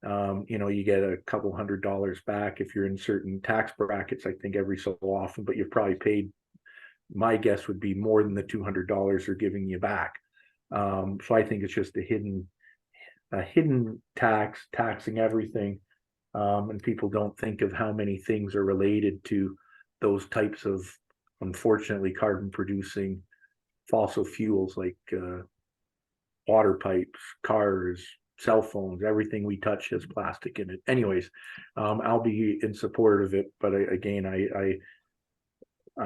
F: you know, you get a couple $100 back if you're in certain tax brackets, I think every so often, but you've probably paid, my guess would be more than the $200 they're giving you back. So I think it's just a hidden tax, taxing everything. And people don't think of how many things are related to those types of, unfortunately, carbon producing fossil fuels like water pipes, cars, cell phones, everything we touch has plastic in it. Anyways, I'll be in support of it, but I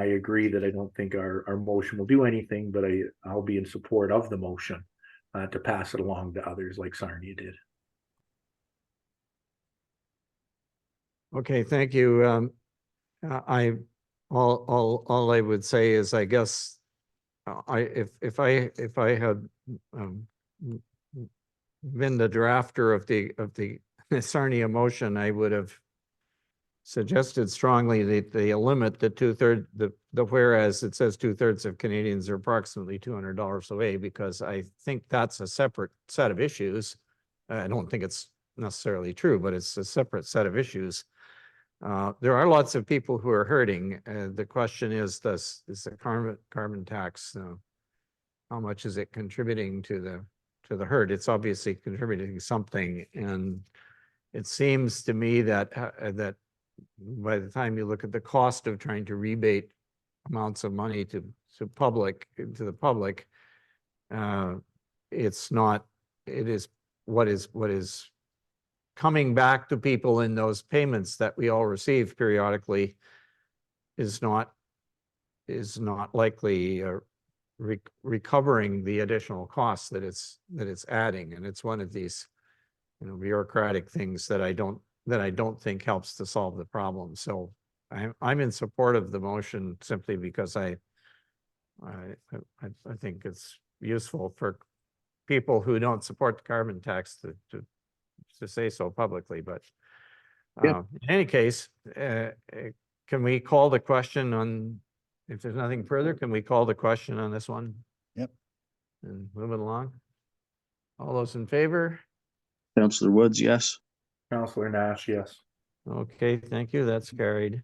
F: agree that I don't think our motion will do anything, but I'll be in support of the motion to pass it along to others like Sarnia did.
A: Okay, thank you. All I would say is, I guess, if I had been the drafter of the Sarnia motion, I would have suggested strongly that they limit the 2/3, the whereas it says 2/3 of Canadians are approximately $200 away, because I think that's a separate set of issues. I don't think it's necessarily true, but it's a separate set of issues. There are lots of people who are hurting. The question is the carbon tax, how much is it contributing to the hurt? It's obviously contributing something, and it seems to me that by the time you look at the cost of trying to rebate amounts of money to the public, it's not. It is what is coming back to people in those payments that we all receive periodically is not likely recovering the additional costs that it's adding. And it's one of these, you know, bureaucratic things that I don't think helps to solve the problem. So I'm in support of the motion simply because I think it's useful for people who don't support the carbon tax to say so publicly. But in any case, can we call the question on, if there's nothing further, can we call the question on this one?
E: Yep.
A: And move it along? All those in favor?
B: Counselor Woods, yes.
F: Counselor Nash, yes.
A: Okay, thank you. That's carried.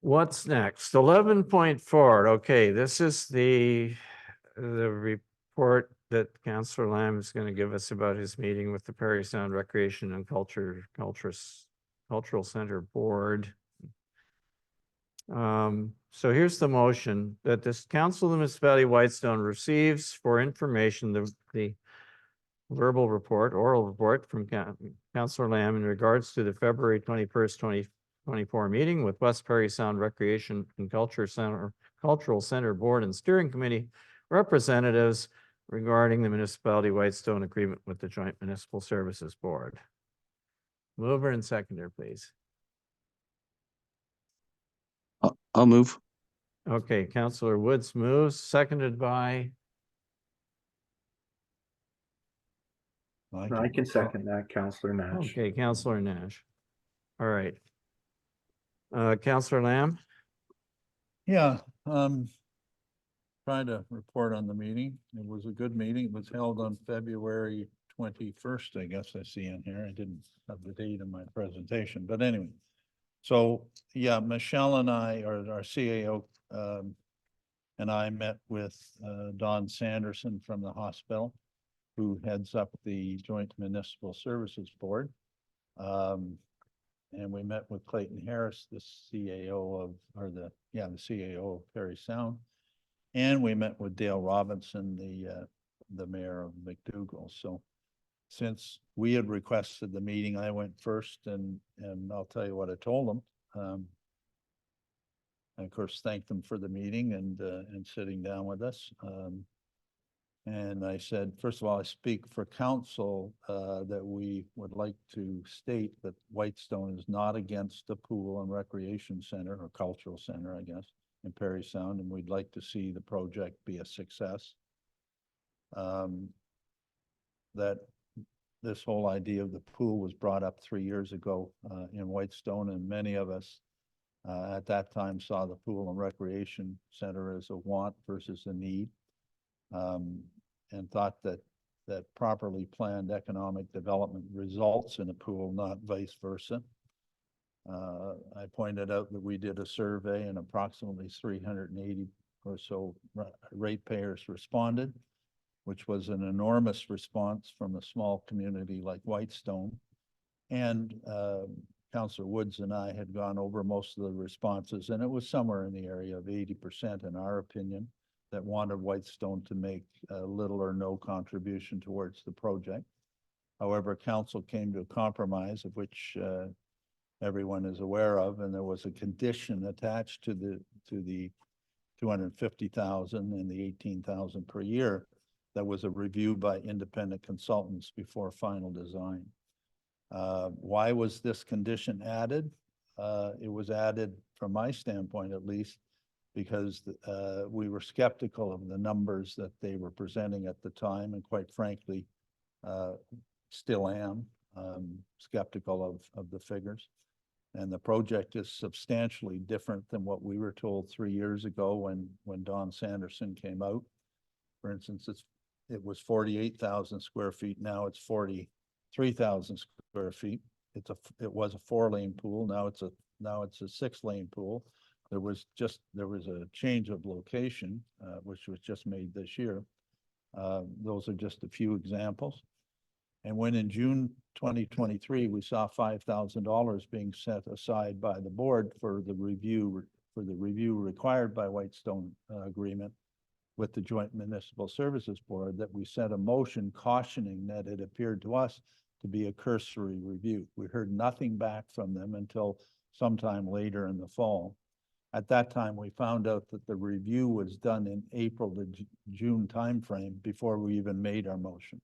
A: What's next? 11.4. Okay, this is the report that Councillor Lamb is going to give us about his meeting with the Parry Sound Recreation and Cultural Center Board. So here's the motion that this Council of the Municipality of Whitestone receives for information the verbal report, oral report from Councillor Lamb in regards to the February 21st, 2024 meeting with West Parry Sound Recreation and Cultural Center Board and Steering Committee representatives regarding the Municipality of Whitestone agreement with the Joint Municipal Services Board. Mover and seconder, please.
B: I'll move.
A: Okay, Councillor Woods moves, seconded by,
F: I can second that, Counselor Nash.
A: okay, Councillor Nash. All right. Councillor Lamb?
E: Yeah, trying to report on the meeting. It was a good meeting. It was held on February 21st, I guess I see in here. I didn't have the date in my presentation, but anyway. So, yeah, Michelle and I, or our CAO, and I met with Don Sanderson from the hospital, who heads up the Joint Municipal Services Board. And we met with Clayton Harris, the CAO of, the CAO of Parry Sound. And we met with Dale Robinson, the mayor of McDougall. So since we had requested the meeting, I went first, and I'll tell you what I told them. I, of course, thanked them for the meeting and sitting down with us. And I said, first of all, I speak for council that we would like to state that Whitestone is not against the pool and recreation center, or cultural center, I guess, in Parry Sound, and we'd like to see the project be a success. That this whole idea of the pool was brought up 3 years ago in Whitestone, and many of us at that time saw the pool and recreation center as a want versus a need. And thought that properly planned economic development results in a pool, not vice versa. I pointed out that we did a survey and approximately 380 or so ratepayers responded, which was an enormous response from a small community like Whitestone. And Councillor Woods and I had gone over most of the responses, and it was somewhere in the area of 80%, in our opinion, that wanted Whitestone to make little or no contribution towards the project. However, council came to a compromise, of which everyone is aware of, and there was a condition attached to the 250,000 and the 18,000 per year that was a review by independent consultants before final design. Why was this condition added? It was added, from my standpoint at least, because we were skeptical of the numbers that they were presenting at the time, and quite frankly, still am skeptical of the figures. And the project is substantially different than what we were told 3 years ago when Don Sanderson came out. For instance, it was 48,000 square feet. Now it's 43,000 square feet. It was a 4-lane pool. Now it's a 6-lane pool. There was a change of location, which was just made this year. Those are just a few examples. And when in June 2023, we saw $5,000 being set aside by the board for the review required by Whitestone agreement with the Joint Municipal Services Board, that we set a motion cautioning that it appeared to us to be a cursory review. We heard nothing back from them until sometime later in the fall. At that time, we found out that the review was done in April to June timeframe before we even made our motion.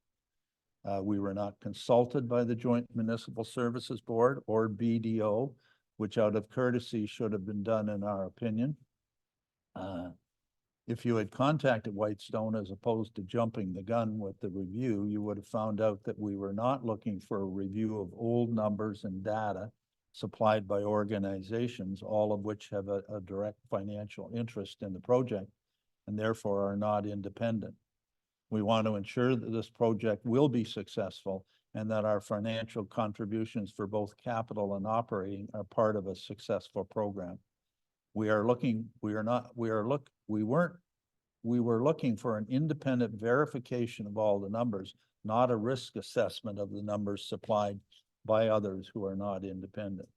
E: We were not consulted by the Joint Municipal Services Board or BDO, which out of courtesy should have been done in our opinion. if you had contacted Whitestone as opposed to jumping the gun with the review, you would have found out that we were not looking for a review of old numbers and data supplied by organizations, all of which have a direct financial interest in the project and therefore are not independent. We want to ensure that this project will be successful and that our financial contributions for both capital and operating are part of a successful program. We were looking for an independent verification of all the numbers, not a risk assessment of the numbers supplied by others who are not independent.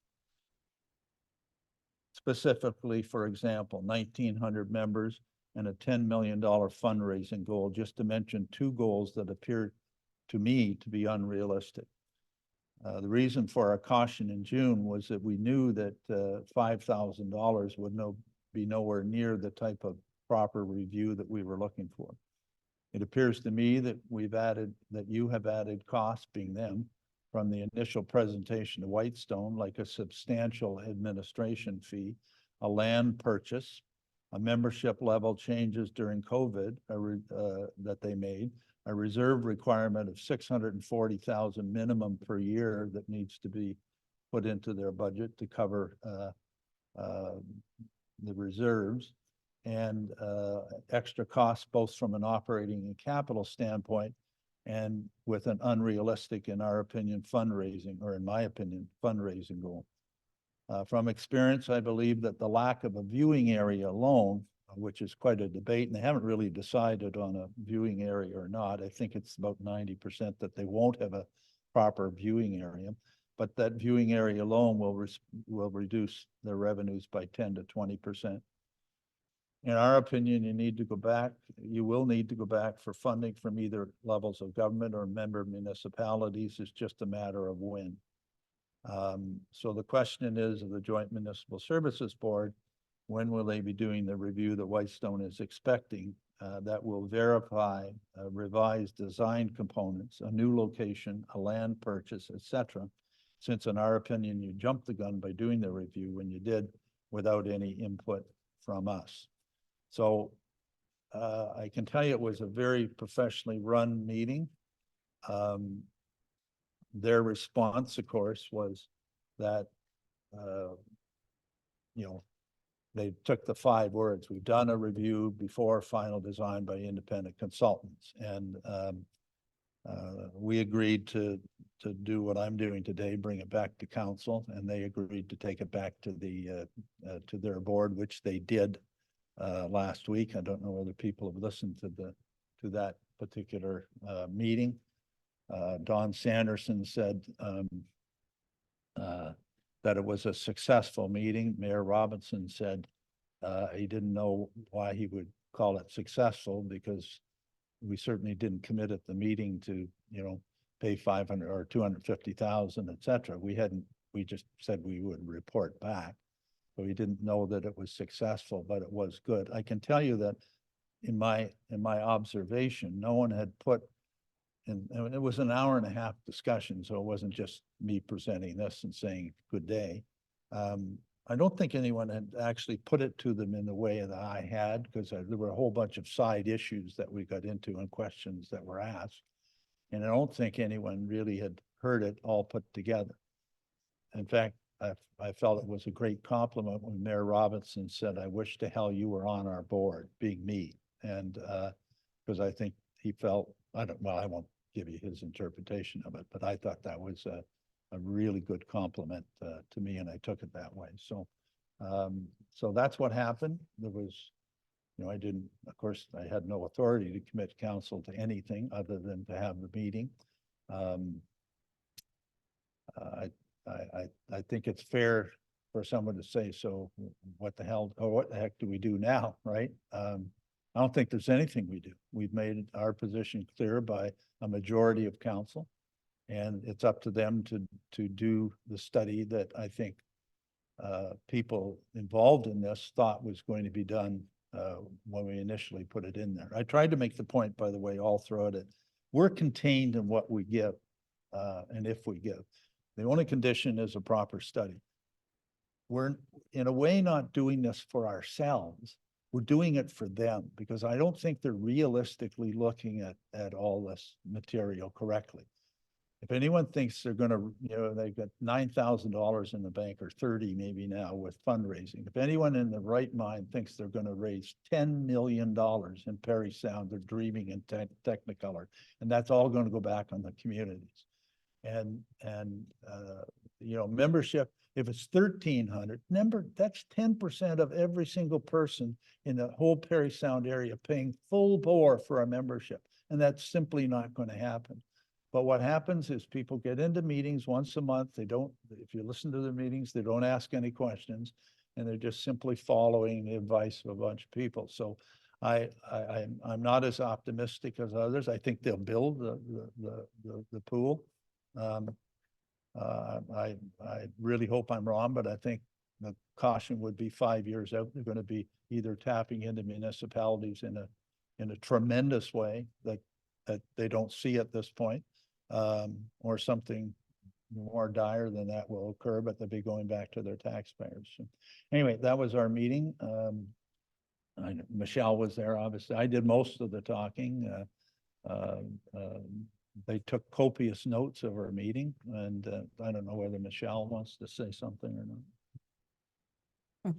E: Specifically, for example, 1,900 members and a $10 million fundraising goal, just to mention two goals that appear to me to be unrealistic. The reason for our caution in June was that we knew that $5,000 would be nowhere near the type of proper review that we were looking for. It appears to me that you have added costs, being them, from the initial presentation to Whitestone, like a substantial administration fee, a land purchase, a membership level changes during COVID that they made, a reserve requirement of $640,000 minimum per year that needs to be put into their budget to cover the reserves, and extra costs both from an operating and capital standpoint, and with an unrealistic, in our opinion, fundraising, or in my opinion, fundraising goal. From experience, I believe that the lack of a viewing area alone, which is quite a debate, and they haven't really decided on a viewing area or not. I think it's about 90% that they won't have a proper viewing area, but that viewing area alone will reduce their revenues by 10 to 20%. In our opinion, you will need to go back for funding from either levels of government or member municipalities. It's just a matter of when. So the question is, of the Joint Municipal Services Board, when will they be doing the review that Whitestone is expecting that will verify revised design components, a new location, a land purchase, etc. Since in our opinion, you jumped the gun by doing the review when you did without any input from us. So I can tell you it was a very professionally run meeting. Their response, of course, was that, they took the 5 words: we've done a review before final design by independent consultants. And we agreed to do what I'm doing today, bring it back to council, and they agreed to take it back to to their board, which they did last week. I don't know whether people have listened to that particular meeting. Don Sanderson said that it was a successful meeting. Mayor Robinson said he didn't know why he would call it successful, because we certainly didn't commit at the meeting to, pay 500 or 250,000, et cetera. We just said we would report back. So we didn't know that it was successful, but it was good. I can tell you that in my observation, no one had put, and it was an hour-and-a-half discussion, so it wasn't just me presenting this and saying good day. I don't think anyone had actually put it to them in the way that I had, because there were a whole bunch of side issues that we got into and questions that were asked. And I don't think anyone really had heard it all put together. In fact, I felt it was a great compliment when Mayor Robinson said, "I wish to hell you were on our board," being me. And because I think he felt, I won't give you his interpretation of it, but I thought that was a really good compliment to me, and I took it that way. So, so that's what happened. There was, of course, I had no authority to commit council to anything other than to have the meeting. I think it's fair for someone to say, so what the hell, or what the heck do we do now, right? I don't think there's anything we do. We've made our position clear by a majority of council, and it's up to them to do the study that I think people involved in this thought was going to be done when we initially put it in there. I tried to make the point, by the way, all throughout it. We're contained in what we give, and if we give. The only condition is a proper study. We're in a way not doing this for ourselves. we're doing it for them, because I don't think they're realistically looking at all this material correctly. If anyone thinks they're gonna, they've got $9,000 in the bank, or 30 maybe now with fundraising. If anyone in the right mind thinks they're gonna raise $10 million in Perry Sound, they're dreaming in Technicolor, and that's all gonna go back on the communities. And membership, if it's 1,300, that's 10% of every single person in the whole Perry Sound area paying full bore for a membership. And that's simply not going to happen. But what happens is people get into meetings once a month. They don't, if you listen to the meetings, they don't ask any questions, and they're just simply following the advice of a bunch of people. So I'm not as optimistic as others. I think they'll build the pool. I really hope I'm wrong, but I think the caution would be 5 years out. They're going to be either tapping into municipalities in a tremendous way that they don't see at this point, or something more dire than that will occur, but they'll be going back to their taxpayers. So anyway, that was our meeting. Michelle was there, obviously. I did most of the talking. They took copious notes of our meeting, and I don't know whether Michelle wants to say something or not.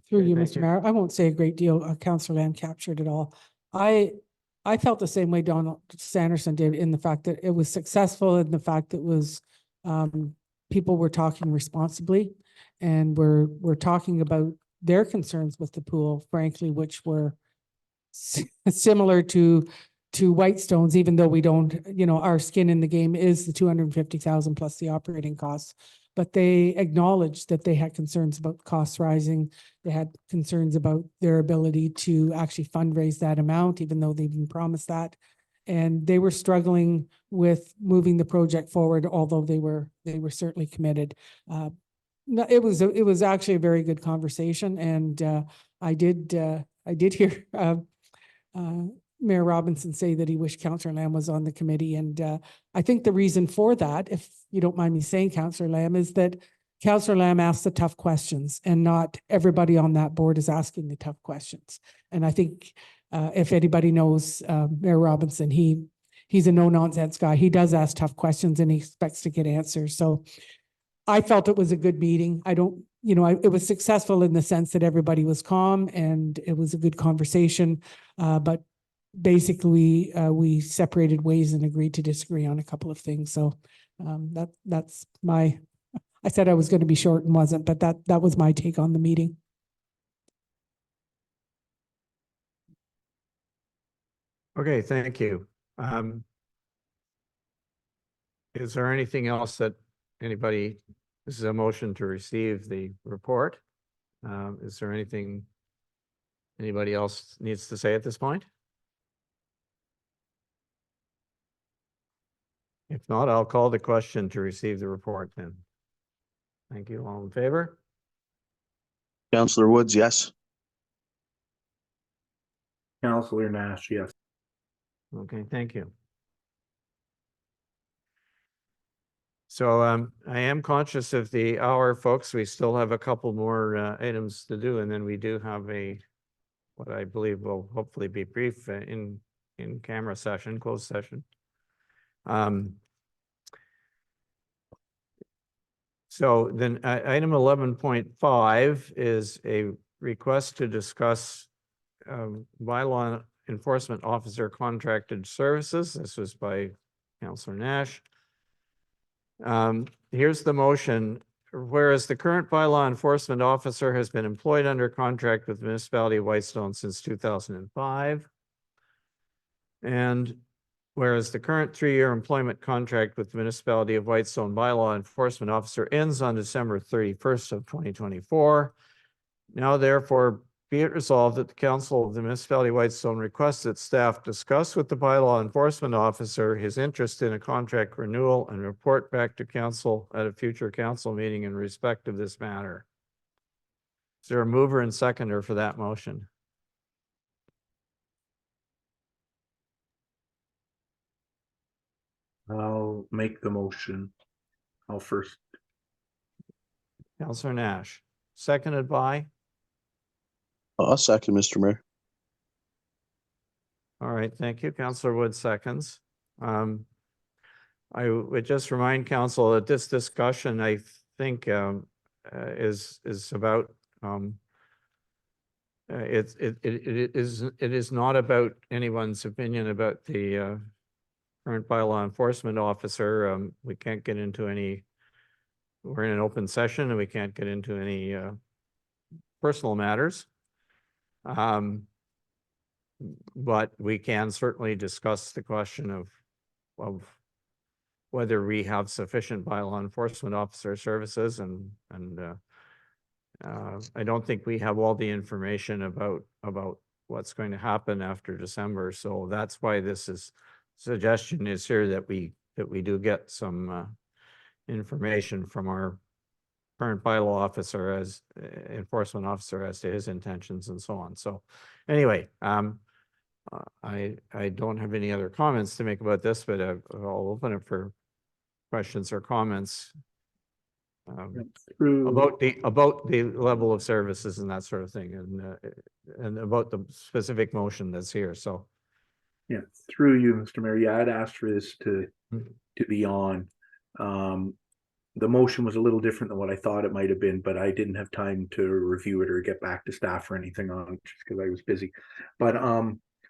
H: Through you,
A: thank
H: Mr.
A: you.
H: Mayor, I won't say a great deal. Councillor Lamb captured it all. I felt the same way Donald Sanderson did, in the fact that it was successful, in the fact that people were talking responsibly, and we're talking about their concerns with the pool, frankly, which were similar to Whitestone's, even though we don't, our skin in the game is the 250,000 plus the operating costs. But they acknowledged that they had concerns about costs rising. They had concerns about their ability to actually fundraise that amount, even though they've been promised that. And they were struggling with moving the project forward, although they were certainly committed. No, it was actually a very good conversation, and I did hear Mayor Robinson say that he wished Councillor Lamb was on the committee. And I think the reason for that, if you don't mind me saying, Councillor Lamb, is that Councillor Lamb asked the tough questions, and not everybody on that board is asking the tough questions. And I think if anybody knows Mayor Robinson, he's a no-nonsense guy. He does ask tough questions, and he expects to get answers. So I felt it was a good meeting. It was successful in the sense that everybody was calm, and it was a good conversation. But basically, we separated ways and agreed to disagree on a couple of things. So that's I said I was going to be short and wasn't, but that was my take on the meeting.
A: Okay, thank you. Is there anything else that this is a motion to receive the report? Is there anything anybody else needs to say at this point? If not, I'll call the question to receive the report then. Thank you. All in favor?
B: Councillor Woods, yes.
F: Councillor Nash, yes.
A: Okay, thank you. So I am conscious of the hour, folks. We still have a couple more items to do, and then we do have what I believe will hopefully be brief in camera session, closed session. So then item 11.5 is a request to discuss bylaw enforcement officer contracted services. This was by Councillor Nash. Here's the motion. Whereas the current bylaw enforcement officer has been employed under contract with the municipality of Whitestone since 2005. And whereas the current 3-year employment contract with the municipality of Whitestone bylaw enforcement officer ends on December 31st of 2024. Now therefore be it resolved that the council of the municipality of Whitestone requests that staff discuss with the bylaw enforcement officer his interest in a contract renewal and report back to council at a future council meeting in respect of this matter. Is there a mover and seconder for that motion?
F: I'll make the motion. I'll first.
A: Councillor Nash, seconded by?
B: I'll second, Mr. Mayor.
A: All right, thank you. Councillor Wood seconds. I would just remind council that this discussion, I think, is about, it is not about anyone's opinion about the current bylaw enforcement officer. We can't get into any, we're in an open session and we can't get into any personal matters. But we can certainly discuss the question of whether we have sufficient bylaw enforcement officer services, and I don't think we have all the information about what's going to happen after December. So that's why this suggestion is here, that we do get some information from our current bylaw officer as enforcement officer as to his intentions and so on. So anyway, I don't have any other comments to make about this, but I'll open it for questions or comments about the level of services and that sort of thing, and about the specific motion that's here. So
F: yeah, through you, Mr. Mayor. Yeah, I'd asked for this to be on. The motion was a little different than what I thought it might have been, but I didn't have time to review it or get back to staff or anything on it just because I was busy. But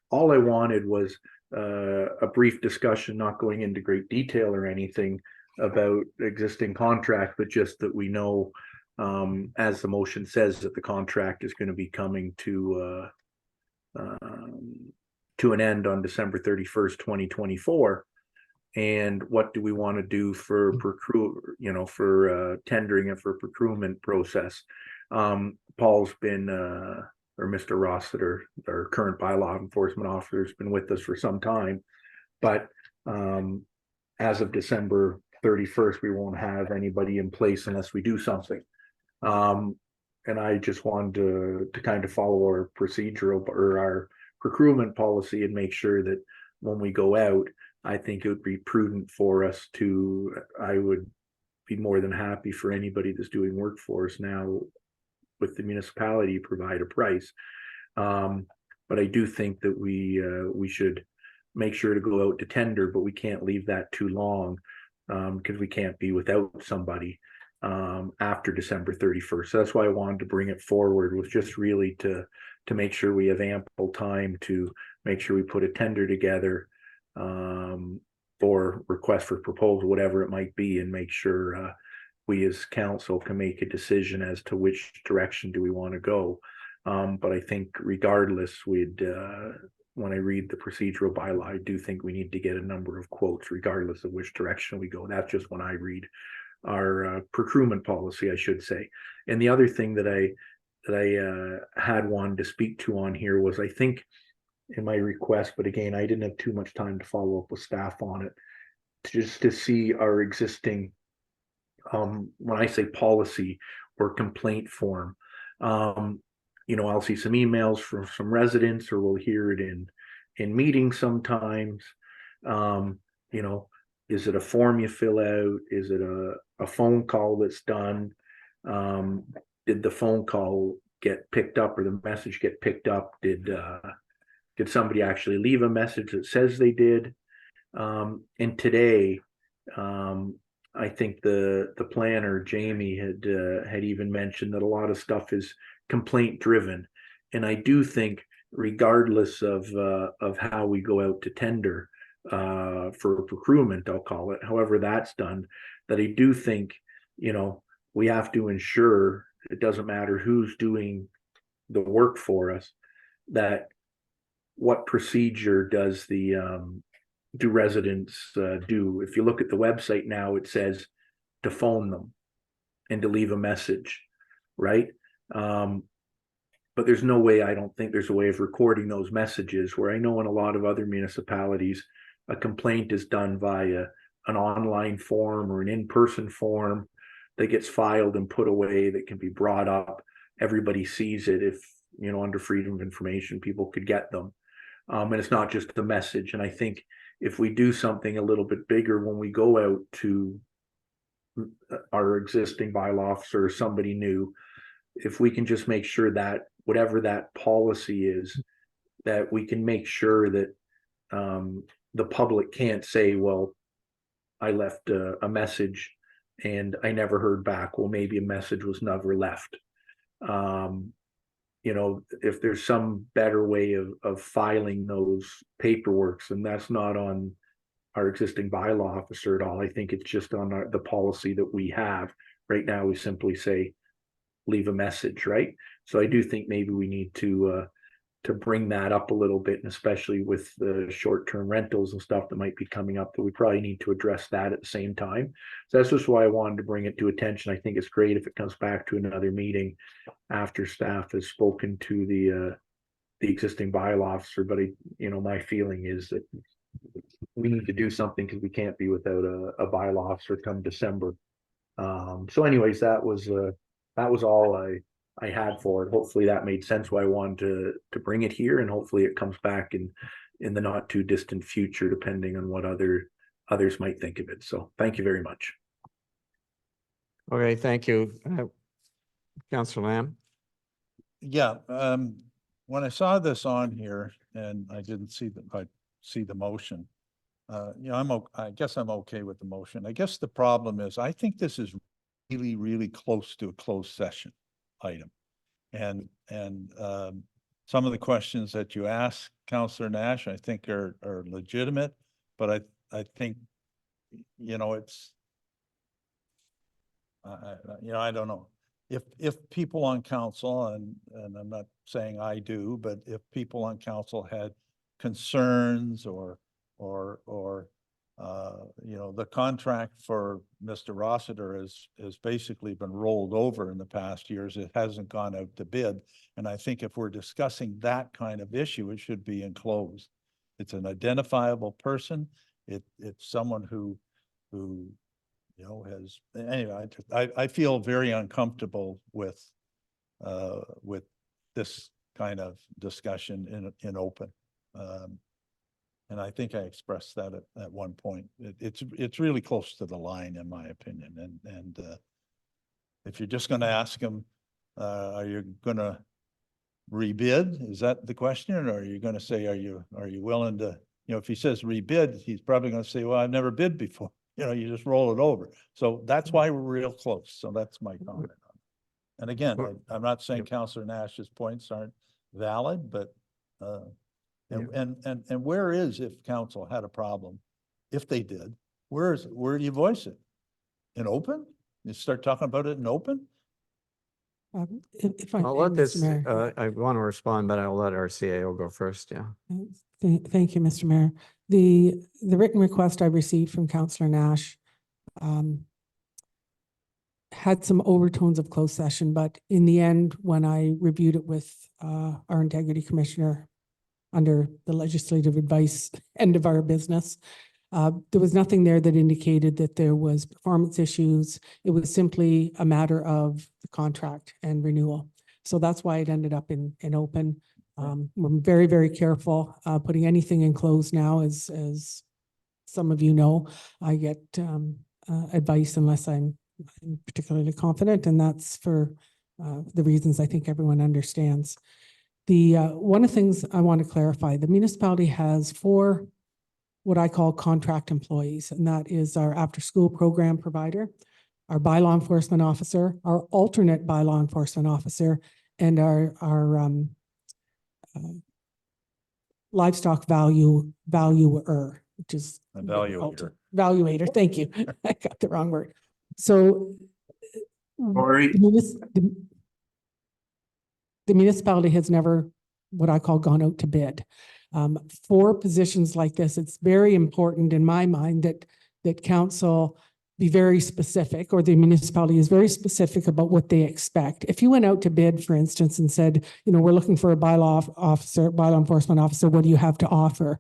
F: all I wanted was a brief discussion, not going into great detail or anything about existing contract, but just that we know, as the motion says, that the contract is going to be coming to an end on December 31st, 2024. And what do we want to do for tendering it for procurement process? Paul's been, or Mr. Rossiter, our current bylaw enforcement officer, has been with us for some time, but as of December 31st, we won't have anybody in place unless we do something. And I just wanted to kind of follow our procedural or our procurement policy and make sure that when we go out, I think it would be prudent for us I would be more than happy for anybody that's doing work for us now with the municipality provide a price. But I do think that we should make sure to go out to tender, but we can't leave that too long, because we can't be without somebody after December 31st. So that's why I wanted to bring it forward, was just really to make sure we have ample time to make sure we put a tender together, or request for proposal, whatever it might be, and make sure we as council can make a decision as to which direction do we want to go. But I think regardless, when I read the procedural bylaw, I do think we need to get a number of quotes regardless of which direction we go. That's just when I read our procurement policy, I should say. And the other thing that I had wanted to speak to on here was, I think in my request, but again, I didn't have too much time to follow up with staff on it, just to see our existing, when I say policy or complaint form, I'll see some emails from some residents, or we'll hear it in meetings sometimes. Is it a form you fill out? Is it a phone call that's done? Did the phone call get picked up, or the message get picked up? Did somebody actually leave a message that says they did? And today, I think the planner, Jamie, had even mentioned that a lot of stuff is complaint driven. And I do think, regardless of how we go out to tender for procurement, I'll call it, however that's done, that I do think, we have to ensure, it doesn't matter who's doing the work for us, that what procedure does do residents do? If you look at the website now, it says to phone them and to leave a message, right? But there's no way, I don't think there's a way of recording those messages, where I know in a lot of other municipalities, a complaint is done via an online form or an in-person form that gets filed and put away, that can be brought up. Everybody sees it. If, under freedom of information, people could get them. And it's not just the message. And I think if we do something a little bit bigger, when we go out to our existing bylaw officer or somebody new, if we can just make sure that whatever that policy is, that we can make sure that the public can't say, well, I left a message and I never heard back. Well, maybe a message was never left. You know, if there's some better way of filing those paperworks, and that's not on our existing bylaw officer at all. I think it's just on the policy that we have. Right now, we simply say, leave a message, right? So I do think maybe we need to bring that up a little bit, and especially with the short-term rentals and stuff that might be coming up, that we probably need to address that at the same time. So that's just why I wanted to bring it to attention. I think it's great if it comes back to another meeting after staff has spoken to the existing bylaw officer. But my feeling is that we need to do something, because we can't be without a bylaw officer come December. So anyways, that was all I had for it. Hopefully that made sense why I wanted to bring it here, and hopefully it comes back in the not too distant future, depending on what others might think of it. So thank you very much.
A: Okay, thank you. Councillor Lamb.
E: Yeah, when I saw this on here and I didn't see the motion, I guess I'm okay with the motion. I guess the problem is, I think this is really, really close to a closed session item. And some of the questions that you asked, Councillor Nash, I think are legitimate, but I think, it's, I don't know. If people on council, and I'm not saying I do, but if people on council had concerns or the contract for Mr. Rossiter has basically been rolled over in the past years. It hasn't gone out to bid. And I think if we're discussing that kind of issue, it should be enclosed. It's an identifiable person. It's someone who has, anyway, I feel very uncomfortable with this kind of discussion in open. And I think I expressed that at one point. It's really close to the line, in my opinion. And if you're just going to ask him, are you going to rebid? Is that the question? Or are you going to say, are you willing to, if he says rebid, he's probably going to say, well, I've never bid before. You just roll it over. So that's why we're real close. So that's my comment on it. And again, I'm not saying Councillor Nash's points aren't valid, but and where is, if council had a problem, if they did, where do you voice it? In open? You start talking about it in open?
H: If I
A: I'll
H: may,
A: let
H: Mr.
A: this,
H: Mayor.
A: I want to respond, but I'll let our CAO go first. Yeah.
H: Thank you, Mr. Mayor. The written request I received from Councillor Nash had some overtones of closed session, but in the end, when I reviewed it with our integrity commissioner under the legislative advice end of our business, there was nothing there that indicated that there was performance issues. It was simply a matter of the contract and renewal. So that's why it ended up in open. We're very, very careful putting anything in closed now, as some of you know. I get advice unless I'm particularly confident, and that's for the reasons I think everyone understands. One of the things I want to clarify, the municipality has 4 what I call contract employees, and that is our after-school program provider, our bylaw enforcement officer, our alternate bylaw enforcement officer, and our livestock valuer, which is valuator. Thank you. I got the wrong word. So the municipality has never, what I call, gone out to bid. For positions like this, it's very important in my mind that council be very specific, or the municipality is very specific about what they expect. If you went out to bid, for instance, and said, we're looking for a bylaw enforcement officer, what do you have to offer?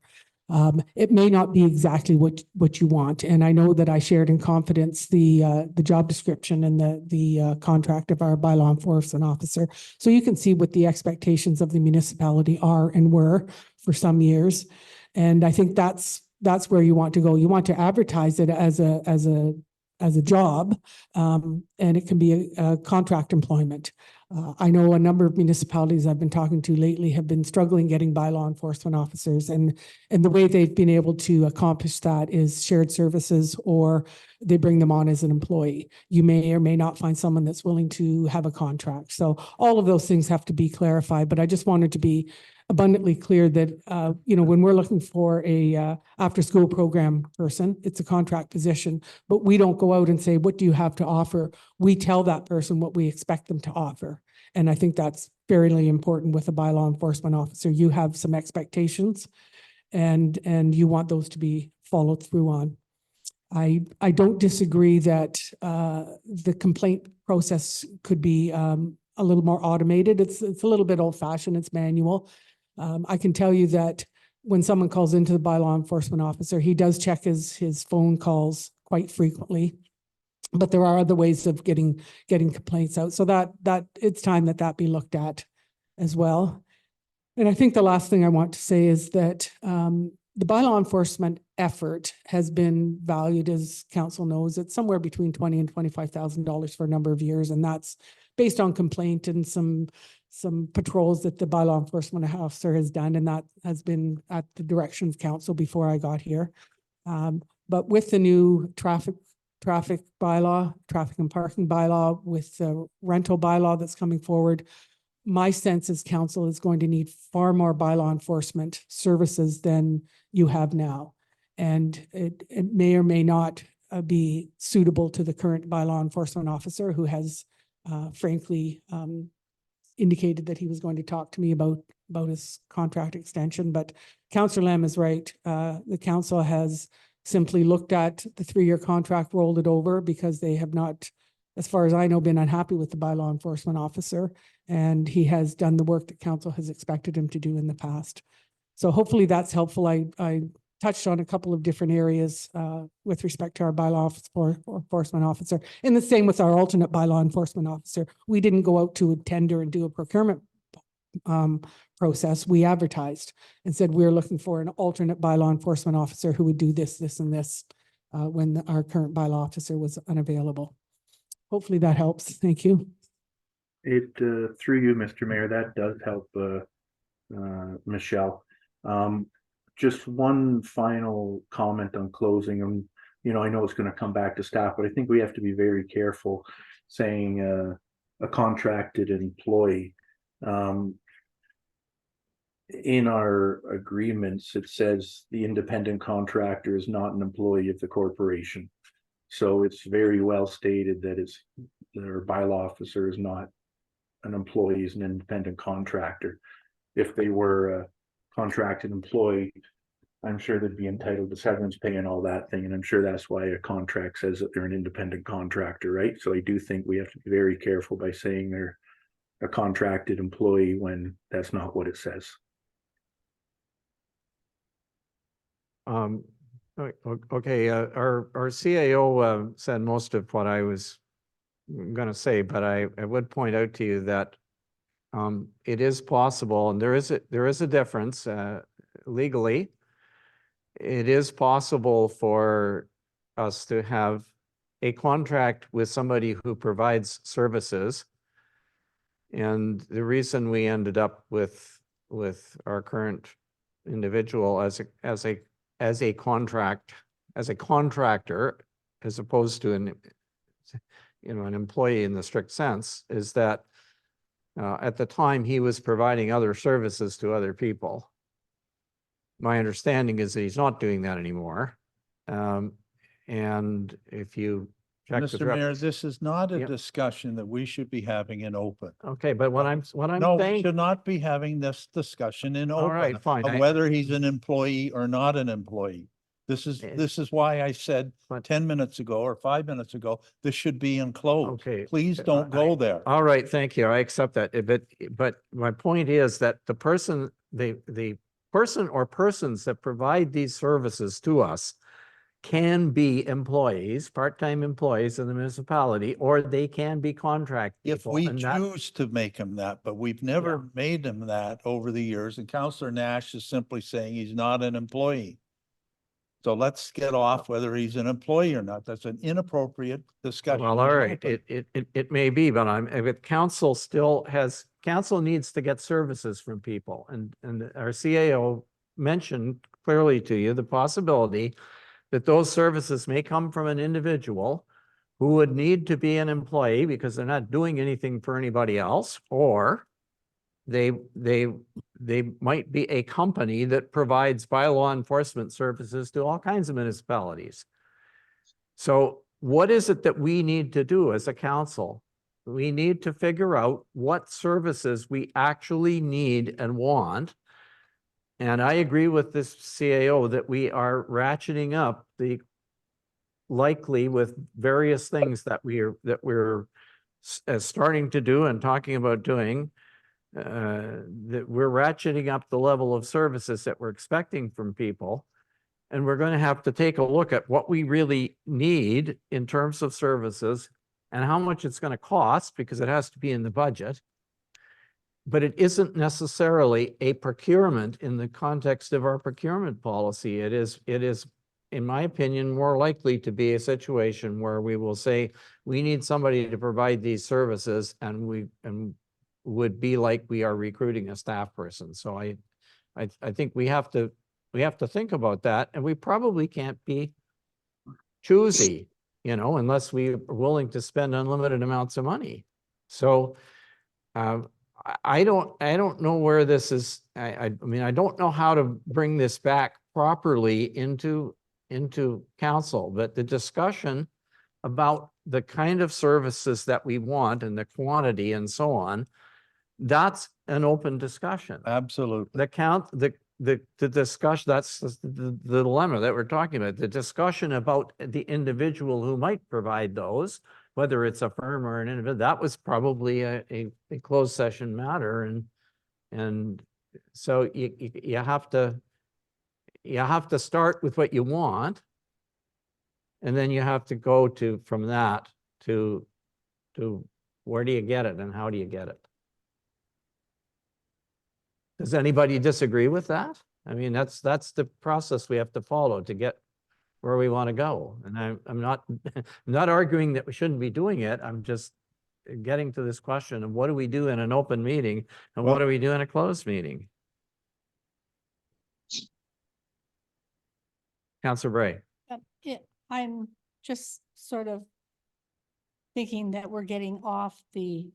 H: It may not be exactly what you want. And I know that I shared in confidence the job description and the contract of our bylaw enforcement officer. So you can see what the expectations of the municipality are and were for some years. And I think that's where you want to go. You want to advertise it as a job, and it can be a contract employment. I know a number of municipalities I've been talking to lately have been struggling getting bylaw enforcement officers, and the way they've been able to accomplish that is shared services, or they bring them on as an employee. You may or may not find someone that's willing to have a contract. So all of those things have to be clarified, but I just wanted to be abundantly clear that, when we're looking for a after-school program person, it's a contract position, but we don't go out and say, what do you have to offer? We tell that person what we expect them to offer. And I think that's fairly important with a bylaw enforcement officer. You have some expectations and you want those to be followed through on. I don't disagree that the complaint process could be a little more automated. It's a little bit old-fashioned, it's manual. I can tell you that when someone calls into the bylaw enforcement officer, he does check his phone calls quite frequently. But there are other ways of getting complaints out. So that it's time that be looked at as well. And I think the last thing I want to say is that the bylaw enforcement effort has been valued, as council knows, it's somewhere between $20,000 and $25,000 for a number of years. And that's based on complaint and some patrols that the bylaw enforcement officer has done. And that has been at the direction of council before I got here. But with the new traffic bylaw, traffic and parking bylaw, with the rental bylaw that's coming forward, my sense is council is going to need far more bylaw enforcement services than you have now. And it may or may not be suitable to the current bylaw enforcement officer, who has frankly indicated that he was going to talk to me about his contract extension. But Councillor Lamb is right. The council has simply looked at the 3-year contract, rolled it over, because they have not, as far as I know, been unhappy with the bylaw enforcement officer. And he has done the work that council has expected him to do in the past. So hopefully that's helpful. I touched on a couple of different areas with respect to our bylaw enforcement officer. And the same with our alternate bylaw enforcement officer. We didn't go out to a tender and do a procurement process. We advertised and said we're looking for an alternate bylaw enforcement officer who would do this, this, and this when our current bylaw officer was unavailable. Hopefully that helps. Thank you.
F: It through you, Mr. Mayor, that does help, Michelle. Just one final comment on closing, and I know it's going to come back to staff, but I think we have to be very careful saying a contracted employee. In our agreements, it says the independent contractor is not an employee of the corporation. So it's very well stated that their bylaw officer is not an employee, is an independent contractor. If they were a contracted employee, I'm sure they'd be entitled to severance pay and all that thing. And I'm sure that's why a contract says that they're an independent contractor, right? So I do think we have to be very careful by saying they're a contracted employee when that's not what it says.
A: Okay, our CAO said most of what I was going to say, but I would point out to you that it is possible, and there is a difference legally. It is possible for us to have a contract with somebody who provides services, and the reason we ended up with our current individual as a contractor, as opposed to an employee in the strict sense, is that at the time he was providing other services to other people. My understanding is that he's not doing that anymore. And if you check with
E: Mr. Mayor, this is not a
A: Yep.
E: discussion that we should be having in open.
A: Okay, but what I'm
E: No, we
A: saying,
E: should not be having this discussion in
A: all right,
E: open
A: fine.
E: of whether he's an employee or not an employee. This is why I said
A: But-
E: 10 minutes ago or 5 minutes ago, this should be enclosed.
A: Okay.
E: Please don't go there.
A: All right, thank you. I accept that. But my point is that the person or persons that provide these services to us can be employees, part-time employees of the municipality, or they can be contract
E: If
A: people.
E: we
A: and that-
E: choose to make him that, but we've never made him that over the years, and Counselor Nash is simply saying he's not an employee. So let's get off whether he's an employee or not. That's an inappropriate discussion.
A: Well, all right, it may be, but but council still has, council needs to get services from people. And our CAO mentioned clearly to you the possibility that those services may come from an individual who would need to be an employee because they're not doing anything for anybody else, or they might be a company that provides bylaw enforcement services to all kinds of municipalities. So what is it that we need to do as a council? We need to figure out what services we actually need and want. And I agree with this CAO that we are ratcheting up the likely with various things that we're starting to do and talking about doing, that we're ratcheting up the level of services that we're expecting from people. And we're going to have to take a look at what we really need in terms of services and how much it's going to cost, because it has to be in the budget. But it isn't necessarily a procurement in the context of our procurement policy. It is, in my opinion, more likely to be a situation where we will say, we need somebody to provide these services, and would be like we are recruiting a staff person. So I think we have to think about that, and we probably can't be choosy, unless we are willing to spend unlimited amounts of money. So I don't know where this is. I mean, I don't know how to bring this back properly into council, but the discussion about the kind of services that we want and the quantity and so on, that's an open discussion.
E: Absolutely.
A: The discussion, that's the dilemma that we're talking about. The discussion about the individual who might provide those, whether it's a firm or an individual, that was probably a closed session matter. And so you have to start with what you want, and then you have to go from that to where do you get it and how do you get it? Does anybody disagree with that? I mean, that's the process we have to follow to get where we want to go. And I'm not arguing that we shouldn't be doing it. I'm just getting to this question of what do we do in an open meeting and what do we do in a closed meeting? Councilor Bray.
G: I'm just sort of thinking that we're getting off the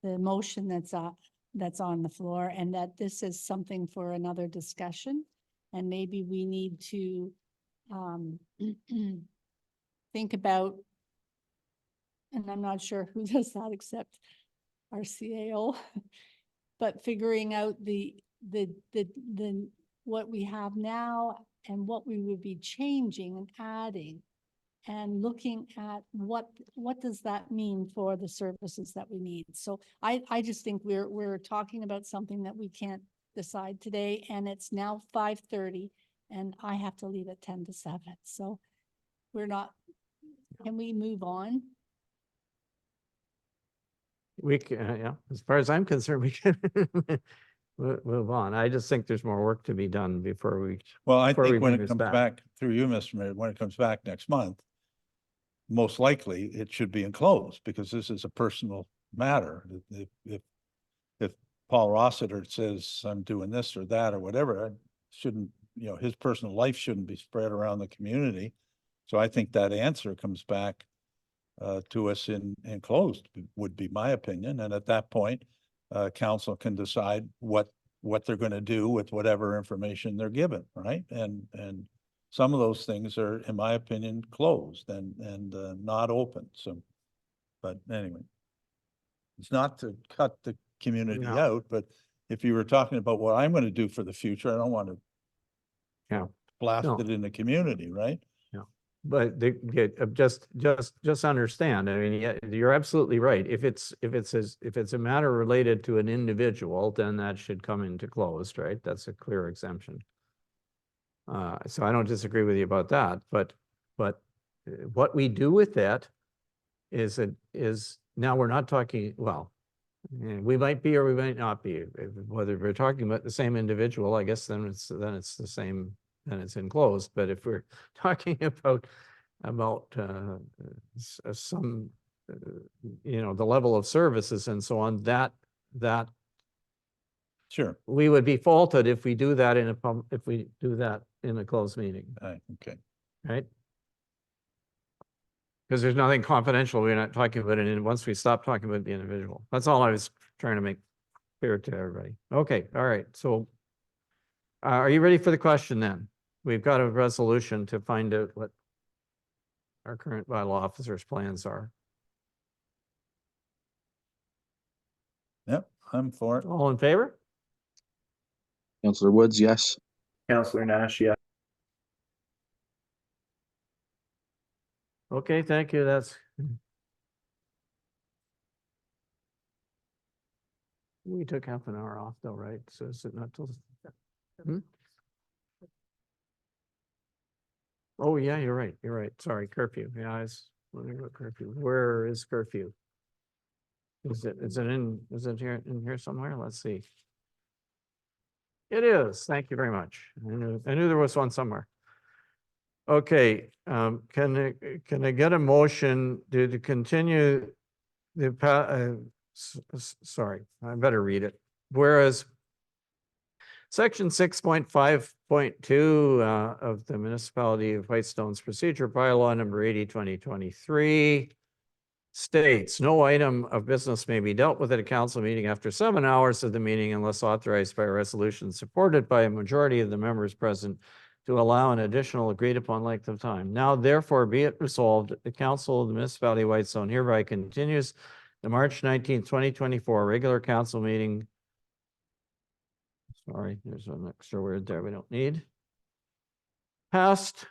G: motion that's on the floor, and that this is something for another discussion. And maybe we need to think about, and I'm not sure who does that except our CAO, but figuring out the what we have now and what we would be changing and adding, and looking at what does that mean for the services that we need. So I just think we're talking about something that we can't decide today, and it's now 5:30 and I have to leave at 10 to 7. So we're not, can we move on?
A: We can, yeah, as far as I'm concerned, we can move on. I just think there's more work to be done before we.
E: Well, I
A: before we
E: think when
A: bring
E: it
A: this
E: comes back through you, Mr. Mayor, when it comes back next month, most likely it should be enclosed, because this is a personal matter. If Paul Rossiter says I'm doing this or that or whatever, I shouldn't, his personal life shouldn't be spread around the community. So I think that answer comes back to us in enclosed would be my opinion. And at that point, council can decide what they're going to do with whatever information they're given, right? And some of those things are, in my opinion, closed and not open. So, but anyway, it's not to cut the community out, but if you were talking about what I'm going to do for the future, I don't want to blast it in the community, right?
A: But just understand, I mean, yeah, you're absolutely right. If it's a matter related to an individual, then that should come into closed, right? That's a clear exemption. So I don't disagree with you about that, but what we do with that is now we're not talking, well, we might be or we might not be. Whether we're talking about the same individual, I guess then it's the same then it's enclosed. But if we're talking about some, you know, the level of services and so on, that
E: Sure.
A: we would be faulted if we do that if we do that in a closed meeting,
E: Okay.
A: right? Because there's nothing confidential. We're not talking about it. And once we stop talking about the individual, that's all I was trying to make clear to everybody. Okay. All right. So are you ready for the question then? We've got a resolution to find out what our current bylaw officer's plans are.
E: Yep, I'm for it.
A: All in favor?
B: Counselor Woods, yes.
F: Counselor Nash, yeah.
A: Okay, thank you. That's. We took half an hour off though, right? So is it not till? Hmm? Oh, yeah, you're right. You're right. Sorry, curfew. Yeah, I was wondering about curfew. Where is curfew? Is it here, in here somewhere? Let's see. It is. Thank you very much. I knew there was one somewhere. Okay, can I get a motion to continue the, sorry, I better read it. Whereas Section 6.5.2 of the Municipality of Whitestone's Procedure Bylaw number 80/2023 states, no item of business may be dealt with at a council meeting after 7 hours of the meeting unless authorized by a resolution supported by a majority of the members present to allow an additional agreed upon length of time. Now therefore be it resolved, the Council of the Municipality of Whitestone hereby continues the March 19th, 2024 regular council meeting. Sorry, there's an extra word there we don't need. Past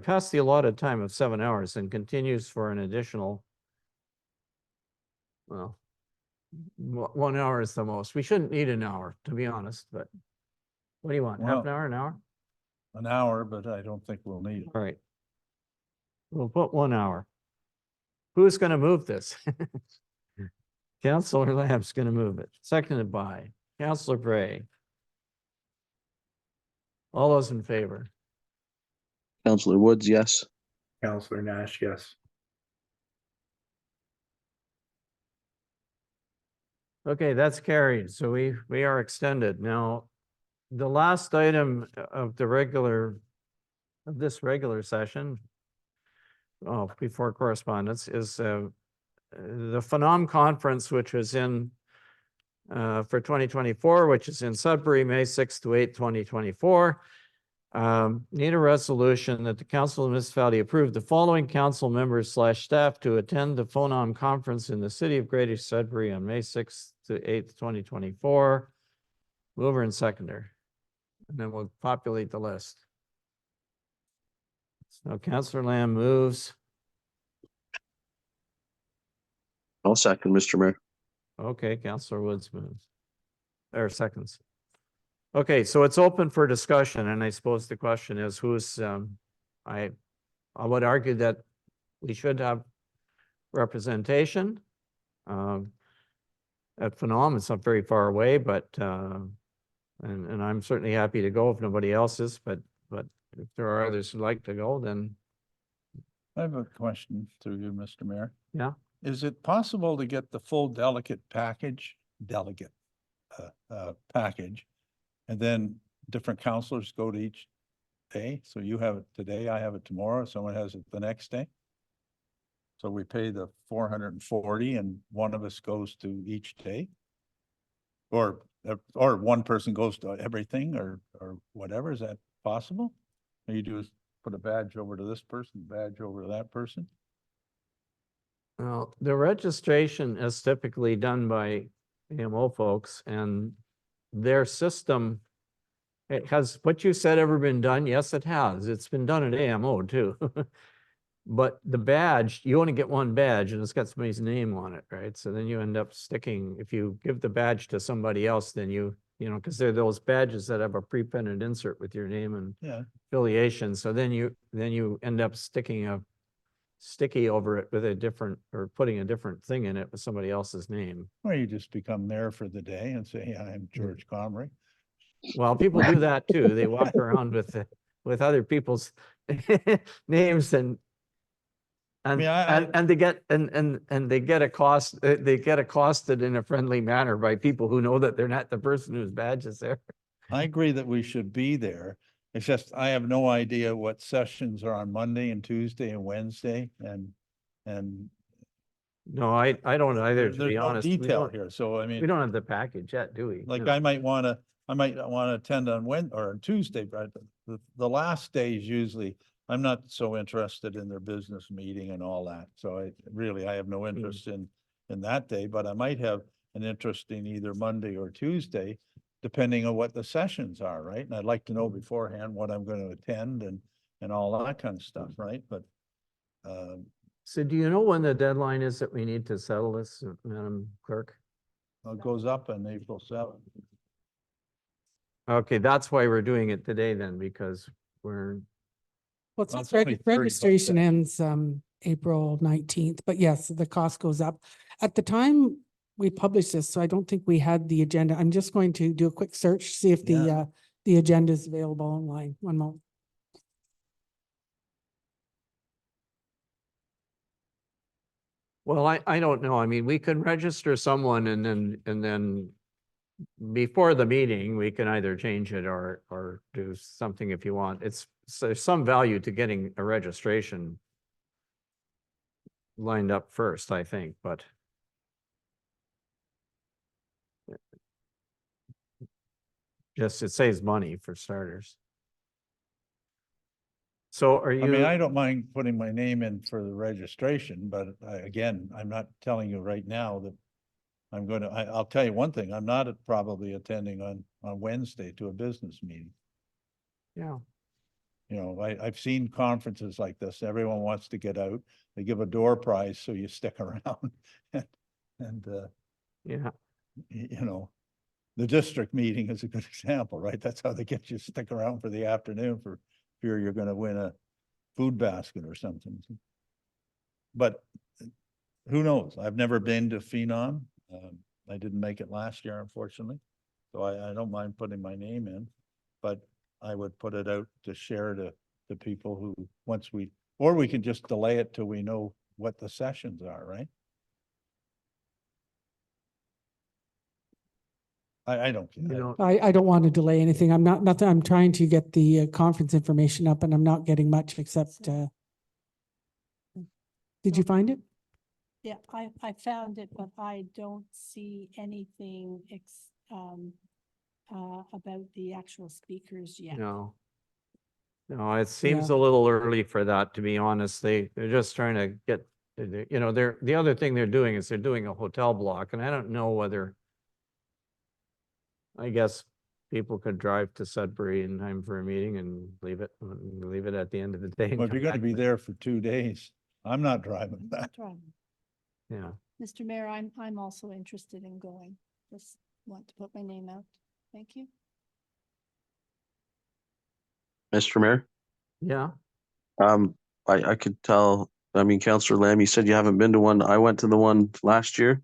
A: past the allotted time of 7 hours and continues for an additional, well, 1 hour is the most. We shouldn't need an hour, to be honest, but what do you want? Half an hour, an hour?
E: An hour, but I don't think we'll need it.
A: All right. We'll put 1 hour. Who's going to move this? Councilor Lamb's going to move it. Seconded by Councilor Bray. All those in favor?
B: Counselor Woods, yes.
F: Counselor Nash, yes.
A: Okay, that's carried. So we are extended. Now, the last item of this regular session, before correspondence, is the Phenom Conference, which is in for 2024, which is in Sudbury, May 6th to 8th, 2024. Need a resolution that the Council of the Municipality approve the following council members / staff to attend the Phenom Conference in the city of Greater Sudbury on May 6th to 8th, 2024. Mover and seconder. And then we'll populate the list. So Councilor Lamb moves.
B: I'll second, Mr. Mayor.
A: Okay, Councilor Woods moves. Or seconds. Okay, so it's open for discussion, and I suppose the question is who's, I would argue that we should have representation. At Phenom, it's not very far away, but, and I'm certainly happy to go if nobody else is, but if there are others who'd like to go, then.
E: I have a question through you, Mr. Mayor.
A: Yeah.
E: Is it possible to get the full package, and then different counselors go to each day? So you have it today, I have it tomorrow, someone has it the next day? So we pay the 440 and one of us goes to each day? Or one person goes to everything or whatever, is that possible? All you do is put a badge over to this person, badge over to that person?
A: Well, the registration is typically done by AMO folks, and their system, it has, what you said ever been done? Yes, it has. It's been done at AMO too. But the badge, you only get one badge and it's got somebody's name on it, right? So then you end up sticking, if you give the badge to somebody else, then you know, because they're those badges that have a pre-printed insert with your name and affiliation. So then you end up sticking sticky over it with a different, or putting a different thing in it with somebody else's name.
E: Or you just become mayor for the day and say, "Yeah, I'm George Comrie."
A: Well, people do that too. They walk around with other people's names and
E: mean, I-
A: and they get and they get accosted in a friendly manner by people who know that they're not the person whose badge is there.
E: I agree that we should be there. It's just, I have no idea what sessions are on Monday and Tuesday and Wednesday and
A: No, I don't either, to
E: there's
A: be
E: no
A: honest. We
E: detail
A: don't-
E: here. So I
A: We
E: mean,
A: don't have the package yet, do we?
E: like
A: No.
E: I might wanna attend on or on Tuesday, but the last day is usually, I'm not so interested in their business meeting and all that. So I have no interest in that day, but I might have an interest in either Monday or Tuesday, depending on what the sessions are, right? And I'd like to know beforehand what I'm going to attend and all that kind of stuff, right? But
A: So do you know when the deadline is that we need to settle this, Madam Clerk?
E: it goes up on April 7th.
A: Okay, that's why we're doing it today then, because we're,
H: Well, it
E: Well,
H: says
E: it's only 30 bucks
H: registration
E: then.
H: ends April 19th, but yes, the cost goes up. At the time we published this, so I don't think we had the agenda. I'm just going to do a quick search, see if
E: Yeah.
H: the agenda is available online. One moment.
A: well, I don't know. I mean, we can register someone and then before the meeting, we can either change it or do something if you want. So there's some value to getting a registration lined up first, I think, but just it saves money for starters. So are
E: I mean, I
A: you,
E: don't mind putting my name in for the registration, but again, I'm not telling you right now that I'm going to, I'll tell you one thing, I'm not probably attending on Wednesday to a business meeting.
A: yeah,
E: You know, I've seen conferences like this. Everyone wants to get out. They give a door prize, so you stick around. And,
A: yeah,
E: you know, the district meeting is a good example, right? That's how they get you to stick around for the afternoon for fear you're gonna win a food basket or something. But who knows? I've never been to Phenom. I didn't make it last year, unfortunately. So I don't mind putting my name in, but I would put it out to share to people who, or we can just delay it till we know what the sessions are, right? I don't
A: you
E: care.
A: know,
H: I don't want to delay anything. I'm trying to get the conference information up and I'm not getting much except, did you find it?
G: Yeah, I found it, but I don't see anything about the actual speakers yet.
A: no. No, it seems
H: Yeah.
A: a little early for that, to be honest. They're just trying to get, you know, the other thing they're doing is they're doing a hotel block, and I don't know whether, I guess people could drive to Sudbury in time for a meeting and leave it at the end of the day. and
E: Well, if
A: come
E: you're gonna
A: back.
E: be there for 2 days, I'm not driving back.
G: That's right.
A: Yeah,
G: Mr. Mayor, I'm also interested in going. Just want to put my name out. Thank you.
B: Mr. Mayor,
A: yeah,
B: I could tell, I mean, Counselor Lamb, you said you haven't been to one. I went to the one last year.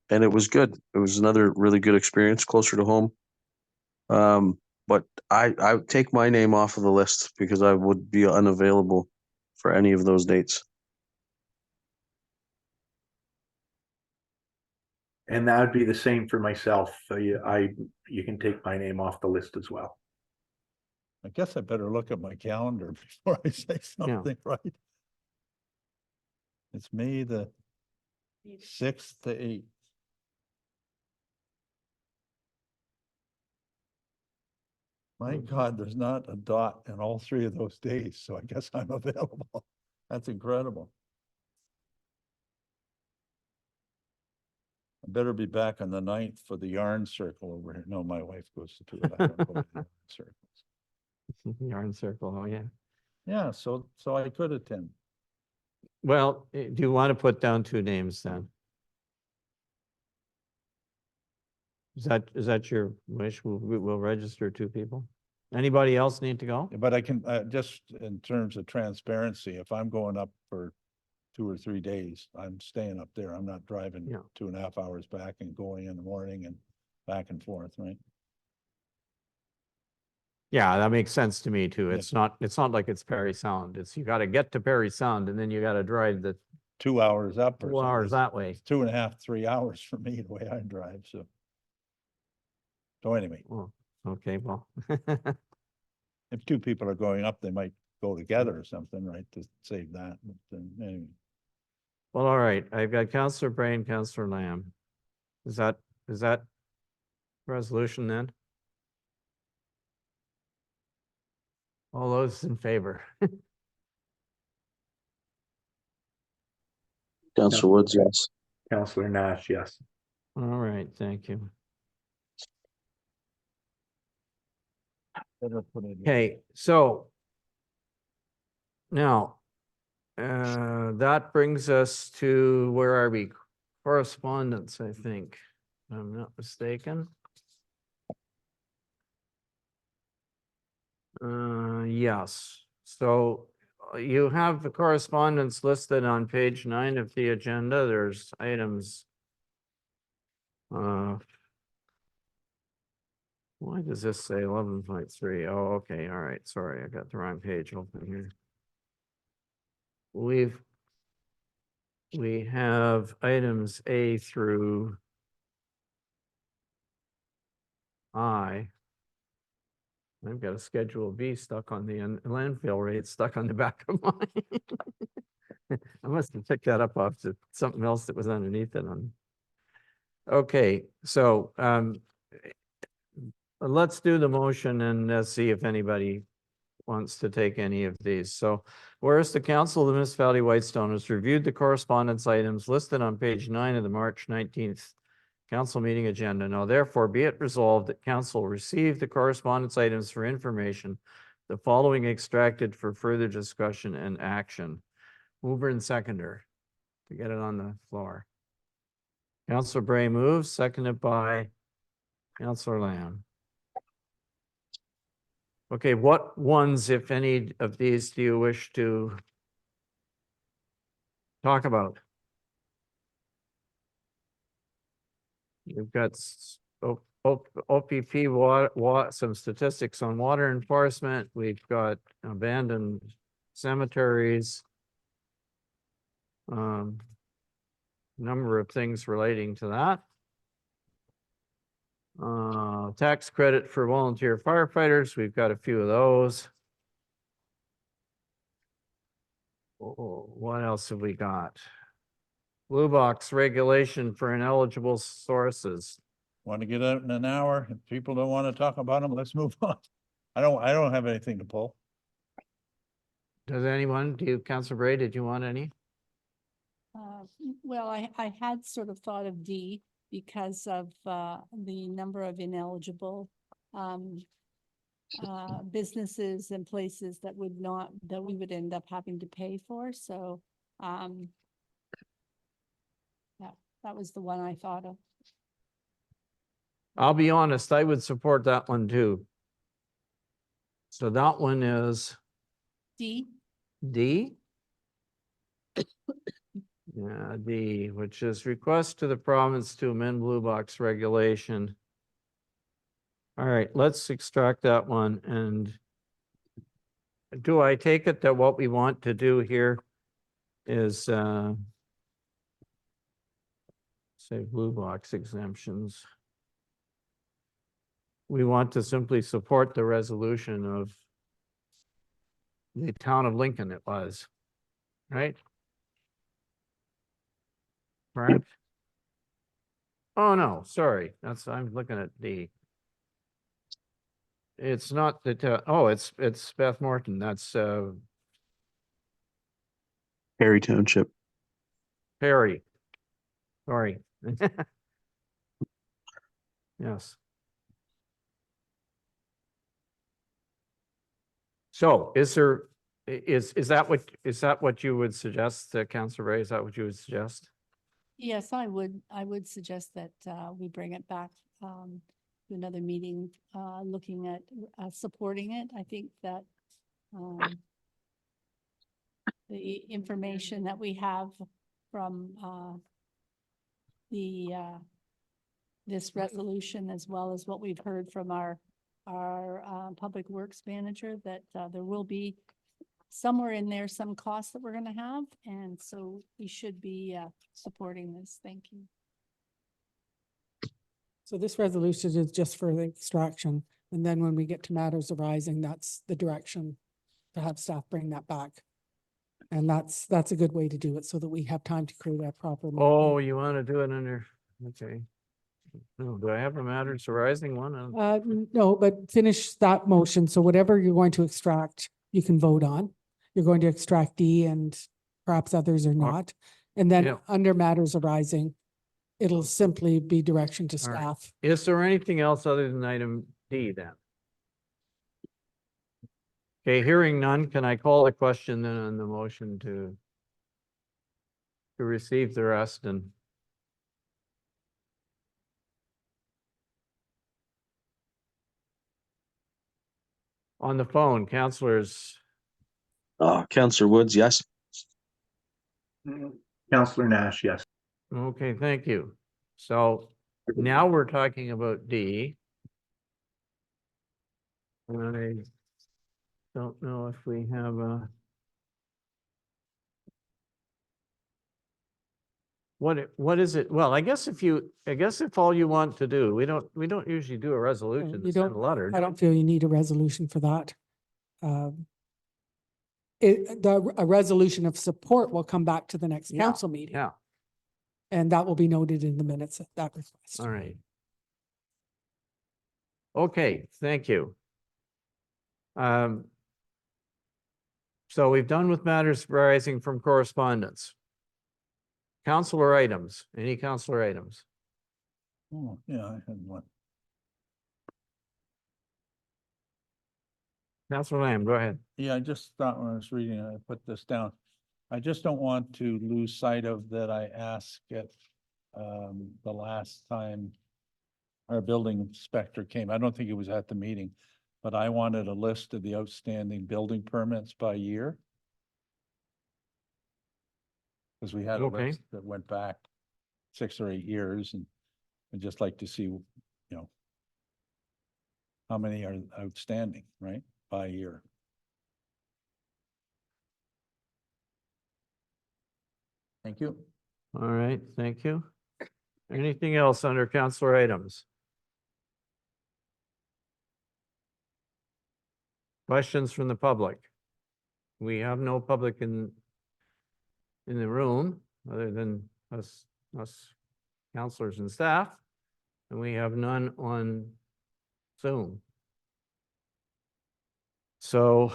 B: And it was good. It was another really good experience, closer to home. But I would take my name off of the list because I would be unavailable for any of those dates.
F: And that would be the same for myself. So you can take my name off the list as well.
E: I guess I better look at my calendar before I say something, right? It's May the 6th to 8th. My God, there's not a dot in all 3 of those days, so I guess I'm available. That's incredible. I better be back on the 9th for the yarn circle over here. No, my wife goes to it. I don't go to the yarn circles.
A: yarn circle, oh, yeah.
E: Yeah, so I could attend.
A: Well, do you want to put down 2 names then? Is that your wish? We'll register 2 people? Anybody else need to go?
E: But I can, just in terms of transparency, if I'm going up for 2 or 3 days, I'm staying up there. I'm not driving
A: Yeah.
E: 2.5 hours back and going in the morning and back and forth, right?
A: Yeah, that makes sense to me too.
E: Yeah.
A: It's not like it's Perry Sound. It's, you gotta get to Perry Sound and then you gotta drive the
E: 2 hours up or
A: 2 hours
E: something.
A: that way.
E: It's 2.5, 3 hours for me, the way I drive, so. So anyway,
A: Well, okay, well.
E: if 2 people are going up, they might go together or something, right, to save that, but then, anyway.
A: Well, all right, I've got Counselor Brain, Counselor Lamb. Is that resolution then? All those in favor?
B: Councillor Woods, yes.
F: Counselor Nash, yes.
A: All right, thank you. Okay, so now, that brings us to, where are we? Correspondence, I think, if I'm not mistaken. Yes, so you have the correspondence listed on page 9 of the agenda. There's items. Why does this say 11.3? Oh, okay, all right, sorry, I got the wrong page open here. We have items A through I. I've got a Schedule B stuck on the landfill rate, stuck on the back of mine. I must have picked that up off to something else that was underneath it on. Okay, so let's do the motion and see if anybody wants to take any of these. So whereas the Council of the Municipality of Whitestone has reviewed the correspondence items listed on page 9 of the March 19th council meeting agenda. Now therefore be it resolved that council receive the correspondence items for information, the following extracted for further discussion and action. Mover and seconder to get it on the floor. Councillor Bray moves, seconded by Councillor Lamb. Okay, what ones, if any, of these do you wish to talk about? You've got OPP, some statistics on water enforcement. We've got abandoned cemeteries. Number of things relating to that. Tax credit for volunteer firefighters. We've got a few of those. Oh, what else have we got? Blue box regulation for ineligible sources.
E: Want to get out in an hour? If people don't want to talk about them, let's move on. I don't have anything to pull.
A: Does anyone, do you, Councilor Bray, did you want any?
G: Well, I had sort of thought of D because of the number of ineligible businesses and places that would not, that we would end up having to pay for. So yeah, that was the one I thought of.
A: I'll be honest, I would support that one too. So that one is
G: D.
A: D. Yeah, D, which is request to the province to amend blue box regulation. All right, let's extract that one. And do I take it that what we want to do here is say blue box exemptions? We want to simply support the resolution of the town of Lincoln, it was, right? Correct? Oh, no, sorry, that's, I'm looking at D. It's not the, oh, it's Beth Morton, that's
B: Perry Township.
A: Perry. Sorry. Yes. So is there, is that what you would suggest, Councilor Ray? Is that what you would suggest?
G: Yes, I would suggest that we bring it back to another meeting, looking at, supporting it. I think that, the information that we have from, this resolution, as well as what we've heard from our Public Works Manager, that, there will be somewhere in there, some costs that we're gonna have, and so we should be, supporting this. Thank you.
H: So this resolution is just for the extraction. And then when we get to matters arising, that's the direction to have staff bring that back. And that's a good way to do it so that we have time to create a proper.
A: Oh, you want to do it under, okay. No, do I have a matters arising one?
H: No, but finish that motion. So whatever you're going to extract, you can vote on. You're going to extract D and perhaps others are not. And then
A: yeah.
H: under matters arising, it'll simply be direction to
A: All right.
H: staff.
A: Is there anything else other than item D then? Okay, hearing none, can I call the question then on the motion to receive the rest and on the phone, councillors?
B: Counselor Woods, yes.
F: Counselor Nash, yes.
A: Okay, thank you. So now we're talking about D. I don't know if we have a. What is it? Well, I guess if all you want to do, we don't usually do a resolution,
H: You
A: send a
H: don't,
A: letter.
H: I don't feel you need a resolution for that. A resolution of support will come back to the next
A: Yeah,
H: council meeting.
A: Yeah,
H: And that will be noted in the minutes of that request.
A: all right. Okay, thank you. So we've done with matters arising from correspondence. Councillor items, any councillor items?
E: Oh, yeah, I had one.
A: Councillor Lamb, go ahead.
E: Yeah, I just thought when I was reading it, I put this down. I just don't want to lose sight of that I asked at the last time our building inspector came. I don't think it was at the meeting, but I wanted a list of the outstanding building permits by year. Because we had a
A: Okay.
E: list that went back 6 or 8 years, and I'd just like to see, how many are outstanding, right, by year. Thank you.
A: All right, thank you. Anything else under councillor items? Questions from the public? We have no public in the room other than us councillors and staff, and we have none on Zoom. So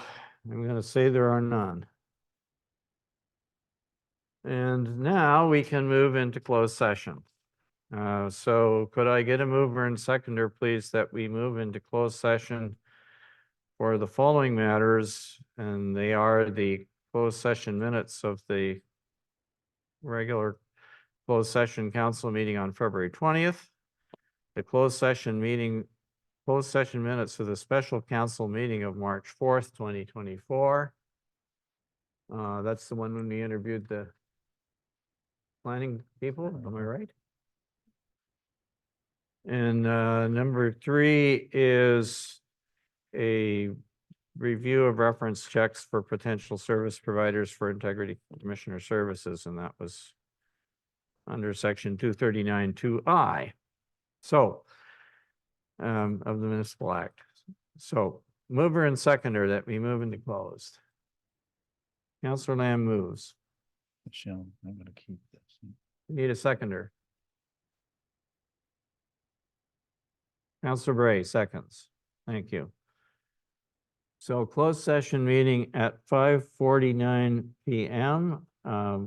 A: I'm going to say there are none. And now we can move into closed session. So could I get a mover and seconder, please, that we move into closed session for the following matters, and they are the closed session minutes of the regular closed session council meeting on February 20th, the closed session minutes for the special council meeting of March 4th, 2024. That's the one when we interviewed the planning people, am I right? And number 3 is a review of reference checks for potential service providers for Integrity Commissioner Services, and that was under section 239(2)(I). So, of the Municipal Act. So, mover and seconder that we move into closed. Councillor Lamb moves.
E: Michelle, I'm gonna keep this.
A: Need a seconder. Councillor Bray seconds. Thank you. So closed session meeting at 5:49 PM.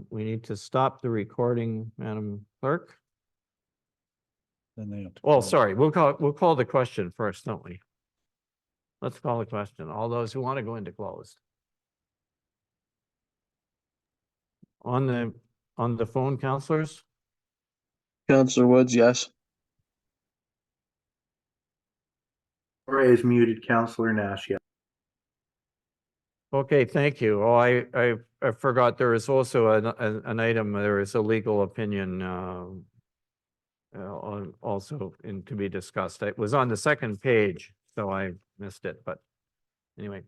A: We need to stop the recording, Madam Clerk.
E: Then they have to.
A: Oh,
E: close.
A: sorry, we'll call the question first, don't we? Let's call the question. All those who want to go into closed. On the phone, councillors?
B: Counselor Woods, yes.
F: Troy is muted, Counselor Nash, yeah.
A: Okay, thank you. Oh, I forgot there is also an item, there is a legal opinion also to be discussed. It was on the second page, so I missed it, but anyway.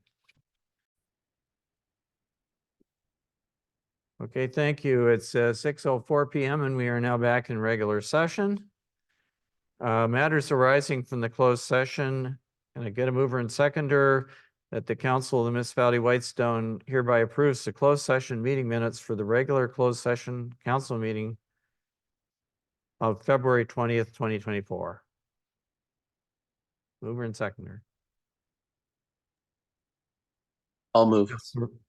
A: Okay, thank you. It's 6:04 PM and we are now back in regular session. Matters arising from the closed session. Can I get a mover and seconder that the Council of the Municipality of Whitestone hereby approves the closed session meeting minutes for the regular closed session council meeting of February 20th, 2024. Mover and seconder.
B: I'll move.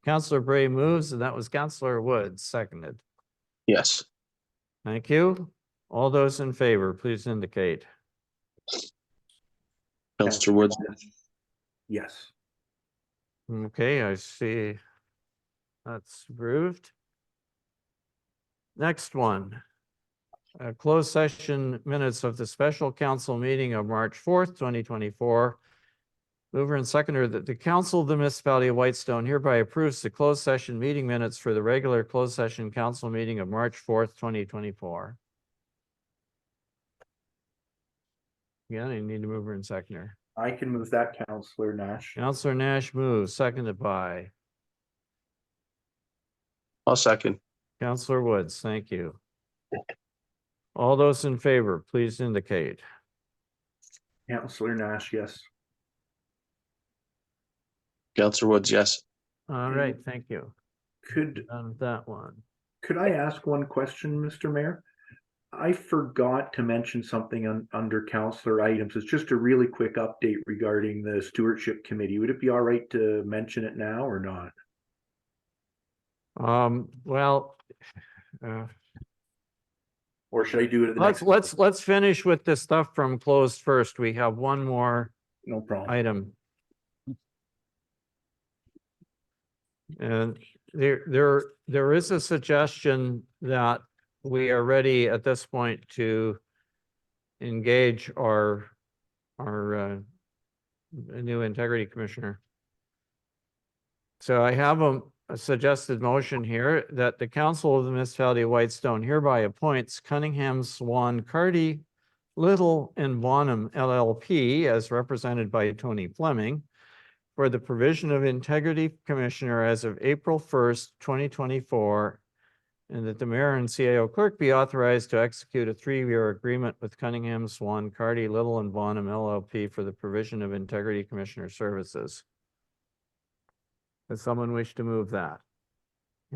A: Councilor Bray moves, and that was Councilor Woods seconded.
B: Yes.
A: Thank you. All those in favor, please indicate.
B: Councillor Woods.
F: Yes.
A: Okay, I see. That's approved. Next one. Closed session minutes of the special council meeting of March 4th, 2024. Mover and seconder that the Council of the Municipality of Whitestone hereby approves the closed session meeting minutes for the regular closed session council meeting of March 4th, 2024. Yeah, you need a mover and seconder.
F: I can move that, Counselor Nash.
A: Councilor Nash moves, seconded by
B: I'll second.
A: Councilor Woods. Thank you. All those in favor, please indicate.
F: Counselor Nash, yes.
B: Councillor Woods, yes.
A: All right, thank you.
F: Could
A: Done with that one.
F: Could I ask one question, Mr. Mayor? I forgot to mention something under councillor items. It's just a really quick update regarding the stewardship committee. Would it be all right to mention it now or not?
A: Well,
F: or should I do it at the next?
A: let's finish with the stuff from closed first. We have one more
F: no problem
A: item. And there is a suggestion that we are ready at this point to engage our new integrity commissioner. So I have a suggested motion here that the Council of the Municipality of Whitestone hereby appoints Cunningham, Swan, Carty, Little, and Bonham LLP as represented by Tony Fleming for the provision of integrity commissioner as of April 1st, 2024, and that the mayor and CAO clerk be authorized to execute a 3-year agreement with Cunningham, Swan, Carty, Little, and Bonham LLP for the provision of integrity commissioner services. Does someone wish to move that?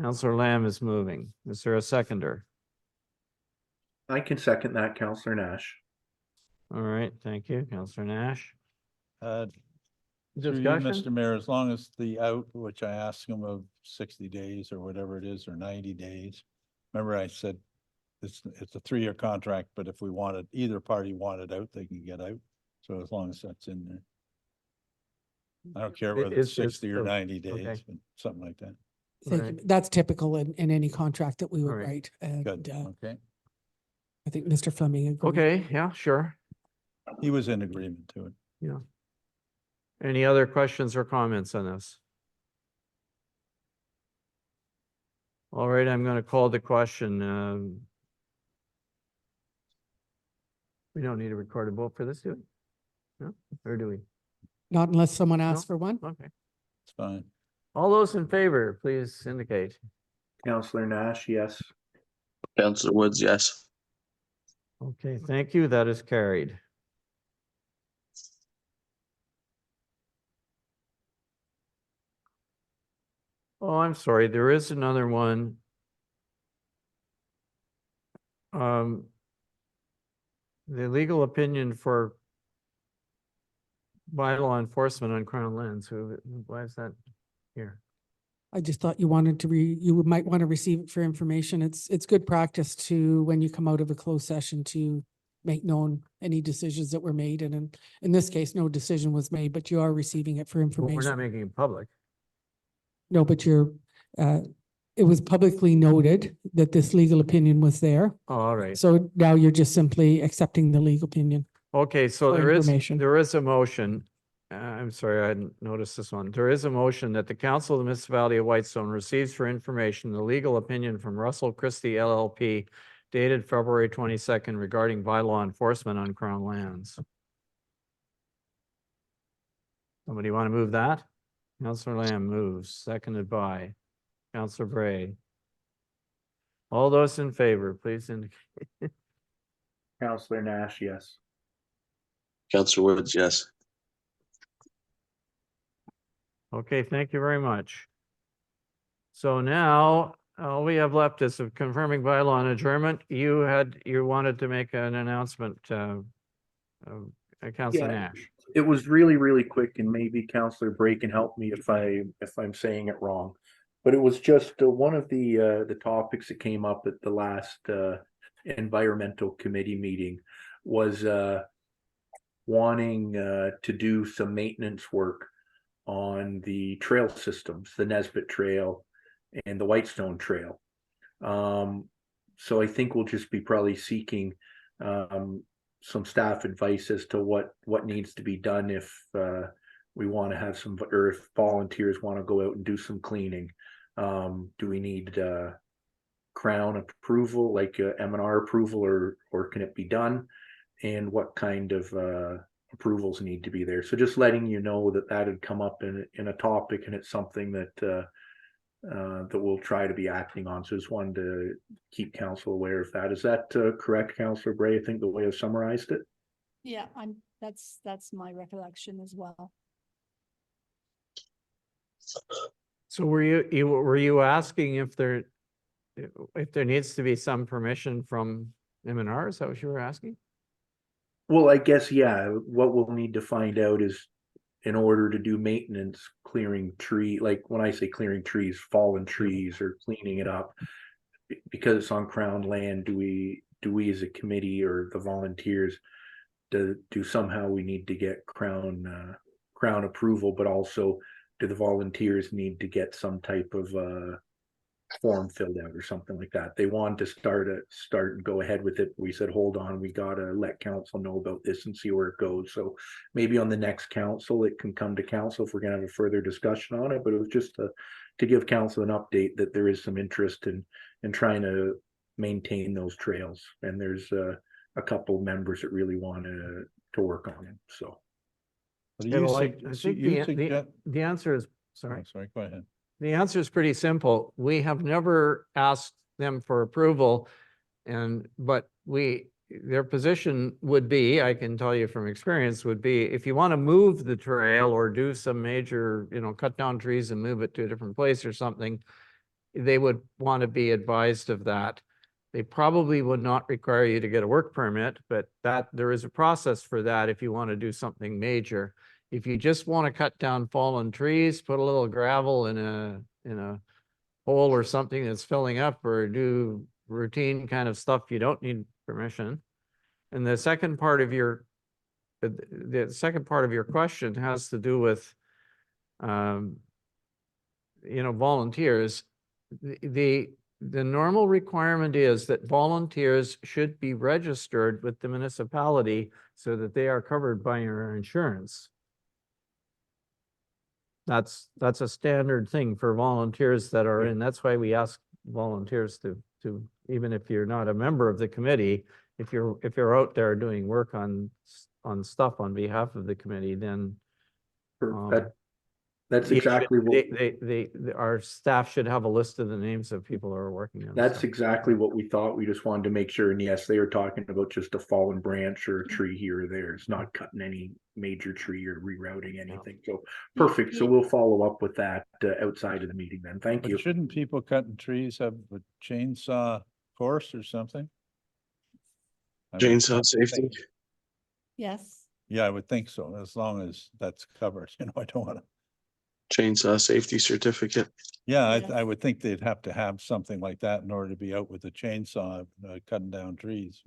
A: Councillor Lamb is moving. Is there a seconder?
F: I can second that, Councillor Nash.
A: All right, thank you, Councillor Nash.
E: Through you,
A: Discussion?
E: Mr. Mayor, as long as the out, which I asked him of 60 days or whatever it is, or 90 days. Remember I said it's a 3-year contract, but if we wanted, either party wanted out, they can get out. So as long as that's in there. I don't care whether it's 60 or 90 days,
A: okay.
E: but something like that.
H: Thank you. That's typical in any contract that we would
A: All right.
H: write. And
E: Good, okay.
H: I think Mr. Fleming agreed.
A: Okay, yeah, sure.
E: He was in agreement to it.
A: Yeah. Any other questions or comments on this? All right, I'm going to call the question. We don't need a recorded vote for this, do we? No, or do we?
H: Not unless someone asks
A: No?
H: for one.
A: Okay.
E: It's fine.
A: All those in favor, please indicate.
F: Councillor Nash, yes.
B: Councillor Woods, yes.
A: Okay, thank you. That is carried. Oh, I'm sorry. There is another one. The legal opinion for bylaw enforcement on Crown lands. Why is that here?
H: I just thought you wanted to you might want to receive it for information. It's good practice to, when you come out of a closed session, to make known any decisions that were made. And in this case, no decision was made, but you are receiving it for
A: Well,
H: information.
A: we're not making it public.
H: No, but it was publicly noted that this legal opinion was there.
A: Oh, all right.
H: So now you're just simply accepting the legal opinion.
A: Okay, so
H: For
A: there is
H: information.
A: a motion I'm sorry, I hadn't noticed this one. There is a motion that the Council of the Municipality of Whitestone receives for information the legal opinion from Russell Christie LLP dated February 22nd regarding bylaw enforcement on Crown lands. Somebody want to move that? Councillor Lamb moves, seconded by Councillor Bray. All those in favor, please indicate.
F: Counselor Nash, yes.
B: Councillor Woods, yes.
A: Okay, thank you very much. So now, all we have left is confirming bylaw and adjournment. You wanted to make an announcement, Councillor
F: Yeah.
A: Nash.
F: It was really, really quick, and maybe Counselor Bray can help me if I'm saying it wrong. But it was just one of the topics that came up at the last environmental committee meeting was wanting to do some maintenance work on the trail systems, the Nesbitt Trail and the Whitestone Trail. So I think we'll just be probably seeking some staff advice as to what needs to be done if we want to have some, or if volunteers want to go out and do some cleaning. Do we need Crown approval, like M&R approval, or can it be done? And what kind of approvals need to be there? So just letting you know that had come up in a topic, and it's something that we'll try to be acting on. So just wanted to keep council aware of that. Is that correct, Councillor Bray? I think the way I've summarized it.
G: Yeah, that's my recollection as well.
A: So were you asking if there needs to be some permission from M&R? Is that what you were asking?
F: Well, I guess, yeah, what we'll need to find out is, in order to do maintenance, clearing tree, like when I say clearing trees, fallen trees or cleaning it up, because it's on Crown land, do we as a committee or the volunteers do somehow we need to get Crown approval, but also do the volunteers need to get some type of form filled out or something like that? They wanted to start and go ahead with it. We said, hold on, we gotta let council know about this and see where it goes. So maybe on the next council, it can come to council if we're gonna have a further discussion on it. But it was just to give council an update that there is some interest in trying to maintain those trails. And there's a couple members that really want to work on it. So.
A: Yeah, well, I think the answer is, sorry.
E: Sorry, go ahead.
A: The answer is pretty simple. We have never asked them for approval, but their position would be, I can tell you from experience, would be if you want to move the trail or do some major, cut down trees and move it to a different place or something, they would want to be advised of that. They probably would not require you to get a work permit, but there is a process for that if you want to do something major. If you just want to cut down fallen trees, put a little gravel in a hole or something that's filling up, or do routine kind of stuff, you don't need permission. And the second part of your question has to do with volunteers. The normal requirement is that volunteers should be registered with the municipality so that they are covered by your insurance. That's a standard thing for volunteers that are in. That's why we ask volunteers to even if you're not a member of the committee, if you're out there doing work on stuff on behalf of the committee, then
F: that's exactly what
A: our staff should have a list of the names of people who are working on.
F: That's exactly what we thought. We just wanted to make sure. And yes, they were talking about just a fallen branch or a tree here or there. It's not cutting any major tree or rerouting anything. So perfect. So we'll follow up with that outside of the meeting then. Thank you.
E: Shouldn't people cutting trees have a chainsaw course or something?
B: Chainsaw safety?
G: Yes.
E: Yeah, I would think so, as long as that's covered. I don't want to.
B: Chainsaw safety certificate.
E: Yeah, I would think they'd have to have something like that in order to be out with a chainsaw cutting down trees.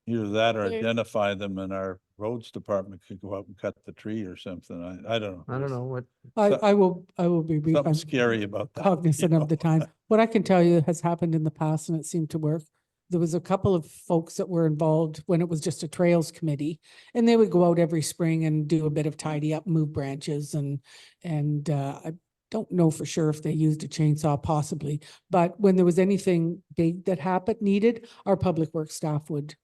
E: Either that or identify them, and our roads department could go out and cut the tree or something. I don't know.
A: I don't know what.
H: I will be.
E: Something
H: I'm
E: scary about that.
H: cognizant of the time. What I can tell you has happened in the past and it seemed to work. there was a couple of folks that were involved when it was just a trails committee. And they would go out every spring and do a bit of tidy up, move branches and I don't know for sure if they used a chainsaw possibly. But when there was anything big that happened, needed, our public works staff would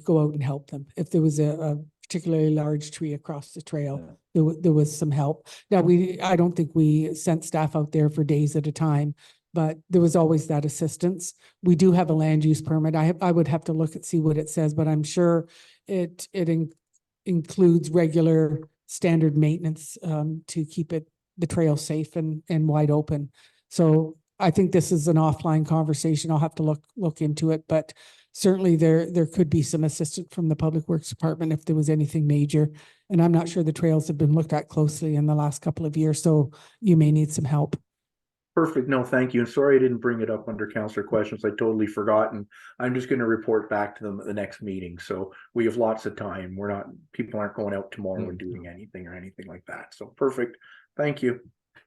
H: go out and help them. If there was a particularly large tree across the trail, there was some help. Now, I don't think we sent staff out there for days at a time, but there was always that assistance. We do have a land use permit. I would have to look and see what it says, but I'm sure it includes regular standard maintenance to keep the trail safe and wide open. So I think this is an offline conversation. I'll have to look into it, but certainly there could be some assistance from the Public Works Department if there was anything major. And I'm not sure the trails have been looked at closely in the last couple of years, so you may need some help.
F: Perfect. No, thank you. And sorry I didn't bring it up under councillor questions. I totally forgot. And I'm just going to report back to them at the next meeting. So we have lots of time. People aren't going out tomorrow and doing anything or anything like that. So perfect. Thank you.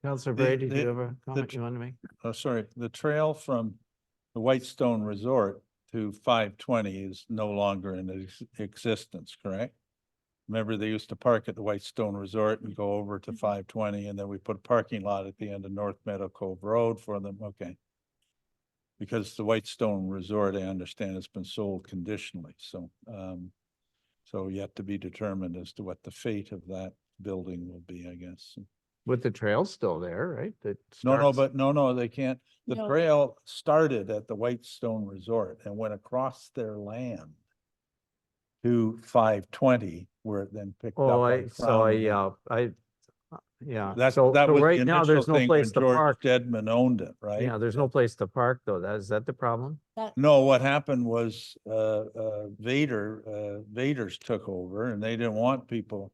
A: Councillor Brady, do you have a comment you want to make?
E: Oh, sorry, the trail from the Whitestone Resort to 520 is no longer in existence, correct? Remember, they used to park at the Whitestone Resort and go over to 520, and then we put a parking lot at the end of North Meadow Cove Road for them, okay. Because the Whitestone Resort, I understand, has been sold conditionally, so so yet to be determined as to what the fate of that building will be, I guess.
A: With the trail still there, right?
E: No, they can't. The
G: No.
E: trail started at the Whitestone Resort and went across their land to 520, where it then picked up.
A: Yeah.
E: That
A: So
E: was
A: right
E: the
A: now,
E: initial
A: there's no
E: thing when
A: place to
E: George
A: park.
E: Stedman owned it, right?
A: Yeah, there's no place to park though. Is that the problem?
E: No, what happened was, Vaders took over and they didn't want people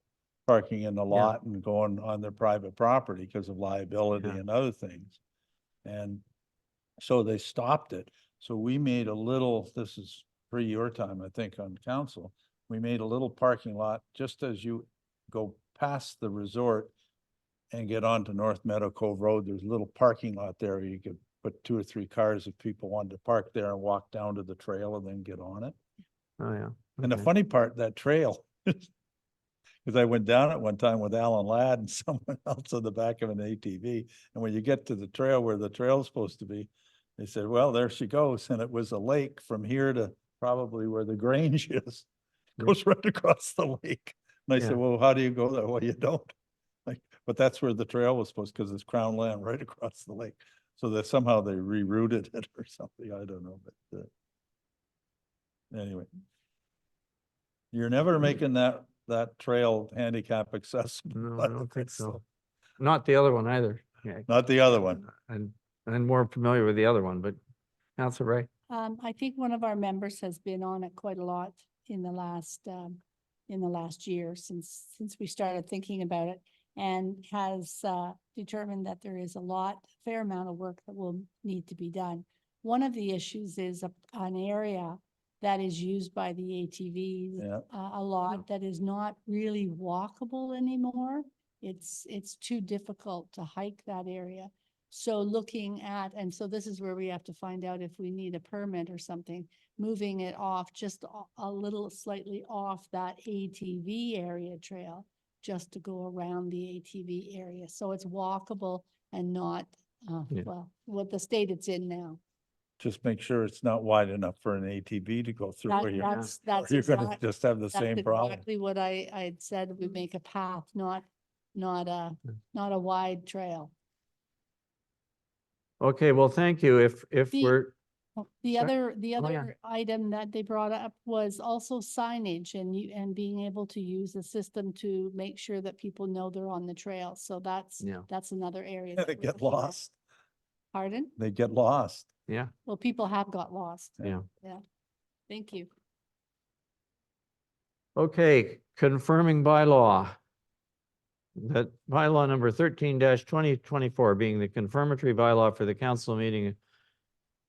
E: parking in the lot and going on their private property because of liability and other things. And so they stopped it. So we made a little, this is pre your time, I think, on council. We made a little parking lot just as you go past the resort and get onto North Meadow Cove Road. There's a little parking lot there. You could put 2 or 3 cars if people wanted to park there and walk down to the trail and then get on it.
A: Oh, yeah.
E: And the
A: Okay.
E: funny part, that trail, because I went down it one time with Alan Ladd and someone else on the back of an ATV. And when you get to the trail where the trail's supposed to be, they said, well, there she goes. And it was a lake from here to probably where the Grange is. Goes right across the lake. And I
A: Yeah.
E: said, well, how do you go there? Well, you don't. Like, but that's where the trail was supposed, because it's Crown land right across the lake. So that somehow they rerouted it or something. I don't know, but anyway. You're never making that trail handicap accessible.
A: No,
E: by
A: I
E: the
A: don't think
E: way,
A: so. Not the other one either. Yeah.
E: Not the other one.
A: And more familiar with the other one, but Councilor Ray.
G: I think one of our members has been on it quite a lot in the last year since we started thinking about it, and has determined that there is fair amount of work that will need to be done. One of the issues is an area that is used by the ATVs a lot that is not really walkable anymore. It's too difficult to hike that area. So and so this is where we have to find out if we need a permit or something, moving it off just a little slightly off that ATV area trail, just to go around the ATV area. So it's walkable and not, well, what the state it's in now.
E: Just make sure it's not wide enough for an ATV to go through. Where you're gonna just have the same problem.
G: Exactly what I had said. We make a path, not a wide trail.
A: Okay, well, thank you. If we're,
G: The
A: Sorry?
G: other item that they brought up was also signage and being able to use the system to make sure that people know they're on the trail. So that's another area.
E: Yeah,
G: that
E: they
G: we're
E: get
G: looking at.
E: lost.
G: Pardon?
E: They get lost.
A: yeah,
G: Well, people have got lost.
A: yeah.
G: Yeah. Thank you.
A: Okay, confirming bylaw. That bylaw number 13-2024 being the confirmatory bylaw for the council meeting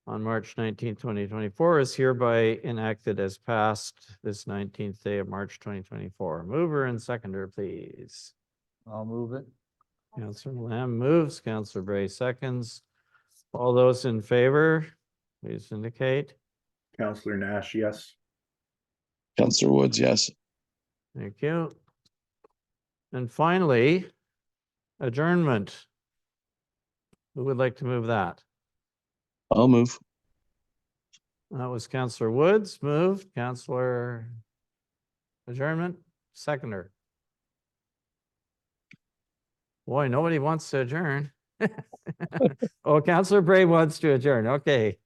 A: on March 19th, 2024 is hereby enacted as passed this 19th day of March 2024. Mover and seconder, please.
E: I'll move it.
A: Councillor Lamb moves, Councillor Bray seconds. All those in favor, please indicate.
F: Counselor Nash, yes.
B: Counselor Woods, yes.
A: Thank you. And finally, adjournment. Who would like to move that?
B: I'll move.
A: That was Counselor Woods, moved. Counselor adjournment, seconder. Boy, nobody wants to adjourn. Oh, Counselor Bray wants to adjourn. Okay.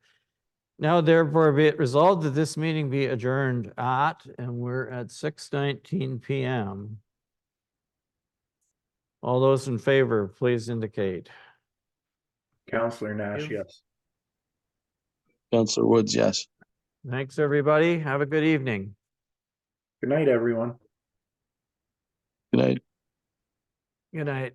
A: Now therefore be it resolved that this meeting be adjourned at, and we're at 6:19 PM. All those in favor, please indicate.
F: Counselor Nash,
A: Thank you.
F: yes.
B: Counselor Woods, yes.
A: Thanks, everybody. Have a good evening.
F: Good night, everyone.
B: Good night.
A: Good night.